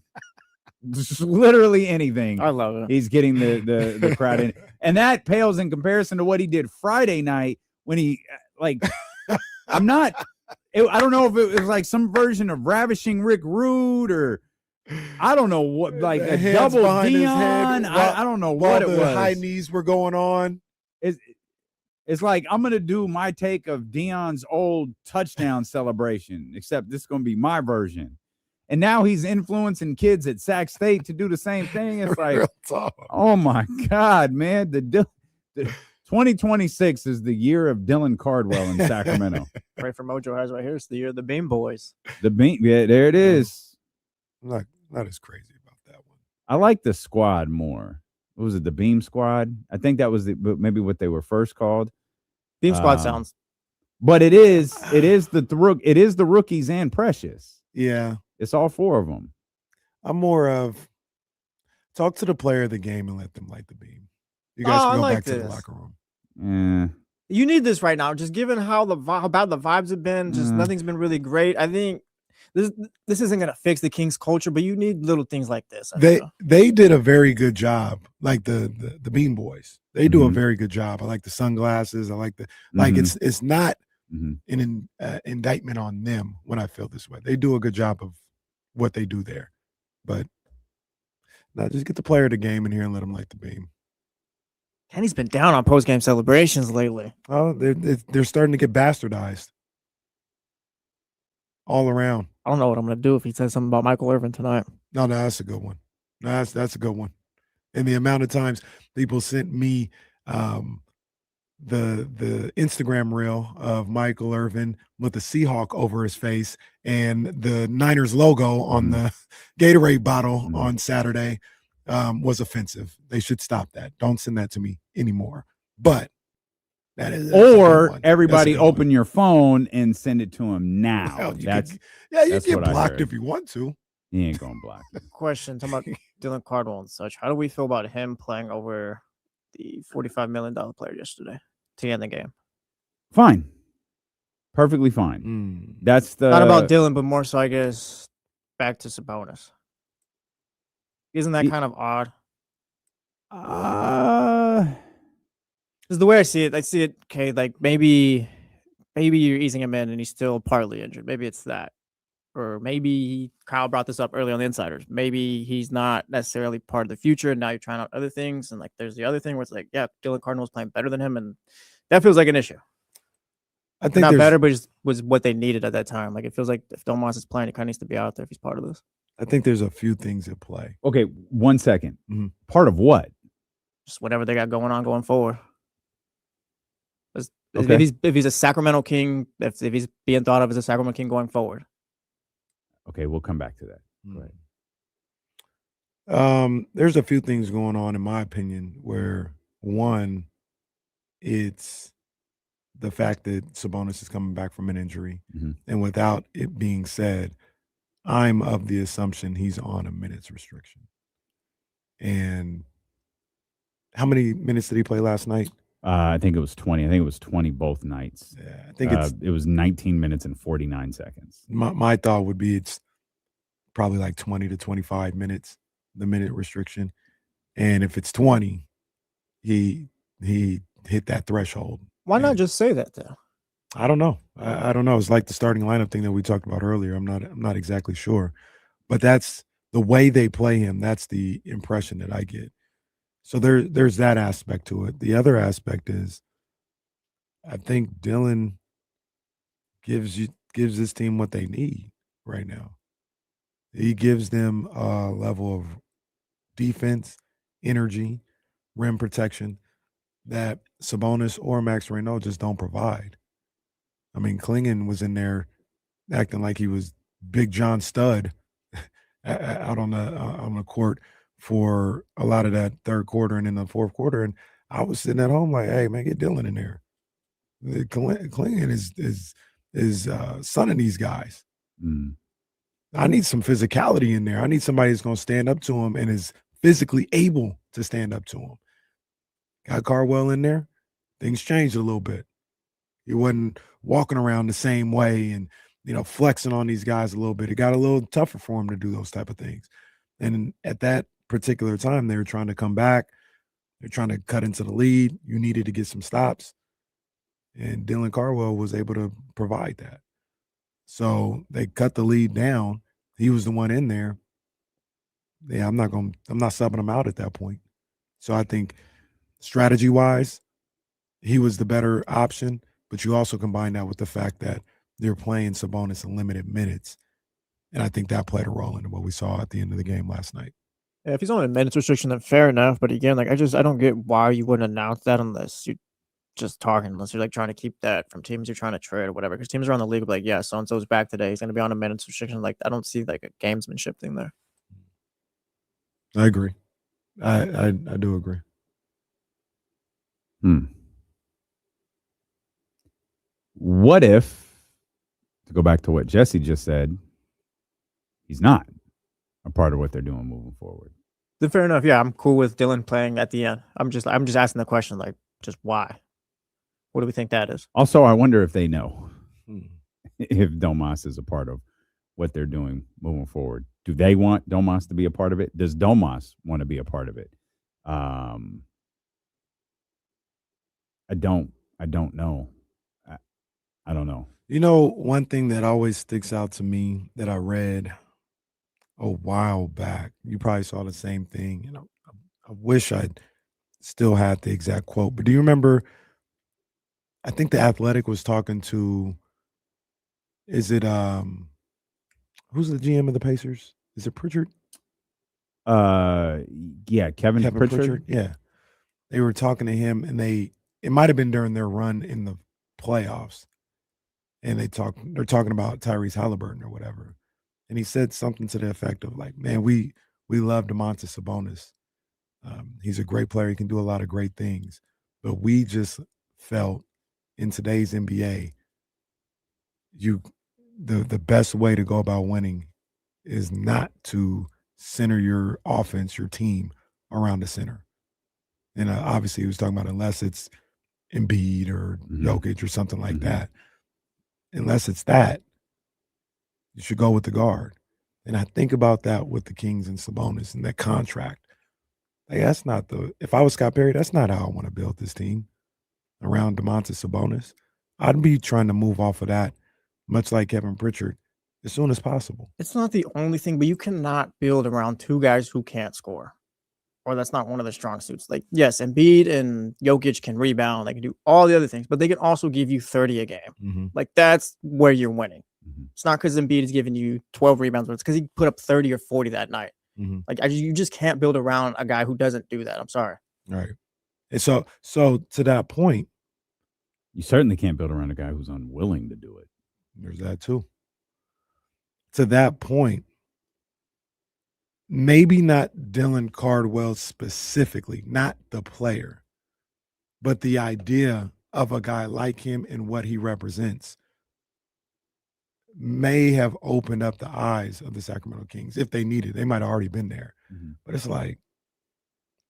Speaker 6: Just literally anything.
Speaker 4: I love it.
Speaker 6: He's getting the crowd in. And that pales in comparison to what he did Friday night when he, like, I don't know if it was like some version of Ravishing Rick Rude or I don't know what, like
Speaker 5: The
Speaker 6: a
Speaker 5: hands
Speaker 6: double
Speaker 5: behind his
Speaker 6: Dion.
Speaker 5: head while-
Speaker 6: I don't know
Speaker 5: while
Speaker 6: what it
Speaker 5: the
Speaker 6: was.
Speaker 5: high knees were going on.
Speaker 6: It's like I'm gonna do my take of Dion's old touchdown celebration, except this is gonna be my version. And now he's influencing kids at Sac State to do the same thing. It's like,
Speaker 5: Real talk.
Speaker 6: oh my God, man! The 2026 is the year of Dylan Cardwell in Sacramento.
Speaker 4: Pray for Mojo has right here. It's the year of the Beam Boys.
Speaker 6: The Beam, yeah, there it is.
Speaker 5: Not as crazy about that one.
Speaker 6: I like the squad more. What was it? The Beam Squad? I think that was maybe what they were first called.
Speaker 4: Beam Squad sounds.
Speaker 6: But it is the rookies and Precious.
Speaker 5: Yeah.
Speaker 6: It's all four of them.
Speaker 5: I'm more of talk to the player of the game and let them light the beam. You guys can
Speaker 4: I
Speaker 5: go
Speaker 4: like
Speaker 5: back to the
Speaker 4: this.
Speaker 5: locker room.
Speaker 4: You need this right now, just given how bad the vibes have been. Just nothing's been really great. I think this isn't gonna fix the Kings culture, but you need little things like this.
Speaker 5: They did a very good job, like the Bean Boys. They do a very good job. I like the sunglasses. I like it's not an indictment on them when I feel this way. They do a good job of what they do there, but now just get the player of the game in here and let him light the beam.
Speaker 4: Kenny's been down on post-game celebrations lately.
Speaker 5: Oh, they're starting to get bastardized all around.
Speaker 4: I don't know what I'm gonna do if he says something about Michael Irvin tonight.
Speaker 5: No, that's a good one. That's a good one. And the amount of times people sent me the Instagram reel of Michael Irvin with the Seahawk over his face and the Niners logo on the Gatorade bottle on Saturday was offensive. They should stop that. Don't send that to me anymore. But that is
Speaker 6: or everybody open your phone and send it to him now.
Speaker 5: Well, you get blocked if you want to.
Speaker 6: He ain't gonna block.
Speaker 4: Question talking about Dylan Cardwell and such. How do we feel about him playing over the $45 million player yesterday to end the game?
Speaker 6: Fine. Perfectly fine. That's the
Speaker 4: not about Dylan, but more so, I guess, back to Sabonis. Isn't that kind of odd? Because the way I see it, okay, like maybe you're easing him in and he's still partly injured. Maybe it's that. Or maybe Kyle brought this up early on the Insiders. Maybe he's not necessarily part of the future, and now you're trying out other things. And like, there's the other thing where it's like, yeah, Dylan Cardwell's playing better than him, and that feels like an issue.
Speaker 5: I think
Speaker 4: not better, but just was what they needed at that time. Like, it feels like if Domantas is playing, he kind of needs to be out there if he's part of this.
Speaker 5: I think there's a few things at play.
Speaker 6: Okay, 1 second. Part of what?
Speaker 4: Just whatever they got going forward.
Speaker 6: Okay.
Speaker 4: If he's a Sacramento King, if he's being thought of as a Sacramento King going forward.
Speaker 6: Okay, we'll come back to that.
Speaker 5: Right. There's a few things going on, in my opinion, where one, it's the fact that Sabonis is coming back from an injury. And without it being said, I'm of the assumption he's on a minutes restriction. And how many minutes did he play last night?
Speaker 6: I think it was 20. I think it was 20 both nights.
Speaker 5: Yeah, I think
Speaker 6: it was 19 minutes and 49 seconds.
Speaker 5: My thought would be it's probably like 20 to 25 minutes, the minute restriction. And if it's 20, he hit that threshold.
Speaker 4: Why not just say that though?
Speaker 5: I don't know. I don't know. It's like the starting lineup thing that we talked about earlier. I'm not exactly sure. But that's the way they play him. That's the impression that I get. So there's that aspect to it. The other aspect is I think Dylan gives this team what they need right now. He gives them a level of defense, energy, rim protection that Sabonis or Max Reno just don't provide. I mean, Klingon was in there acting like he was Big John Stud out on the court for a lot of that third quarter and in the fourth quarter. And I was sitting at home like, hey, man, get Dylan in there. Klingon is sunning these guys. I need some physicality in there. I need somebody that's going to stand up to him and is physically able to stand up to him. Got Cardwell in there. Things changed a little bit. He wasn't walking around the same way and, flexing on these guys a little bit. It got a little tougher for him to do those type of things. And at that particular time, they were trying to come back. They're trying to cut into the lead. You needed to get some stops. And Dylan Cardwell was able to provide that. So they cut the lead down. He was the one in there. Yeah, I'm not subbing him out at that point. So I think strategy-wise, he was the better option, but you also combine that with the fact that they're playing Sabonis in limited minutes. And I think that played a role in what we saw at the end of the game last night.
Speaker 4: Yeah, if he's on a minutes restriction, then fair enough. But again, like I don't get why you wouldn't announce that unless you're just talking, unless you're like trying to keep that from teams you're trying to trade or whatever. Because teams around the league will be like, yeah, so and so's back today. He's going to be on a minutes restriction. Like I don't see like a gamesmanship thing there.
Speaker 5: I agree. I do agree.
Speaker 6: What if, to go back to what Jesse just said, he's not a part of what they're doing moving forward?
Speaker 4: Then fair enough. Yeah, I'm cool with Dylan playing at the end. I'm just asking the question, like, just why? What do we think that is?
Speaker 6: Also, I wonder if they know
Speaker 5: Hmm.
Speaker 6: if Domas is a part of what they're doing moving forward. Do they want Domas to be a part of it? Does Domas want to be a part of it? I don't know. I don't know.
Speaker 5: You know, one thing that always sticks out to me that I read a while back, you probably saw the same thing. You know, I wish I still had the exact quote, but do you remember? I think the Athletic was talking to, is it who's the GM of the Pacers? Is it Pritchard?
Speaker 6: Yeah, Kevin Pritchard.
Speaker 5: Yeah. They were talking to him, and it might have been during their run in the playoffs. And they're talking about Tyrese Halliburton or whatever. And he said something to the effect of like, man, we love Domantas Sabonis. He's a great player. He can do a lot of great things. But we just felt in today's NBA, the best way to go about winning is not to center your offense, your team around the center. And obviously he was talking about unless it's Embiid or Jokic or something like that. Unless it's that, you should go with the guard. And I think about that with the Kings and Sabonis and that contract. Like, that's not if I was Scott Perry, that's not how I want to build this team around Domantas Sabonis. I'd be trying to move off of that, much like Kevin Pritchard, as soon as possible.
Speaker 4: It's not the only thing, but you cannot build around two guys who can't score. Or that's not one of their strong suits. Like, yes, Embiid and Jokic can rebound. They can do all the other things, but they can also give you 30 a game. Like, that's where you're winning. It's not because Embiid is giving you 12 rebounds, but it's because he put up 30 or 40 that night. Like, you just can't build around a guy who doesn't do that. I'm sorry.
Speaker 5: Right. And so to that point,
Speaker 6: you certainly can't build around a guy who's unwilling to do it.
Speaker 5: There's that too. To that point, maybe not Dylan Cardwell specifically, not the player, but the idea of a guy like him and what he represents may have opened up the eyes of the Sacramento Kings if they needed. They might have already been there. But it's like,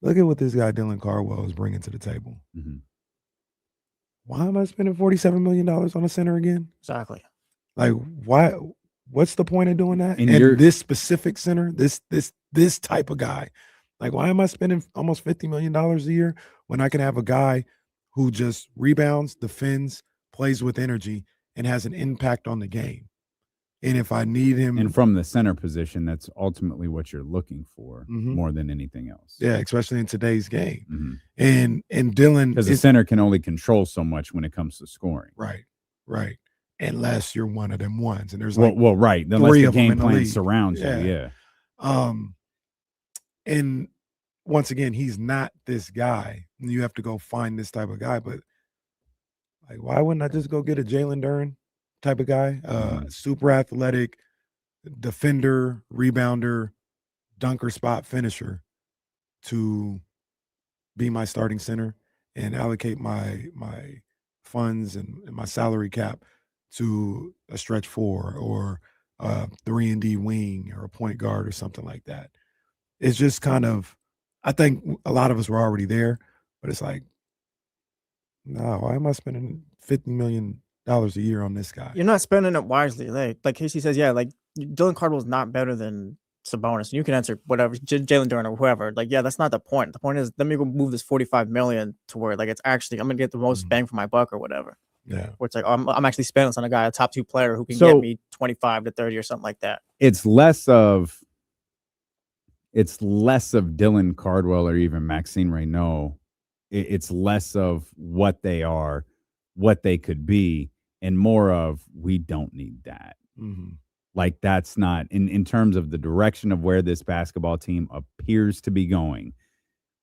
Speaker 5: look at what this guy Dylan Cardwell is bringing to the table. Why am I spending $47 million on a center again?
Speaker 4: Exactly.
Speaker 5: Like, why? What's the point of doing that?
Speaker 6: And
Speaker 5: this specific center, this type of guy, like, why am I spending almost $50 million a year when I can have a guy who just rebounds, defends, plays with energy, and has an impact on the game? And if I need him,
Speaker 6: and from the center position, that's ultimately what you're looking for more than anything else.
Speaker 5: Yeah, especially in today's game. And Dylan,
Speaker 6: because the center can only control so much when it comes to scoring.
Speaker 5: Right. Unless you're one of them ones, and there's
Speaker 6: right. Unless the game plan surrounds you, yeah.
Speaker 5: And once again, he's not this guy. And you have to go find this type of guy. But like, why wouldn't I just go get a Jalen Duren type of guy? Super athletic, defender, rebounder, dunker, spot finisher to be my starting center and allocate my funds and my salary cap to a stretch 4 or a 3-and-D wing or a point guard or something like that. It's just kind of, I think a lot of us were already there, but it's like, no, why am I spending $50 million a year on this guy?
Speaker 4: You're not spending it wisely. Like Casey says, yeah, like Dylan Cardwell's not better than Sabonis. And you can answer whatever, Jalen Duren or whoever. Like, yeah, that's not the point. The point is, let me go move this $45 million to where like it's actually, I'm gonna get the most bang for my buck or whatever.
Speaker 5: Yeah.
Speaker 4: Where it's like, oh, I'm actually spending this on a guy, a top 2 player who can get me 25 to 30 or something like that.
Speaker 6: It's less of Dylan Cardwell or even Maxime Reynaud. It's less of what they are, what they could be, and more of we don't need that. Like, that's not in terms of the direction of where this basketball team appears to be going.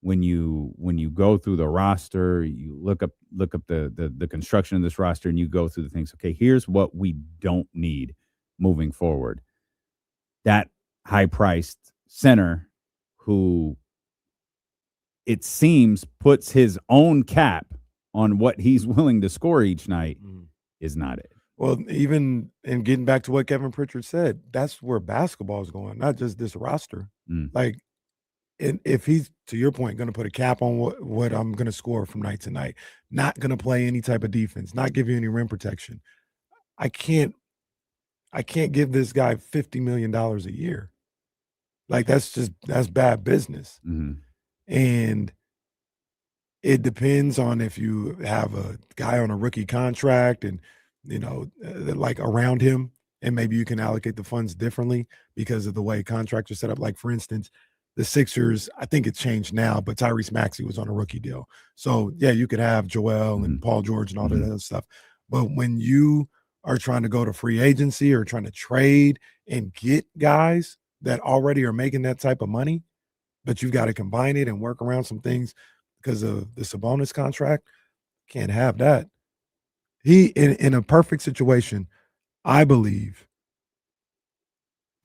Speaker 6: When you go through the roster, you look up the construction of this roster, and you go through the things. Okay, here's what we don't need moving forward. That high-priced center who, it seems, puts his own cap on what he's willing to score each night is not it.
Speaker 5: Well, even in getting back to what Kevin Pritchard said, that's where basketball is going, not just this roster. Like, and if he's, to your point, going to put a cap on what I'm going to score from night to night, not going to play any type of defense, not give you any rim protection, I can't give this guy $50 million a year. Like that's bad business.
Speaker 6: Mhm.
Speaker 5: And it depends on if you have a guy on a rookie contract and, like around him, and maybe you can allocate the funds differently because of the way contracts are set up. Like, for instance, the Sixers, I think it's changed now, but Tyrese Maxey was on a rookie deal. So, yeah, you could have Joel and Paul George and all that other stuff. But when you are trying to go to free agency or trying to trade and get guys that already are making that type of money, but you've got to combine it and work around some things because of the Sabonis contract, can't have that. He, in a perfect situation, I believe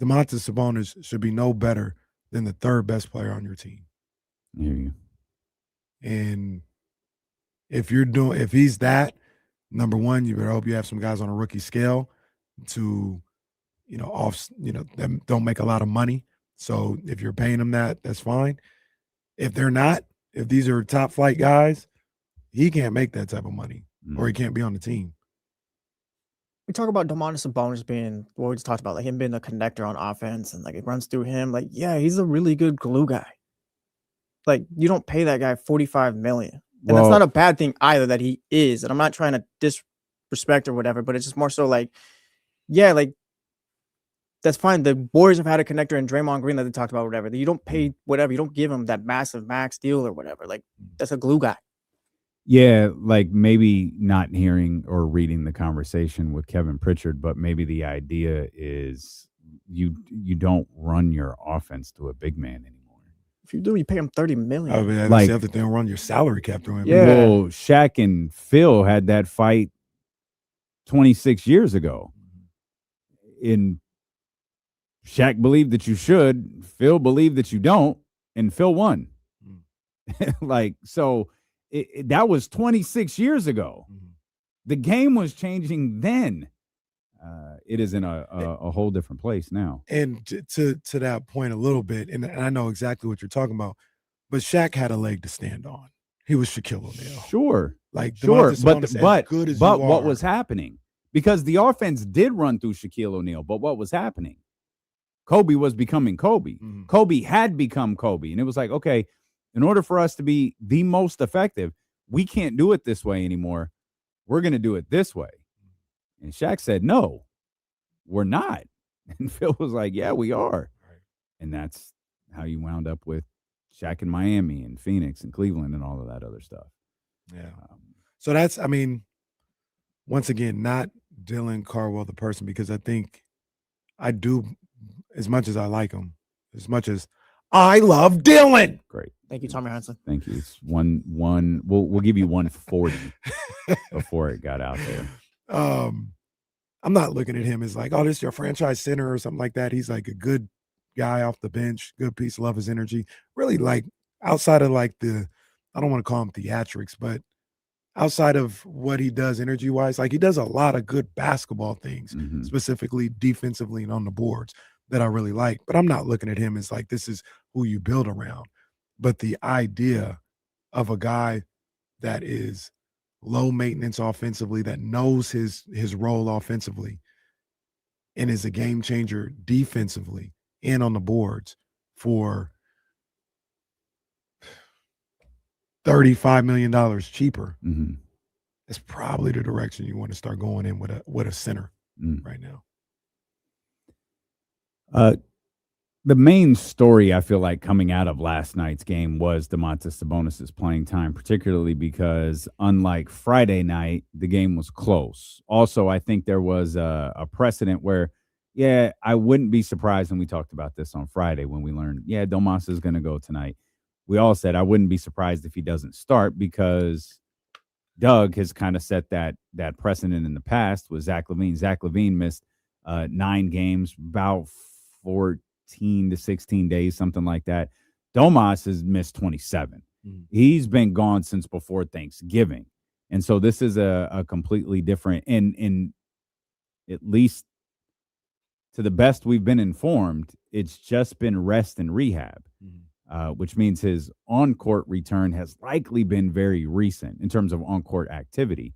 Speaker 5: Domantas Sabonis should be no better than the third best player on your team.
Speaker 6: I hear you.
Speaker 5: And if he's that, number one, you better hope you have some guys on a rookie scale to, that don't make a lot of money. So if you're paying them that's fine. If they're not, if these are top flight guys, he can't make that type of money or he can't be on the team.
Speaker 4: We talk about Domantas Sabonis being what we just talked about, like him being a connector on offense and like it runs through him. Like, yeah, he's a really good glue guy. Like, you don't pay that guy $45 million. And that's not a bad thing either that he is. And I'm not trying to disrespect or whatever, but it's just more so like, yeah, like that's fine. The Warriors have had a connector in Draymond Green that they talked about, whatever. You don't pay whatever. You don't give him that massive max deal or whatever. Like, that's a glue guy.
Speaker 6: Yeah, like maybe not hearing or reading the conversation with Kevin Pritchard, but maybe the idea is you don't run your offense to a big man anymore.
Speaker 4: If you do, you pay him $30 million.
Speaker 5: I mean, that's the other thing. Run your salary cap through him.
Speaker 6: Yeah. Well, Shaq and Phil had that fight 26 years ago. And Shaq believed that you should. Phil believed that you don't. And Phil won. So that was 26 years ago. The game was changing then. It is in a whole different place now.
Speaker 5: And to that point a little bit, and I know exactly what you're talking about, but Shaq had a leg to stand on. He was Shaquille O'Neal.
Speaker 6: Sure.
Speaker 5: Sure.
Speaker 6: But what was happening? Because the offense did run through Shaquille O'Neal, but what was happening? Kobe was becoming Kobe. Kobe had become Kobe. And it was like, okay, in order for us to be the most effective, we can't do it this way anymore. We're going to do it this way. And Shaq said, no, we're not. And Phil was like, yeah, we are. Right. And that's how you wound up with Shaq in Miami and Phoenix and Cleveland and all of that other stuff.
Speaker 5: Yeah. So that's, I mean, once again, not Dylan Cardwell, the person, because I think I do, as much as I like him, as much as I love Dylan.
Speaker 6: Great.
Speaker 4: Thank you, Tommy Hansen.
Speaker 6: Thank you. It's one. We'll give you 140 before it got out there.
Speaker 5: I'm not looking at him as like, oh, this is your franchise center or something like that. He's like a good guy off the bench, good piece, love his energy. Really, like outside of like I don't want to call him theatrics, but outside of what he does energy wise, like he does a lot of good basketball things, specifically defensively and on the boards that I really like. But I'm not looking at him as like, this is who you build around. But the idea of a guy that is low maintenance offensively, that knows his role offensively and is a game changer defensively and on the boards for $35 million cheaper, that's probably the direction you want to start going in with a center right now.
Speaker 6: The main story I feel like coming out of last night's game was Domantas Sabonis' playing time, particularly because unlike Friday night, the game was close. Also, I think there was a precedent where, I wouldn't be surprised, and we talked about this on Friday when we learned, Domantas is going to go tonight. We all said I wouldn't be surprised if he doesn't start because Doug has kind of set that precedent in the past with Zach LaVine. Zach LaVine missed 9 games, about 14 to 16 days, something like that. Domas has missed 27. He's been gone since before Thanksgiving. And so this is a completely different, and at least to the best we've been informed, it's just been rest and rehab. which means his on-court return has likely been very recent in terms of on-court activity,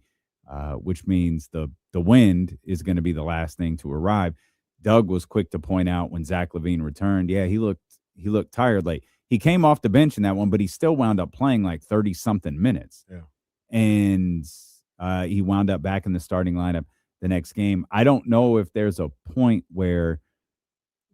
Speaker 6: which means the wind is going to be the last thing to arrive. Doug was quick to point out when Zach LaVine returned, he looked tired late. He came off the bench in that one, but he still wound up playing like 30-something minutes.
Speaker 5: Yeah.
Speaker 6: And he wound up back in the starting lineup the next game. I don't know if there's a point where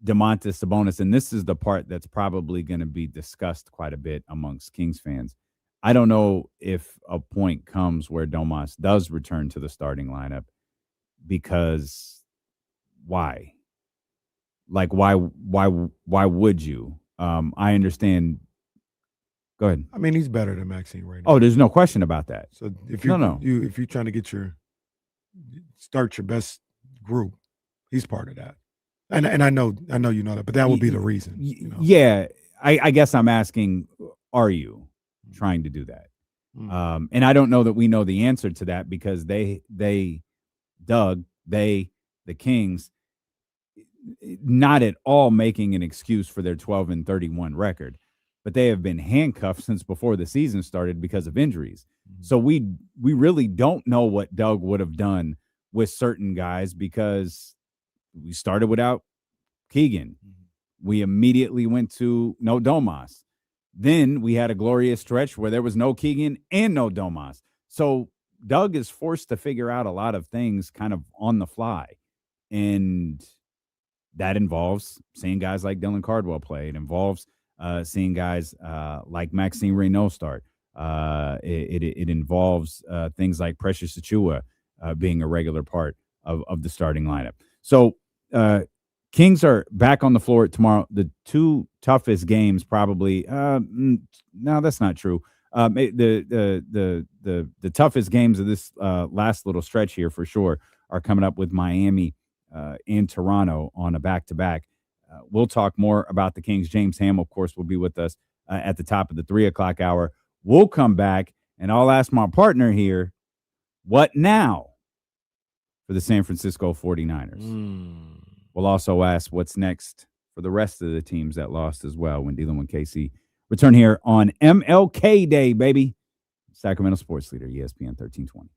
Speaker 6: Domantas Sabonis, and this is the part that's probably going to be discussed quite a bit amongst Kings fans. I don't know if a point comes where Domas does return to the starting lineup, because why? Like, why would you? I understand. Go ahead.
Speaker 5: I mean, he's better than Maxine right now.
Speaker 6: Oh, there's no question about that.
Speaker 5: So if you're trying to get start your best group, he's part of that. And I know you know that, but that would be the reason.
Speaker 6: Yeah, I guess I'm asking, are you trying to do that? And I don't know that we know the answer to that, because the Kings, not at all making an excuse for their 12-31 record, but they have been handcuffed since before the season started because of injuries. So we really don't know what Doug would have done with certain guys, because we started without Keegan. We immediately went to no Domas. Then we had a glorious stretch where there was no Keegan and no Domas. So Doug is forced to figure out a lot of things kind of on the fly. And that involves seeing guys like Dylan Cardwell play. It involves seeing guys like Maxime Reynaud start. It involves things like Precious Achiuwa being a regular part of the starting lineup. So Kings are back on the floor tomorrow. The two toughest games probably. No, that's not true. The toughest games of this last little stretch here for sure are coming up with Miami and Toronto on a back-to-back. We'll talk more about the Kings. James Ham, of course, will be with us at the top of the 3 o'clock hour. We'll come back, and I'll ask my partner here, what now for the San Francisco 49ers? We'll also ask what's next for the rest of the teams that lost as well when dealing with KC. Return here on MLK Day, baby. Sacramento sports leader, ESPN 1320.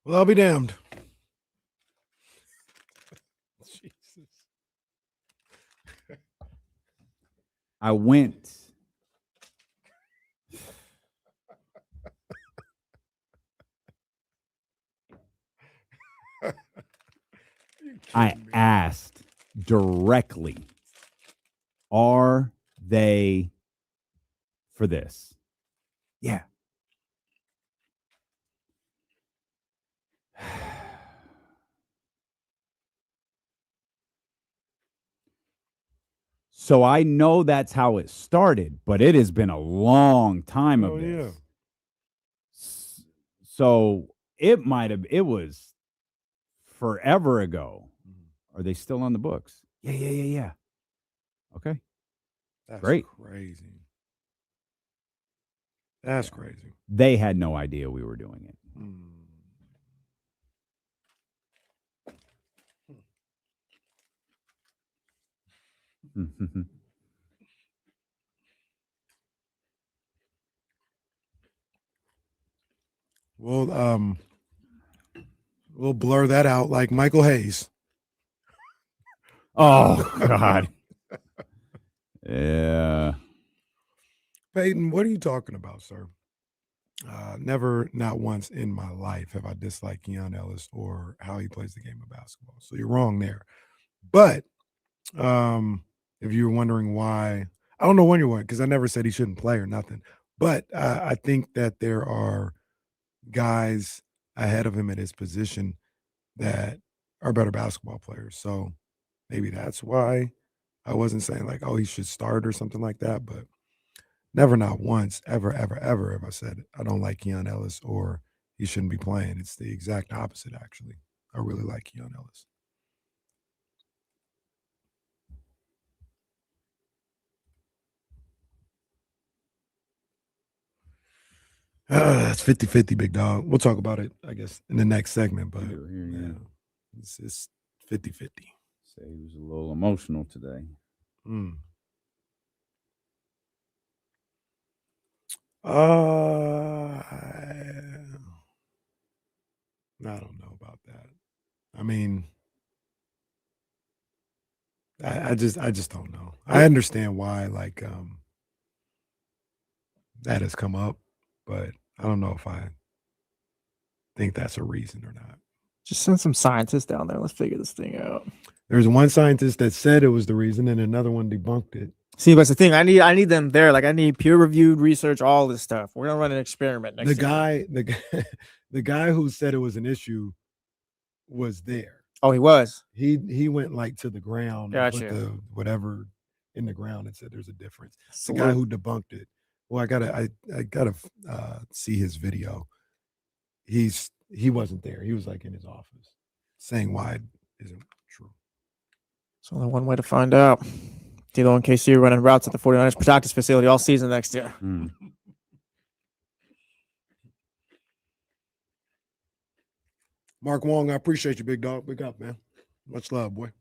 Speaker 5: Well, I'll be damned. Jesus.
Speaker 6: I went. I asked directly, are they for this? Yeah. So I know that's how it started, but it has been a long time of this. Yeah. So it was forever ago. Are they still on the books? Yeah. Okay.
Speaker 5: That's
Speaker 6: great.
Speaker 5: Crazy. That's crazy.
Speaker 6: They had no idea we were doing it.
Speaker 5: We'll blur that out like Michael Hayes.
Speaker 6: Oh God. Yeah.
Speaker 5: Peyton, what are you talking about, sir? Never, not once in my life have I disliked Keon Ellis or how he plays the game of basketball. So you're wrong there. But if you're wondering why, I don't know when you're wondering, because I never said he shouldn't play or nothing. But I think that there are guys ahead of him at his position that are better basketball players. So maybe that's why I wasn't saying like, oh, he should start or something like that. But never, not once, ever have I said I don't like Keon Ellis or he shouldn't be playing. It's the exact opposite, actually. I really like Keon Ellis. It's 50-50, big dog. We'll talk about it, I guess, in the next segment. But yeah, it's 50-50.
Speaker 6: Say he was a little emotional today.
Speaker 5: I don't know about that. I mean, I just don't know. I understand why, like, that has come up, but I don't know if I think that's a reason or not.
Speaker 4: Just send some scientists down there. Let's figure this thing out.
Speaker 5: There's one scientist that said it was the reason, and another one debunked it.
Speaker 4: See, that's the thing. I need them there. Like, I need peer-reviewed research, all this stuff. We're gonna run an experiment next year.
Speaker 5: The guy who said it was an issue was there.
Speaker 4: Oh, he was.
Speaker 5: He went like to the ground, and put
Speaker 4: Gotcha.
Speaker 5: the whatever in the ground, and said there's a difference.
Speaker 4: So
Speaker 5: The guy who debunked it. Well, I gotta see his video. He wasn't there. He was like in his office saying why it isn't true.
Speaker 4: There's only one way to find out. D'Lo and KC are running routes at the 49ers practice facility all season next year.
Speaker 5: Mark Wong, I appreciate you, big dog. Big up, man. Much love, boy.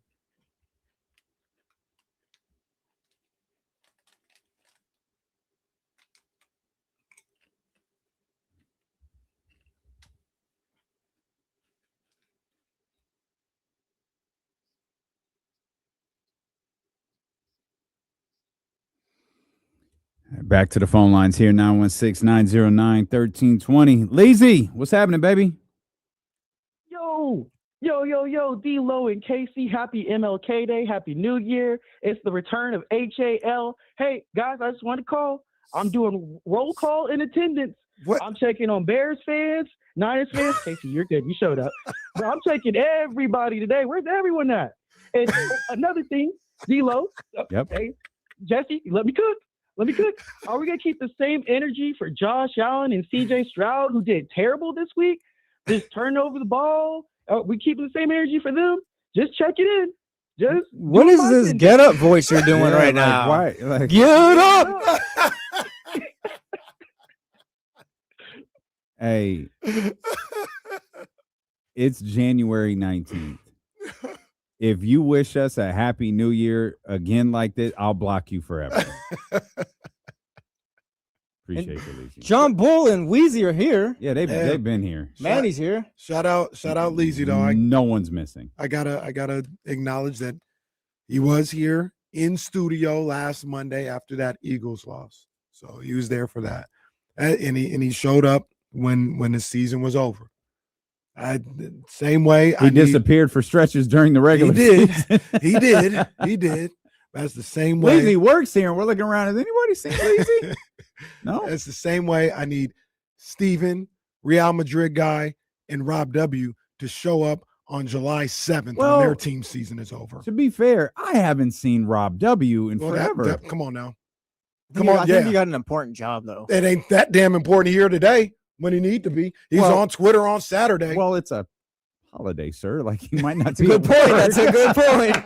Speaker 6: Back to the phone lines here, 916-909-1320. Lazy, what's happening, baby?
Speaker 14: Yo, D-Lo and KC, happy MLK Day, happy New Year. It's the return of HAL. Hey, guys, I just want to call. I'm doing roll call in attendance.
Speaker 5: What?
Speaker 14: I'm checking on Bears fans, Niners fans. KC, you're good. You showed up. But I'm checking everybody today. Where's everyone at? And another thing, D-Lo.
Speaker 6: Yep.
Speaker 14: Hey, Jesse, let me cook. Are we going to keep the same energy for Josh Allen and CJ Stroud, who did terrible this week? Just turned over the ball. We keeping the same energy for them? Just check it in.
Speaker 4: What is this get up voice you're doing right now?
Speaker 6: Why?
Speaker 4: Get up!
Speaker 6: Hey, it's January 19th. If you wish us a happy new year again like this, I'll block you forever. Appreciate you, Lizzie.
Speaker 4: John Bull and Weezy are here.
Speaker 6: Yeah, they've been here.
Speaker 4: Manny's here.
Speaker 5: Shout out Leezy though.
Speaker 6: No one's missing.
Speaker 5: I gotta acknowledge that he was here in studio last Monday after that Eagles loss. So he was there for that, and he showed up when the season was over. Same way
Speaker 6: He disappeared for stretches during the regular season.
Speaker 5: He did. That's the same way.
Speaker 6: Lazy works here, and we're looking around. Has anybody seen Lazy? No.
Speaker 5: It's the same way I need Steven, Real Madrid guy, and Rob W. to show up on July 7th when their team season is over.
Speaker 6: To be fair, I haven't seen Rob W. in forever.
Speaker 5: Come on now.
Speaker 4: I think you got an important job, though.
Speaker 5: It ain't that damn important here today when he need to be. He's on Twitter on Saturday.
Speaker 6: Well, it's a holiday, sir. Like, he might not
Speaker 4: be. Good point. That's a good point.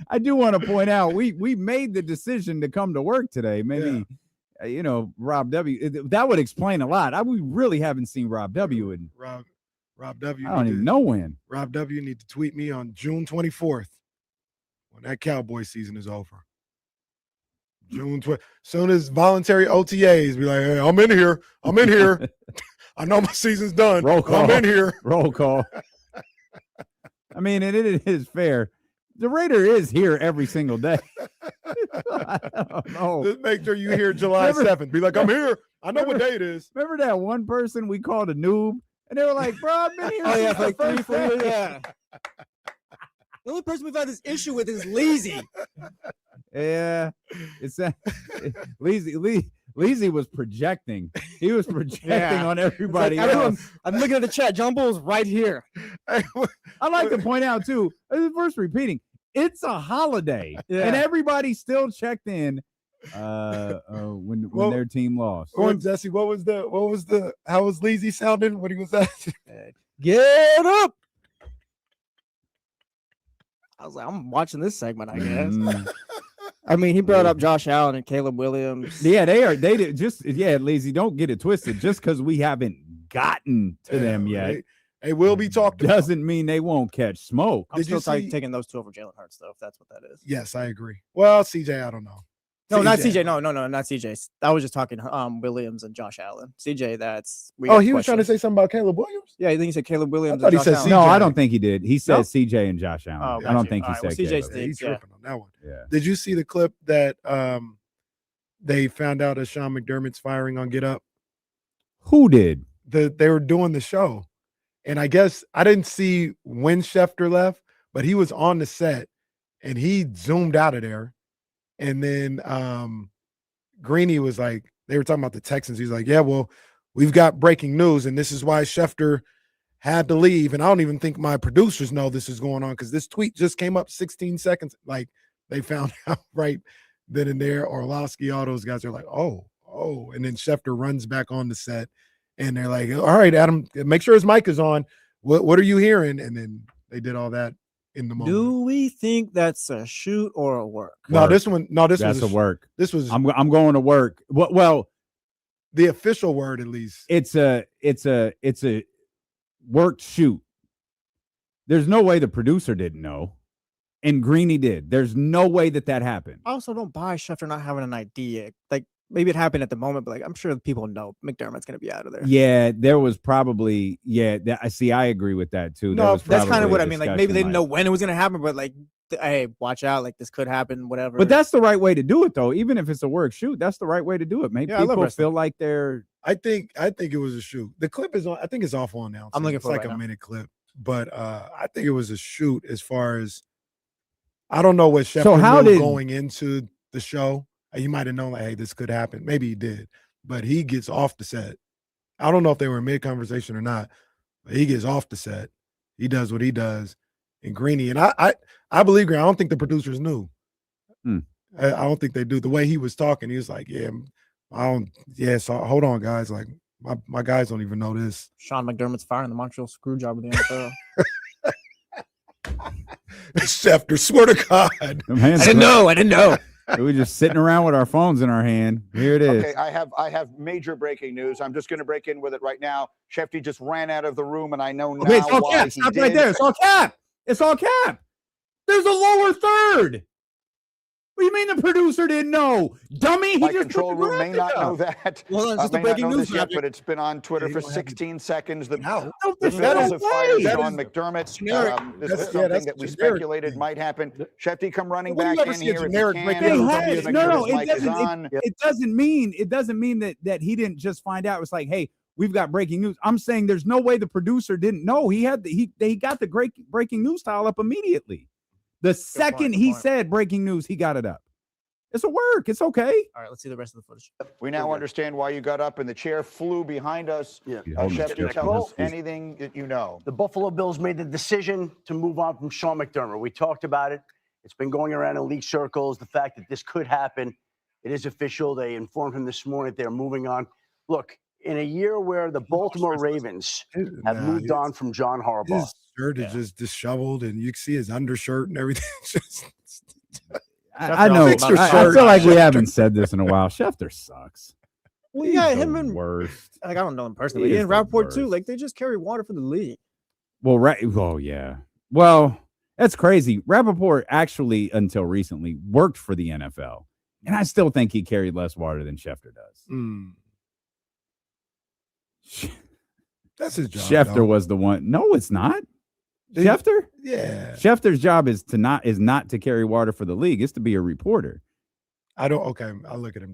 Speaker 6: I do want to point out we made the decision to come to work today. Maybe Rob W. That would explain a lot. We really haven't seen Rob W. in
Speaker 5: Rob W.
Speaker 6: I don't even know when.
Speaker 5: Rob W. need to tweet me on June 24th when that Cowboy season is over. June 20th. Soon as voluntary OTAs be like, hey, I'm in here. I know my season's done.
Speaker 6: Roll call.
Speaker 5: I'm in here.
Speaker 6: Roll call. I mean, and it is fair. The Raider is here every single day. I don't know.
Speaker 5: Just make sure you hear July 7th. Be like, I'm here. I know what day it is.
Speaker 6: Remember that one person we called a noob? And they were like, bro, I've been here.
Speaker 4: Oh, yeah, like 3, 4 years.
Speaker 6: Yeah.
Speaker 4: The only person we've had this issue with is Lazy.
Speaker 6: Yeah. It's Lazy was projecting. He was projecting on everybody else.
Speaker 4: I'm looking at the chat. John Bull's right here.
Speaker 6: I like to point out, too, first repeating, it's a holiday.
Speaker 4: Yeah.
Speaker 6: And everybody still checked in when their team lost.
Speaker 5: Jesse, what was the how was Lazy sounding when he was at?
Speaker 4: Get up. I was like, I'm watching this segment, I guess. I mean, he brought up Josh Allen and Caleb Williams.
Speaker 6: Yeah, they did just Lazy. Don't get it twisted. Just because we haven't gotten to them yet,
Speaker 5: they will be talked about.
Speaker 6: Doesn't mean they won't catch smoke.
Speaker 4: I'm still taking those two over Jalen Hurts, though, if that's what that is.
Speaker 5: Yes, I agree. Well, CJ, I don't know.
Speaker 4: No, not CJ. No, not CJ. I was just talking Williams and Josh Allen. CJ,
Speaker 5: he was trying to say something about Caleb Williams?
Speaker 4: Yeah, I think he said Caleb Williams.
Speaker 5: I thought he said CJ.
Speaker 6: No, I don't think he did. He said CJ and Josh Allen. I don't think he said
Speaker 4: CJ.
Speaker 5: He's tripping on that one.
Speaker 6: Yeah.
Speaker 5: Did you see the clip that they found out that Sean McDermott's firing on Get Up?
Speaker 6: Who did?
Speaker 5: They were doing the show. And I guess I didn't see when Schefter left, but he was on the set and he zoomed out of there. And then Greeny was like, they were talking about the Texans. He's like, yeah, well, we've got breaking news, and this is why Schefter had to leave. And I don't even think my producers know this is going on because this tweet just came up 16 seconds. Like, they found out right then and there. Orlovsky, all those guys are like, oh. And then Schefter runs back on the set, and they're like, all right, Adam, make sure his mic is on. What are you hearing? And then they did all that in the moment.
Speaker 4: Do we think that's a shoot or a work?
Speaker 5: No, this was
Speaker 6: a work.
Speaker 5: This was
Speaker 6: I'm going to work. Well,
Speaker 5: the official word at least.
Speaker 6: It's a worked shoot. There's no way the producer didn't know, and Greeny did. There's no way that happened.
Speaker 4: I also don't buy Schefter not having an idea. Like, maybe it happened at the moment, but like, I'm sure people know McDermott's going to be out of there.
Speaker 6: Yeah, there was probably I agree with that too.
Speaker 4: No, that's kind of what I mean. Like, maybe they didn't know when it was going to happen, but like, hey, watch out! Like, this could happen. Whatever.
Speaker 6: But that's the right way to do it, though. Even if it's a work shoot, that's the right way to do it. Maybe people feel like they're.
Speaker 5: I think it was a shoot. The clip is on. I think it's off on now.
Speaker 4: I'm looking for
Speaker 5: it's like a minute clip, but I think it was a shoot. As far as I don't know what Schefter knew going into the show. He might have known, like, hey, this could happen. Maybe he did, but he gets off the set. I don't know if they were in mid-conversation or not, but he gets off the set. He does what he does. And Greeny, and I believe Greeny. I don't think the producers knew. I don't think they do. The way he was talking, he was like, so hold on, guys. Like, my guys don't even know this.
Speaker 4: Sean McDermott's firing the Montreal Screwjob with the NFL.
Speaker 5: Schefter, swear to God.
Speaker 4: I didn't know.
Speaker 6: We were just sitting around with our phones in our hand. Here it is.
Speaker 15: Okay, I have major breaking news. I'm just going to break in with it right now. Shefty just ran out of the room, and I know now
Speaker 6: it's all
Speaker 15: why
Speaker 6: cap.
Speaker 15: he
Speaker 6: Stop
Speaker 15: did.
Speaker 6: right there. It's all cap. It's all cap. There's a lower third. What do you mean the producer didn't know? Dummy,
Speaker 15: My control room may not know that.
Speaker 4: Well, it's just
Speaker 15: may
Speaker 4: the breaking
Speaker 15: not know
Speaker 4: news
Speaker 15: this yet, but it's been on Twitter for 16 seconds. The Bills have fired Sean McDermott. This is something that we speculated might happen. Shefty, come running back in here if you can.
Speaker 6: No, it doesn't mean that he didn't just find out. It's like, hey, we've got breaking news. I'm saying there's no way the producer didn't know. He got the breaking news tile up immediately. The second he said breaking news, he got it up. It's a work. It's okay.
Speaker 4: All right, let's see the rest of the footage.
Speaker 15: We now understand why you got up and the chair flew behind us.
Speaker 16: Yeah.
Speaker 15: Shefty, tell us anything that you know.
Speaker 16: The Buffalo Bills made the decision to move on from Sean McDermott. We talked about it. It's been going around in league circles, the fact that this could happen. It is official. They informed him this morning that they're moving on. Look, in a year where the Baltimore Ravens have moved on from John Harbaugh.
Speaker 5: His shirt is just disheveled, and you can see his undershirt and everything.
Speaker 6: I know. I feel like we haven't said this in a while. Schefter sucks.
Speaker 4: Well, yeah, him and
Speaker 6: worst.
Speaker 4: Like, I don't know him personally. And Rappaport too. Like, they just carry water for the league.
Speaker 6: Well, right. Oh, yeah. Well, that's crazy. Rappaport actually, until recently, worked for the NFL, and I still think he carried less water than Schefter does.
Speaker 5: That's his job.
Speaker 6: Schefter was the one. No, it's not. Schefter?
Speaker 5: Yeah.
Speaker 6: Schefter's job is not to carry water for the league. It's to be a reporter.
Speaker 5: I look at him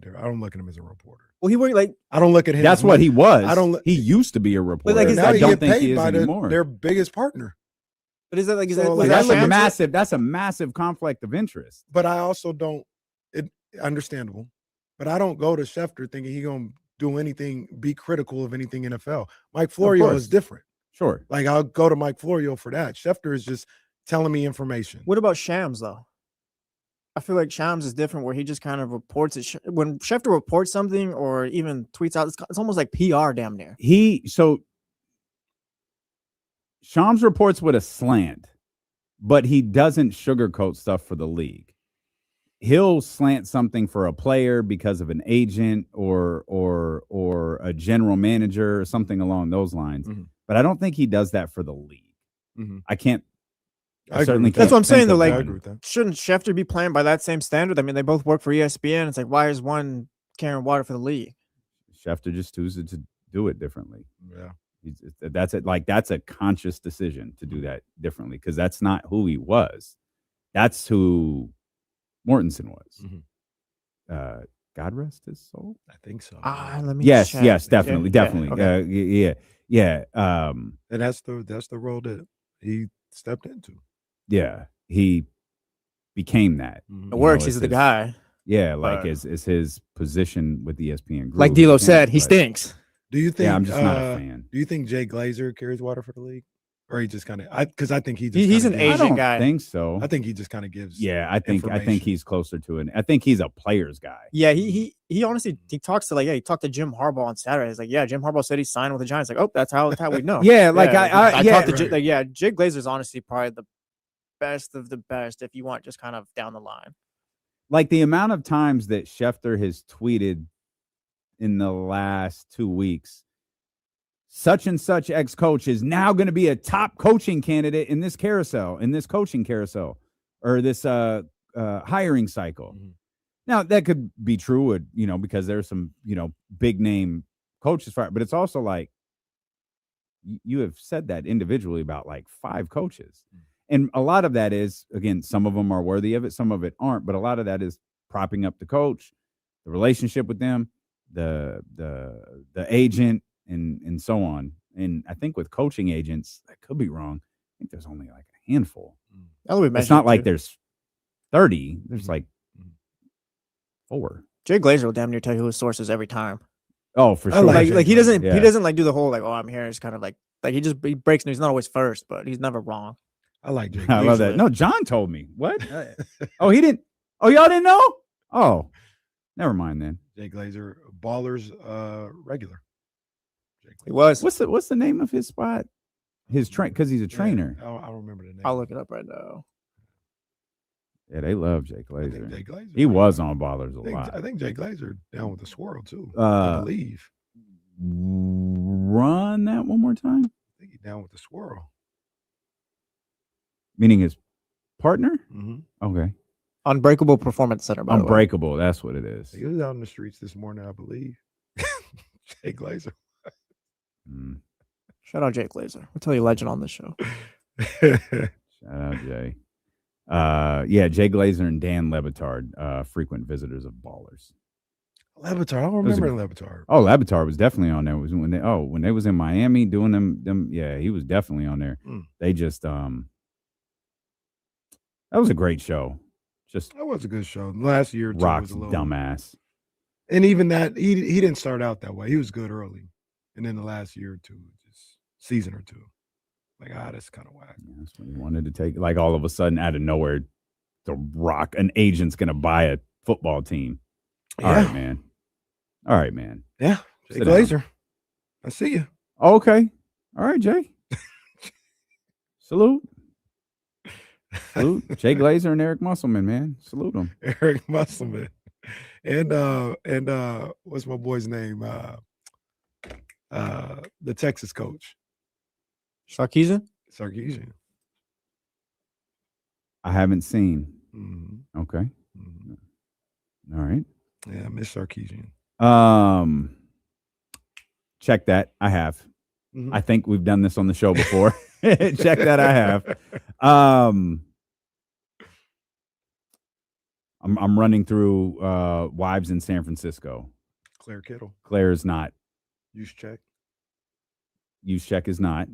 Speaker 5: different. I don't look at him as a reporter.
Speaker 4: Well, he worked like
Speaker 5: I don't look at him.
Speaker 6: That's what he was. He used to be a reporter.
Speaker 5: But like,
Speaker 6: I don't think he is anymore.
Speaker 5: Their biggest partner.
Speaker 4: But is that like
Speaker 6: that's a massive conflict of interest.
Speaker 5: But I also don't. Understandable. But I don't go to Schefter thinking he gonna do anything, be critical of anything NFL. Mike Florio is different.
Speaker 6: Sure.
Speaker 5: Like, I'll go to Mike Florio for that. Schefter is just telling me information.
Speaker 4: What about Shams, though? I feel like Shams is different where he just kind of reports it. When Schefter reports something or even tweets out, it's almost like PR damn near.
Speaker 6: Shams reports with a slant, but he doesn't sugarcoat stuff for the league. he'll slant something for a player because of an agent or a general manager or something along those lines. But I don't think he does that for the league. I can't. I certainly can't.
Speaker 4: That's what I'm saying. Though, like,
Speaker 5: I agree with that.
Speaker 4: shouldn't Schefter be playing by that same standard? I mean, they both work for ESPN. It's like, why is one carrying water for the league?
Speaker 6: Schefter just chooses to do it differently.
Speaker 5: Yeah,
Speaker 6: that's it. Like, that's a conscious decision to do that differently because that's not who he was. That's who Mortensen was. God rest his soul.
Speaker 5: I think so.
Speaker 4: Let me.
Speaker 6: Yes,
Speaker 4: check.
Speaker 6: yes, definitely,
Speaker 4: Yeah,
Speaker 6: definitely.
Speaker 4: okay.
Speaker 6: Yeah.
Speaker 5: And that's the role that he stepped into.
Speaker 6: Yeah, he became that.
Speaker 4: It works. He's the guy.
Speaker 6: Yeah, like is his position with ESPN.
Speaker 4: Like D'Lo said, he stinks.
Speaker 5: Do you think?
Speaker 6: Yeah, I'm just not a fan.
Speaker 5: Do you think Jay Glazer carries water for the league, or he just kind of? Because I think he's
Speaker 4: an Asian guy.
Speaker 6: I think so.
Speaker 5: I think he just kind of gives.
Speaker 6: Yeah, I think he's closer to it. I think he's a player's guy.
Speaker 4: Yeah, he honestly he talks to he talked to Jim Harbaugh on Saturday. He's like, yeah, Jim Harbaugh said he signed with the Giants. Like, oh, that's how we know.
Speaker 6: Yeah, like I
Speaker 4: talked to Jay Glazer's honestly probably the best of the best if you want just kind of down the line.
Speaker 6: Like the amount of times that Schefter has tweeted in the last 2 weeks, such and such ex-coach is now going to be a top coaching candidate in this coaching carousel, or this hiring cycle. Now that could be true, because there's some, big name coaches for it, but it's also like you have said that individually about like 5 coaches. And a lot of that is, again, some of them are worthy of it, some of it aren't, but a lot of that is propping up the coach, the relationship with them, the agent, and so on. And I think with coaching agents, I could be wrong. I think there's only like a handful. It's not like there's 30. There's like 4.
Speaker 4: Jay Glazer will damn near tell you his sources every time.
Speaker 6: Oh, for sure.
Speaker 4: Like he doesn't like do the whole like, oh, I'm here. It's kind of like he breaks news. He's not always first, but he's never wrong.
Speaker 5: I like Jay Glazer.
Speaker 6: I love that. No, John told me. What? Oh, he didn't. Oh, y'all didn't know? Oh, never mind then.
Speaker 5: Jay Glazer, Ballers regular.
Speaker 4: He was.
Speaker 6: What's the name of his spot? His train, because he's a trainer.
Speaker 5: I don't remember the name.
Speaker 4: I'll look it up right now.
Speaker 6: Yeah, they love Jay Glazer.
Speaker 5: Jay Glazer.
Speaker 6: He was on Ballers a lot.
Speaker 5: I think Jay Glazer down with the swirl too. I believe.
Speaker 6: Run that one more time.
Speaker 5: I think he's down with the swirl.
Speaker 6: Meaning his partner? Okay.
Speaker 4: Unbreakable Performance Center. By
Speaker 6: Unbreakable. That's what it is.
Speaker 5: He was out in the streets this morning, I believe. Jay Glazer.
Speaker 4: Shout out Jay Glazer. We'll tell you legend on this show.
Speaker 6: Shout out Jay. Jay Glazer and Dan Lebitard, frequent visitors of Ballers.
Speaker 5: Lebitard, I don't remember Lebitard.
Speaker 6: Oh, Lebitard was definitely on there. It was when they was in Miami doing them. Yeah, he was definitely on there. They just that was a great show. Just
Speaker 5: that was a good show. Last year, too,
Speaker 6: Rock's
Speaker 5: was a little
Speaker 6: dumbass.
Speaker 5: And even that, he didn't start out that way. He was good early, and then the last year or two, just season or two, like that's kind of whack.
Speaker 6: Yeah, that's when he wanted to take, like, all of a sudden out of nowhere, the Rock, an agent's gonna buy a football team. All right, man. All right, man.
Speaker 5: Yeah, Jay Glazer. I see you.
Speaker 6: Okay. All right, Jay. Salute. Salute Jay Glazer and Eric Musselman, man. Salute them.
Speaker 5: Eric Musselman. And what's my boy's name? The Texas coach.
Speaker 4: Sarkisian?
Speaker 6: I haven't seen. Okay. All right.
Speaker 5: Yeah, Miss Sarkisian.
Speaker 6: Check that. I have. I think we've done this on the show before. Check that. I have. I'm running through wives in San Francisco.
Speaker 5: Claire Kittle.
Speaker 6: Claire is not.
Speaker 5: Juszczyk
Speaker 6: is not.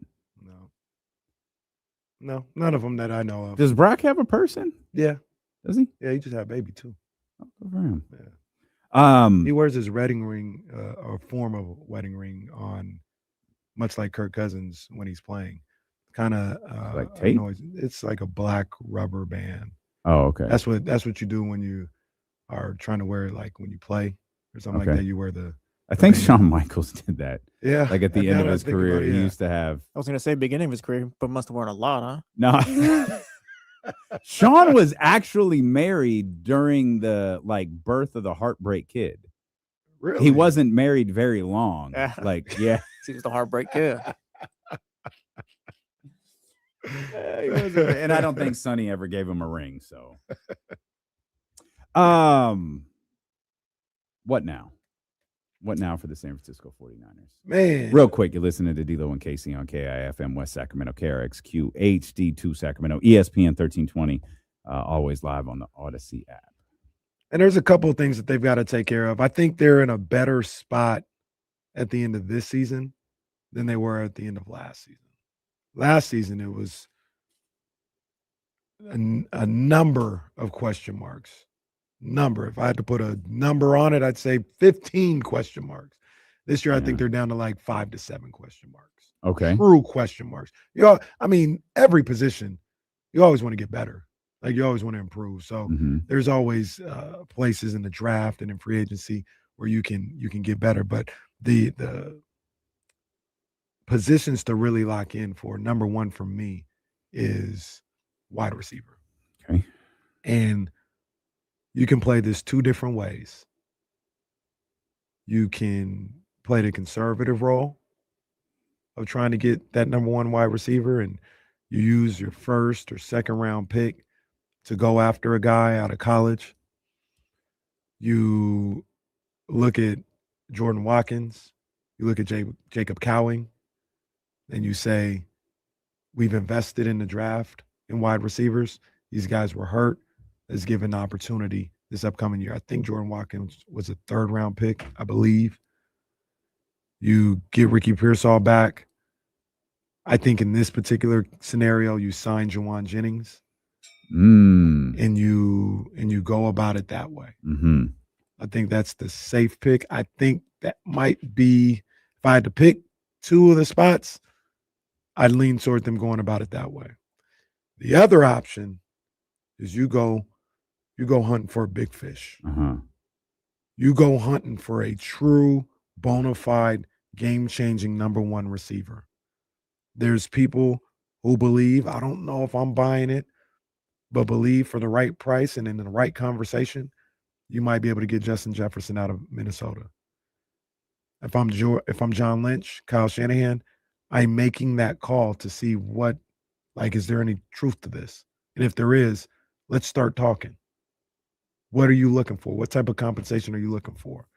Speaker 5: No, none of them that I know of.
Speaker 6: Does Brock have a person?
Speaker 5: Yeah.
Speaker 6: Does he?
Speaker 5: Yeah, he just had a baby too.
Speaker 6: Oh, good for him.
Speaker 5: Yeah. He wears his wedding ring, or form of wedding ring, on, much like Kirk Cousins when he's playing. Kind of
Speaker 6: like tape.
Speaker 5: It's like a black rubber band.
Speaker 6: Oh, okay.
Speaker 5: That's what you do when you are trying to wear it, like when you play or something like that. You wear the.
Speaker 6: I think Shawn Michaels did that.
Speaker 5: Yeah.
Speaker 6: Like at the end of his career, he used to have.
Speaker 4: I was going to say beginning of his career, but must have worn a lot, huh?
Speaker 6: No. Sean was actually married during the birth of the Heartbreak Kid.
Speaker 5: Really?
Speaker 6: He wasn't married very long.
Speaker 4: Yeah.
Speaker 6: Yeah.
Speaker 4: He was the Heartbreak Kid.
Speaker 6: He wasn't, and I don't think Sonny ever gave him a ring. So, what now? What now for the San Francisco 49ers?
Speaker 5: Man.
Speaker 6: Real quick, you're listening to D-Lo and Casey on KIFM West Sacramento, KRXQ HD2 Sacramento, ESPN 1320, always live on the Odyssey app.
Speaker 5: And there's a couple of things that they've got to take care of. I think they're in a better spot at the end of this season than they were at the end of last season. Last season, it was a number of question marks. If I had to put a number on it, I'd say 15 question marks. This year, I think they're down to 5 to 7 question marks.
Speaker 6: Okay.
Speaker 5: True question marks. Every position, you always want to get better. You always want to improve. So there's always places in the draft and in free agency where you can get better. But the positions to really lock in for, number one for me, is wide receiver.
Speaker 6: Okay.
Speaker 5: And you can play this two different ways. You can play the conservative role of trying to get that number one wide receiver, and you use your first or second round pick to go after a guy out of college. You look at Jordan Watkins, you look at Jacob Cowing, and you say, we've invested in the draft in wide receivers. These guys were hurt. Let's give an opportunity this upcoming year. I think Jordan Watkins was a 3rd-round pick, I believe. You get Ricky Pearsall back. I think in this particular scenario, you sign Juwan Jennings. And you go about it that way.
Speaker 6: Mm-hmm.
Speaker 5: I think that's the safe pick. I think that might be, if I had to pick two of the spots, I'd lean toward them going about it that way. The other option is you go hunting for a big fish. You go hunting for a true, bona fide, game-changing number one receiver. There's people who believe, I don't know if I'm buying it, but believe for the right price and in the right conversation, you might be able to get Justin Jefferson out of Minnesota. If I'm John Lynch, Kyle Shanahan, I'm making that call to see what, is there any truth to this? And if there is, let's start talking. What are you looking for? What type of compensation are you looking for?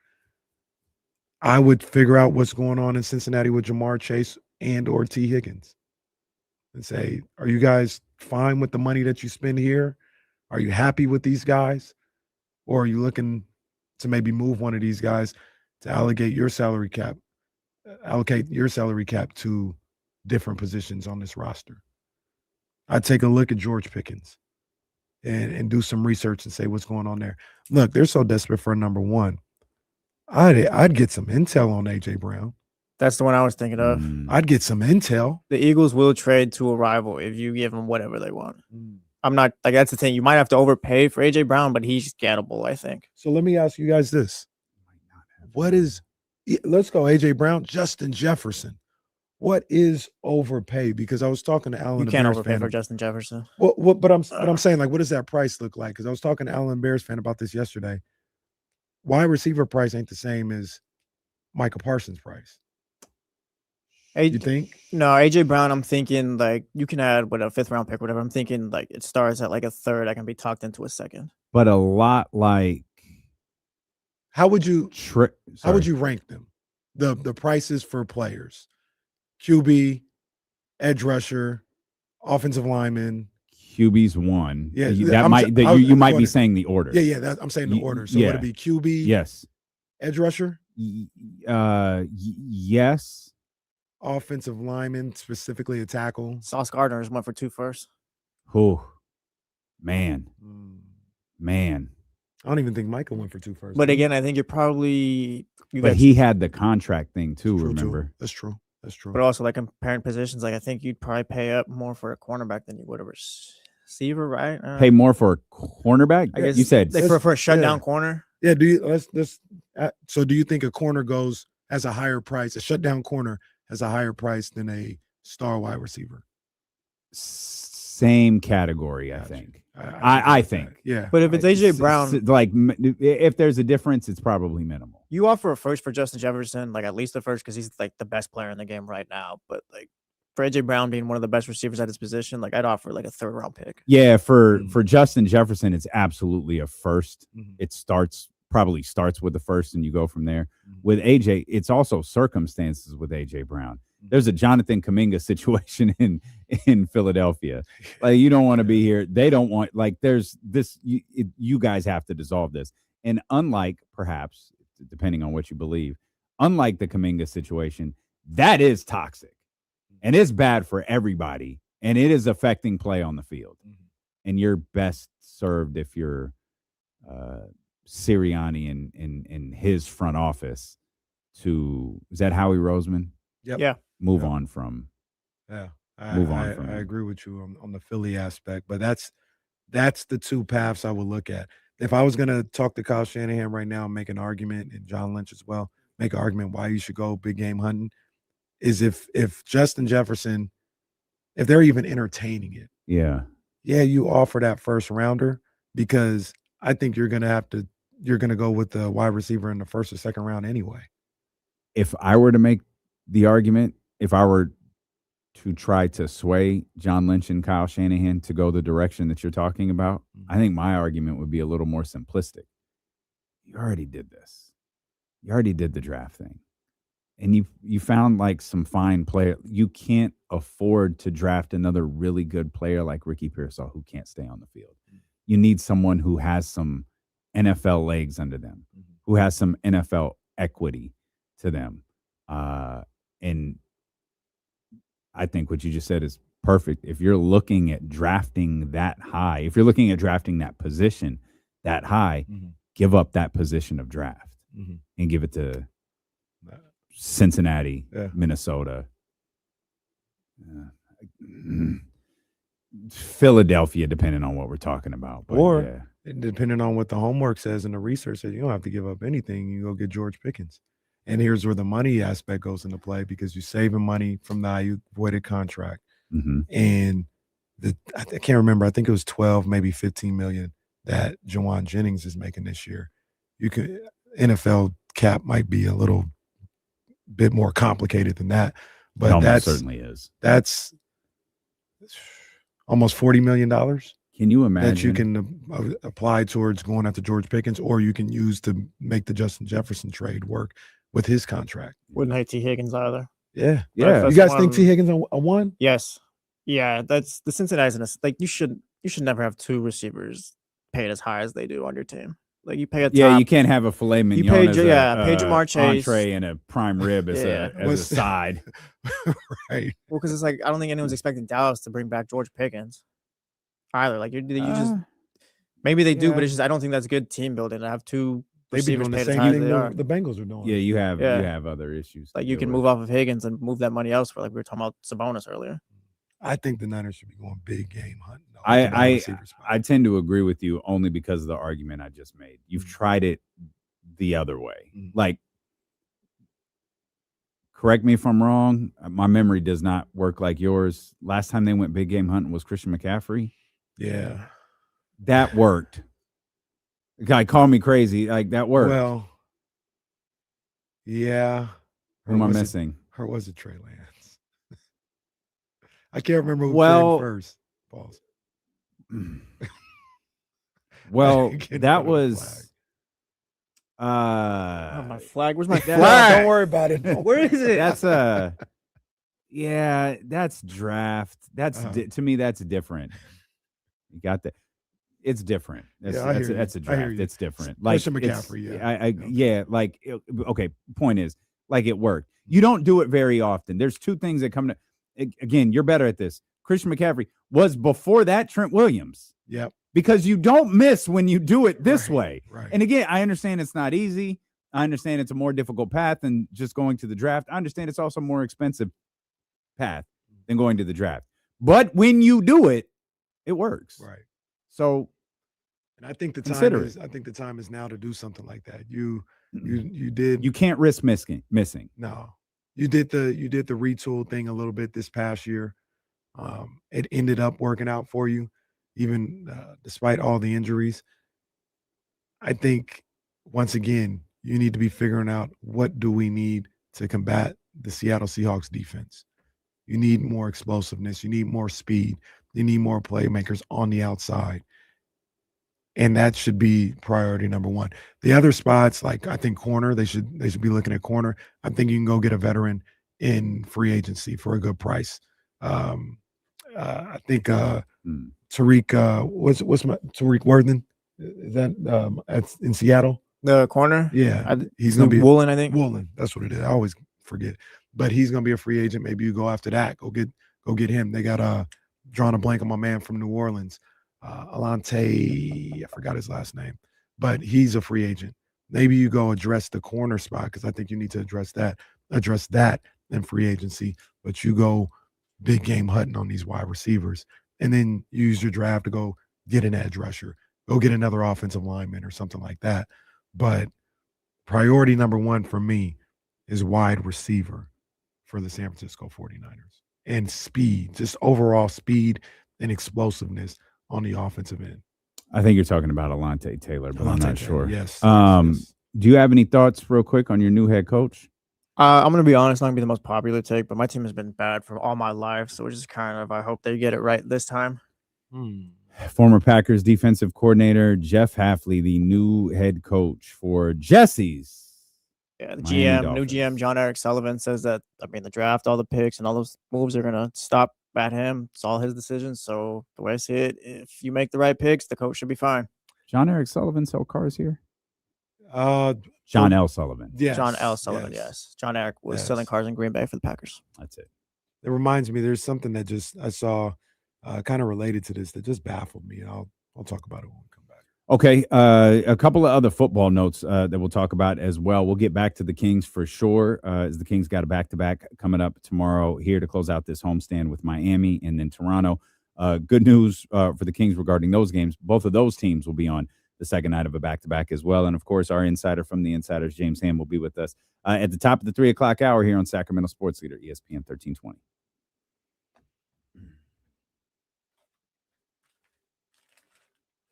Speaker 5: I would figure out what's going on in Cincinnati with Jamar Chase and or T. Higgins and say, are you guys fine with the money that you spend here? Are you happy with these guys? Or are you looking to maybe move one of these guys to allocate your salary cap to different positions on this roster? I'd take a look at George Pickens and do some research and say what's going on there. Look, they're so desperate for a number one. I'd get some intel on A.J. Brown.
Speaker 4: That's the one I was thinking of.
Speaker 5: I'd get some intel.
Speaker 4: The Eagles will trade to a rival if you give them whatever they want. I'm not, that's the thing. You might have to overpay for A.J. Brown, but he's gettable, I think.
Speaker 5: So let me ask you guys this. Let's go A.J. Brown, Justin Jefferson. What is overpay? Because I was talking to Alan.
Speaker 4: You can't overpay for Justin Jefferson.
Speaker 5: But I'm saying, what does that price look like? Because I was talking to Alan Bears fan about this yesterday. Wide receiver price ain't the same as Michael Parsons' price. You think?
Speaker 4: No, AJ Brown, I'm thinking you can add a 5th round pick, whatever. I'm thinking it starts at a 3rd. I can be talked into a 2nd.
Speaker 6: But a lot
Speaker 5: how would you rank them? The prices for players. QB, edge rusher, offensive lineman.
Speaker 6: QB's 1.
Speaker 5: Yeah,
Speaker 6: you might be saying the order.
Speaker 5: Yeah. I'm saying the order. So would it be QB?
Speaker 6: Yes.
Speaker 5: Edge rusher?
Speaker 6: Yes.
Speaker 5: Offensive lineman, specifically a tackle.
Speaker 4: Sauce Gardner is 1 for 2 first.
Speaker 6: Oh, man.
Speaker 5: I don't even think Michael went for 2 first.
Speaker 4: But again, I think you're probably.
Speaker 6: But he had the contract thing too. Remember?
Speaker 5: That's true.
Speaker 4: But also, comparing positions, I think you'd probably pay up more for a cornerback than you would a receiver, right?
Speaker 6: Pay more for a cornerback?
Speaker 4: I guess
Speaker 6: you said
Speaker 4: for a shutdown corner.
Speaker 5: Yeah. So do you think a corner has a higher price? A shutdown corner has a higher price than a star wide receiver?
Speaker 6: Same category, I think. I think.
Speaker 5: Yeah.
Speaker 4: But if it's AJ Brown,
Speaker 6: like if there's a difference, it's probably minimal.
Speaker 4: you offer a first for Justin Jefferson, like at least a first because he's like the best player in the game right now. But like for AJ Brown being one of the best receivers at his position, like I'd offer like a 3rd round pick.
Speaker 6: Yeah, for Justin Jefferson, it's absolutely a first. It probably starts with the first, and you go from there. With AJ, it's also circumstances with AJ Brown. There's a Jonathan Kuminga situation in Philadelphia. Like you don't want to be here. They don't want there's this. You guys have to dissolve this. And unlike perhaps, depending on what you believe, unlike the Kuminga situation, that is toxic, and it's bad for everybody, and it is affecting play on the field. And you're best served if you're Sirianni in his front office to is that Howie Roseman?
Speaker 5: Yep.
Speaker 4: Yeah.
Speaker 6: Move on from.
Speaker 5: Yeah.
Speaker 6: I
Speaker 5: agree with you on the Philly aspect, but that's the 2 paths I would look at. If I was going to talk to Kyle Shanahan right now and make an argument, and John Lynch as well, make an argument why you should go big game hunting, is if Justin Jefferson, if they're even entertaining it.
Speaker 6: Yeah,
Speaker 5: you offer that first rounder because I think you're going to go with the wide receiver in the 1st or 2nd round anyway.
Speaker 6: If I were to make the argument, if I were to try to sway John Lynch and Kyle Shanahan to go the direction that you're talking about, I think my argument would be a little more simplistic. You already did this. You already did the draft thing. And you found like some fine player. You can't afford to draft another really good player like Ricky Pearsall who can't stay on the field. You need someone who has some NFL legs under them, who has some NFL equity to them. And I think what you just said is perfect. If you're looking at drafting that high, if you're looking at drafting that position that high, give up that position of draft and give it to Cincinnati, Minnesota, Philadelphia, depending on what we're talking about. But
Speaker 5: or depending on what the homework says and the research says, you don't have to give up anything. You go get George Pickens. And here's where the money aspect goes into play because you're saving money from the voided contract. And I can't remember. I think it was 12, maybe 15 million that Jawan Jennings is making this year. NFL cap might be a little bit more complicated than that, but that
Speaker 6: certainly is.
Speaker 5: That's almost $40 million.
Speaker 6: Can you imagine
Speaker 5: that you can apply towards going after George Pickens, or you can use to make the Justin Jefferson trade work with his contract?
Speaker 4: Wouldn't hate T. Higgins either.
Speaker 5: Yeah. You guys think T. Higgins a 1?
Speaker 4: Yes. Yeah, that's the Cincinnati's like you should never have 2 receivers paid as high as they do on your team. Like you pay a top,
Speaker 6: you can't have a filet mignon
Speaker 4: you pay,
Speaker 6: as
Speaker 4: pay Jamar Chase
Speaker 6: entree and a prime rib as a side.
Speaker 5: Right.
Speaker 4: Well, because it's like I don't think anyone's expecting Dallas to bring back George Pickens either. Like you just maybe they do, but it's just I don't think that's good team building to have 2
Speaker 5: They be doing the same thing the Bengals are doing.
Speaker 6: Yeah, you have other issues.
Speaker 4: Like you can move off of Higgins and move that money elsewhere. Like we were talking about Sabonis earlier.
Speaker 5: I think the Niners should be going big game hunting.
Speaker 6: I tend to agree with you only because of the argument I just made. You've tried it the other way. Like, correct me if I'm wrong. My memory does not work like yours. Last time they went big game hunting was Christian McCaffrey.
Speaker 5: Yeah.
Speaker 6: That worked. The guy called me crazy. Like, that worked.
Speaker 5: Well, yeah.
Speaker 6: Who am I missing?
Speaker 5: Or was it Trey Lance? I can't remember who came first. Pause.
Speaker 6: Well, that was
Speaker 4: my flag. Where's my
Speaker 5: flag? Don't worry about it.
Speaker 4: Where is it?
Speaker 6: That's that's draft. That's to me that's different. You got that. It's different. That's a draft. It's different. Like
Speaker 5: McCaffrey.
Speaker 6: Like okay. Point is, like it worked. You don't do it very often. There's 2 things that come to. Again, you're better at this. Christian McCaffrey was before that Trent Williams.
Speaker 5: Yep.
Speaker 6: Because you don't miss when you do it this way.
Speaker 5: Right.
Speaker 6: And again, I understand it's not easy. I understand it's a more difficult path than just going to the draft. I understand it's also a more expensive path than going to the draft. But when you do it, it works.
Speaker 5: Right.
Speaker 6: So,
Speaker 5: and I think the time is now to do something like that. You did.
Speaker 6: You can't risk missing.
Speaker 5: No. You did the retool thing a little bit this past year. It ended up working out for you, even despite all the injuries. I think, once again, you need to be figuring out what do we need to combat the Seattle Seahawks defense. You need more explosiveness. You need more speed. You need more playmakers on the outside. And that should be priority number one. The other spots, like I think corner, they should be looking at corner. I think you can go get a veteran in free agency for a good price. I think Tariq, Tariq Worthen? Is that in Seattle?
Speaker 4: The corner?
Speaker 5: Yeah, he's gonna be
Speaker 4: Woolen, I think.
Speaker 5: Woolen, that's what it is. I always forget, but he's gonna be a free agent. Maybe you go after that. Go get him. They got drawing a blank on my man from New Orleans, Alante. I forgot his last name, but he's a free agent. Maybe you go address the corner spot because I think you need to address that in free agency. But you go big game hunting on these wide receivers, and then use your draft to go get an edge rusher. Go get another offensive lineman or something like that. But priority number one for me is wide receiver for the San Francisco 49ers. And speed, just overall speed and explosiveness on the offensive end.
Speaker 6: I think you're talking about Alante Taylor, but I'm not sure.
Speaker 5: Yes.
Speaker 6: Do you have any thoughts real quick on your new head coach?
Speaker 4: I'm going to be honest, not going to be the most popular take, but my team has been bad for all my life. So it's just kind of, I hope they get it right this time.
Speaker 6: Former Packers defensive coordinator Jeff Hafley, the new head coach for Jesse's.
Speaker 4: Yeah, the
Speaker 6: Miami
Speaker 4: GM,
Speaker 6: Dolphins.
Speaker 4: new GM, John Eric Sullivan says that, the draft, all the picks and all those moves are going to stop at him. It's all his decisions. So the way I see it, if you make the right picks, the coach should be fine.
Speaker 6: John Eric Sullivan sell cars here? John L. Sullivan.
Speaker 5: Yes,
Speaker 4: John L. Sullivan, yes. John Eric was selling cars in Green Bay for the Packers.
Speaker 6: That's it.
Speaker 5: It reminds me, there's something that I saw kind of related to this that just baffled me. I'll talk about it when we come back.
Speaker 6: Okay, a couple of other football notes that we'll talk about as well. We'll get back to the Kings for sure, as the Kings got a back-to-back coming up tomorrow here to close out this homestand with Miami and then Toronto. Good news for the Kings regarding those games. Both of those teams will be on the second night of a back-to-back as well. And, of course, our insider from the Insiders, James Ham, will be with us at the top of the 3 o'clock hour here on Sacramento Sports Leader, ESPN 1320.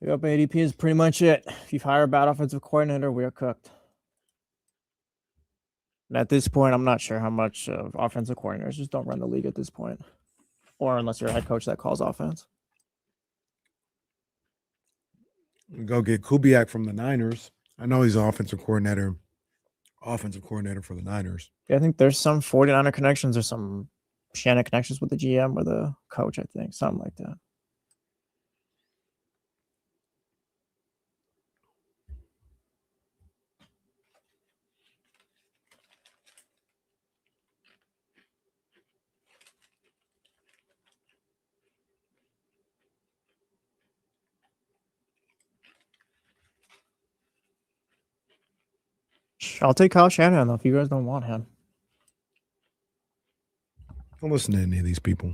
Speaker 4: Yep, ADP is pretty much it. If you hire a bad offensive coordinator, we are cooked. And at this point, I'm not sure how much offensive coordinators just don't run the league at this point. Or unless you're a head coach that calls offense.
Speaker 5: Go get Kubiak from the Niners. I know he's an offensive coordinator for the Niners.
Speaker 4: Yeah, I think there's some 49er connections or some Shannon connections with the GM or the coach, I think. Something like that. I'll take Kyle Shanahan, though, if you guys don't want him.
Speaker 5: Don't listen to any of these people.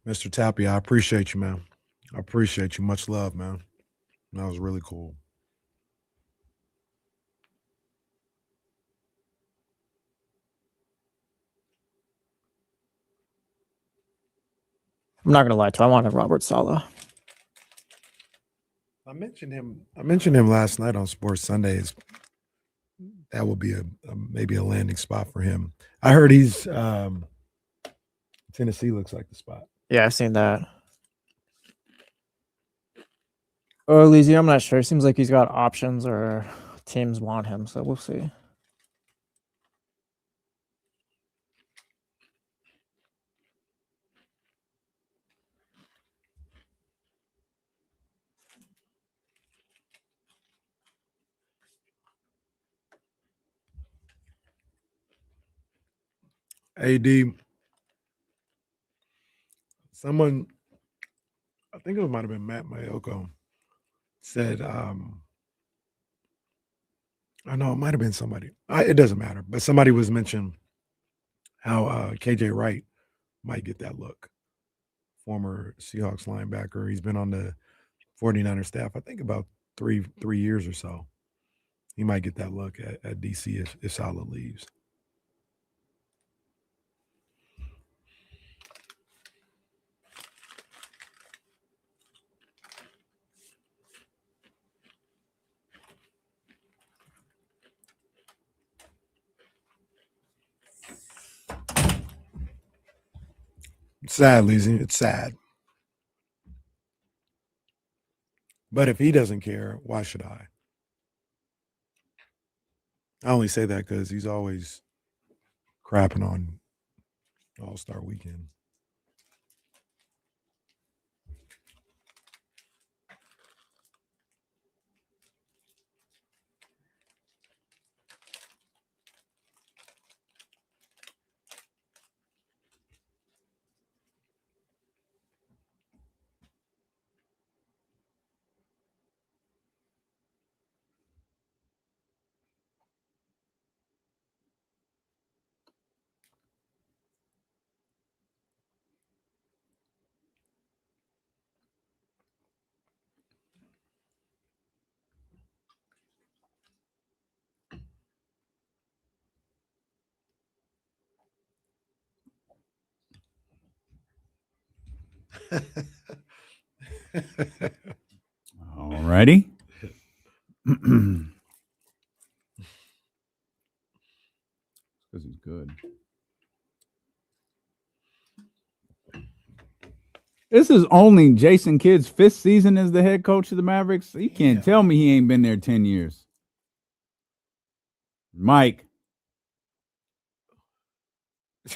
Speaker 5: Mr. Tappy, I appreciate you, man. I appreciate you. Much love, man. That was really cool.
Speaker 4: I'm not going to lie to you. I wanted Robert Saleh.
Speaker 5: I mentioned him last night on Sports Sundays. That would be maybe a landing spot for him. I heard he's Tennessee looks like the spot.
Speaker 4: Yeah, I've seen that. Or Lizzie, I'm not sure. It seems like he's got options or teams want him, so we'll see.
Speaker 5: AD, someone, I think it might have been Matt Mayoko, said, I know it might have been somebody. It doesn't matter, but somebody was mentioned how KJ Wright might get that look. Former Seahawks linebacker. He's been on the 49ers staff, I think about three years or so. He might get that look at DC if Saleh leaves. It's sad, Lizzie. It's sad. But if he doesn't care, why should I? I only say that because he's always crapping on All-Star Weekend.
Speaker 6: All righty. Because he's good. This is only Jason Kidd's 5th season as the head coach of the Mavericks. You can't tell me he ain't been there 10 years. Mike.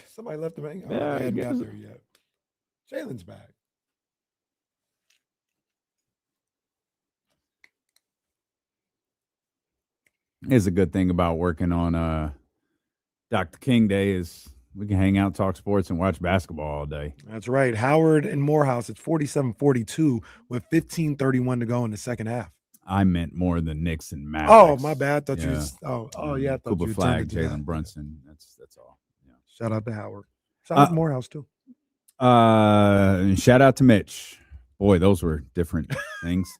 Speaker 5: Somebody left him hanging.
Speaker 6: Yeah,
Speaker 5: I hadn't
Speaker 6: I
Speaker 5: got
Speaker 6: guess.
Speaker 5: there yet. Jalen's back.
Speaker 6: Here's a good thing about working on Dr. King Day is we can hang out, talk sports, and watch basketball all day.
Speaker 5: That's right. Howard and Morehouse, it's 47-42 with 15:31 to go in the second half.
Speaker 6: I meant more than Knicks and Mavericks.
Speaker 5: Oh, my bad. I thought you
Speaker 6: Yeah.
Speaker 5: was, yeah. I thought
Speaker 6: Cooper
Speaker 5: you
Speaker 6: Flag,
Speaker 5: turned it to
Speaker 6: Jalen
Speaker 5: that.
Speaker 6: Brunson. That's all. Yeah.
Speaker 5: Shout out to Howard. Shout out to Morehouse, too.
Speaker 6: And shout out to Mitch. Boy, those were different things.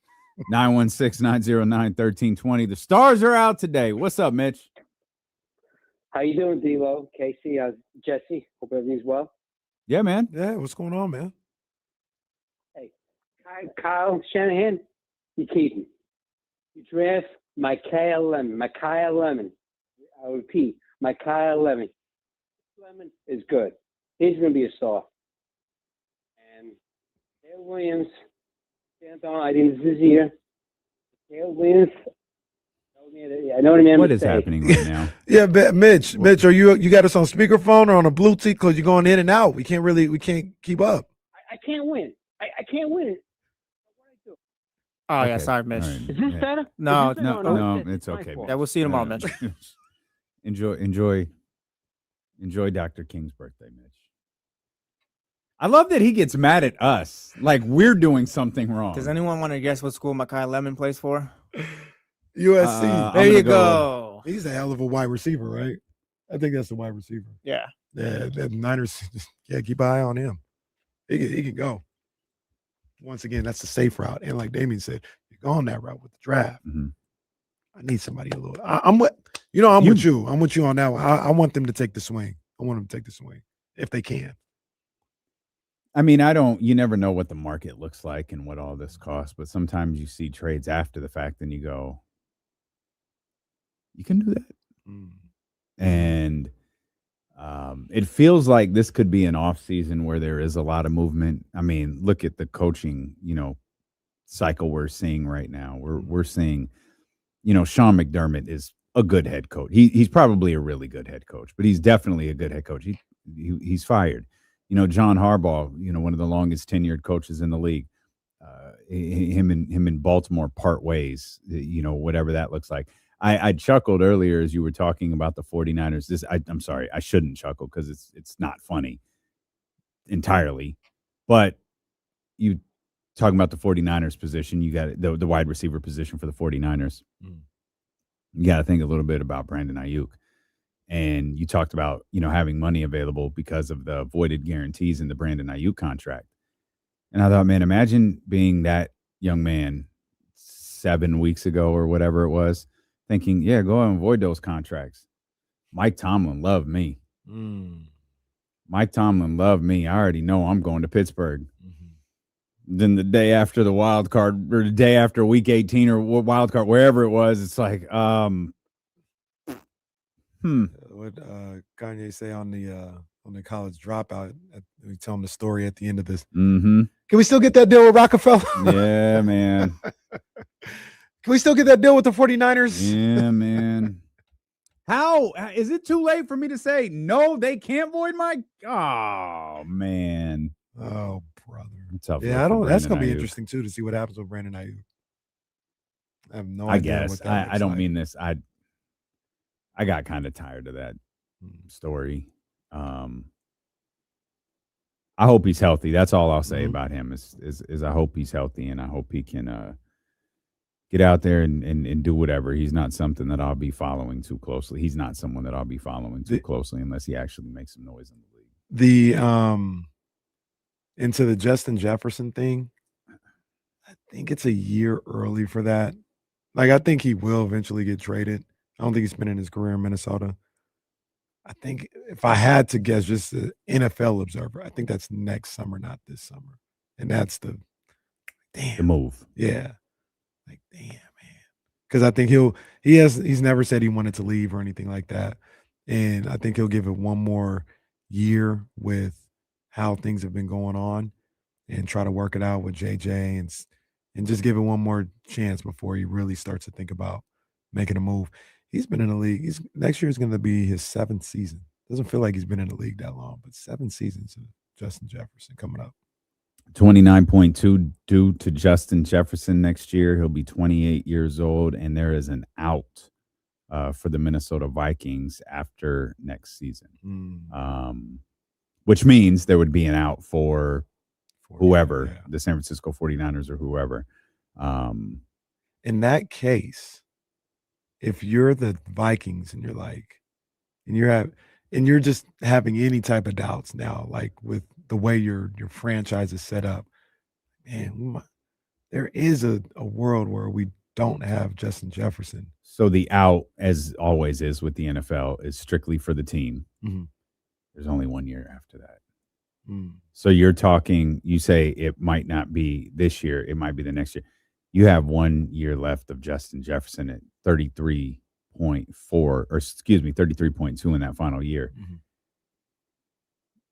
Speaker 6: 916-909-1320. The Stars are out today. What's up, Mitch?
Speaker 17: How you doing, D-Lo, Casey, Jesse? Hope everything's well.
Speaker 6: Yeah, man.
Speaker 5: Yeah, what's going on, man?
Speaker 17: Hey, Kyle Shanahan, you keep him. You draft Micaiah Lemon. I repeat, Micaiah Lemon. Lemon is good. He's going to be a star. And Dale Williams, I think this is his year. Dale Williams. I know what I mean.
Speaker 6: What is happening right now?
Speaker 5: Yeah, Mitch, are you got us on speakerphone or on a Bluetooth? Because you're going in and out. We can't keep up.
Speaker 17: I can't win. I can't win.
Speaker 4: Oh, yeah.
Speaker 6: Okay.
Speaker 4: Sorry, Mitch.
Speaker 6: All right.
Speaker 17: Is this better?
Speaker 4: No,
Speaker 17: Is this better?
Speaker 6: No, it's okay.
Speaker 4: Yeah, we'll see you tomorrow, Mitch.
Speaker 6: Enjoy Dr. King's birthday, Mitch. I love that he gets mad at us like we're doing something wrong.
Speaker 4: Does anyone want to guess what school Micaiah Lemon plays for?
Speaker 5: USC.
Speaker 4: There you go.
Speaker 5: He's a hell of a wide receiver, right? I think that's a wide receiver.
Speaker 4: Yeah.
Speaker 5: Yeah, the Niners, keep an eye on him. He can go. Once again, that's the safe route. And like Damien said, you're going that route with the draft.
Speaker 6: Mm-hmm.
Speaker 5: I need somebody a little. I'm with you. I'm with you. I'm with you on that one. I want them to take the swing. I want them to take the swing if they can.
Speaker 6: I mean, you never know what the market looks like and what all this costs, but sometimes you see trades after the fact and you go, you can do that. And it feels like this could be an off season where there is a lot of movement. I mean, look at the coaching, cycle we're seeing right now. We're seeing, Sean McDermott is a good head coach. He's probably a really good head coach, but he's definitely a good head coach. He's fired. John Harbaugh, one of the longest tenured coaches in the league. Him and Baltimore part ways, whatever that looks like. I chuckled earlier as you were talking about the 49ers. I'm sorry, I shouldn't chuckle because it's not funny entirely. But you talking about the 49ers position, you got the wide receiver position for the 49ers. You got to think a little bit about Brandon Ayuk. And you talked about, having money available because of the voided guarantees in the Brandon Ayuk contract. And I thought, man, imagine being that young man 7 weeks ago or whatever it was, thinking, yeah, go out and void those contracts. Mike Tomlin loved me. Mike Tomlin loved me. I already know I'm going to Pittsburgh. Then the day after the wild card, or the day after week 18 or wild card, wherever it was, it's like,
Speaker 5: What Kanye say on the college dropout? We tell him the story at the end of this.
Speaker 6: Mm-hmm.
Speaker 5: Can we still get that deal with Rockefeller?
Speaker 6: Yeah, man.
Speaker 5: Can we still get that deal with the 49ers?
Speaker 6: Yeah, man. How is it too late for me to say no? They can't void my. Oh man.
Speaker 5: Oh brother.
Speaker 6: Tough.
Speaker 5: Yeah, I don't. That's gonna be interesting too to see what happens with Brandon Ayuk. I have no idea.
Speaker 6: I guess
Speaker 5: what that
Speaker 6: I don't
Speaker 5: like.
Speaker 6: mean this. I got kind of tired of that story. I hope he's healthy. That's all I'll say about him. Is I hope he's healthy and I hope he can get out there and do whatever. He's not something that I'll be following too closely. He's not someone that I'll be following too closely unless he actually makes some noise in the league.
Speaker 5: The into the Justin Jefferson thing, I think it's a year early for that. Like, I think he will eventually get traded. I don't think he's spending his career in Minnesota. I think if I had to guess, just an NFL observer, I think that's next summer, not this summer. And that's the
Speaker 6: move.
Speaker 5: Yeah. Like, damn, man. Because I think he's never said he wanted to leave or anything like that. And I think he'll give it one more year with how things have been going on and try to work it out with JJ and just give it one more chance before he really starts to think about making a move. He's been in the league. Next year is going to be his 7th season. Doesn't feel like he's been in the league that long, but 7 seasons of Justin Jefferson coming up.
Speaker 6: 29.2 due to Justin Jefferson next year. He'll be 28 years old, and there is an out for the Minnesota Vikings after next season. Which means there would be an out for whoever, the San Francisco 49ers or whoever.
Speaker 5: In that case, if you're the Vikings and you're just having any type of doubts now, like with the way your franchise is set up, man, there is a world where we don't have Justin Jefferson.
Speaker 6: So the out, as always is with the NFL, is strictly for the team.
Speaker 5: Mm-hmm.
Speaker 6: There's only 1 year after that. So you're talking, you say it might not be this year, it might be the next year. You have 1 year left of Justin Jefferson at 33.4, or 33.2 in that final year.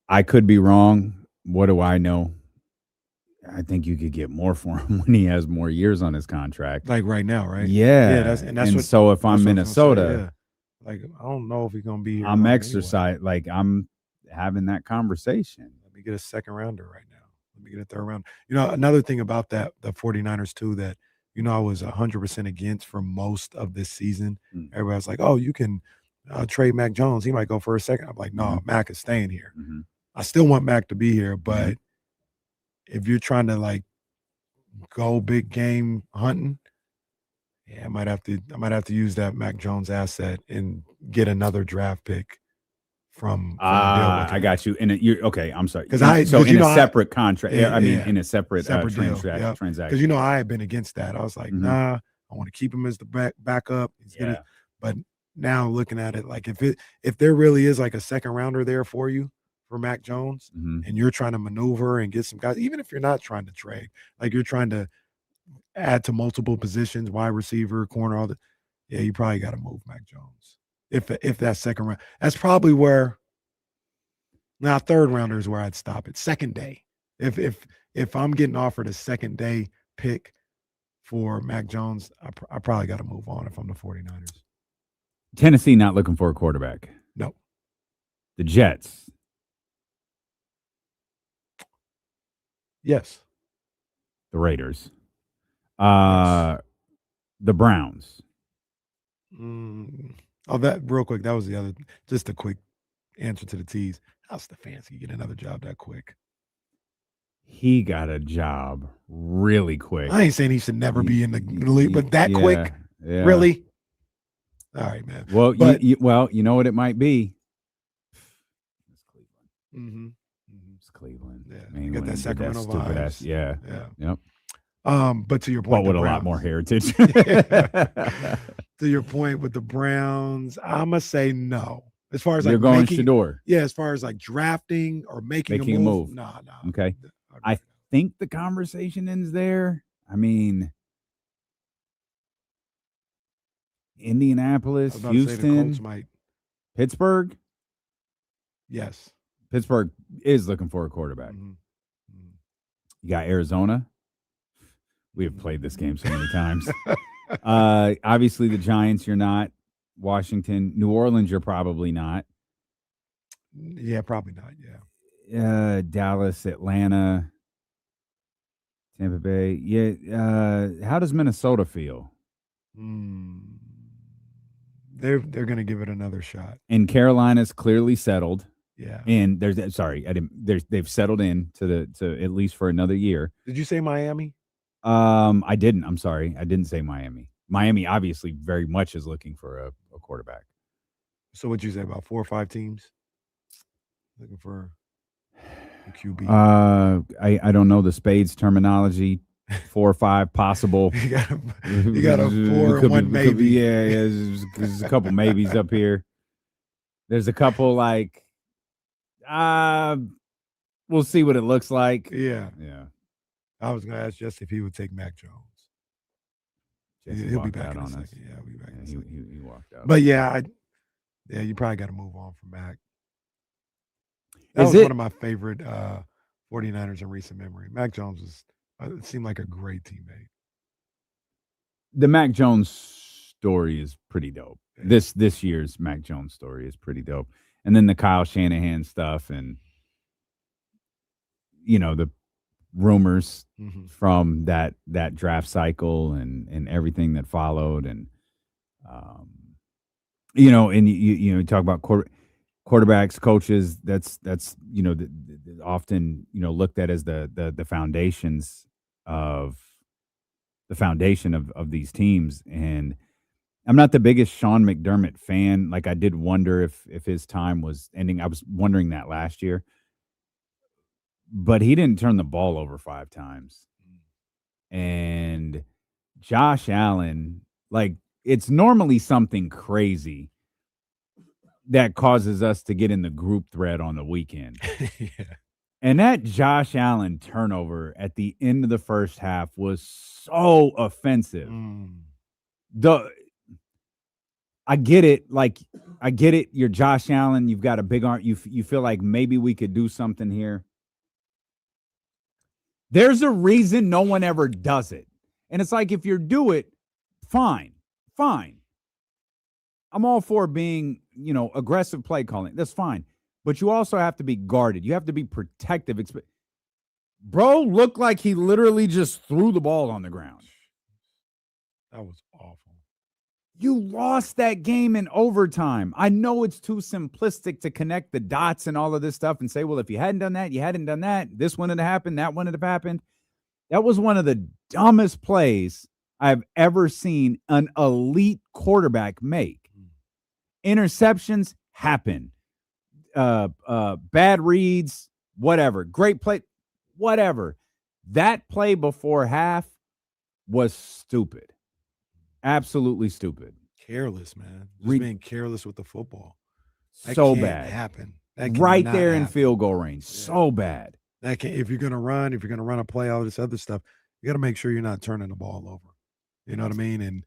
Speaker 6: I could be wrong. What do I know? I think you could get more for him when he has more years on his contract.
Speaker 5: Like right now, right?
Speaker 6: Yeah. So if I'm Minnesota,
Speaker 5: like, I don't know if he's going to be here.
Speaker 6: I'm I'm having that conversation.
Speaker 5: Let me get a second rounder right now. Let me get a third round. Another thing about the 49ers too, that, I was 100% against for most of this season. Everybody's like, oh, you can trade Mac Jones. He might go for a second. I'm like, no, Mac is staying here. I still want Mac to be here, but if you're trying to like go big game hunting, I might have to use that Mac Jones asset and get another draft pick from
Speaker 6: I got you. You're okay. I'm sorry.
Speaker 5: Because
Speaker 6: in a separate contract. In a separate
Speaker 5: transaction.
Speaker 6: Transaction.
Speaker 5: Because I had been against that. I was like, nah, I want to keep him as the backup. But now looking at it, like if there really is like a second rounder there for you for Mac Jones, and you're trying to maneuver and get some guys, even if you're not trying to trade, like you're trying to add to multiple positions, wide receiver, corner, all that. Yeah, you probably got to move Mac Jones. If that second round, that's probably where. Now, third rounder is where I'd stop it. Second day, if I'm getting offered a second day pick for Mac Jones, I probably got to move on if I'm the 49ers.
Speaker 6: Tennessee not looking for a quarterback.
Speaker 5: No.
Speaker 6: The Jets.
Speaker 5: Yes.
Speaker 6: The Raiders. The Browns.
Speaker 5: Oh, that real quick. That was the other. Just a quick answer to the tease. How's Stefanski get another job that quick?
Speaker 6: He got a job really quick.
Speaker 5: I ain't saying he should never be in the league, but that quick, really? All right, man.
Speaker 6: Well,
Speaker 5: but,
Speaker 6: you know what it might be. It's Cleveland.
Speaker 5: Mm-hmm.
Speaker 6: It's Cleveland.
Speaker 5: Yeah,
Speaker 6: Man,
Speaker 5: you got that Sacramento
Speaker 6: stupid
Speaker 5: vibes.
Speaker 6: ass. Yeah.
Speaker 5: Yeah.
Speaker 6: Yep.
Speaker 5: But to your point,
Speaker 6: But with
Speaker 5: the
Speaker 6: a lot
Speaker 5: Browns.
Speaker 6: more heritage.
Speaker 5: To your point with the Browns, I'm gonna say no. As far as
Speaker 6: You're
Speaker 5: like
Speaker 6: going
Speaker 5: making,
Speaker 6: Shador.
Speaker 5: yeah, as far as like drafting or making a move. Nah.
Speaker 6: Okay. I think the conversation ends there. I mean, Indianapolis,
Speaker 5: I was about to say the
Speaker 6: Houston,
Speaker 5: Colts might.
Speaker 6: Pittsburgh.
Speaker 5: Yes.
Speaker 6: Pittsburgh is looking for a quarterback. You got Arizona. We have played this game so many times. Obviously, the Giants, you're not. Washington, New Orleans, you're probably not.
Speaker 5: Yeah, probably not. Yeah.
Speaker 6: Dallas, Atlanta, Tampa Bay. Yeah. How does Minnesota feel?
Speaker 5: They're gonna give it another shot.
Speaker 6: And Carolina's clearly settled.
Speaker 5: Yeah.
Speaker 6: And they've settled in to at least for another year.
Speaker 5: Did you say Miami?
Speaker 6: I didn't. I'm sorry. I didn't say Miami. Miami obviously very much is looking for a quarterback.
Speaker 5: So what'd you say about 4 or 5 teams looking for a QB?
Speaker 6: I don't know the Spades terminology. 4 or 5 possible.
Speaker 5: you got a 4 and 1 maybe.
Speaker 6: Yeah. There's a couple maybes up here. There's a couple like we'll see what it looks like.
Speaker 5: Yeah. I was gonna ask Jesse if he would take Mac Jones. He'll be back in a second. Yeah, he'll be back in a second.
Speaker 6: He walked out.
Speaker 5: But you probably got to move on from Mac. That was one of my favorite 49ers in recent memory. Mac Jones it seemed like a great teammate.
Speaker 6: The Mac Jones story is pretty dope. Yeah. This year's Mac Jones story is pretty dope. And then the Kyle Shanahan stuff and the rumors from that draft cycle and everything that followed and and you talk about quarterbacks, coaches, that's often looked at as the foundations of these teams. And I'm not the biggest Sean McDermott fan. Like I did wonder if his time was ending. I was wondering that last year. But he didn't turn the ball over 5 times. And Josh Allen, like it's normally something crazy that causes us to get in the group thread on the weekend.
Speaker 5: Yeah.
Speaker 6: And that Josh Allen turnover at the end of the first half was so offensive. I get it. Like, I get it. You're Josh Allen. You've got a big arm. You feel like maybe we could do something here. There's a reason no one ever does it. And it's like, if you do it, fine. I'm all for being, aggressive play calling. That's fine. But you also have to be guarded. You have to be protective. Bro looked like he literally just threw the ball on the ground.
Speaker 5: That was awful.
Speaker 6: You lost that game in overtime. I know it's too simplistic to connect the dots and all of this stuff and say, well, if you hadn't done that, this wouldn't have happened, that wouldn't have happened. That was one of the dumbest plays I've ever seen an elite quarterback make. Interceptions happen. Bad reads, whatever. Great play, whatever. That play before half was stupid. Absolutely stupid.
Speaker 5: Careless, man. Just being careless with the football. That
Speaker 6: so
Speaker 5: can't
Speaker 6: bad.
Speaker 5: Happen.
Speaker 6: That right there in field goal range. Yeah. So bad.
Speaker 5: That can't, if you're gonna run a play, all this other stuff, you got to make sure you're not turning the ball over. You know what I mean?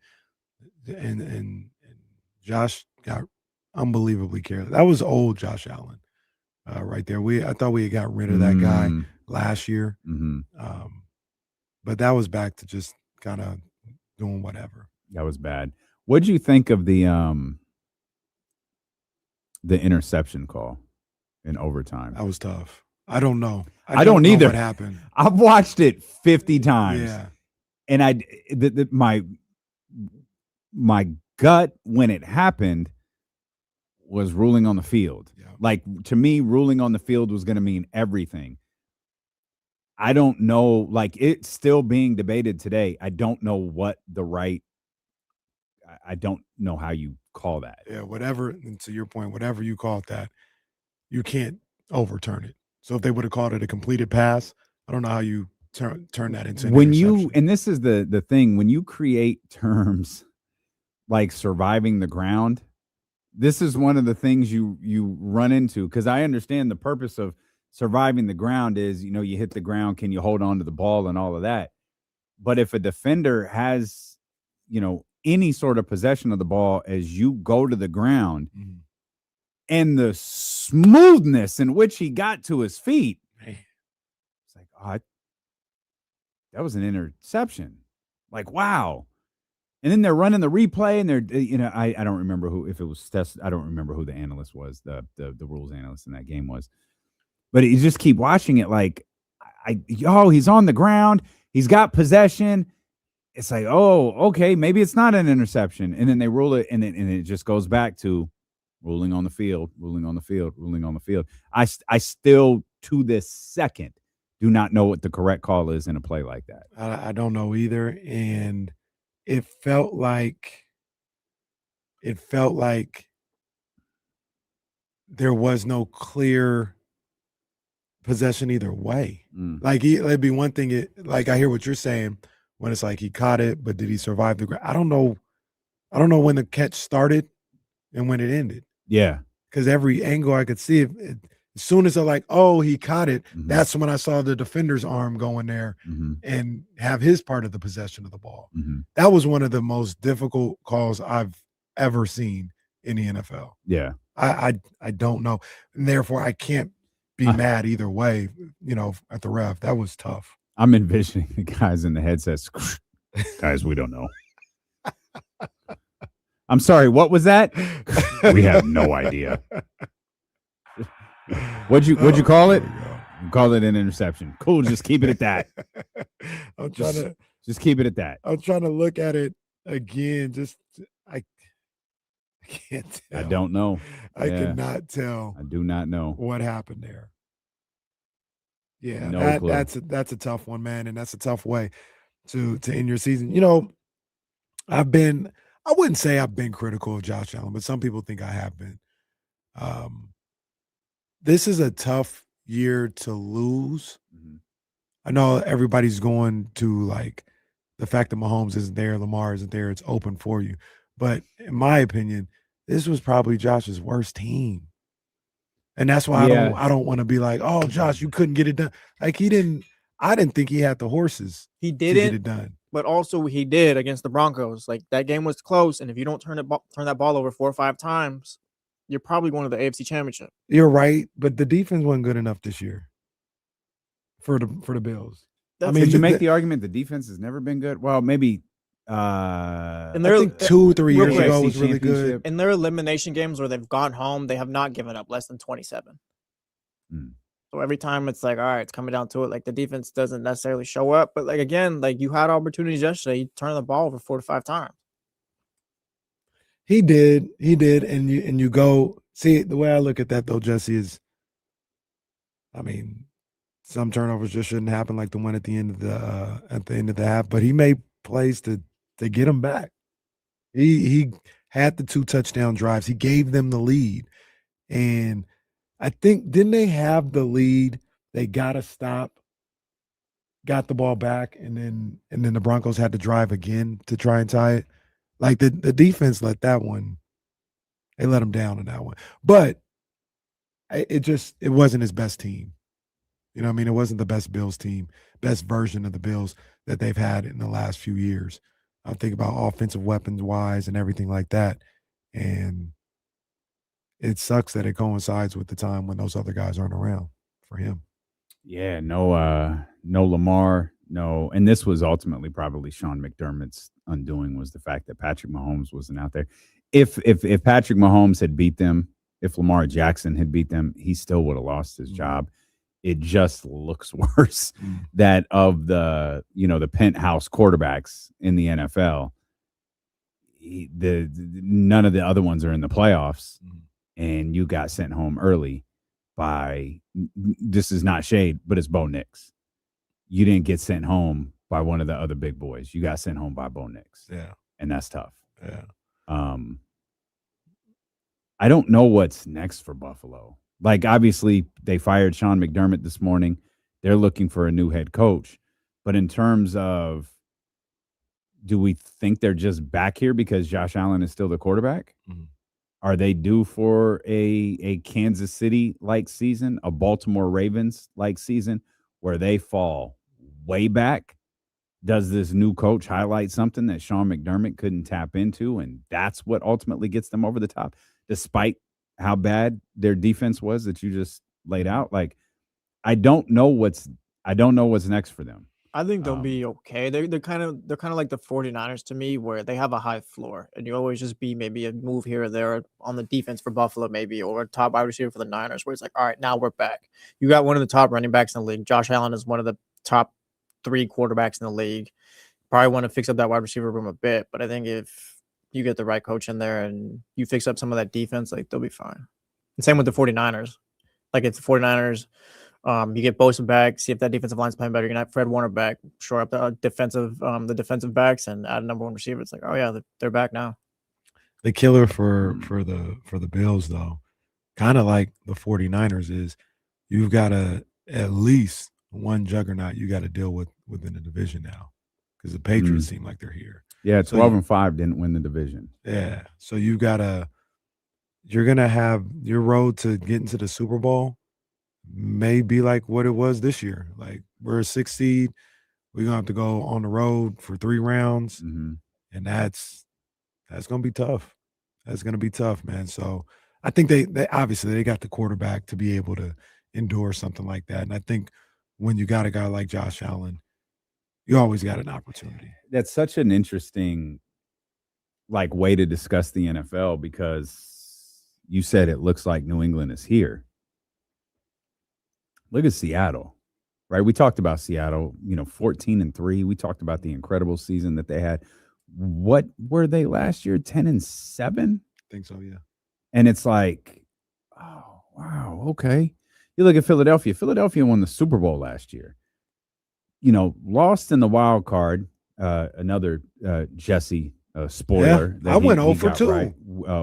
Speaker 5: And Josh got unbelievably careless. That was old Josh Allen, right there. I thought we had got rid of that guy last year, but that was back to just kind of doing whatever.
Speaker 6: That was bad. What'd you think of the interception call in overtime?
Speaker 5: That was tough. I don't know.
Speaker 6: I don't either.
Speaker 5: What happened?
Speaker 6: I've watched it 50 times.
Speaker 5: Yeah.
Speaker 6: And my gut when it happened was ruling on the field. Yeah. Like, to me, ruling on the field was going to mean everything. I don't know, like, it's still being debated today. I don't know what the right I don't know how you call that.
Speaker 5: Yeah, whatever. And to your point, whatever you call it that, you can't overturn it. So if they would have called it a completed pass, I don't know how you turn that into an interception.
Speaker 6: And this is the thing, when you create terms like surviving the ground, this is one of the things you run into, because I understand the purpose of surviving the ground is, you hit the ground, can you hold on to the ball and all of that. But if a defender has, any sort of possession of the ball as you go to the ground, and the smoothness in which he got to his feet, it's like, oh, that was an interception. Like, wow. And then they're running the replay, and they're, I don't remember if it was Tess. I don't remember who the analyst was, the rules analyst in that game was. But you just keep watching it like, he's on the ground. He's got possession. It's like, oh, okay, maybe it's not an interception. And then they rule it, and it just goes back to ruling on the field, ruling on the field, ruling on the field. I still, to this second, do not know what the correct call is in a play like that.
Speaker 5: I don't know either. And it felt like there was no clear possession either way. Like, it'd be one thing. Like, I hear what you're saying when it's like he caught it, but did he survive the ground? I don't know when the catch started and when it ended.
Speaker 6: Yeah,
Speaker 5: because every angle I could see, as soon as they're like, oh, he caught it, that's when I saw the defender's arm go in there and have his part of the possession of the ball. That was one of the most difficult calls I've ever seen in the NFL.
Speaker 6: Yeah.
Speaker 5: I don't know. And therefore, I can't be mad either way, at the ref. That was tough.
Speaker 6: I'm envisioning the guys in the headsets. Guys, we don't know. I'm sorry, what was that? We have no idea. What'd you call it? Call it an interception. Cool, just keep it at that. Just keep it at that.
Speaker 5: I'm trying to look at it again. I can't tell.
Speaker 6: I don't know.
Speaker 5: I cannot tell.
Speaker 6: I do not know
Speaker 5: what happened there. Yeah,
Speaker 6: no clue.
Speaker 5: That's a tough one, man, and that's a tough way to end your season. I wouldn't say I've been critical of Josh Allen, but some people think I have been. This is a tough year to lose. I know everybody's going to like the fact that Mahomes isn't there, Lamar isn't there, it's open for you. But in my opinion, this was probably Josh's worst team. And that's why I don't want to be like, oh, Josh, you couldn't get it done. Like I didn't think he had the horses.
Speaker 4: He didn't
Speaker 5: to get it done.
Speaker 4: But also he did against the Broncos. Like, that game was close, and if you don't turn that ball over 4 or 5 times, you're probably going to the AFC Championship.
Speaker 5: You're right, but the defense wasn't good enough this year for the Bills.
Speaker 6: Did you make the argument the defense has never been good? Well, maybe
Speaker 5: I think 2 or 3 years ago was really good.
Speaker 4: In their elimination games where they've gone home, they have not given up less than 27. So every time it's like, all right, it's coming down to it. Like, the defense doesn't necessarily show up. But, like, again, like, you had opportunities yesterday. You turned the ball over 4 to 5 times.
Speaker 5: He did. And you go, see, the way I look at that, though, Jesse, is, some turnovers just shouldn't happen, like the one at the end of the half. But he made plays to get them back. He had the 2 touchdown drives. He gave them the lead. And I think, didn't they have the lead? They got to stop, got the ball back, and then the Broncos had to drive again to try and tie it. Like, the defense let that one, they let them down in that one. But it wasn't his best team. It wasn't the best Bills team, best version of the Bills that they've had in the last few years. I think about offensive weapons wise and everything like that. And it sucks that it coincides with the time when those other guys aren't around for him.
Speaker 6: Yeah, no Lamar, no. And this was ultimately probably Sean McDermott's undoing, was the fact that Patrick Mahomes wasn't out there. If Patrick Mahomes had beat them, if Lamar Jackson had beat them, he still would have lost his job. It just looks worse that of the penthouse quarterbacks in the NFL, none of the other ones are in the playoffs, and you got sent home early by, this is not shade, but it's Bo Nix. You didn't get sent home by one of the other big boys. You got sent home by Bo Nix.
Speaker 5: Yeah.
Speaker 6: And that's tough.
Speaker 5: Yeah.
Speaker 6: I don't know what's next for Buffalo. Like, obviously, they fired Sean McDermott this morning. They're looking for a new head coach. But in terms of, do we think they're just back here because Josh Allen is still the quarterback?
Speaker 5: Mm-hmm.
Speaker 6: Are they due for a Kansas City-like season, a Baltimore Ravens-like season, where they fall way back? Does this new coach highlight something that Sean McDermott couldn't tap into, and that's what ultimately gets them over the top, despite how bad their defense was that you just laid out? Like, I don't know what's next for them.
Speaker 4: I think they'll be okay. They're kind of like the 49ers to me, where they have a high floor, and you always just be maybe a move here or there on the defense for Buffalo, maybe, or a top wide receiver for the Niners, where it's like, all right, now we're back. You got one of the top running backs in the league. Josh Allen is one of the top 3 quarterbacks in the league. Probably want to fix up that wide receiver room a bit, but I think if you get the right coach in there and you fix up some of that defense, like, they'll be fine. And same with the 49ers. Like, it's the 49ers. You get Bosa back, see if that defensive line's playing better. You're gonna have Fred Warner back, shore up the defensive backs, and add a number 1 receiver. It's like, oh yeah, they're back now.
Speaker 5: The killer for the Bills, though, kind of like the 49ers, is you've got at least one juggernaut you got to deal with within the division now, because the Patriots seem like they're here.
Speaker 6: Yeah, 12-5 didn't win the division.
Speaker 5: Yeah, so you're gonna have your road to getting to the Super Bowl may be like what it was this year. Like, we're a 6 seed. We're gonna have to go on the road for 3 rounds, and that's gonna be tough. That's gonna be tough, man. So I think they obviously they got the quarterback to be able to endure something like that. And I think when you got a guy like Josh Allen, you always got an opportunity.
Speaker 6: That's such an interesting way to discuss the NFL, because you said it looks like New England is here. Look at Seattle, right? We talked about Seattle, 14-3. We talked about the incredible season that they had. What were they last year? 10-7?
Speaker 5: I think so, yeah.
Speaker 6: And it's like, oh, wow, okay. You look at Philadelphia. Philadelphia won the Super Bowl last year. Lost in the wild card. Another Jesse spoiler.
Speaker 5: Yeah, I went 0 for 2
Speaker 6: right,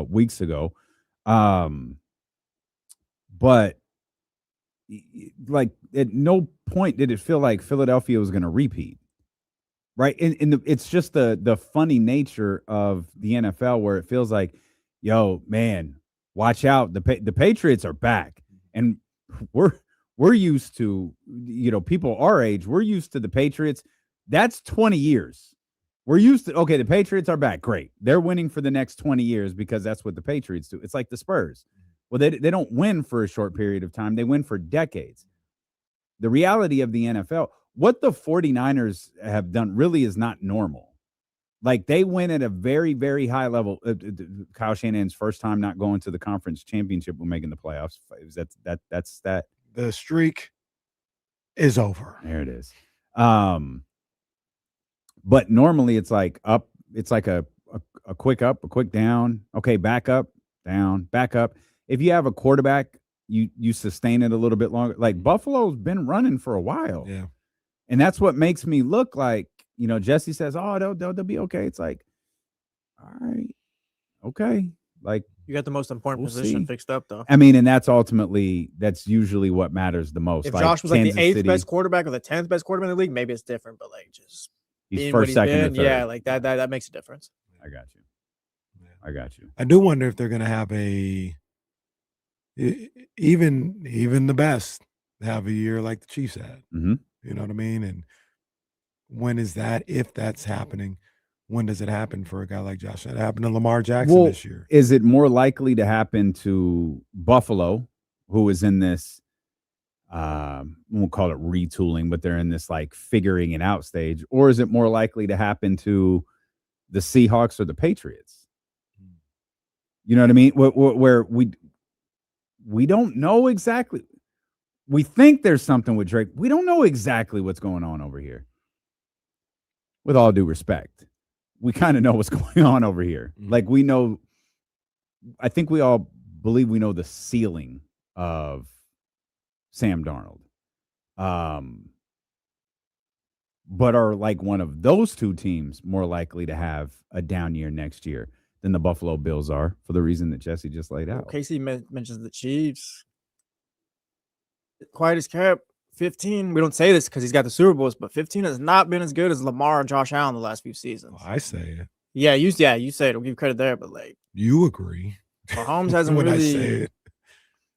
Speaker 6: weeks ago. But at no point did it feel like Philadelphia was going to repeat, right? And it's just the funny nature of the NFL, where it feels like, yo, man, watch out, the Patriots are back, and we're used to, people our age, we're used to the Patriots. That's 20 years. We're used to, okay, the Patriots are back, great, they're winning for the next 20 years because that's what the Patriots do. It's like the Spurs. Well, they don't win for a short period of time. They win for decades. The reality of the NFL, what the 49ers have done really is not normal. Like, they win at a very, very high level. Kyle Shanahan's first time not going to the conference championship when making the playoffs. That's that.
Speaker 5: The streak is over.
Speaker 6: There it is. But normally it's like up. It's like a quick up, a quick down. Okay, back up, down, back up. If you have a quarterback, you sustain it a little bit longer. Like, Buffalo's been running for a while.
Speaker 5: Yeah.
Speaker 6: And that's what makes me look like, Jesse says, oh, they'll be okay. It's like, all right, okay. Like,
Speaker 4: you got the most important position fixed up, though.
Speaker 6: I mean, and that's usually what matters the most.
Speaker 4: If
Speaker 6: like,
Speaker 4: Josh was like
Speaker 6: Kansas
Speaker 4: the 8th
Speaker 6: City,
Speaker 4: best quarterback or the 10th best quarterback in the league, maybe it's different, but like, just
Speaker 6: he's first, second, or third.
Speaker 4: Yeah, like that makes a difference.
Speaker 6: I got you. I got you.
Speaker 5: I do wonder if they're going to have even the best have a year like the Chiefs had.
Speaker 6: Mm-hmm.
Speaker 5: You know what I mean? And when is that, if that's happening, when does it happen for a guy like Josh? That happened to Lamar Jackson this year.
Speaker 6: Is it more likely to happen to Buffalo, who is in this, we won't call it retooling, but they're in this like figuring it out stage? Or is it more likely to happen to the Seahawks or the Patriots? You know what I mean? Where we don't know exactly. We think there's something with Drake. We don't know exactly what's going on over here. With all due respect, we kind of know what's going on over here.
Speaker 5: Mm-hmm.
Speaker 6: Like, we know, I think we all believe we know the ceiling of Sam Darnold. But are like one of those two teams more likely to have a down year next year? than the Buffalo Bills are for the reason that Jesse just laid out.
Speaker 4: Casey mentions the Chiefs. Quiet as kept. 15. We don't say this because he's got the Super Bowls, but 15 has not been as good as Lamar and Josh Allen the last few seasons.
Speaker 5: I say it.
Speaker 4: Yeah, you say it. I'll give you credit there, but like
Speaker 5: you agree.
Speaker 4: Mahomes hasn't
Speaker 5: when
Speaker 4: really.
Speaker 5: I say it.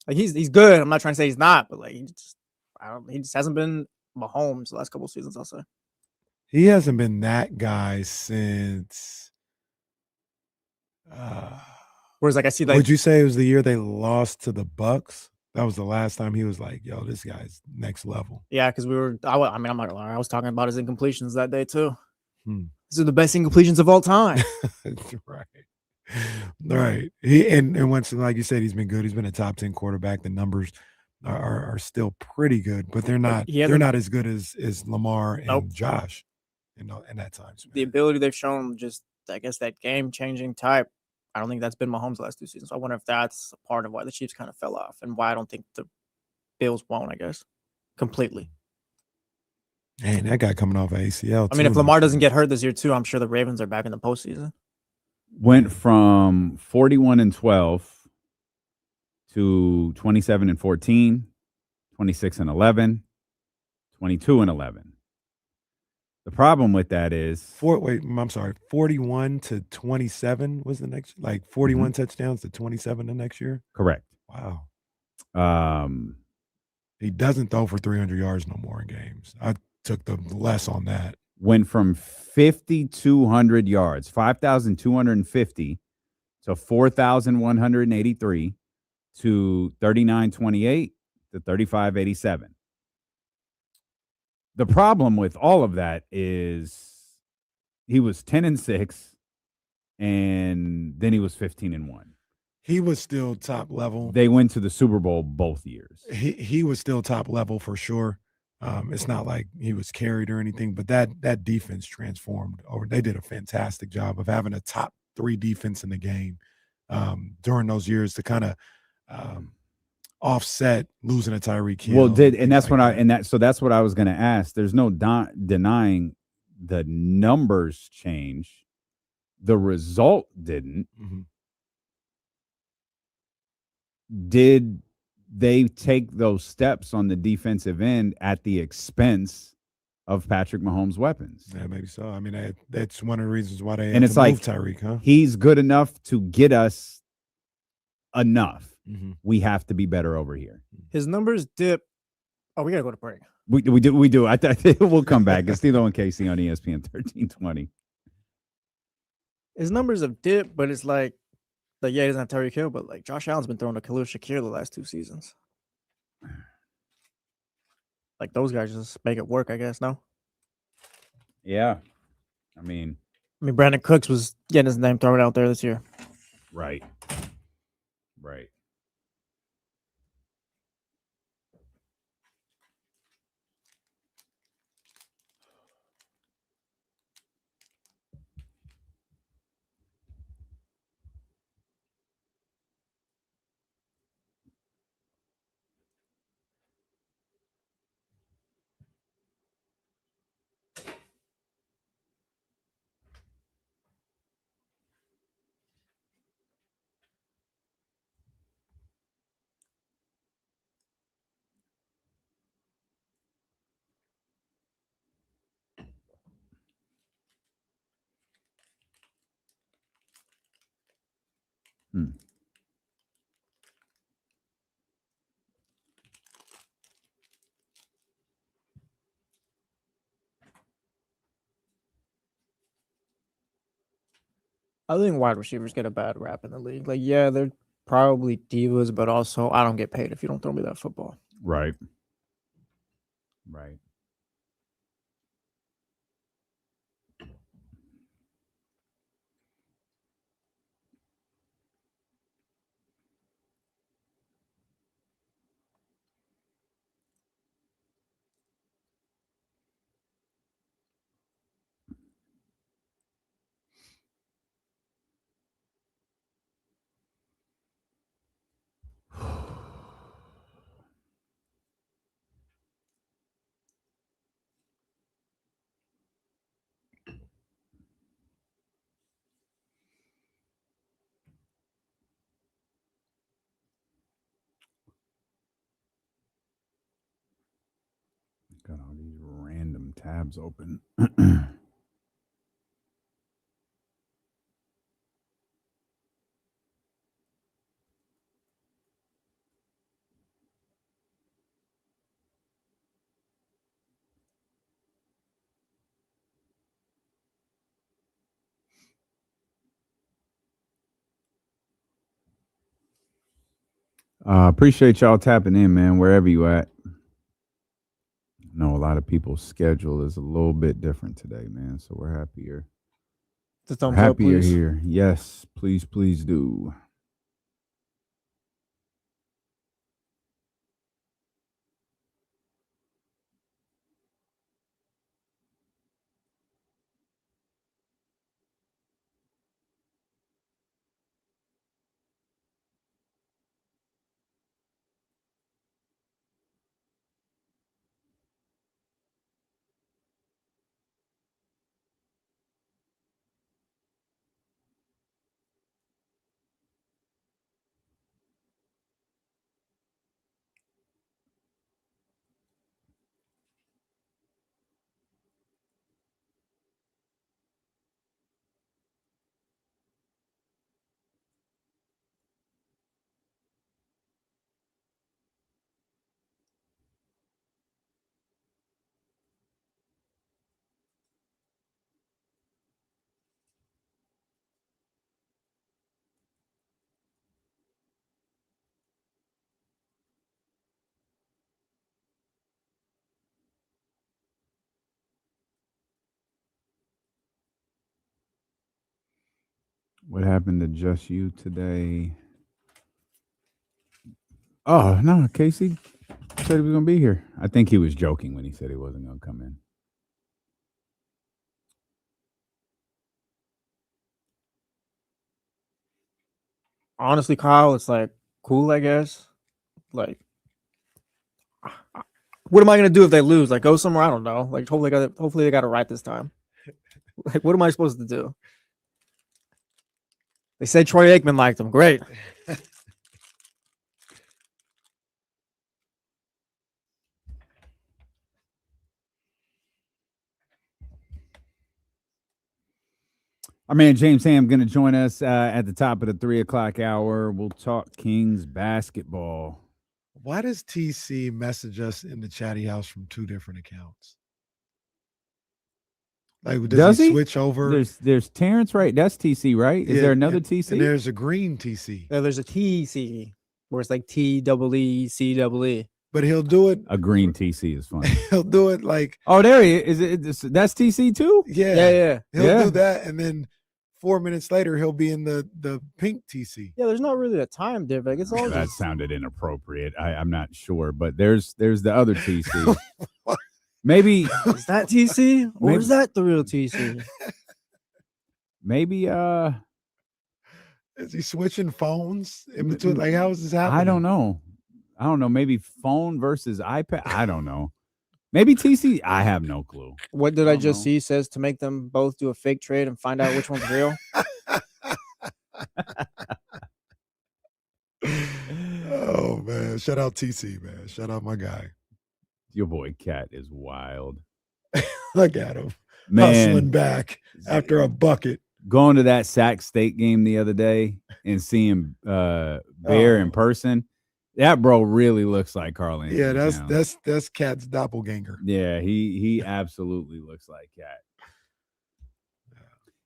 Speaker 4: Like he's good. I'm not trying to say he's not, but like he just hasn't been Mahomes the last couple of seasons. I'll say
Speaker 5: he hasn't been that guy since.
Speaker 4: Whereas like I see like.
Speaker 5: Would you say it was the year they lost to the Bucks? That was the last time he was like, "Yo, this guy's next level."
Speaker 4: Yeah, because we were. I mean, I'm not gonna lie. I was talking about his incompletions that day too. These are the best incompletions of all time.
Speaker 5: Right. He and once, like you said, he's been good. He's been a top 10 quarterback. The numbers are still pretty good, but they're not. They're not as good as Lamar and Josh. In that time.
Speaker 4: The ability they've shown, just I guess that game changing type. I don't think that's been Mahomes' last 2 seasons. So I wonder if that's a part of why the Chiefs kind of fell off and why I don't think the Bills won't, I guess, completely.
Speaker 5: Man, that guy coming off of ACL.
Speaker 4: I mean, if Lamar doesn't get hurt this year too, I'm sure the Ravens are back in the postseason.
Speaker 6: Went from 41-12 to 27-14, 26-11, 22-11. The problem with that is
Speaker 5: 41 to 27 was the next, like 41 touchdowns to 27 the next year.
Speaker 6: Correct.
Speaker 5: Wow. He doesn't throw for 300 yards no more in games. I took the less on that.
Speaker 6: Went from 5,200 yards, 5,250 to 4,183 to 39.28 to 35.87. The problem with all of that is he was 10-6, and then he was 15-1.
Speaker 5: He was still top level.
Speaker 6: They went to the Super Bowl both years.
Speaker 5: He was still top level for sure. It's not like he was carried or anything, but that defense transformed over. They did a fantastic job of having a top 3 defense in the game during those years to kind of offset losing a Tyreek Hill.
Speaker 6: Well, that's what I was going to ask. There's no denying the numbers change. The result didn't. Did they take those steps on the defensive end at the expense of Patrick Mahomes' weapons?
Speaker 5: Yeah, maybe so. I mean, that's one of the reasons why they
Speaker 6: and it's like
Speaker 5: Tyreek, huh?
Speaker 6: He's good enough to get us enough. We have to be better over here.
Speaker 4: His numbers dip. Oh, we gotta go to break.
Speaker 6: We do. I think we'll come back. It's Stilo and Casey on ESPN 1320.
Speaker 4: His numbers have dipped, but it's like he doesn't have Tyreek Hill, but like Josh Allen's been throwing to Khalil Shakir the last 2 seasons. Like those guys just make it work, I guess. No.
Speaker 6: Yeah, I mean,
Speaker 4: Brandon Cooks was getting his name thrown out there this year.
Speaker 6: Right.
Speaker 4: I think wide receivers get a bad rap in the league. Like, yeah, they're probably divas, but also I don't get paid if you don't throw me that football.
Speaker 6: Right. tabs open. Appreciate y'all tapping in, man, wherever you at. I know a lot of people's schedule is a little bit different today, man, so we're happy you're,
Speaker 4: The thumbs up,
Speaker 6: you're
Speaker 4: please.
Speaker 6: here. Yes, please do. What happened to just you today? Oh, no, Casey said he was going to be here. I think he was joking when he said he wasn't going to come in.
Speaker 4: Honestly, Kyle, it's like cool, I guess. Like, what am I gonna do if they lose? Like, go somewhere? I don't know. Like, hopefully they got it right this time. Like, what am I supposed to do? They said Troy Aikman liked him. Great.
Speaker 6: Our man James Ham going to join us at the top of the 3 o'clock hour. We'll talk Kings basketball.
Speaker 5: Why does TC message us in the chatty house from 2 different accounts? Like, does he switch over?
Speaker 6: There's Terrence, right? That's TC, right? Is there another TC?
Speaker 5: And there's a green TC.
Speaker 4: Yeah, there's a TC where it's like TEECEE.
Speaker 5: But he'll do it.
Speaker 6: A green TC is funny.
Speaker 5: He'll do it like.
Speaker 6: Oh, there he is. That's TC too?
Speaker 5: Yeah. He'll do that, and then 4 minutes later he'll be in the pink TC.
Speaker 4: Yeah, there's not really a time difference. It's all
Speaker 6: that sounded inappropriate. I'm not sure, but there's the other TC. Maybe
Speaker 4: is that TC or is that the real TC?
Speaker 6: Maybe
Speaker 5: is he switching phones in between? Like, how is this happening?
Speaker 6: I don't know. Maybe phone versus iPad. I don't know. Maybe TC. I have no clue.
Speaker 4: What did I just see? Says to make them both do a fake trade and find out which one's real.
Speaker 5: Oh man! Shout out TC, man. Shout out my guy.
Speaker 6: Your boy Cat is wild.
Speaker 5: Look at him, hustling back after a bucket.
Speaker 6: Going to that Sac State game the other day and seeing Bear in person. That bro really looks like Carl Anthony.
Speaker 5: Yeah, that's Cat's doppelganger.
Speaker 6: Yeah, he absolutely looks like Cat.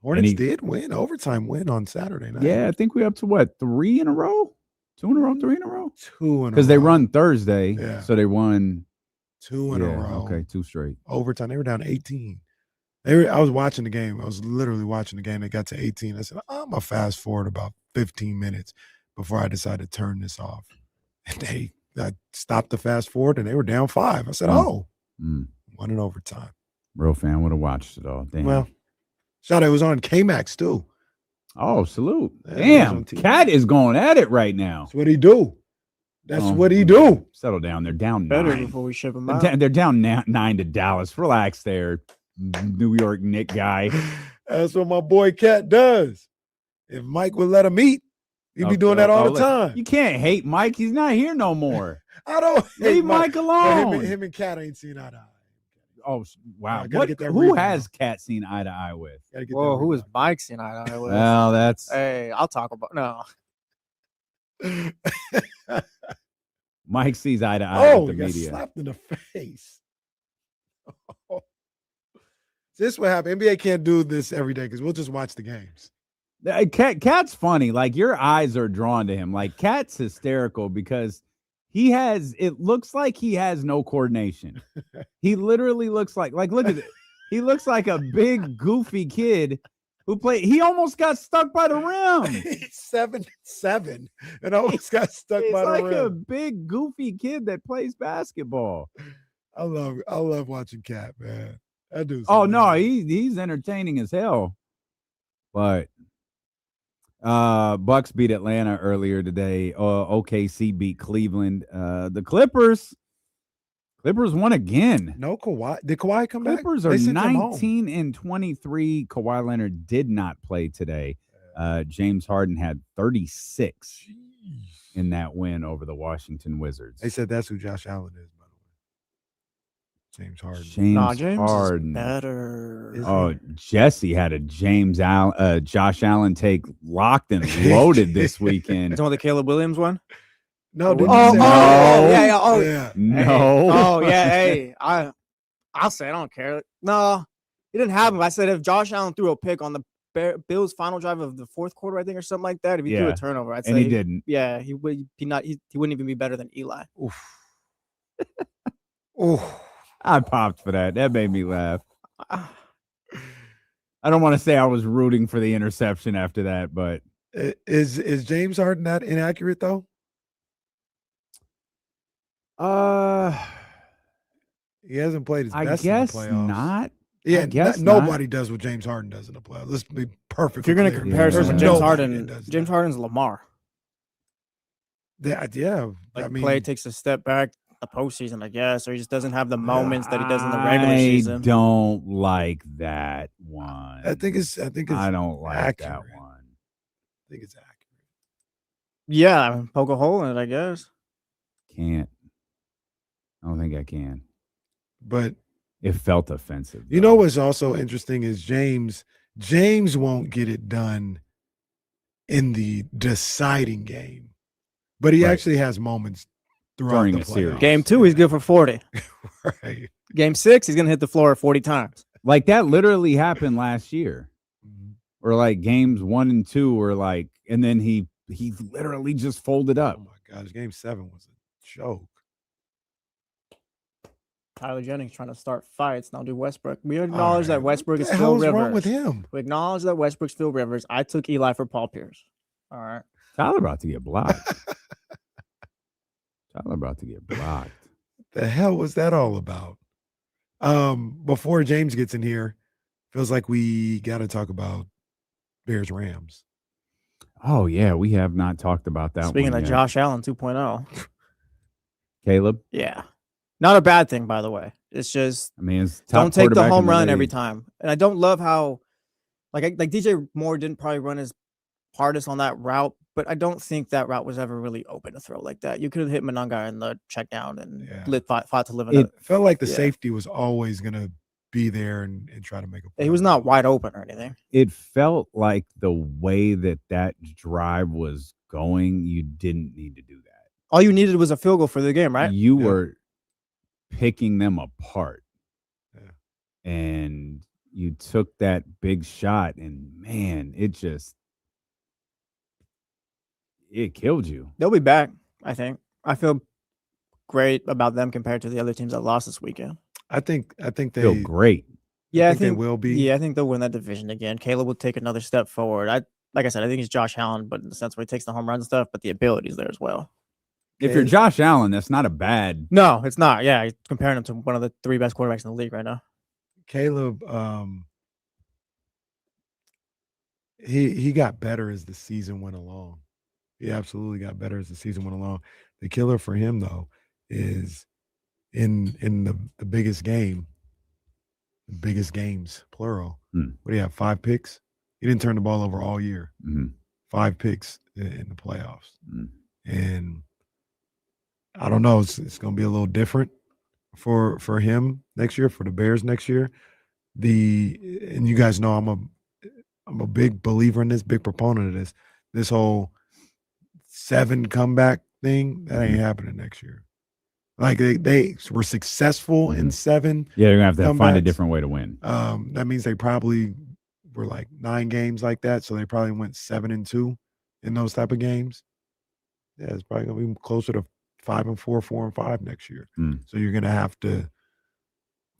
Speaker 5: Hornets did win, overtime win on Saturday night.
Speaker 6: Yeah, I think we're up to what, 3 in a row? 2 in a row, 3 in a row?
Speaker 5: 2 in a row.
Speaker 6: Because they run Thursday,
Speaker 5: yeah.
Speaker 6: So they won
Speaker 5: 2 in a row.
Speaker 6: Okay, 2 straight.
Speaker 5: Overtime, they were down 18. I was watching the game. I was literally watching the game. They got to 18. I said, I'm going to fast forward about 15 minutes before I decide to turn this off. And I stopped the fast forward, and they were down 5. I said, won in overtime.
Speaker 6: Real fan would have watched it all. Damn.
Speaker 5: Well, shout out, it was on K-Max, too.
Speaker 6: Oh, salute. Yeah, damn, Cat is going at it right now.
Speaker 5: That's what he do. That's what he do.
Speaker 6: Settle down. They're down
Speaker 4: better
Speaker 6: 9.
Speaker 4: Before we ship them out.
Speaker 6: They're down 9 to Dallas. Relax there, New York Knicks guy.
Speaker 5: That's what my boy Cat does. If Mike would let him eat, he'd be doing that all the time.
Speaker 6: You can't hate Mike. He's not here no more.
Speaker 5: I don't
Speaker 6: leave Mike alone.
Speaker 5: Him and Cat ain't seen eye to eye.
Speaker 6: wow.
Speaker 5: gotta get that
Speaker 6: Who
Speaker 5: rebound.
Speaker 6: has Cat seen eye to eye with?
Speaker 4: Whoa, who is Mike seen eye to eye with?
Speaker 6: Well, that's
Speaker 4: Hey, I'll talk about
Speaker 6: Mike sees eye to eye with
Speaker 5: he
Speaker 6: the
Speaker 5: got
Speaker 6: media.
Speaker 5: slapped in the face. This is what happened. NBA can't do this every day because we'll just watch the games.
Speaker 6: Cat's funny. Like, your eyes are drawn to him. Like, Cat's hysterical because it looks like he has no coordination. He literally looks like look at it. He looks like a big goofy kid he almost got stuck by the rim.
Speaker 5: He's 7'7" and almost got stuck by the rim.
Speaker 6: He's like a big goofy kid that plays basketball.
Speaker 5: I love watching Cat, man. That dude's
Speaker 6: no, he's entertaining as hell. But Bucks beat Atlanta earlier today. OKC beat Cleveland. The Clippers won again.
Speaker 5: No Kawhi. Did Kawhi come back?
Speaker 6: Clippers are 19-23. Kawhi Leonard did not play today. James Harden had 36 in that win over the Washington Wizards.
Speaker 5: They said that's who Josh Allen is, by the way. James Harden.
Speaker 6: James
Speaker 4: Harden is better.
Speaker 6: Jesse had a Josh Allen take locked and loaded this weekend.
Speaker 4: Is that the Caleb Williams one?
Speaker 5: No,
Speaker 6: No.
Speaker 5: yeah.
Speaker 6: No.
Speaker 4: Oh yeah, hey, I'll say I don't care. No, it didn't happen. I said if Josh Allen threw a pick on the Bills' final drive of the fourth quarter, I think, or something like that, if he threw a turnover, I'd say
Speaker 6: and he didn't.
Speaker 4: Yeah, he wouldn't even be better than Eli.
Speaker 5: Oof. Oof.
Speaker 6: I popped for that. That made me laugh. I don't want to say I was rooting for the interception after that, but
Speaker 5: is James Harden that inaccurate though? He hasn't played his best in the playoffs.
Speaker 6: Not.
Speaker 5: Yeah,
Speaker 6: I guess
Speaker 5: nobody does what James Harden does in the playoffs. Let's be perfect.
Speaker 4: If you're going to compare him with James Harden, James Harden's Lamar.
Speaker 5: Yeah.
Speaker 4: I mean, Clay takes a step back the postseason, I guess, or he just doesn't have the moments that he does in the regular season.
Speaker 6: I don't like that one.
Speaker 5: I don't
Speaker 6: like
Speaker 5: accurate.
Speaker 6: that one.
Speaker 5: I think it's accurate.
Speaker 4: Yeah, poke a hole in it, I guess.
Speaker 6: Can't. I don't think I can.
Speaker 5: But
Speaker 6: it felt offensive.
Speaker 5: You know what's also interesting is James won't get it done in the deciding game, but he actually has moments throughout the series.
Speaker 4: Game 2, he's good for 40.
Speaker 5: Right.
Speaker 4: Game 6, he's gonna hit the floor 40 times.
Speaker 6: Like that literally happened last year, or like games 1 and 2 were like, and then he literally just folded up.
Speaker 5: Oh my gosh, Game 7 was a joke.
Speaker 4: Tyler Jennings trying to start fights. Now do Westbrook. We acknowledge that Westbrook is Phil
Speaker 5: What the
Speaker 4: Rivers.
Speaker 5: hell's wrong with him?
Speaker 4: We acknowledge that Westbrook's Phil Rivers. I took Eli for Paul Pierce. All right.
Speaker 6: Tyler about to get blocked.
Speaker 5: The hell was that all about? Before James gets in here, feels like we got to talk about Bears Rams.
Speaker 6: Oh yeah, we have not talked about that.
Speaker 4: Speaking
Speaker 6: one
Speaker 4: of
Speaker 6: yet.
Speaker 4: Josh Allen 2.0.
Speaker 6: Caleb.
Speaker 4: Yeah. Not a bad thing, by the way. It's just
Speaker 6: it's
Speaker 4: don't take the
Speaker 6: quarterback
Speaker 4: home
Speaker 6: in the
Speaker 4: run every
Speaker 6: league.
Speaker 4: time. And I don't love how like DJ Moore didn't probably run his hardest on that route, but I don't think that route was ever really open to throw like that. You could have hit Mononga in the check down and fought to live in
Speaker 5: It felt like the safety was always going to be there and try to make a play.
Speaker 4: He was not wide open or anything.
Speaker 6: It felt like the way that drive was going, you didn't need to do that.
Speaker 4: All you needed was a field goal for the game, right?
Speaker 6: You were picking them apart. And you took that big shot, and man, it killed you.
Speaker 4: They'll be back, I think. I feel great about them compared to the other teams that lost this weekend.
Speaker 5: I think they
Speaker 6: feel great.
Speaker 5: Yeah, I think they will be.
Speaker 4: Yeah, I think they'll win that division again. Caleb will take another step forward. Like I said, I think he's Josh Allen, but in the sense where he takes the home run stuff, but the ability is there as well.
Speaker 6: If you're Josh Allen, that's not a bad.
Speaker 4: No, it's not. Yeah, he's comparing him to one of the 3 best quarterbacks in the league right now.
Speaker 5: Caleb, he got better as the season went along. He absolutely got better as the season went along. The killer for him though is in the biggest game, the biggest games, plural. What do you have? 5 picks? He didn't turn the ball over all year. 5 picks in the playoffs. And I don't know. It's going to be a little different for him next year, for the Bears next year. And you guys know I'm a big believer in this, big proponent of this. This whole 7 comeback thing, that ain't happening next year. Like they were successful in 7.
Speaker 6: Yeah, they're gonna have to find a
Speaker 5: comebacks.
Speaker 6: different way to win.
Speaker 5: That means they probably were like 9 games like that, so they probably went 7-2 in those type of games. Yeah, it's probably gonna be closer to 5-4, 4-5 next year. So you're gonna have to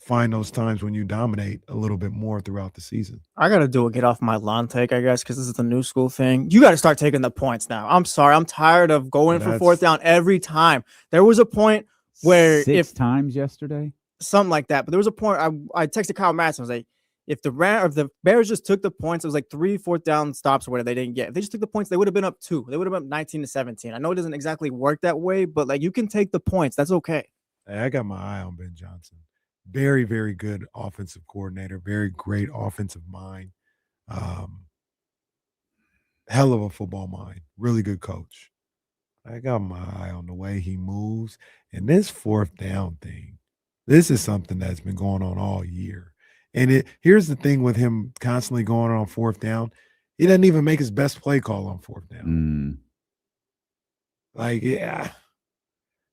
Speaker 5: find those times when you dominate a little bit more throughout the season.
Speaker 4: I got to do a get off my lawn take, I guess, because this is the new school thing. You got to start taking the points now. I'm sorry. I'm tired of going for 4th down every time. There was a point where
Speaker 6: 6 times yesterday,
Speaker 4: something like that. But there was a point I texted Kyle Madsen. I was like, if the Bears just took the points, it was like 3 4th down stops where they didn't get. If they just took the points, they would have been up 2. They would have been up 19-17. I know it doesn't exactly work that way, but like you can take the points. That's okay.
Speaker 5: Hey, I got my eye on Ben Johnson. Very, very good offensive coordinator. Very great offensive mind. Hell of a football mind. Really good coach. I got my eye on the way he moves. And this 4th down thing, this is something that's been going on all year. And here's the thing with him constantly going on 4th down. He doesn't even make his best play call on 4th down. Like, yeah,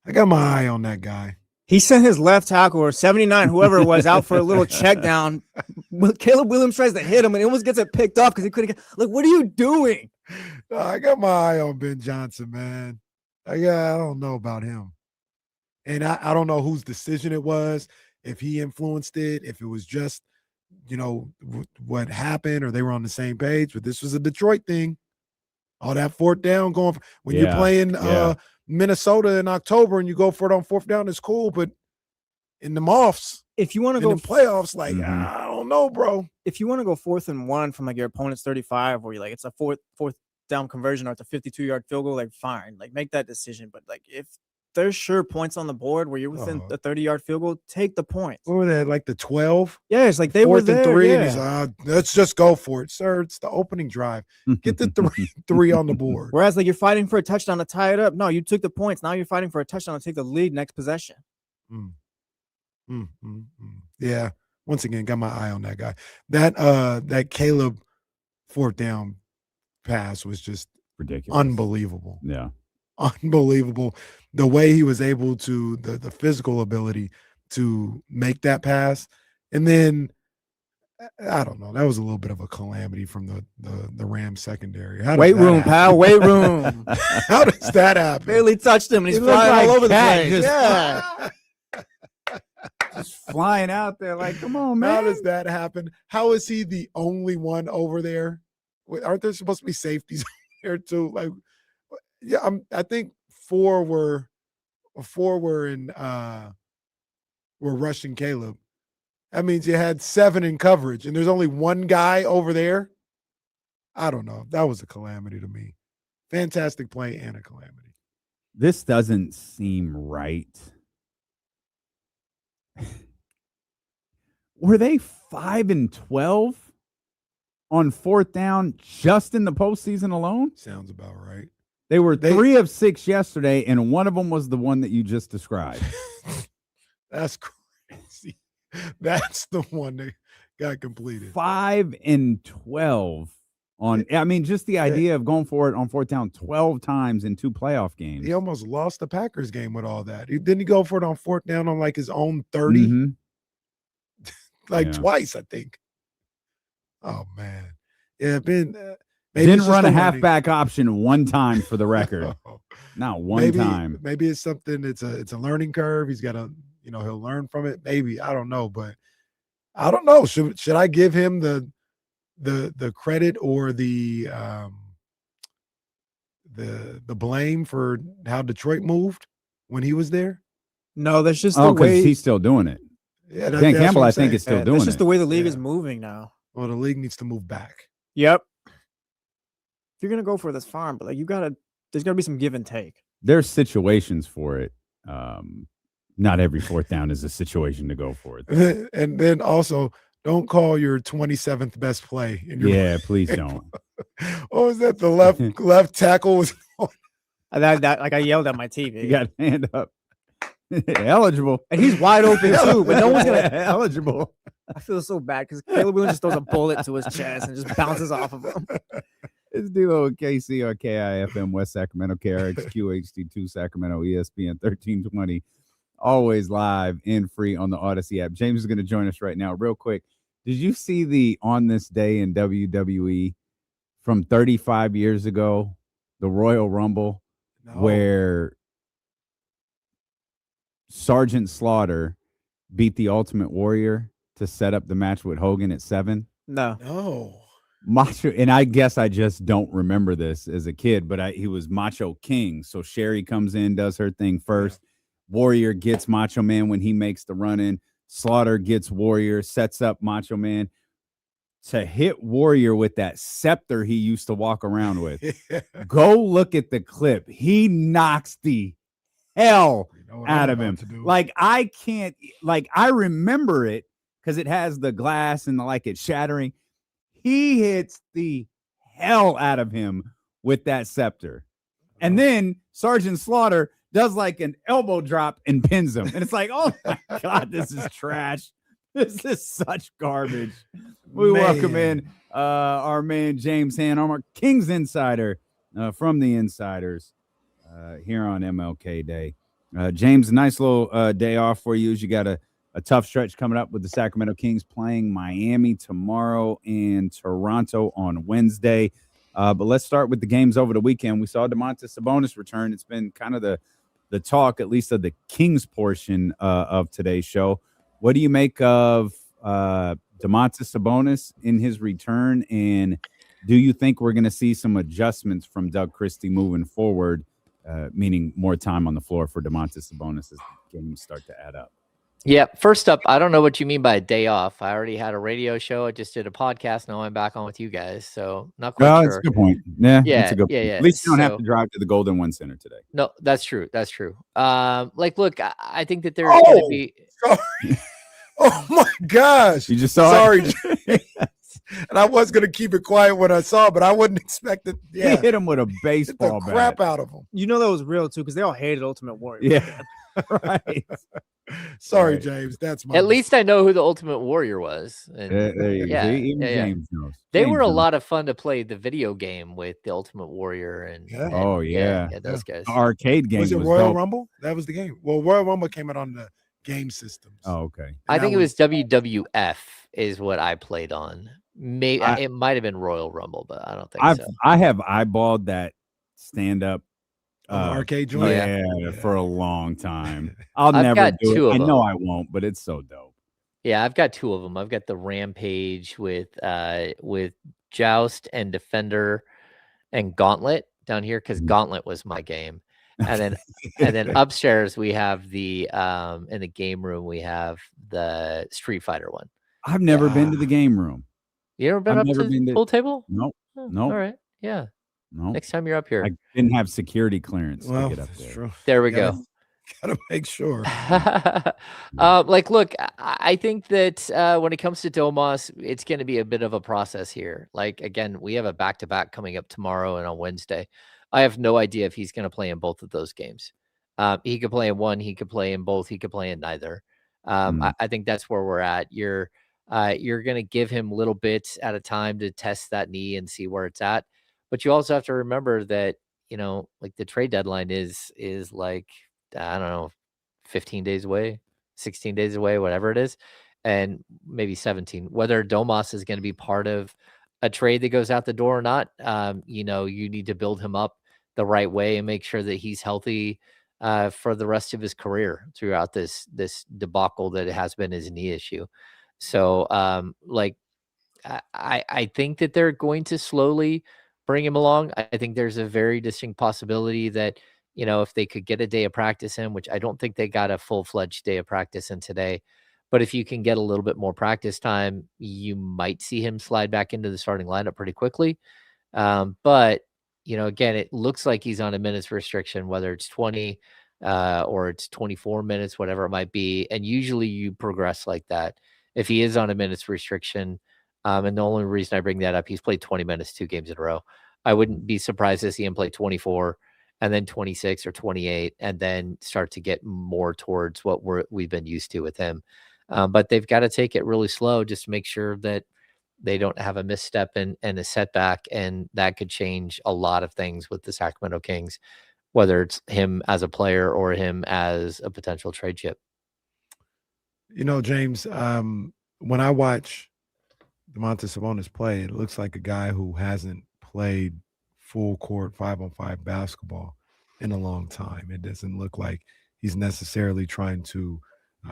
Speaker 5: I got my eye on that guy.
Speaker 4: He sent his left tackle or 79, whoever it was, out for a little check down. Caleb Williams tries to hit him and he almost gets it picked off because he couldn't get. Like, what are you doing?
Speaker 5: I got my eye on Ben Johnson, man. I don't know about him. And I don't know whose decision it was, if he influenced it, if it was just, what happened or they were on the same page. But this was a Detroit thing. All that 4th down going when you're playing Minnesota in October and you go for it on 4th down, it's cool. But in the Moths,
Speaker 4: if you want to go
Speaker 5: in the playoffs, like, I don't know, bro.
Speaker 4: If you want to go 4th and 1 from like your opponent's 35, where you're like, it's a fourth down conversion or it's a 52-yard field goal, like fine, like make that decision. But like if there's sure points on the board where you're within the 30-yard field goal, take the points.
Speaker 5: What were they, like the 12?
Speaker 4: Yeah, it's like they were there.
Speaker 5: 4th and 3,
Speaker 4: yeah.
Speaker 5: and he's let's just go for it, sir. It's the opening drive. Get the three on the board.
Speaker 4: Whereas like you're fighting for a touchdown to tie it up. No, you took the points. Now you're fighting for a touchdown to take the lead next possession.
Speaker 5: Yeah. Once again, got my eye on that guy. That Caleb 4th down pass was just
Speaker 6: ridiculous,
Speaker 5: unbelievable.
Speaker 6: Yeah,
Speaker 5: unbelievable. The way he was able to, the physical ability to make that pass, and then I don't know. That was a little bit of a calamity from the Rams secondary.
Speaker 4: Weight room, pal. Weight room.
Speaker 5: How does that happen?
Speaker 4: Barely touched him, and he's flying all over the place. Yeah.
Speaker 6: Just flying out there like, come on, man.
Speaker 5: How does that happen? How is he the only one over there? Aren't there supposed to be safeties there too? Like, yeah, I think 4 were rushing Caleb. That means you had 7 in coverage, and there's only 1 guy over there. I don't know. That was a calamity to me. Fantastic play and a calamity.
Speaker 6: This doesn't seem right. Were they 5-12 on 4th down just in the postseason alone?
Speaker 5: Sounds about right.
Speaker 6: They were 3 of 6 yesterday, and one of them was the one that you just described.
Speaker 5: That's crazy. That's the one that got completed.
Speaker 6: 5-12 on. I mean, just the idea of going for it on 4th down 12 times in 2 playoff games.
Speaker 5: He almost lost the Packers game with all that. Didn't he go for it on 4th down on like his own 30? Twice, I think. Oh man, yeah, didn't
Speaker 6: run a halfback option one time for the record. Not one time.
Speaker 5: Maybe it's something. It's a learning curve. He's got to, he'll learn from it. Maybe, I don't know, but I don't know. Should I give him the credit or the blame for how Detroit moved when he was there?
Speaker 4: No, that's just the way
Speaker 6: he's still doing it.
Speaker 5: Yeah,
Speaker 6: Dan Campbell, I think, is still doing it.
Speaker 4: That's just the way the league is moving now.
Speaker 5: Well, the league needs to move back.
Speaker 4: Yep. If you're gonna go for this farm, but like there's gotta be some give and take.
Speaker 6: There's situations for it. Not every 4th down is a situation to go for it.
Speaker 5: And then also, don't call your 27th best play.
Speaker 6: Please don't.
Speaker 5: What was that? The left tackle was.
Speaker 4: That like I yelled at my TV.
Speaker 6: You got hand up. Eligible.
Speaker 4: And he's wide open too, but no one's gonna
Speaker 6: eligible.
Speaker 4: I feel so bad because Caleb Williams just throws a bullet to his chest and just bounces off of him.
Speaker 6: It's D-Lo and KC on KIFM West Sacramento, KRXQ HD2 Sacramento, ESPN 1320. Always live and free on the Odyssey app. James is going to join us right now. Real quick, did you see the On This Day in WWE from 35 years ago, the Royal Rumble, where Sergeant Slaughter beat the Ultimate Warrior to set up the match with Hogan at 7?
Speaker 5: No.
Speaker 6: Macho, and I guess I just don't remember this as a kid, but he was Macho King. So Sherry comes in, does her thing first. Warrior gets Macho Man when he makes the run in. Slaughter gets Warrior, sets up Macho Man to hit Warrior with that scepter he used to walk around with. Go look at the clip. He knocks the hell out of him. Like, I can't, like, I remember it because it has the glass and it's shattering. He hits the hell out of him with that scepter. And then Sergeant Slaughter does like an elbow drop and pins him. And it's like, oh my God, this is trash. This is such garbage. We welcome in our man, James Ham, our Kings Insider from the Insiders here on MLK Day. James, nice little day off for you. You got a tough stretch coming up with the Sacramento Kings playing Miami tomorrow and Toronto on Wednesday. But let's start with the games over the weekend. We saw Domantas Sabonis return. It's been kind of the talk, at least of the Kings portion of today's show. What do you make of Domantas Sabonis in his return? And do you think we're going to see some adjustments from Doug Christie moving forward, meaning more time on the floor for Domantas Sabonis as games start to add up?
Speaker 7: Yeah. First up, I don't know what you mean by a day off. I already had a radio show. I just did a podcast. Now I'm back on with you guys. So not quite sure.
Speaker 6: That's a good point. Yeah. That's a good point.
Speaker 7: Yeah.
Speaker 6: At least you don't have to drive to the Golden One Center today.
Speaker 7: No, that's true. That's true. Look, I think that there's going to be.
Speaker 5: Sorry. Oh my gosh.
Speaker 6: You just saw
Speaker 5: it? Sorry. And I was going to keep it quiet when I saw it, but I wouldn't expect it. Yeah.
Speaker 6: He hit him with a baseball
Speaker 5: bat. Crap out of him.
Speaker 4: You know that was real too, because they all hated Ultimate Warrior.
Speaker 6: Yeah. Right.
Speaker 5: Sorry, James. That's my.
Speaker 7: At least I know who the Ultimate Warrior was. And
Speaker 6: Even James knows.
Speaker 7: They were a lot of fun to play the video game with the Ultimate Warrior and those guys.
Speaker 6: The arcade game
Speaker 5: was it Royal Rumble? That was the game. Well, Royal Rumble came out on the game systems.
Speaker 6: Oh, okay.
Speaker 7: I think it was WWF is what I played on. Maybe it might have been Royal Rumble, but I don't think so.
Speaker 6: I have eyeballed that stand-up
Speaker 5: arcade joint
Speaker 6: for a long time. I've never do it. I know I won't, but it's so dope.
Speaker 7: Yeah, I've got two of them. I've got the Rampage with Joust and Defender and Gauntlet down here because Gauntlet was my game. And then upstairs we have the in the game room we have the Street Fighter one.
Speaker 6: I've never been to the game room.
Speaker 7: You ever been up to the pool table?
Speaker 6: Nope.
Speaker 7: All right. Yeah.
Speaker 6: No.
Speaker 7: Next time you're up here.
Speaker 6: I didn't have security clearance to get up there.
Speaker 5: True.
Speaker 7: There we go.
Speaker 5: Gotta make sure.
Speaker 7: Look, I think that when it comes to Domas, it's going to be a bit of a process here. Like, again, we have a back-to-back coming up tomorrow and on Wednesday. I have no idea if he's going to play in both of those games. He could play in one. He could play in both. He could play in neither. I think that's where we're at. You're going to give him little bits at a time to test that knee and see where it's at. But you also have to remember that, like the trade deadline is like, I don't know, 15 days away, 16 days away, whatever it is, and maybe 17. Whether Domas is going to be part of a trade that goes out the door or not, you need to build him up the right way and make sure that he's healthy for the rest of his career throughout this debacle that has been his knee issue. So, I think that they're going to slowly bring him along. I think there's a very distinct possibility that, if they could get a day of practice in, which I don't think they got a full-fledged day of practice in today, but if you can get a little bit more practice time, you might see him slide back into the starting lineup pretty quickly. But, again, it looks like he's on a minutes restriction, whether it's 20 or it's 24 minutes, whatever it might be. And usually you progress like that. If he is on a minutes restriction, and the only reason I bring that up, he's played 20 minutes, 2 games in a row. I wouldn't be surprised to see him play 24 and then 26 or 28, and then start to get more towards what we've been used to with him. But they've got to take it really slow just to make sure that they don't have a misstep and a setback, and that could change a lot of things with the Sacramento Kings, whether it's him as a player or him as a potential trade chip.
Speaker 5: James, when I watch Domantas Sabonis play, it looks like a guy who hasn't played full court 5-on-5 basketball in a long time. It doesn't look like he's necessarily trying to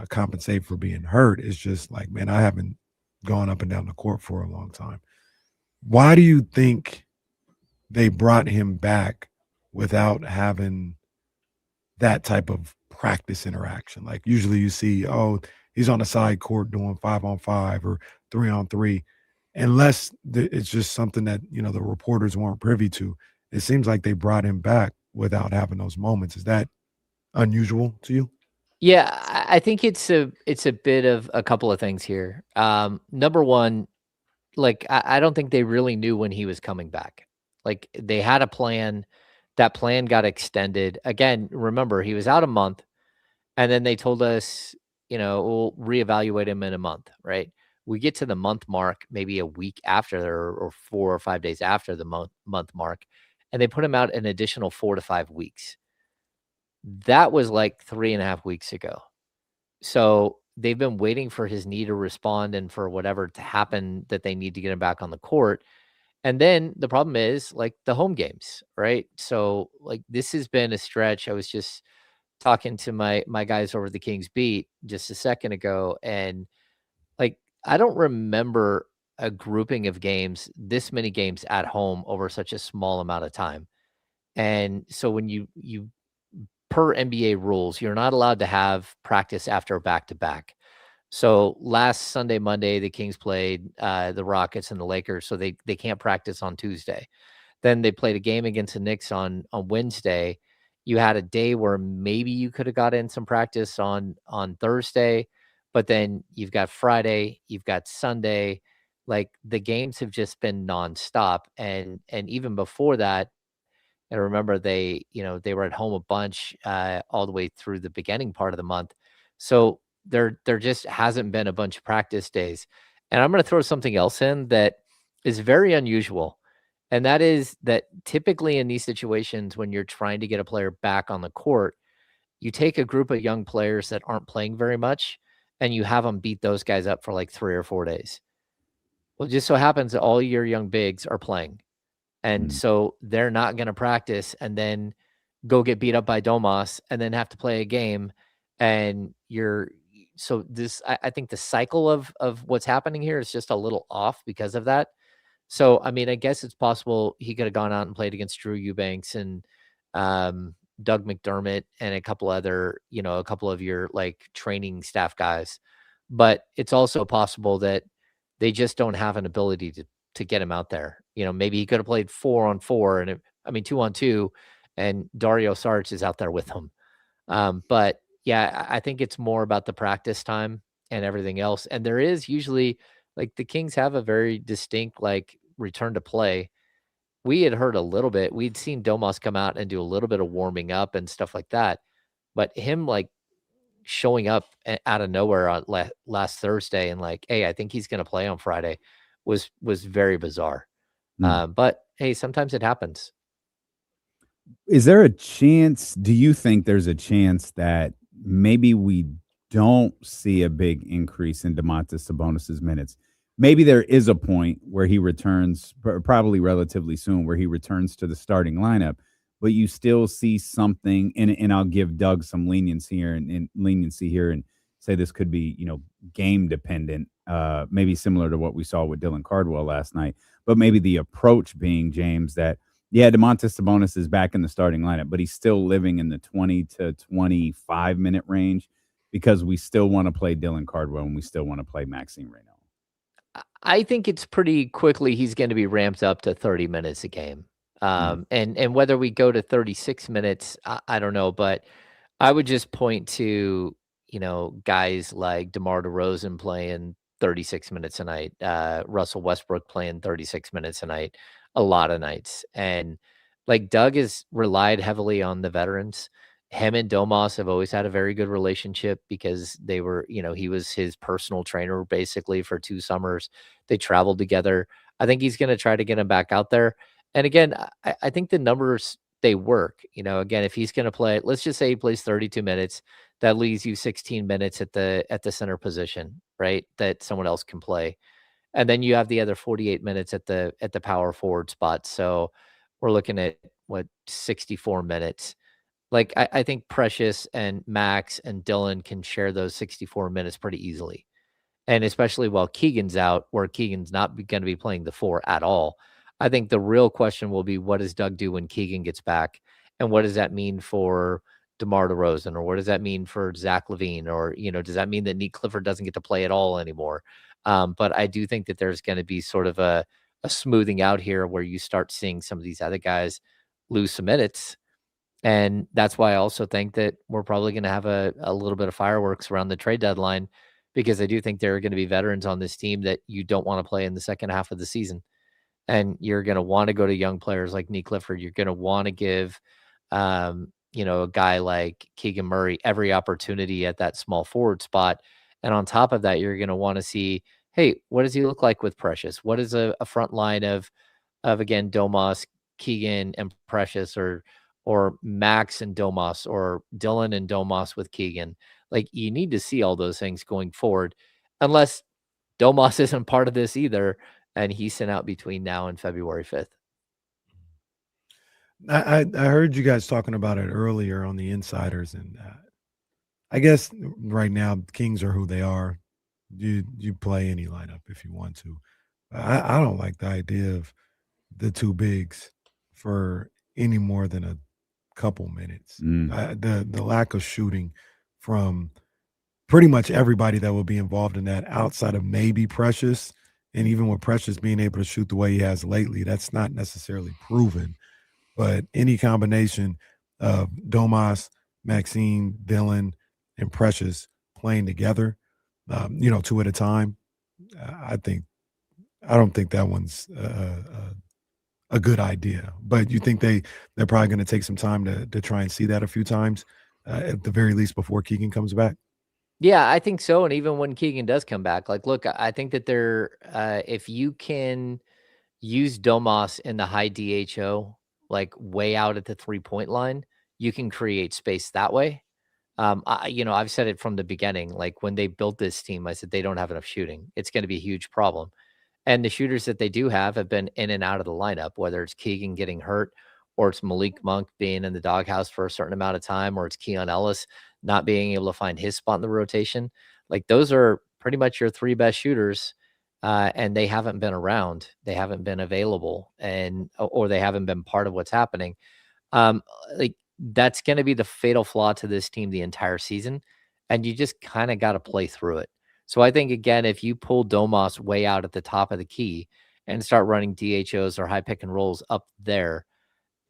Speaker 5: compensate for being hurt. It's just like, man, I haven't gone up and down the court for a long time. Why do you think they brought him back without having that type of practice interaction? Like usually you see, he's on the side court doing 5-on-5 or 3-on-3, unless it's just something that, the reporters weren't privy to. It seems like they brought him back without having those moments. Is that unusual to you?
Speaker 7: Yeah, I think it's a bit of a couple of things here. Number one, like I don't think they really knew when he was coming back. Like they had a plan. That plan got extended. Again, remember, he was out a month, and then they told us, we'll reevaluate him in a month, right? We get to the month mark, maybe a week after or 4 or 5 days after the month mark, and they put him out an additional 4 to 5 weeks. That was like 3.5 weeks ago. So they've been waiting for his knee to respond and for whatever to happen that they need to get him back on the court. And then the problem is like the home games, right? So like this has been a stretch. I was just talking to my guys over the Kings beat just a second ago, and like I don't remember a grouping of games, this many games at home over such a small amount of time. And so when you per NBA rules, you're not allowed to have practice after back-to-back. So last Sunday, Monday, the Kings played the Rockets and the Lakers, so they can't practice on Tuesday. Then they played a game against the Knicks on Wednesday. You had a day where maybe you could have got in some practice on Thursday, but then you've got Friday, you've got Sunday. Like the games have just been nonstop, and even before that, I remember they were at home a bunch all the way through the beginning part of the month. So there just hasn't been a bunch of practice days. And I'm going to throw something else in that is very unusual. And that is that typically in these situations, when you're trying to get a player back on the court, you take a group of young players that aren't playing very much and you have them beat those guys up for like 3 or 4 days. Well, it just so happens that all your young bigs are playing. And so they're not going to practice and then go get beat up by Domas and then have to play a game. And I think the cycle of what's happening here is just a little off because of that. So, I mean, I guess it's possible he could have gone out and played against Drew Eubanks and Doug McDermott and a couple of your like training staff guys. But it's also possible that they just don't have an ability to get him out there. Maybe he could have played 4-on-4 and 2-on-2, and Dario Saric is out there with him. But yeah, I think it's more about the practice time and everything else. And there is usually like the Kings have a very distinct like return to play. We had heard a little bit. We'd seen Domas come out and do a little bit of warming up and stuff like that. But him like showing up out of nowhere on last Thursday and like, hey, I think he's going to play on Friday was very bizarre. But hey, sometimes it happens.
Speaker 6: Is there a chance? Do you think there's a chance that maybe we don't see a big increase in Domantas Sabonis's minutes? Maybe there is a point where he returns, probably relatively soon, where he returns to the starting lineup, but you still see something. And I'll give Doug some leniency here and say this could be, game dependent, maybe similar to what we saw with Dylan Cardwell last night. But maybe the approach being, James, that, yeah, Domantas Sabonis is back in the starting lineup, but he's still living in the 20 to 25 minute range because we still want to play Dylan Cardwell and we still want to play Maxime Reynaud.
Speaker 7: I think it's pretty quickly he's going to be ramped up to 30 minutes a game. And whether we go to 36 minutes, I don't know, but I would just point to, guys like DeMar DeRozan playing 36 minutes a night, Russell Westbrook playing 36 minutes a night, a lot of nights. And Like Doug has relied heavily on the veterans. Him and Domas have always had a very good relationship because they were, he was his personal trainer basically for 2 summers. They traveled together. I think he's going to try to get him back out there. And again, I think the numbers, they work. Again, if he's going to play, let's just say he plays 32 minutes, that leaves you 16 minutes at the center position, right? That someone else can play. And then you have the other 48 minutes at the power forward spot. So we're looking at 64 minutes. Like I think Precious and Max and Dylan can share those 64 minutes pretty easily. And especially while Keegan's out, where Keegan's not going to be playing the 4 at all. I think the real question will be, what does Doug do when Keegan gets back? And what does that mean for DeMar DeRozan? Or what does that mean for Zach LaVine? Or, does that mean that Nick Clifford doesn't get to play at all anymore? But I do think that there's going to be sort of a smoothing out here where you start seeing some of these other guys lose some minutes. And that's why I also think that we're probably going to have a little bit of fireworks around the trade deadline, because I do think there are going to be veterans on this team that you don't want to play in the second half of the season. And you're going to want to go to young players like Nick Clifford. You're going to want to give, a guy like Keegan Murray every opportunity at that small forward spot. And on top of that, you're going to want to see, hey, what does he look like with Precious? What is a front line of again, Domas, Keegan, and Precious, or Max and Domas, or Dylan and Domas with Keegan? Like, you need to see all those things going forward, unless Domas isn't part of this either, and he's sent out between now and February 5th.
Speaker 5: I heard you guys talking about it earlier on the insiders, and I guess right now Kings are who they are. You play any lineup if you want to. I don't like the idea of the 2 bigs for any more than a couple minutes. The lack of shooting from pretty much everybody that will be involved in that, outside of maybe Precious, and even with Precious being able to shoot the way he has lately, that's not necessarily proven. But any combination of Domas, Maxine, Dylan, and Precious playing together, 2 at a time, I don't think that one's a good idea. But you think they're probably going to take some time to try and see that a few times, at the very least, before Keegan comes back?
Speaker 7: Yeah, I think so. And even when Keegan does come back, like, look, I think that if you can use Domas in the high DHO, like way out at the 3-point line, you can create space that way. I've said it from the beginning, like when they built this team, I said, they don't have enough shooting. It's going to be a huge problem. And the shooters that they do have been in and out of the lineup, whether it's Keegan getting hurt, or it's Malik Monk being in the doghouse for a certain amount of time, or it's Keon Ellis not being able to find his spot in the rotation. Like, those are pretty much your 3 best shooters. And they haven't been around. They haven't been available, or they haven't been part of what's happening. Like, that's going to be the fatal flaw to this team the entire season. And you just kind of got to play through it. So I think, again, if you pull Domas way out at the top of the key and start running DHOs or high pick and rolls up there,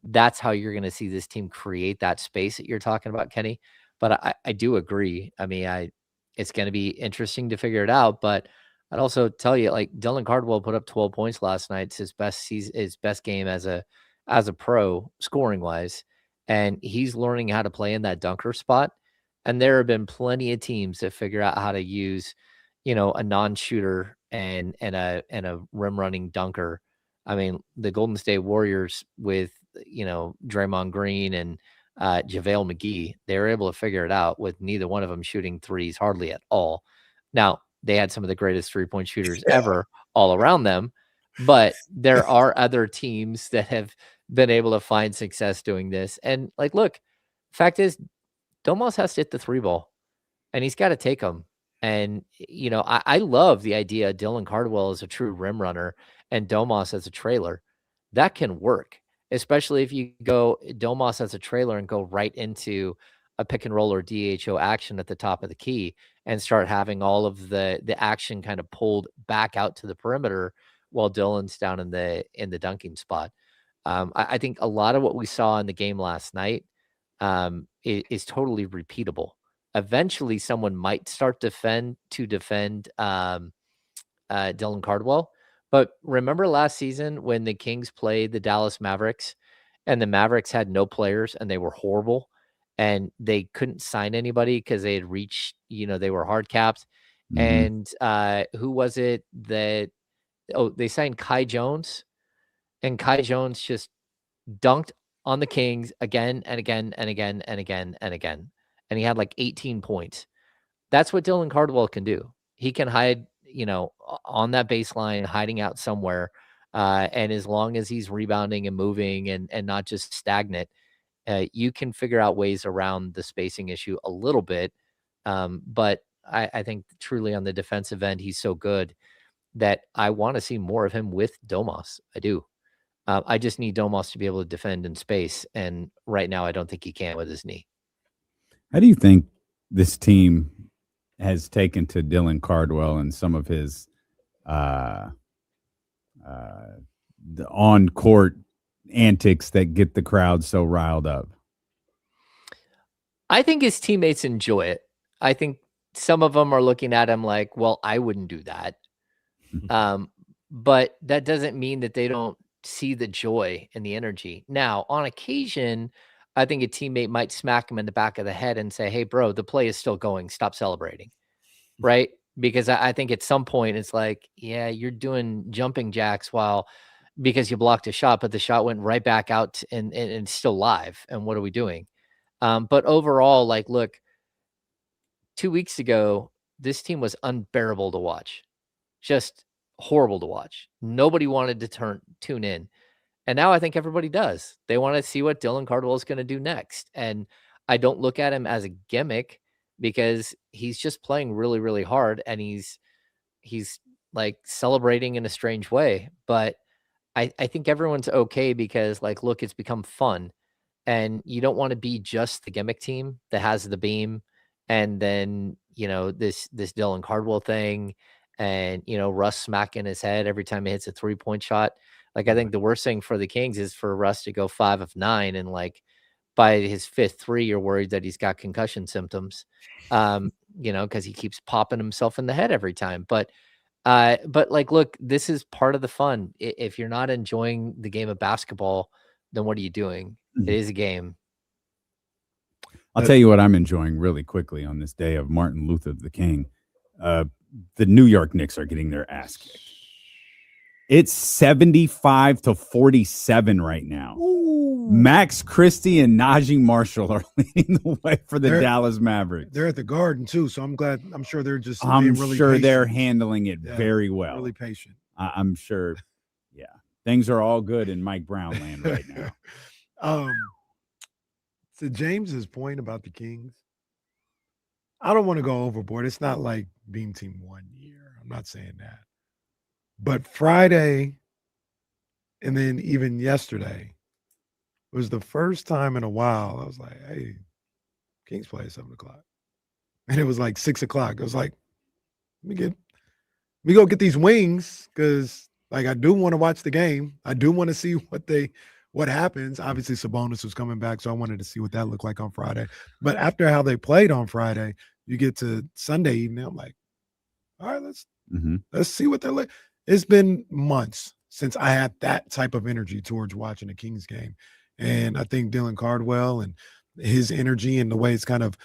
Speaker 7: that's how you're going to see this team create that space that you're talking about, Kenny. But I do agree. I mean, it's going to be interesting to figure it out. But I'd also tell you, like, Dylan Cardwell put up 12 points last night. It's his best season, his best game as a pro, scoring wise. And he's learning how to play in that dunker spot. And there have been plenty of teams that figure out how to use, a non-shooter and a rim running dunker. I mean, the Golden State Warriors with, Draymond Green and JaVale McGee, they were able to figure it out with neither one of them shooting threes hardly at all. Now, they had some of the greatest 3-point shooters ever all around them, but there are other teams that have been able to find success doing this. And, like, look, fact is, Domas has to hit the 3 ball, and he's got to take them. And, I love the idea of Dylan Cardwell as a true rim runner and Domas as a trailer. That can work, especially if you go Domas as a trailer and go right into a pick and roll or DHO action at the top of the key and start having all of the action kind of pulled back out to the perimeter while Dylan's down in the dunking spot. I think a lot of what we saw in the game last night is totally repeatable. Eventually, someone might start to defend Dylan Cardwell. But remember last season when the Kings played the Dallas Mavericks and the Mavericks had no players and they were horrible and they couldn't sign anybody because they had reached, they were hard capped. And who was it that, they signed Kai Jones, and Kai Jones just dunked on the Kings again and again and again and again and again. And he had like 18 points. That's what Dylan Cardwell can do. He can hide, on that baseline, hiding out somewhere. And as long as he's rebounding and moving and not just stagnant, you can figure out ways around the spacing issue a little bit. But I think truly on the defensive end, he's so good that I want to see more of him with Domas. I do. I just need Domas to be able to defend in space. And right now, I don't think he can with his knee.
Speaker 6: How do you think this team has taken to Dylan Cardwell and some of his the on-court antics that get the crowd so riled up?
Speaker 7: I think his teammates enjoy it. I think some of them are looking at him like, well, I wouldn't do that. But that doesn't mean that they don't see the joy and the energy. Now, on occasion, I think a teammate might smack him in the back of the head and say, hey, bro, the play is still going. Stop celebrating. Right? Because I think at some point it's like, yeah, you're doing jumping jacks because you blocked a shot, but the shot went right back out and it's still live. And what are we doing? But overall, like, look, 2 weeks ago, this team was unbearable to watch. Just horrible to watch. Nobody wanted to tune in. And now I think everybody does. They want to see what Dylan Cardwell is going to do next. And I don't look at him as a gimmick because he's just playing really, really hard. And he's like celebrating in a strange way. But I think everyone's okay because, like, look, it's become fun. And you don't want to be just the gimmick team that has the beam and then, this Dylan Cardwell thing and, Russ smacking his head every time he hits a 3-point shot. Like, I think the worst thing for the Kings is for Russ to go 5 of 9 and, like, by his 5th 3, you're worried that he's got concussion symptoms, because he keeps popping himself in the head every time. But like, look, this is part of the fun. If you're not enjoying the game of basketball, then what are you doing? It is a game.
Speaker 6: I'll tell you what I'm enjoying really quickly on this day of Martin Luther the King. The New York Knicks are getting their ass kicked. It's 75-47 right now. Ooh. Max Christie and Najee Marshall are leading the way for the Dallas Mavericks.
Speaker 5: They're at the Garden too, so I'm sure they're just.
Speaker 6: I'm
Speaker 5: really
Speaker 6: sure
Speaker 5: patient.
Speaker 6: They're handling it very well.
Speaker 5: Really patient.
Speaker 6: I'm sure. Yeah, things are all good in Mike Brown land right now.
Speaker 5: To James's point about the Kings, I don't want to go overboard. It's not like Beam Team 1 year. I'm not saying that. But Friday and then even yesterday was the first time in a while I was like, hey, Kings play at 7 o'clock. And it was like 6 o'clock. I was like, let me go get these wings because, like, I do want to watch the game. I do want to see what happens. Obviously, Sabonis was coming back, so I wanted to see what that looked like on Friday. But after how they played on Friday, you get to Sunday evening, I'm like, all right, let's see what they're like. It's been months since I had that type of energy towards watching a Kings game. And I think Dylan Cardwell and his energy and the way it's kind of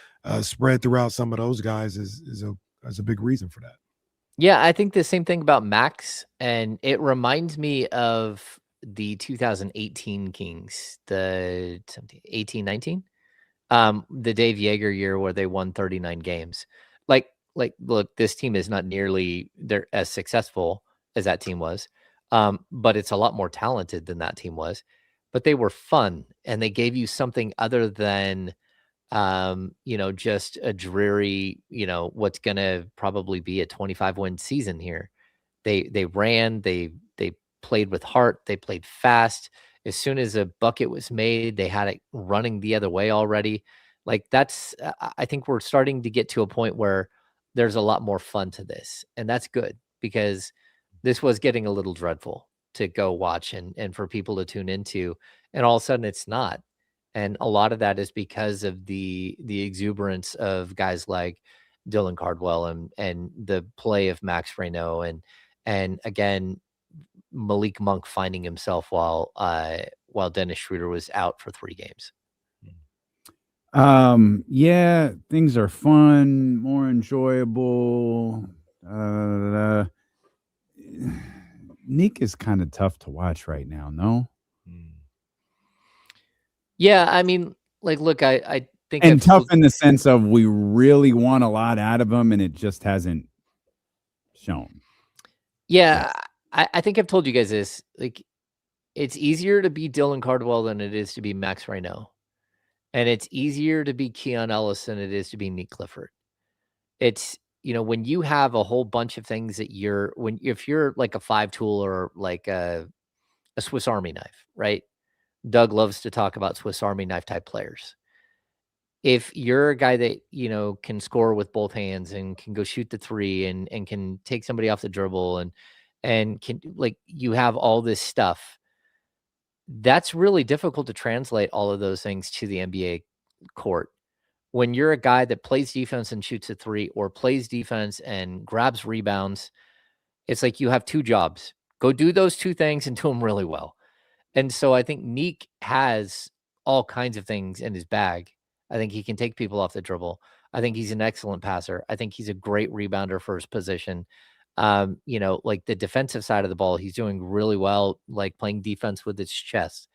Speaker 5: spread throughout some of those guys is a big reason for that.
Speaker 7: Yeah, I think the same thing about Max. And it reminds me of the 2018 Kings, the 18-19, the Dave Yeager year where they won 39 games. Like, look, this team is not nearly as successful as that team was, but it's a lot more talented than that team was. But they were fun, and they gave you something other than, just a dreary, what's going to probably be a 25-win season here. They ran, they played with heart, they played fast. As soon as a bucket was made, they had it running the other way already. Like, I think we're starting to get to a point where there's a lot more fun to this, and that's good because this was getting a little dreadful to go watch and for people to tune into, and all of a sudden it's not. And a lot of that is because of the exuberance of guys like Dylan Cardwell and the play of Max Reno and again, Malik Monk finding himself while while Dennis Schroeder was out for 3 games.
Speaker 6: Yeah, things are fun, more enjoyable. Nick is kind of tough to watch right now, no?
Speaker 7: Yeah, I mean, like, look, I think
Speaker 6: And tough in the sense of we really want a lot out of him, and it just hasn't shown.
Speaker 7: Yeah, I think I've told you guys this. Like, it's easier to be Dylan Cardwell than it is to be Max Reno. And it's easier to be Keon Ellis than it is to be Nick Clifford. It's, when you have a whole bunch of things that if you're like a 5-tool or like a Swiss Army knife, right? Doug loves to talk about Swiss Army knife type players. If you're a guy that, can score with both hands and can go shoot the 3 and can take somebody off the dribble and can, like, you have all this stuff, that's really difficult to translate all of those things to the NBA court. When you're a guy that plays defense and shoots a 3 or plays defense and grabs rebounds, it's like you have 2 jobs. Go do those 2 things and do them really well. And so I think Neek has all kinds of things in his bag. I think he can take people off the dribble. I think he's an excellent passer. I think he's a great rebounder for his position. Like the defensive side of the ball, he's doing really well, like playing defense with his chest.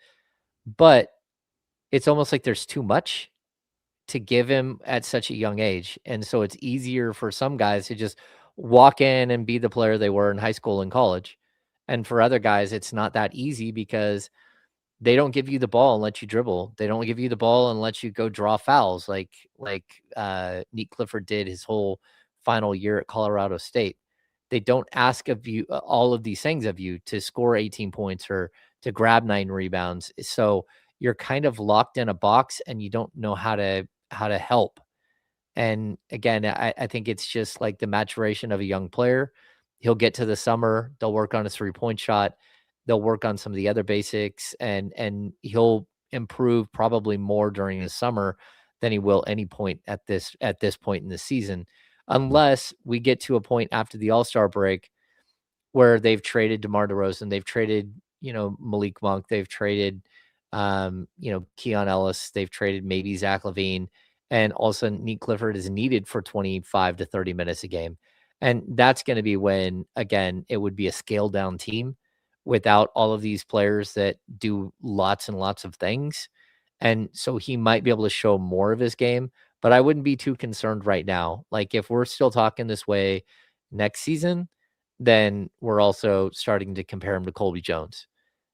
Speaker 7: But it's almost like there's too much to give him at such a young age. And so it's easier for some guys to just walk in and be the player they were in high school and college. And for other guys, it's not that easy because they don't give you the ball and let you dribble. They don't give you the ball and let you go draw fouls like Nick Clifford did his whole final year at Colorado State. They don't ask of you all of these things of you to score 18 points or to grab 9 rebounds. So you're kind of locked in a box and you don't know how to help. And again, I think it's just like the maturation of a young player. He'll get to the summer, they'll work on his 3-point shot, they'll work on some of the other basics, and he'll improve probably more during the summer than he will any point at this point in the season, unless we get to a point after the All-Star break where they've traded DeMar DeRozan, they've traded, Malik Monk, they've traded Keon Ellis, they've traded maybe Zach LaVine, and all of a sudden Nick Clifford is needed for 25 to 30 minutes a game. And that's going to be when, again, it would be a scaled down team without all of these players that do lots and lots of things. And so he might be able to show more of his game, but I wouldn't be too concerned right now. Like if we're still talking this way next season, then we're also starting to compare him to Colby Jones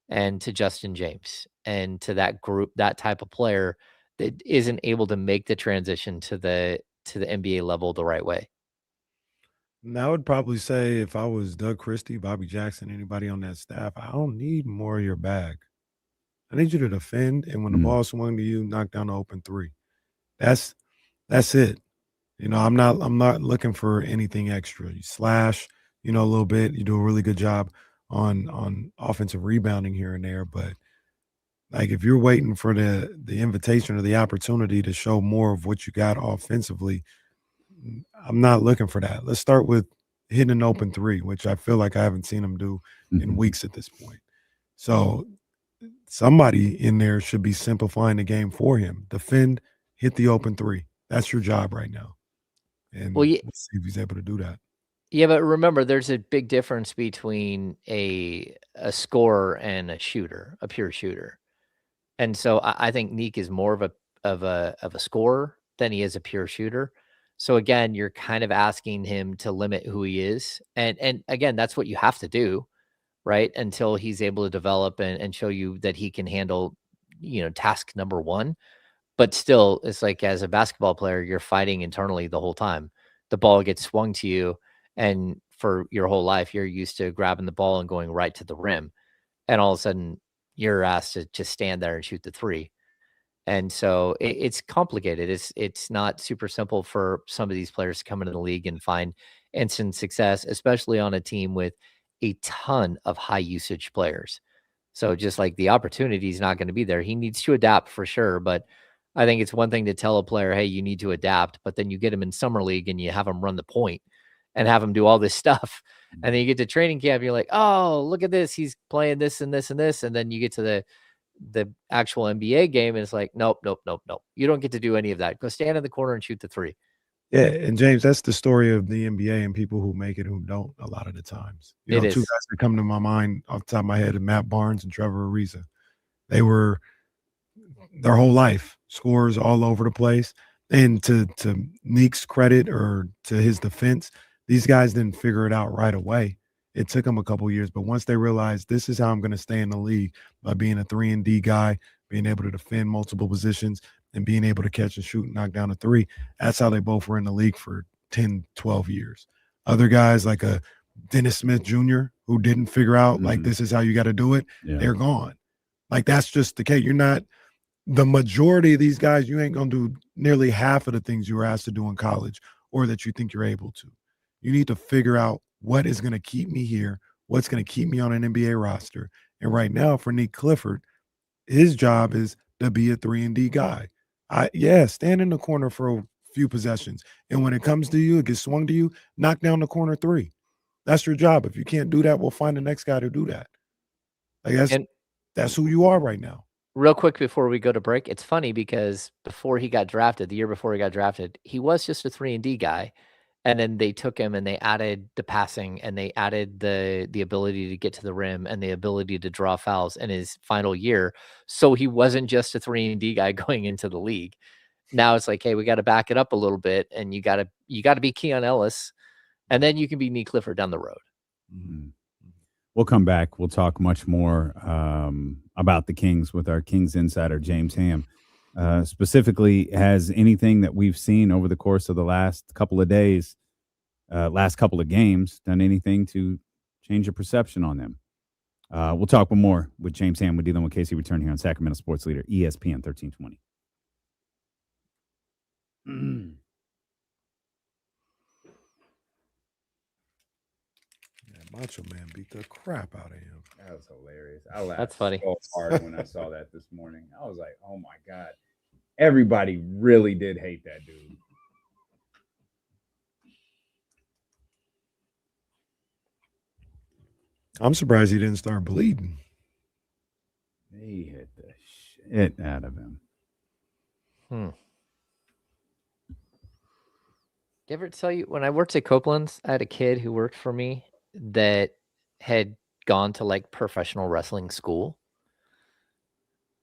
Speaker 7: and to Justin James and to that group, that type of player that isn't able to make the transition to the NBA level the right way.
Speaker 5: And I would probably say if I was Doug Christie, Bobby Jackson, anybody on that staff, I don't need more of your bag. I need you to defend, and when the ball swung to you, knock down the open 3. That's it. I'm not looking for anything extra. You slash, a little bit. You do a really good job on offensive rebounding here and there, but like if you're waiting for the invitation or the opportunity to show more of what you got offensively, I'm not looking for that. Let's start with hitting an open 3, which I feel like I haven't seen him do in weeks at this point. So somebody in there should be simplifying the game for him. Defend, hit the open 3. That's your job right now. And we'll see if he's able to do that.
Speaker 7: Yeah, but remember, there's a big difference between a scorer and a shooter, a pure shooter. And so I think Nick is more of a scorer than he is a pure shooter. So again, you're kind of asking him to limit who he is. And again, that's what you have to do, right? Until he's able to develop and show you that he can handle, task number 1. But still, it's like as a basketball player, you're fighting internally the whole time. The ball gets swung to you, and for your whole life, you're used to grabbing the ball and going right to the rim. And all of a sudden, you're asked to just stand there and shoot the 3. And so it's complicated. It's not super simple for some of these players to come into the league and find instant success, especially on a team with a ton of high usage players. So just like the opportunity is not going to be there. He needs to adapt for sure. But I think it's one thing to tell a player, hey, you need to adapt, but then you get him in summer league and you have him run the point and have him do all this stuff. And then you get to training camp, you're like, oh, look at this. He's playing this and this and this. And then you get to the actual NBA game, and it's like, nope. You don't get to do any of that. Go stand in the corner and shoot the three.
Speaker 5: Yeah, and James, that's the story of the NBA and people who make it who don't a lot of the times. You know, two guys that come to my mind off the top of my head are Matt Barnes and Trevor Ariza. They were their whole life scores all over the place. And to Neek's credit or to his defense, these guys didn't figure it out right away. It took them a couple years, but once they realized this is how I'm going to stay in the league by being a 3-and-D guy, being able to defend multiple positions, and being able to catch and shoot and knock down a three, that's how they both were in the league for 10, 12 years. Other guys like a Dennis Smith Jr., who didn't figure out, like, this is how you got to do it, they're gone. Like, that's just the case. You're not – the majority of these guys, you ain't going to do nearly half of the things you were asked to do in college or that you think you're able to. You need to figure out what is going to keep me here, what's going to keep me on an NBA roster. And right now, for Nick Clifford, his job is to be a 3-and-D guy. Stand in the corner for a few possessions. And when it comes to you, it gets swung to you, knock down the corner three. That's your job. If you can't do that, we'll find the next guy to do that. Like that's who you are right now.
Speaker 7: Real quick before we go to break, it's funny because before he got drafted, the year before he got drafted, he was just a 3-and-D guy. And then they took him and they added the passing and they added the ability to get to the rim and the ability to draw fouls in his final year. So he wasn't just a 3-and-D guy going into the league. Now it's like, hey, we got to back it up a little bit, and you got to be Keon Ellis, and then you can be Nick Clifford down the road.
Speaker 6: Mm-hmm. We'll come back. We'll talk much more about the Kings with our Kings insider, James Ham. Specifically, has anything that we've seen over the course of the last couple of days, last couple of games, done anything to change your perception on them? We'll talk more with James Ham. We're dealing with Casey returning here on Sacramento Sports Leader, ESPN 1320.
Speaker 5: Macho Man beat the crap out of him.
Speaker 6: That was hilarious. I laughed
Speaker 7: That's funny.
Speaker 6: so hard when I saw that this morning. I was like, oh my God. Everybody really did hate that dude.
Speaker 5: I'm surprised he didn't start bleeding.
Speaker 6: He hit the shit out of him.
Speaker 7: Did I ever tell you, when I worked at Copeland's, I had a kid who worked for me that had gone to like professional wrestling school.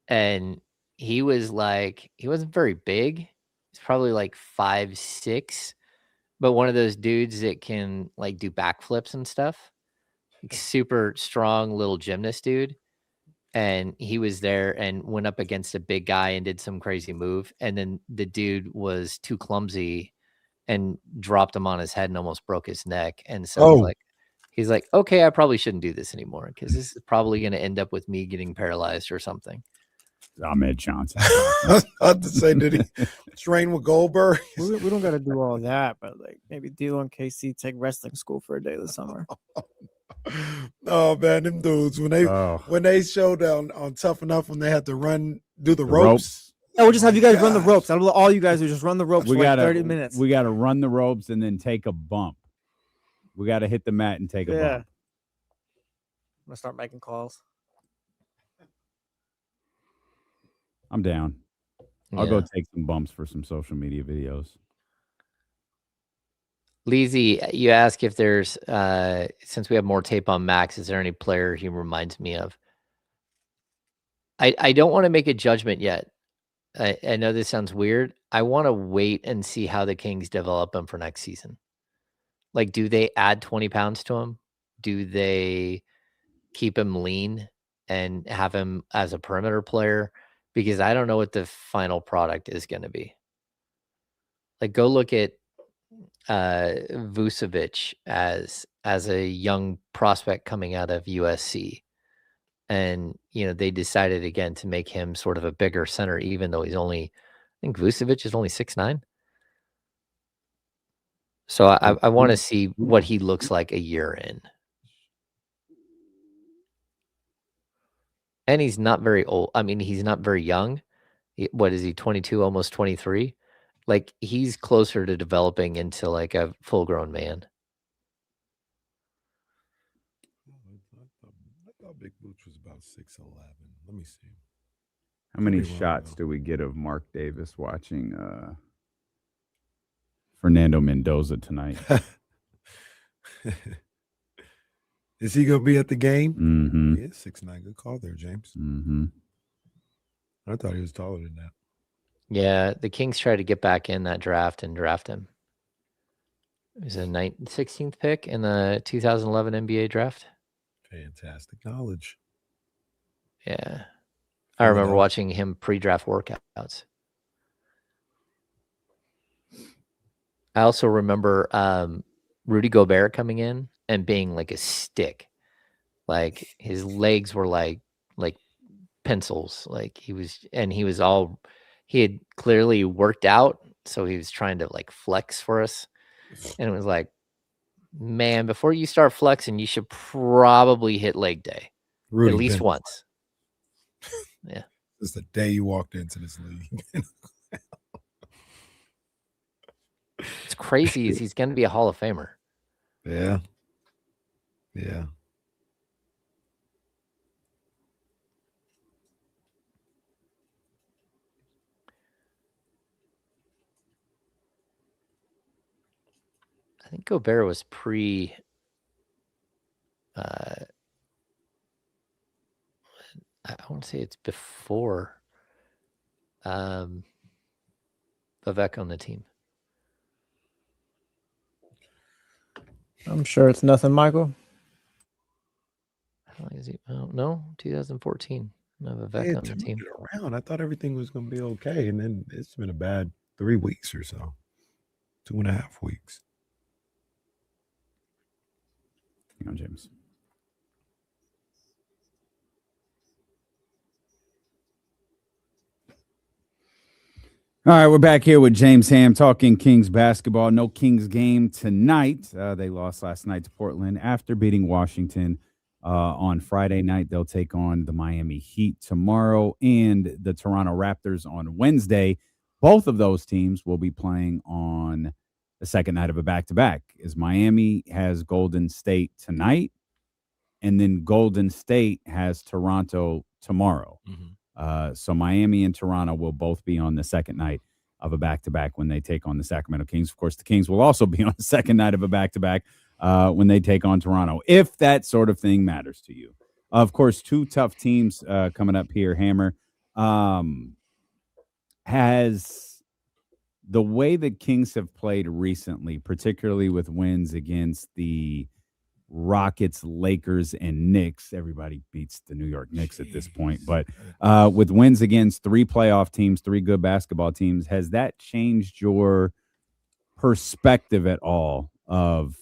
Speaker 7: And he was like, he wasn't very big. He's probably like 5'6", but one of those dudes that can like do backflips and stuff. Like, super strong little gymnast dude. And he was there and went up against a big guy and did some crazy move. And then the dude was too clumsy and dropped him on his head and almost broke his neck. And so he's like, okay, I probably shouldn't do this anymore because this is probably going to end up with me getting paralyzed or something.
Speaker 6: Ahmed Johnson.
Speaker 5: I was about to say, did he train with Goldberg?
Speaker 4: We don't got to do all that, but like maybe D'Lo and KC take wrestling school for a day this summer.
Speaker 5: Oh man, them dudes when they showed on Tough Enough when they had to do the ropes.
Speaker 4: Yeah, we'll just have you guys run the ropes. All you guys will just run the ropes for like 30 minutes.
Speaker 6: We got to run the ropes and then take a bump. We got to hit the mat and take a bump.
Speaker 4: I'm gonna start making calls.
Speaker 6: I'm down. I'll go take some bumps for some social media videos.
Speaker 7: Leezy, you ask if there's, since we have more tape on Max, is there any player he reminds me of? I don't want to make a judgment yet. I know this sounds weird. I want to wait and see how the Kings develop him for next season. Like, do they add 20 pounds to him? Do they keep him lean and have him as a perimeter player? Because I don't know what the final product is going to be. Like, go look at Vucevic as a young prospect coming out of USC. And, they decided again to make him sort of a bigger center, even though I think Vucevic is only 6'9". So I want to see what he looks like a year in. And he's not very old. I mean, he's not very young. What is he, 22, almost 23? Like, he's closer to developing into like a full-grown man.
Speaker 5: I thought Big Booch was about 6'11". Let me see.
Speaker 6: How many shots do we get of Mark Davis watching Fernando Mendoza tonight?
Speaker 18: Is he going to be at the game?
Speaker 6: Mm-hmm.
Speaker 18: He is 6'9". Good call there, James.
Speaker 6: Mm-hmm.
Speaker 18: I thought he was taller than that.
Speaker 7: Yeah, the Kings tried to get back in that draft and draft him. He was a 16th pick in the 2011 NBA draft.
Speaker 18: Fantastic knowledge.
Speaker 7: Yeah. I remember watching him pre-draft workouts. I also remember Rudy Gobert coming in and being like a stick. Like his legs were like pencils. Like he had clearly worked out, so he was trying to like flex for us. And it was like, man, before you start flexing, you should probably hit leg day.
Speaker 18: Rudy
Speaker 7: at least
Speaker 18: been-
Speaker 7: once. Yeah.
Speaker 18: It's the day you walked into this league.
Speaker 7: It's crazy. He's going to be a Hall of Famer.
Speaker 18: Yeah. Yeah.
Speaker 7: I think Gobert was I want to say it's before Vivek on the team.
Speaker 4: I'm sure it's nothing, Michael.
Speaker 7: How long is he? Oh, no, 2014. No, Vivek
Speaker 18: Yeah,
Speaker 7: on the
Speaker 18: turned
Speaker 7: team.
Speaker 18: it around. I thought everything was going to be okay, and then it's been a bad 3 weeks or so. 2.5 weeks.
Speaker 6: Hang on, James. All right, we're back here with James Ham talking Kings basketball. No Kings game tonight. They lost last night to Portland after beating Washington on Friday night. They'll take on the Miami Heat tomorrow and the Toronto Raptors on Wednesday. Both of those teams will be playing on the second night of a back-to-back, as Miami has Golden State tonight, and then Golden State has Toronto tomorrow. So Miami and Toronto will both be on the second night of a back-to-back when they take on the Sacramento Kings. Of course, the Kings will also be on the second night of a back-to-back when they take on Toronto, if that sort of thing matters to you. Of course, two tough teams coming up here. Hammer, has the way the Kings have played recently, particularly with wins against the Rockets, Lakers, and Knicks. Everybody beats the New York Knicks at this point. But with wins against 3 playoff teams, 3 good basketball teams, has that changed your perspective at all of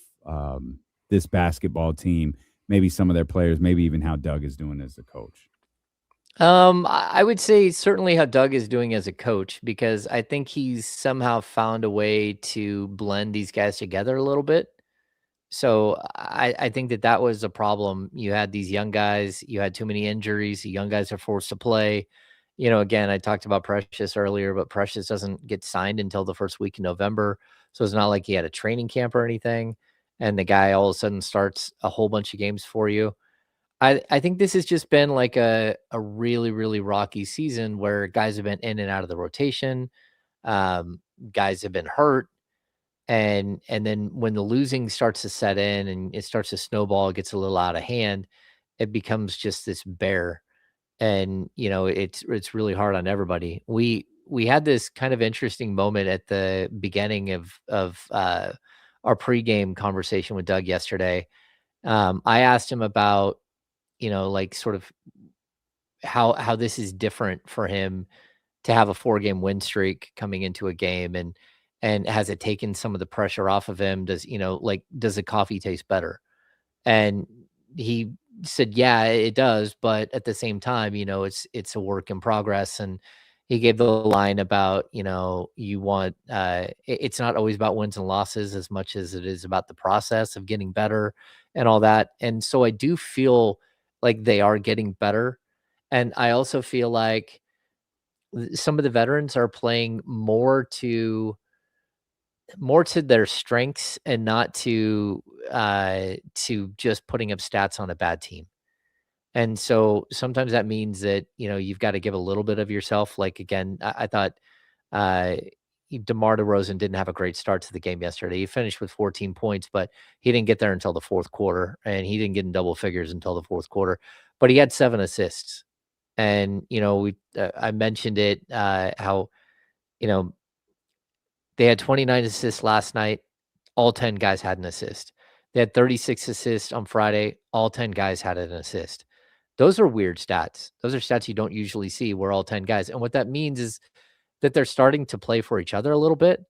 Speaker 6: this basketball team, maybe some of their players, maybe even how Doug is doing as a coach?
Speaker 7: I would say certainly how Doug is doing as a coach, because I think he's somehow found a way to blend these guys together a little bit. So I think that was a problem. You had these young guys, you had too many injuries. The young guys are forced to play. You know, again, I talked about Precious earlier, but Precious doesn't get signed until the first week in November. So it's not like he had a training camp or anything. And the guy all of a sudden starts a whole bunch of games for you. I think this has just been like a really, really rocky season where guys have been in and out of the rotation. Guys have been hurt. And then when the losing starts to set in and it starts to snowball, it gets a little out of hand, it becomes just this bear. And, you know, it's really hard on everybody. We had this kind of interesting moment at the beginning of our pregame conversation with Doug yesterday. I asked him about, you know, like sort of how this is different for him to have a 4-game win streak coming into a game, and has it taken some of the pressure off of him? Does the coffee taste better? And he said, yeah, it does. But at the same time, you know, it's a work in progress. And he gave the line about, you know, you want, it's not always about wins and losses as much as it is about the process of getting better and all that. And so I do feel like they are getting better. And I also feel like some of the veterans are playing more to their strengths and not to just putting up stats on a bad team. And so sometimes that means that, you've got to give a little bit of yourself. Like, again, I thought uh, DeMar DeRozan didn't have a great start to the game yesterday. He finished with 14 points, but he didn't get there until the fourth quarter, and he didn't get in double figures until the fourth quarter. But he had 7 assists. And, I mentioned it, how, they had 29 assists last night. All 10 guys had an assist. They had 36 assists on Friday. All 10 guys had an assist. Those are weird stats. Those are stats you don't usually see where all 10 guys. And what that means is that they're starting to play for each other a little bit.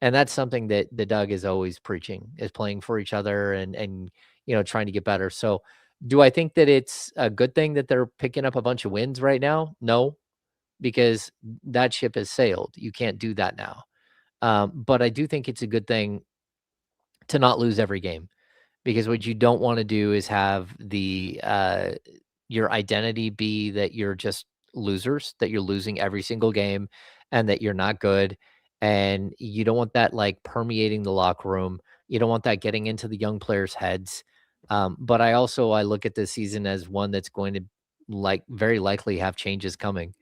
Speaker 7: And that's something that the Doug is always preaching, is playing for each other and trying to get better. So do I think that it's a good thing that they're picking up a bunch of wins right now? No, because that ship has sailed. You can't do that now. But I do think it's a good thing to not lose every game, because what you don't want to do is have your identity be that you're just losers, that you're losing every single game and that you're not good. And you don't want that like permeating the locker room. You don't want that getting into the young players' heads. But I look at this season as one that's going to very likely have changes coming.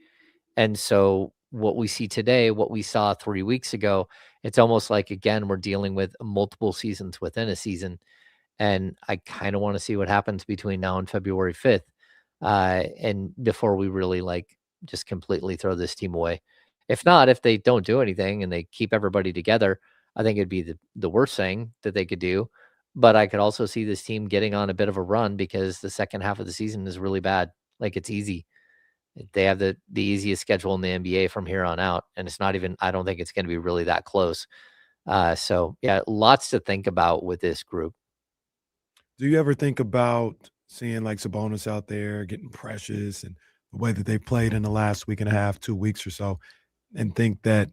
Speaker 7: And so what we see today, what we saw 3 weeks ago, it's almost like, again, we're dealing with multiple seasons within a season. And I kind of want to see what happens between now and February 5th. And before we really just completely throw this team away. If not, if they don't do anything and they keep everybody together, I think it'd be the worst thing that they could do. But I could also see this team getting on a bit of a run, because the second half of the season is really bad. Like, it's easy. They have the easiest schedule in the NBA from here on out. And it's not even, I don't think it's going to be really that close. So yeah, lots to think about with this group.
Speaker 18: Do you ever think about seeing like Sabonis out there getting precious and the way that they played in the last week and a half, 2 weeks or so, and think that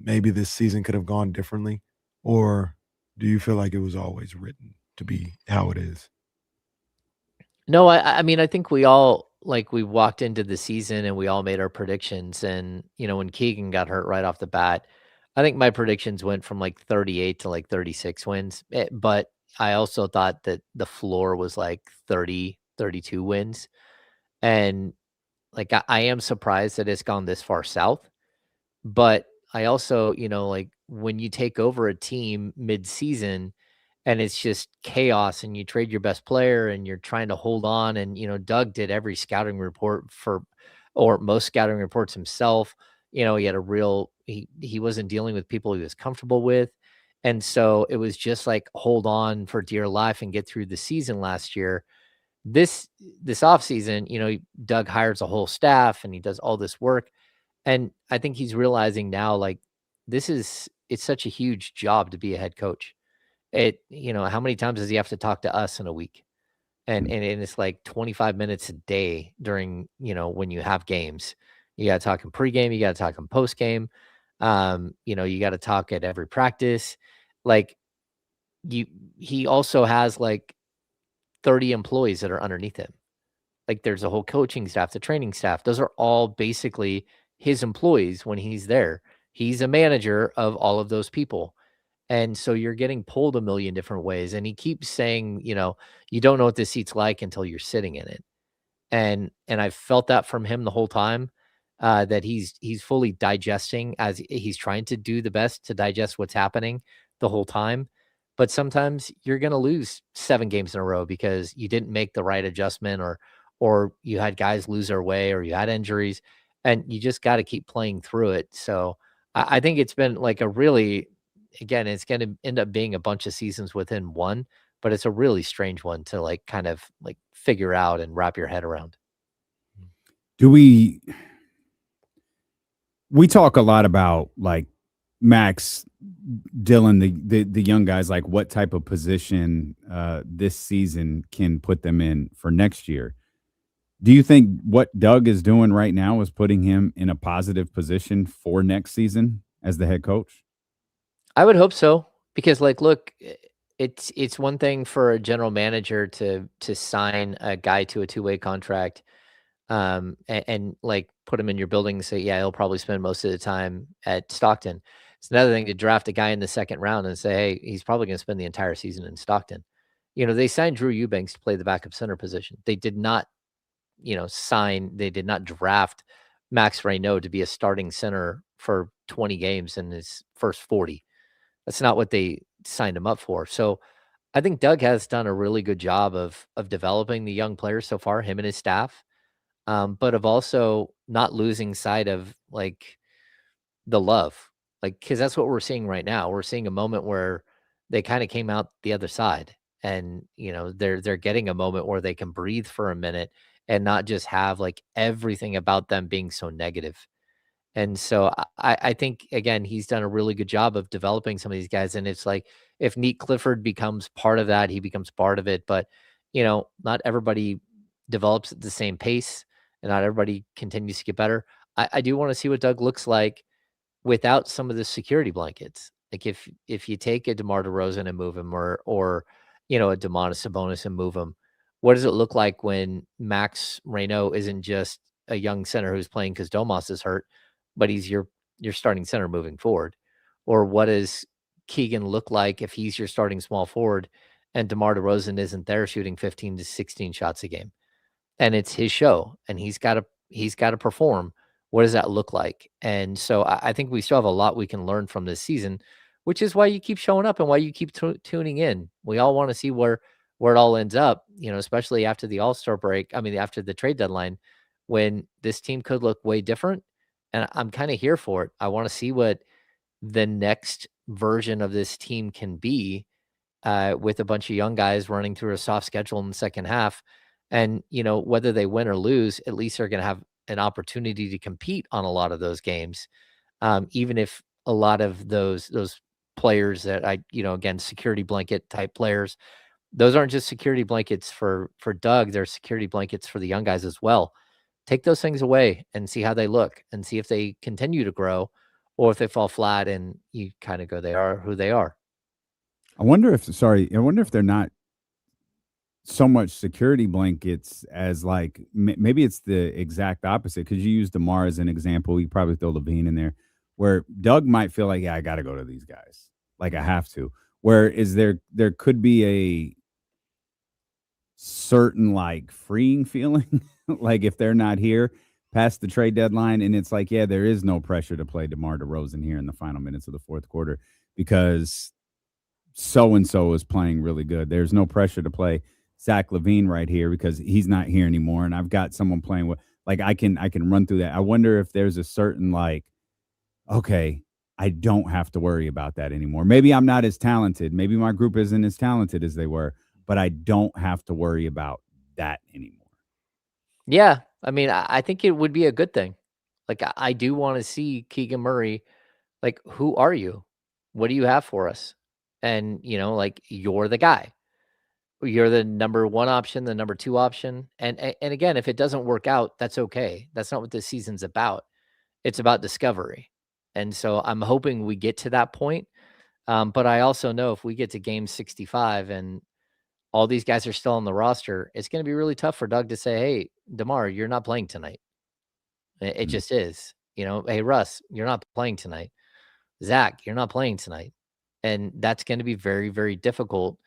Speaker 18: maybe this season could have gone differently? Or do you feel like it was always written to be how it is?
Speaker 7: No, I mean, I think we all, we walked into the season and we all made our predictions. And, when Keegan got hurt right off the bat, I think my predictions went from 38 to 36 wins. But I also thought that the floor was 30, 32 wins. And I am surprised that it's gone this far south. But I also, when you take over a team mid-season and it's just chaos and you trade your best player and you're trying to hold on, and, Doug did every scouting report or most scouting reports himself. He had he wasn't dealing with people he was comfortable with. And so it was just hold on for dear life and get through the season last year. This offseason, Doug hires a whole staff and he does all this work. And I think he's realizing now, it's such a huge job to be a head coach. How many times does he have to talk to us in a week? And it's 25 minutes a day during, when you have games. You got to talk in pregame, you got to talk in postgame. You got to talk at every practice. He also has 30 employees that are underneath him. There's a whole coaching staff, the training staff. Those are all basically his employees when he's there. He's a manager of all of those people. And so you're getting pulled a million different ways. And he keeps saying, you don't know what this seat's like until you're sitting in it. And I've felt that from him the whole time, that he's fully digesting, as he's trying to do the best to digest what's happening the whole time. But sometimes you're going to lose 7 games in a row because you didn't make the right adjustment, or you had guys lose their way, or you had injuries, and you just got to keep playing through it. So I think it's been a really, again, it's going to end up being a bunch of seasons within one, but it's a really strange one to kind of figure out and wrap your head around.
Speaker 6: Do we talk a lot about Max, Dylan, the young guys, what type of position this season can put them in for next year. Do you think what Doug is doing right now is putting him in a positive position for next season as the head coach?
Speaker 7: I would hope so, because look, it's one thing for a general manager to sign a guy to a 2-way contract, and put him in your building and say, yeah, he'll probably spend most of the time at Stockton. It's another thing to draft a guy in the second round and say, hey, he's probably going to spend the entire season in Stockton. They signed Drew Eubanks to play the backup center position. They did not they did not draft Max Reynaud to be a starting center for 20 games in his first 40. That's not what they signed him up for. So I think Doug has done a really good job of developing the young players so far, him and his staff, but of also not losing sight of like the love, like, because that's what we're seeing right now. We're seeing a moment where they kind of came out the other side, and they're getting a moment where they can breathe for a minute and not just have like everything about them being so negative. And so I think, again, he's done a really good job of developing some of these guys. And it's like, if Neat Clifford becomes part of that, he becomes part of it. But, not everybody develops at the same pace, and not everybody continues to get better. I do want to see what Doug looks like without some of the security blankets. Like if you take a DeMar DeRozan and move him, or a Domantas Sabonis and move him, what does it look like when Max Reynaud isn't just a young center who's playing because Domas is hurt, but he's your starting center moving forward? Or what does Keegan look like if he's your starting small forward and DeMar DeRozan isn't there shooting 15 to 16 shots a game? And it's his show, and he's got to perform. What does that look like? And so I think we still have a lot we can learn from this season, which is why you keep showing up and why you keep tuning in. We all want to see where it all ends up, especially after the All-Star break. I mean, after the trade deadline, when this team could look way different. And I'm kind of here for it. I want to see what the next version of this team can be, with a bunch of young guys running through a soft schedule in the second half. And, whether they win or lose, at least they're going to have an opportunity to compete on a lot of those games. Even if a lot of those players that again, security blanket type players, those aren't just security blankets for Doug, they're security blankets for the young guys as well. Take those things away and see how they look, and see if they continue to grow, or if they fall flat and you kind of go, they are who they are.
Speaker 6: I wonder if they're not so much security blankets as like maybe it's the exact opposite, because you used DeMar as an example. You probably throw Levine in there, where Doug might feel like, yeah, I got to go to these guys, like I have to. Whereas there could be a certain like freeing feeling, like if they're not here past the trade deadline, and it's like, yeah, there is no pressure to play DeMar DeRozan here in the final minutes of the fourth quarter because so and so is playing really good. There's no pressure to play Zach LaVine right here because he's not here anymore, and I've got someone playing with, like, I can run through that. I wonder if there's a certain like, okay, I don't have to worry about that anymore. Maybe I'm not as talented. Maybe my group isn't as talented as they were, but I don't have to worry about that anymore.
Speaker 7: Yeah. I mean, I think it would be a good thing. Like, I do want to see Keegan Murray. Like, who are you? What do you have for us? And, like, you're the guy. You're the number one option, the number two option. And again, if it doesn't work out, that's okay. That's not what this season's about. It's about discovery. And so I'm hoping we get to that point. But I also know if we get to game 65 and all these guys are still on the roster, it's going to be really tough for Doug to say, hey, DeMar, you're not playing tonight. It just is. Hey, Russ, you're not playing tonight. Zach, you're not playing tonight. And that's going to be very, very difficult.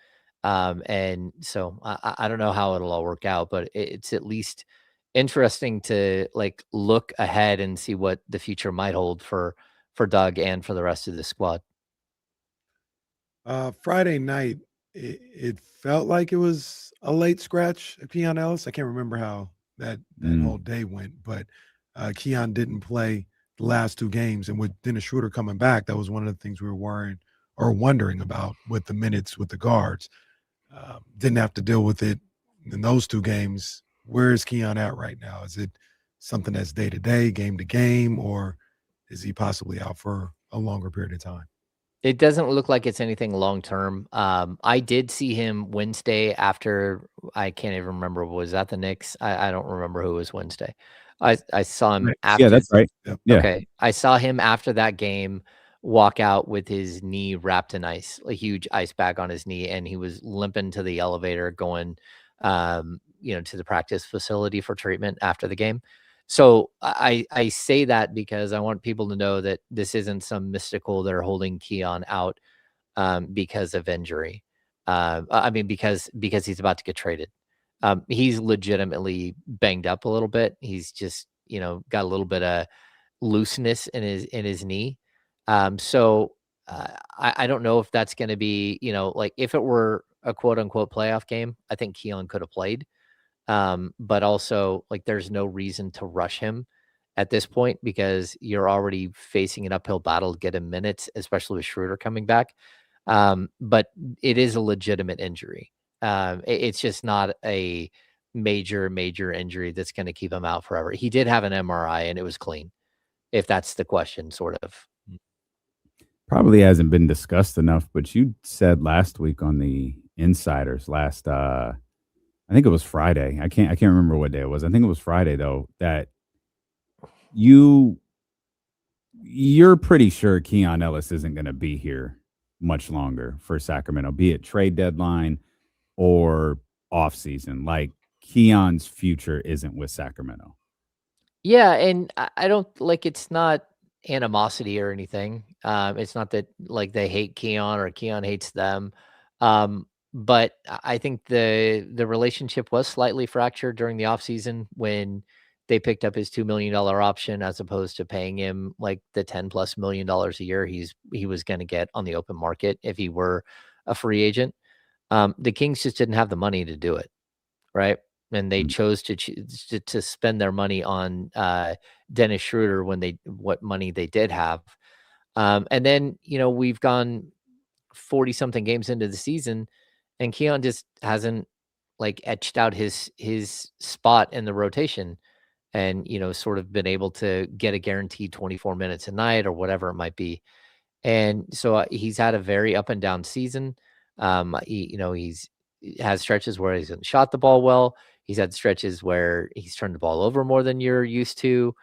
Speaker 7: And so I don't know how it'll all work out, but it's at least interesting to like look ahead and see what the future might hold for Doug and for the rest of the squad.
Speaker 18: Friday night, it felt like it was a late scratch at Keon Ellis. I can't remember how that whole day went, but Keon didn't play the last two games, and with Dennis Schroeder coming back, that was one of the things we were wondering about with the minutes with the guards. Didn't have to deal with it in those two games. Where is Keon at right now? Is it something that's day to day, game to game, or is he possibly out for a longer period of time?
Speaker 7: It doesn't look like it's anything long term. I did see him Wednesday after, I can't even remember, was that the Knicks? I don't remember who was Wednesday. I saw him after.
Speaker 6: Yeah, that's right. Yeah.
Speaker 7: Okay. I saw him after that game walk out with his knee wrapped in ice, a huge ice bag on his knee, and he was limping to the elevator going to the practice facility for treatment after the game. So I say that because I want people to know that this isn't some mystical, they're holding Keon out because of injury. Because he's about to get traded. He's legitimately banged up a little bit. He's just, got a little bit of looseness in his knee. So I don't know if that's going to be, like if it were a quote unquote playoff game, I think Keon could have played. But also like there's no reason to rush him at this point because you're already facing an uphill battle to get him minutes, especially with Schroeder coming back. But it is a legitimate injury. It's just not a major injury that's going to keep him out forever. He did have an MRI and it was clean, if that's the question, sort of.
Speaker 6: Probably hasn't been discussed enough, but you said last week on the Insiders I think it was Friday. I can't remember what day it was. I think it was Friday though, that you're pretty sure Keon Ellis isn't going to be here much longer for Sacramento, be it trade deadline or off season. Like Keon's future isn't with Sacramento.
Speaker 7: Yeah, and I don't like it's not animosity or anything. It's not that like they hate Keon or Keon hates them. But I think the relationship was slightly fractured during the offseason when they picked up his $2 million option as opposed to paying him like the $10+ million a year he was going to get on the open market if he were a free agent. The Kings just didn't have the money to do it, right? And they chose to spend their money on Dennis Schroeder what money they did have. And then, we've gone 40 something games into the season and Keon just hasn't like etched out his spot in the rotation and, sort of been able to get a guaranteed 24 minutes a night or whatever it might be. And so he's had a very up and down season. He's has stretches where he's shot the ball well. He's had stretches where he's turned the ball over more than you're used to.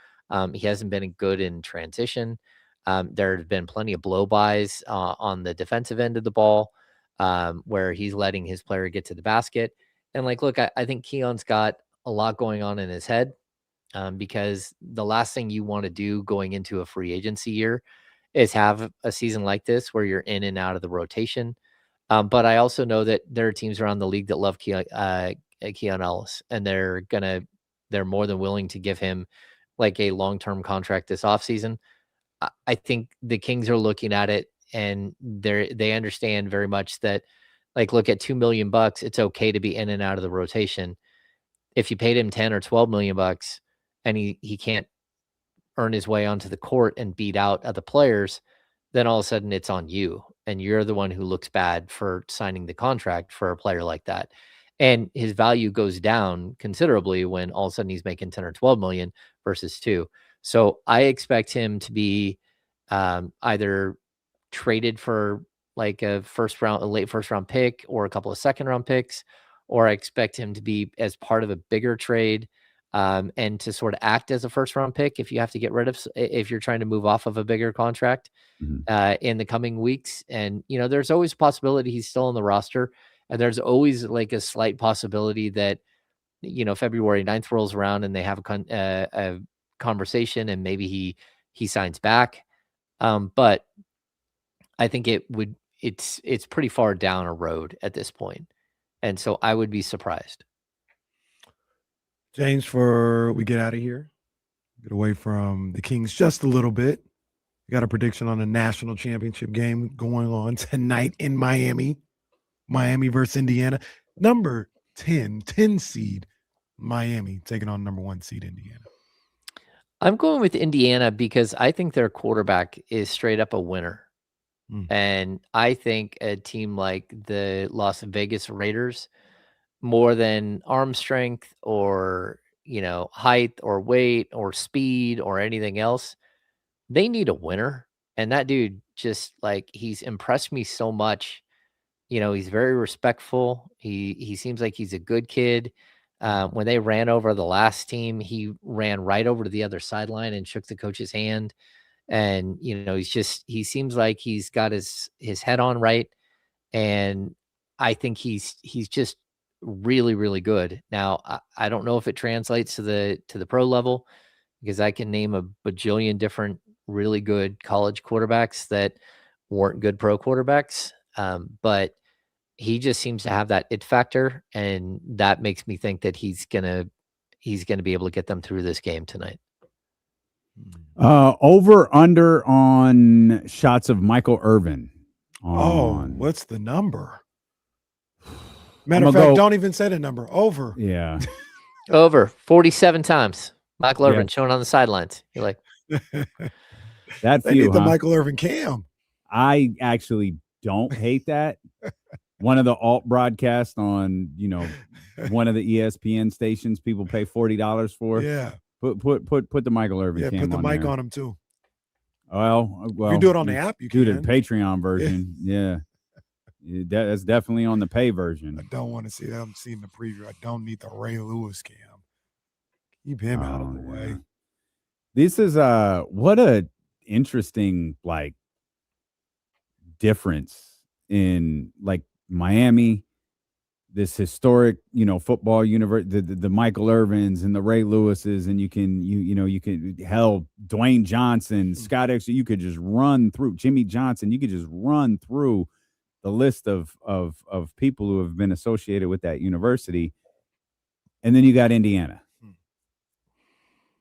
Speaker 7: He hasn't been good in transition. There have been plenty of blow-bys on the defensive end of the ball where he's letting his player get to the basket. And like, look, I think Keon's got a lot going on in his head because the last thing you want to do going into a free agency year is have a season like this where you're in and out of the rotation. But I also know that there are teams around the league that love Keon Ellis, and they're more than willing to give him like a long-term contract this offseason. I think the Kings are looking at it and they understand very much that like, look at $2 million. It's okay to be in and out of the rotation. If you paid him 10 or 12 million bucks and he can't earn his way onto the court and beat out other players, then all of a sudden it's on you. And you're the one who looks bad for signing the contract for a player like that. And his value goes down considerably when all of a sudden he's making 10 or 12 million versus 2. So I expect him to be either traded for like a late first round pick or a couple of second round picks, or I expect him to be as part of a bigger trade and to sort of act as a first round pick if you have to get rid of, if you're trying to move off of a bigger contract in the coming weeks. And, there's always a possibility he's still on the roster. And there's always like a slight possibility that, February 9th rolls around and they have a conversation and maybe he signs back. But I think it's pretty far down a road at this point. And so I would be surprised.
Speaker 5: James, before we get out of here, get away from the Kings just a little bit. We got a prediction on the national championship game going on tonight in Miami. Miami versus Indiana. Number 10 seed Miami taking on number 1 seed Indiana.
Speaker 7: I'm going with Indiana because I think their quarterback is straight up a winner. And I think a team like the Las Vegas Raiders, more than arm strength or, height or weight or speed or anything else, they need a winner. And that dude just like, he's impressed me so much. He's very respectful. He seems like he's a good kid. When they ran over the last team, he ran right over to the other sideline and shook the coach's hand. And, he seems like he's got his head on right. And I think he's just really, really good. Now, I don't know if it translates to the pro level because I can name a bajillion different really good college quarterbacks that weren't good pro quarterbacks. But he just seems to have that it factor, and that makes me think that he's gonna be able to get them through this game tonight.
Speaker 6: Over under on shots of Michael Irvin.
Speaker 5: What's the number? Matter of fact, don't even say the number. Over.
Speaker 6: Yeah.
Speaker 7: Over 47 times. Michael Irvin showing on the sidelines. You're like,
Speaker 6: that
Speaker 5: they need the Michael Irvin cam.
Speaker 6: I actually don't hate that. One of the alt broadcasts on, one of the ESPN stations people pay $40 for.
Speaker 5: Yeah.
Speaker 6: Put the Michael Irvin cam on.
Speaker 5: Put the mic
Speaker 6: there.
Speaker 5: on him too.
Speaker 6: Well,
Speaker 5: you can do it on the app. You can
Speaker 6: do the Patreon version. Yeah. That's definitely on the pay version.
Speaker 5: I don't want to see that. I'm seeing the preview. I don't need the Ray Lewis cam. Keep him out of the way.
Speaker 6: This is what a interesting difference in Miami, this historic football universe, the Michael Irvins and the Ray Lewises, and you can Dwayne Johnson, Scott X, you could just run through Jimmy Johnson, you could just run through the list of people who have been associated with that university. And then you got Indiana.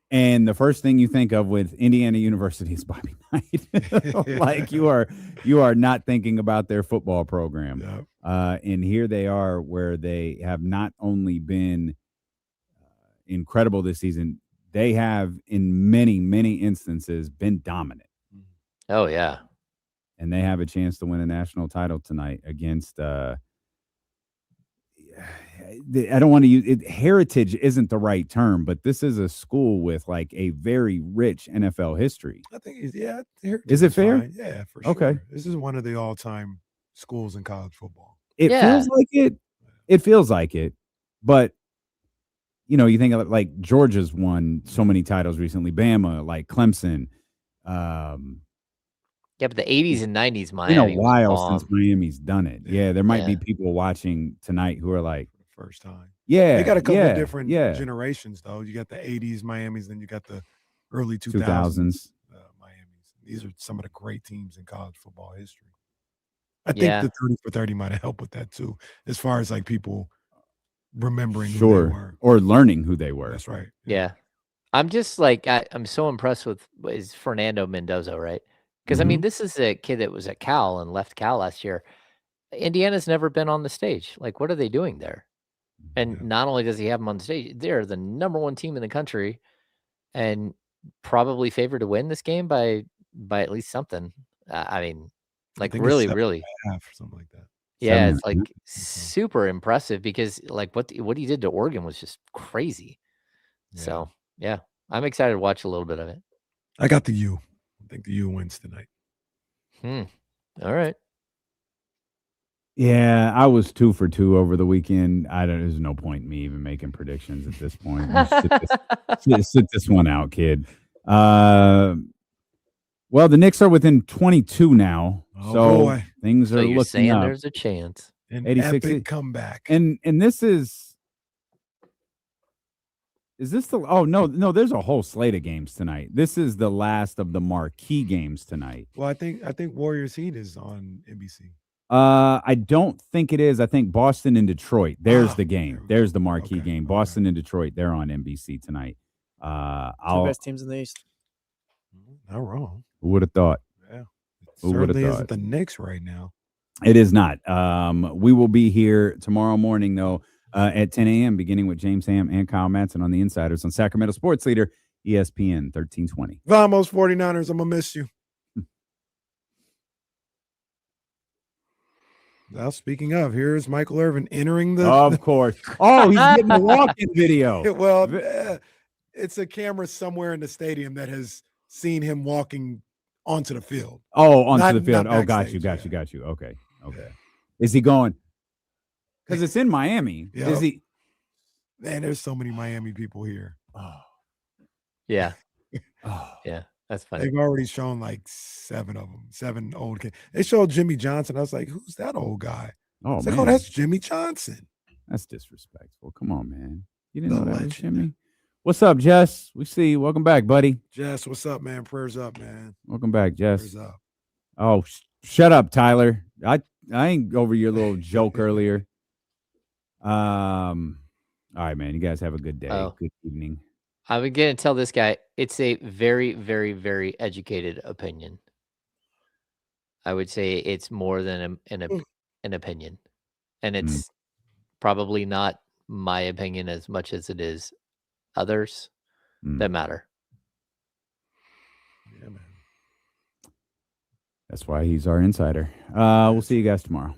Speaker 6: And the first thing you think of with Indiana University is Bobby Knight. You are not thinking about their football program.
Speaker 5: Yep.
Speaker 6: And here they are, where they have not only been incredible this season, they have in many, many instances been dominant.
Speaker 7: Oh, yeah.
Speaker 6: And they have a chance to win a national title tonight against I don't want to use it. Heritage isn't the right term, but this is a school with a very rich NFL history.
Speaker 5: I think,
Speaker 6: is it fair?
Speaker 5: Fine. Yeah, for sure.
Speaker 6: Okay.
Speaker 5: This is one of the all-time schools in college football.
Speaker 6: It feels like it. It feels like it. But, you think of Georgia's won so many titles recently, Bama, Clemson.
Speaker 7: Yeah, but the 80s and 90s Miami.
Speaker 6: It's been a while since Miami's done it. Yeah, there might be people watching tonight who are
Speaker 5: first time.
Speaker 6: Yeah.
Speaker 5: They got a couple of different generations, though. You got the 80s Miamis, then you got the early 2000s Miamis. These are some of the great teams in college football history. I think the 30 for 30 might have helped with that, too, as far as people remembering who they were.
Speaker 6: Or learning who they were.
Speaker 5: That's right.
Speaker 7: Yeah. I'm just I'm so impressed with is Fernando Mendoza, right? Because, I mean, this is a kid that was at Cal and left Cal last year. Indiana's never been on the stage. What are they doing there? And not only does he have them on the stage, they're the number one team in the country and probably favored to win this game by at least something. I mean, really, really.
Speaker 5: Half or something like that.
Speaker 7: Yeah, it's super impressive because what he did to Oregon was just crazy. Yeah. So, yeah, I'm excited to watch a little bit of it.
Speaker 5: I got the U. I think the U wins tonight.
Speaker 7: All right.
Speaker 6: Yeah, I was 2 for 2 over the weekend. There's no point in me even making predictions at this point. Sit this one out, kid. Well, the Knicks are within 22 now, so things are looking
Speaker 7: saying
Speaker 6: up.
Speaker 7: There's a chance.
Speaker 5: An epic comeback.
Speaker 6: And this is this the? Oh no, there's a whole slate of games tonight. This is the last of the marquee games tonight.
Speaker 5: Well, I think Warriors Heat is on NBC.
Speaker 6: I don't think it is. I think Boston and Detroit. There's the game. There's the marquee game. Boston and Detroit. They're on NBC tonight.
Speaker 4: Two best teams in the East.
Speaker 5: Not wrong.
Speaker 6: Who would have thought?
Speaker 5: Yeah. It certainly isn't the Knicks right now.
Speaker 6: It is not. We will be here tomorrow morning, though, at 10 a.m., beginning with James Ham and Kyle Madsen on the Insiders on Sacramento Sports Leader, ESPN 1320.
Speaker 5: Vamos 49ers. I'm going to miss you. Now, speaking of, here's Michael Irvin entering the...
Speaker 6: Of course. Oh, he's getting the walk-in video.
Speaker 5: Well, it's a camera somewhere in the stadium that has seen him walking onto the field.
Speaker 6: Oh, onto the field. Oh, got you. Okay. Is he going? Because it's in Miami.
Speaker 5: Yep.
Speaker 6: Is he?
Speaker 5: Man, there's so many Miami people here.
Speaker 6: Oh.
Speaker 7: Yeah. Yeah. That's funny.
Speaker 5: They've already shown 7 of them, 7 old kids. They showed Jimmy Johnson. I was like, who's that old guy?
Speaker 6: Oh,
Speaker 5: man. That's Jimmy Johnson.
Speaker 6: That's disrespectful. Come on, man. You didn't know that was Jimmy? What's up, Jess? We see you. Welcome back, buddy.
Speaker 5: Jess, what's up, man? Prayers up, man.
Speaker 6: Welcome back, Jess.
Speaker 5: Prayers up.
Speaker 6: Oh, shut up, Tyler. over your little joke earlier. All right, man. You guys have a good day.
Speaker 7: Oh.
Speaker 6: Good evening.
Speaker 7: I'm going to tell this guy it's a very, very, very educated opinion. I would say it's more than an opinion. And it's probably not my opinion as much as it is others that matter.
Speaker 18: Yeah, man.
Speaker 6: That's why he's our insider. We'll see you guys tomorrow.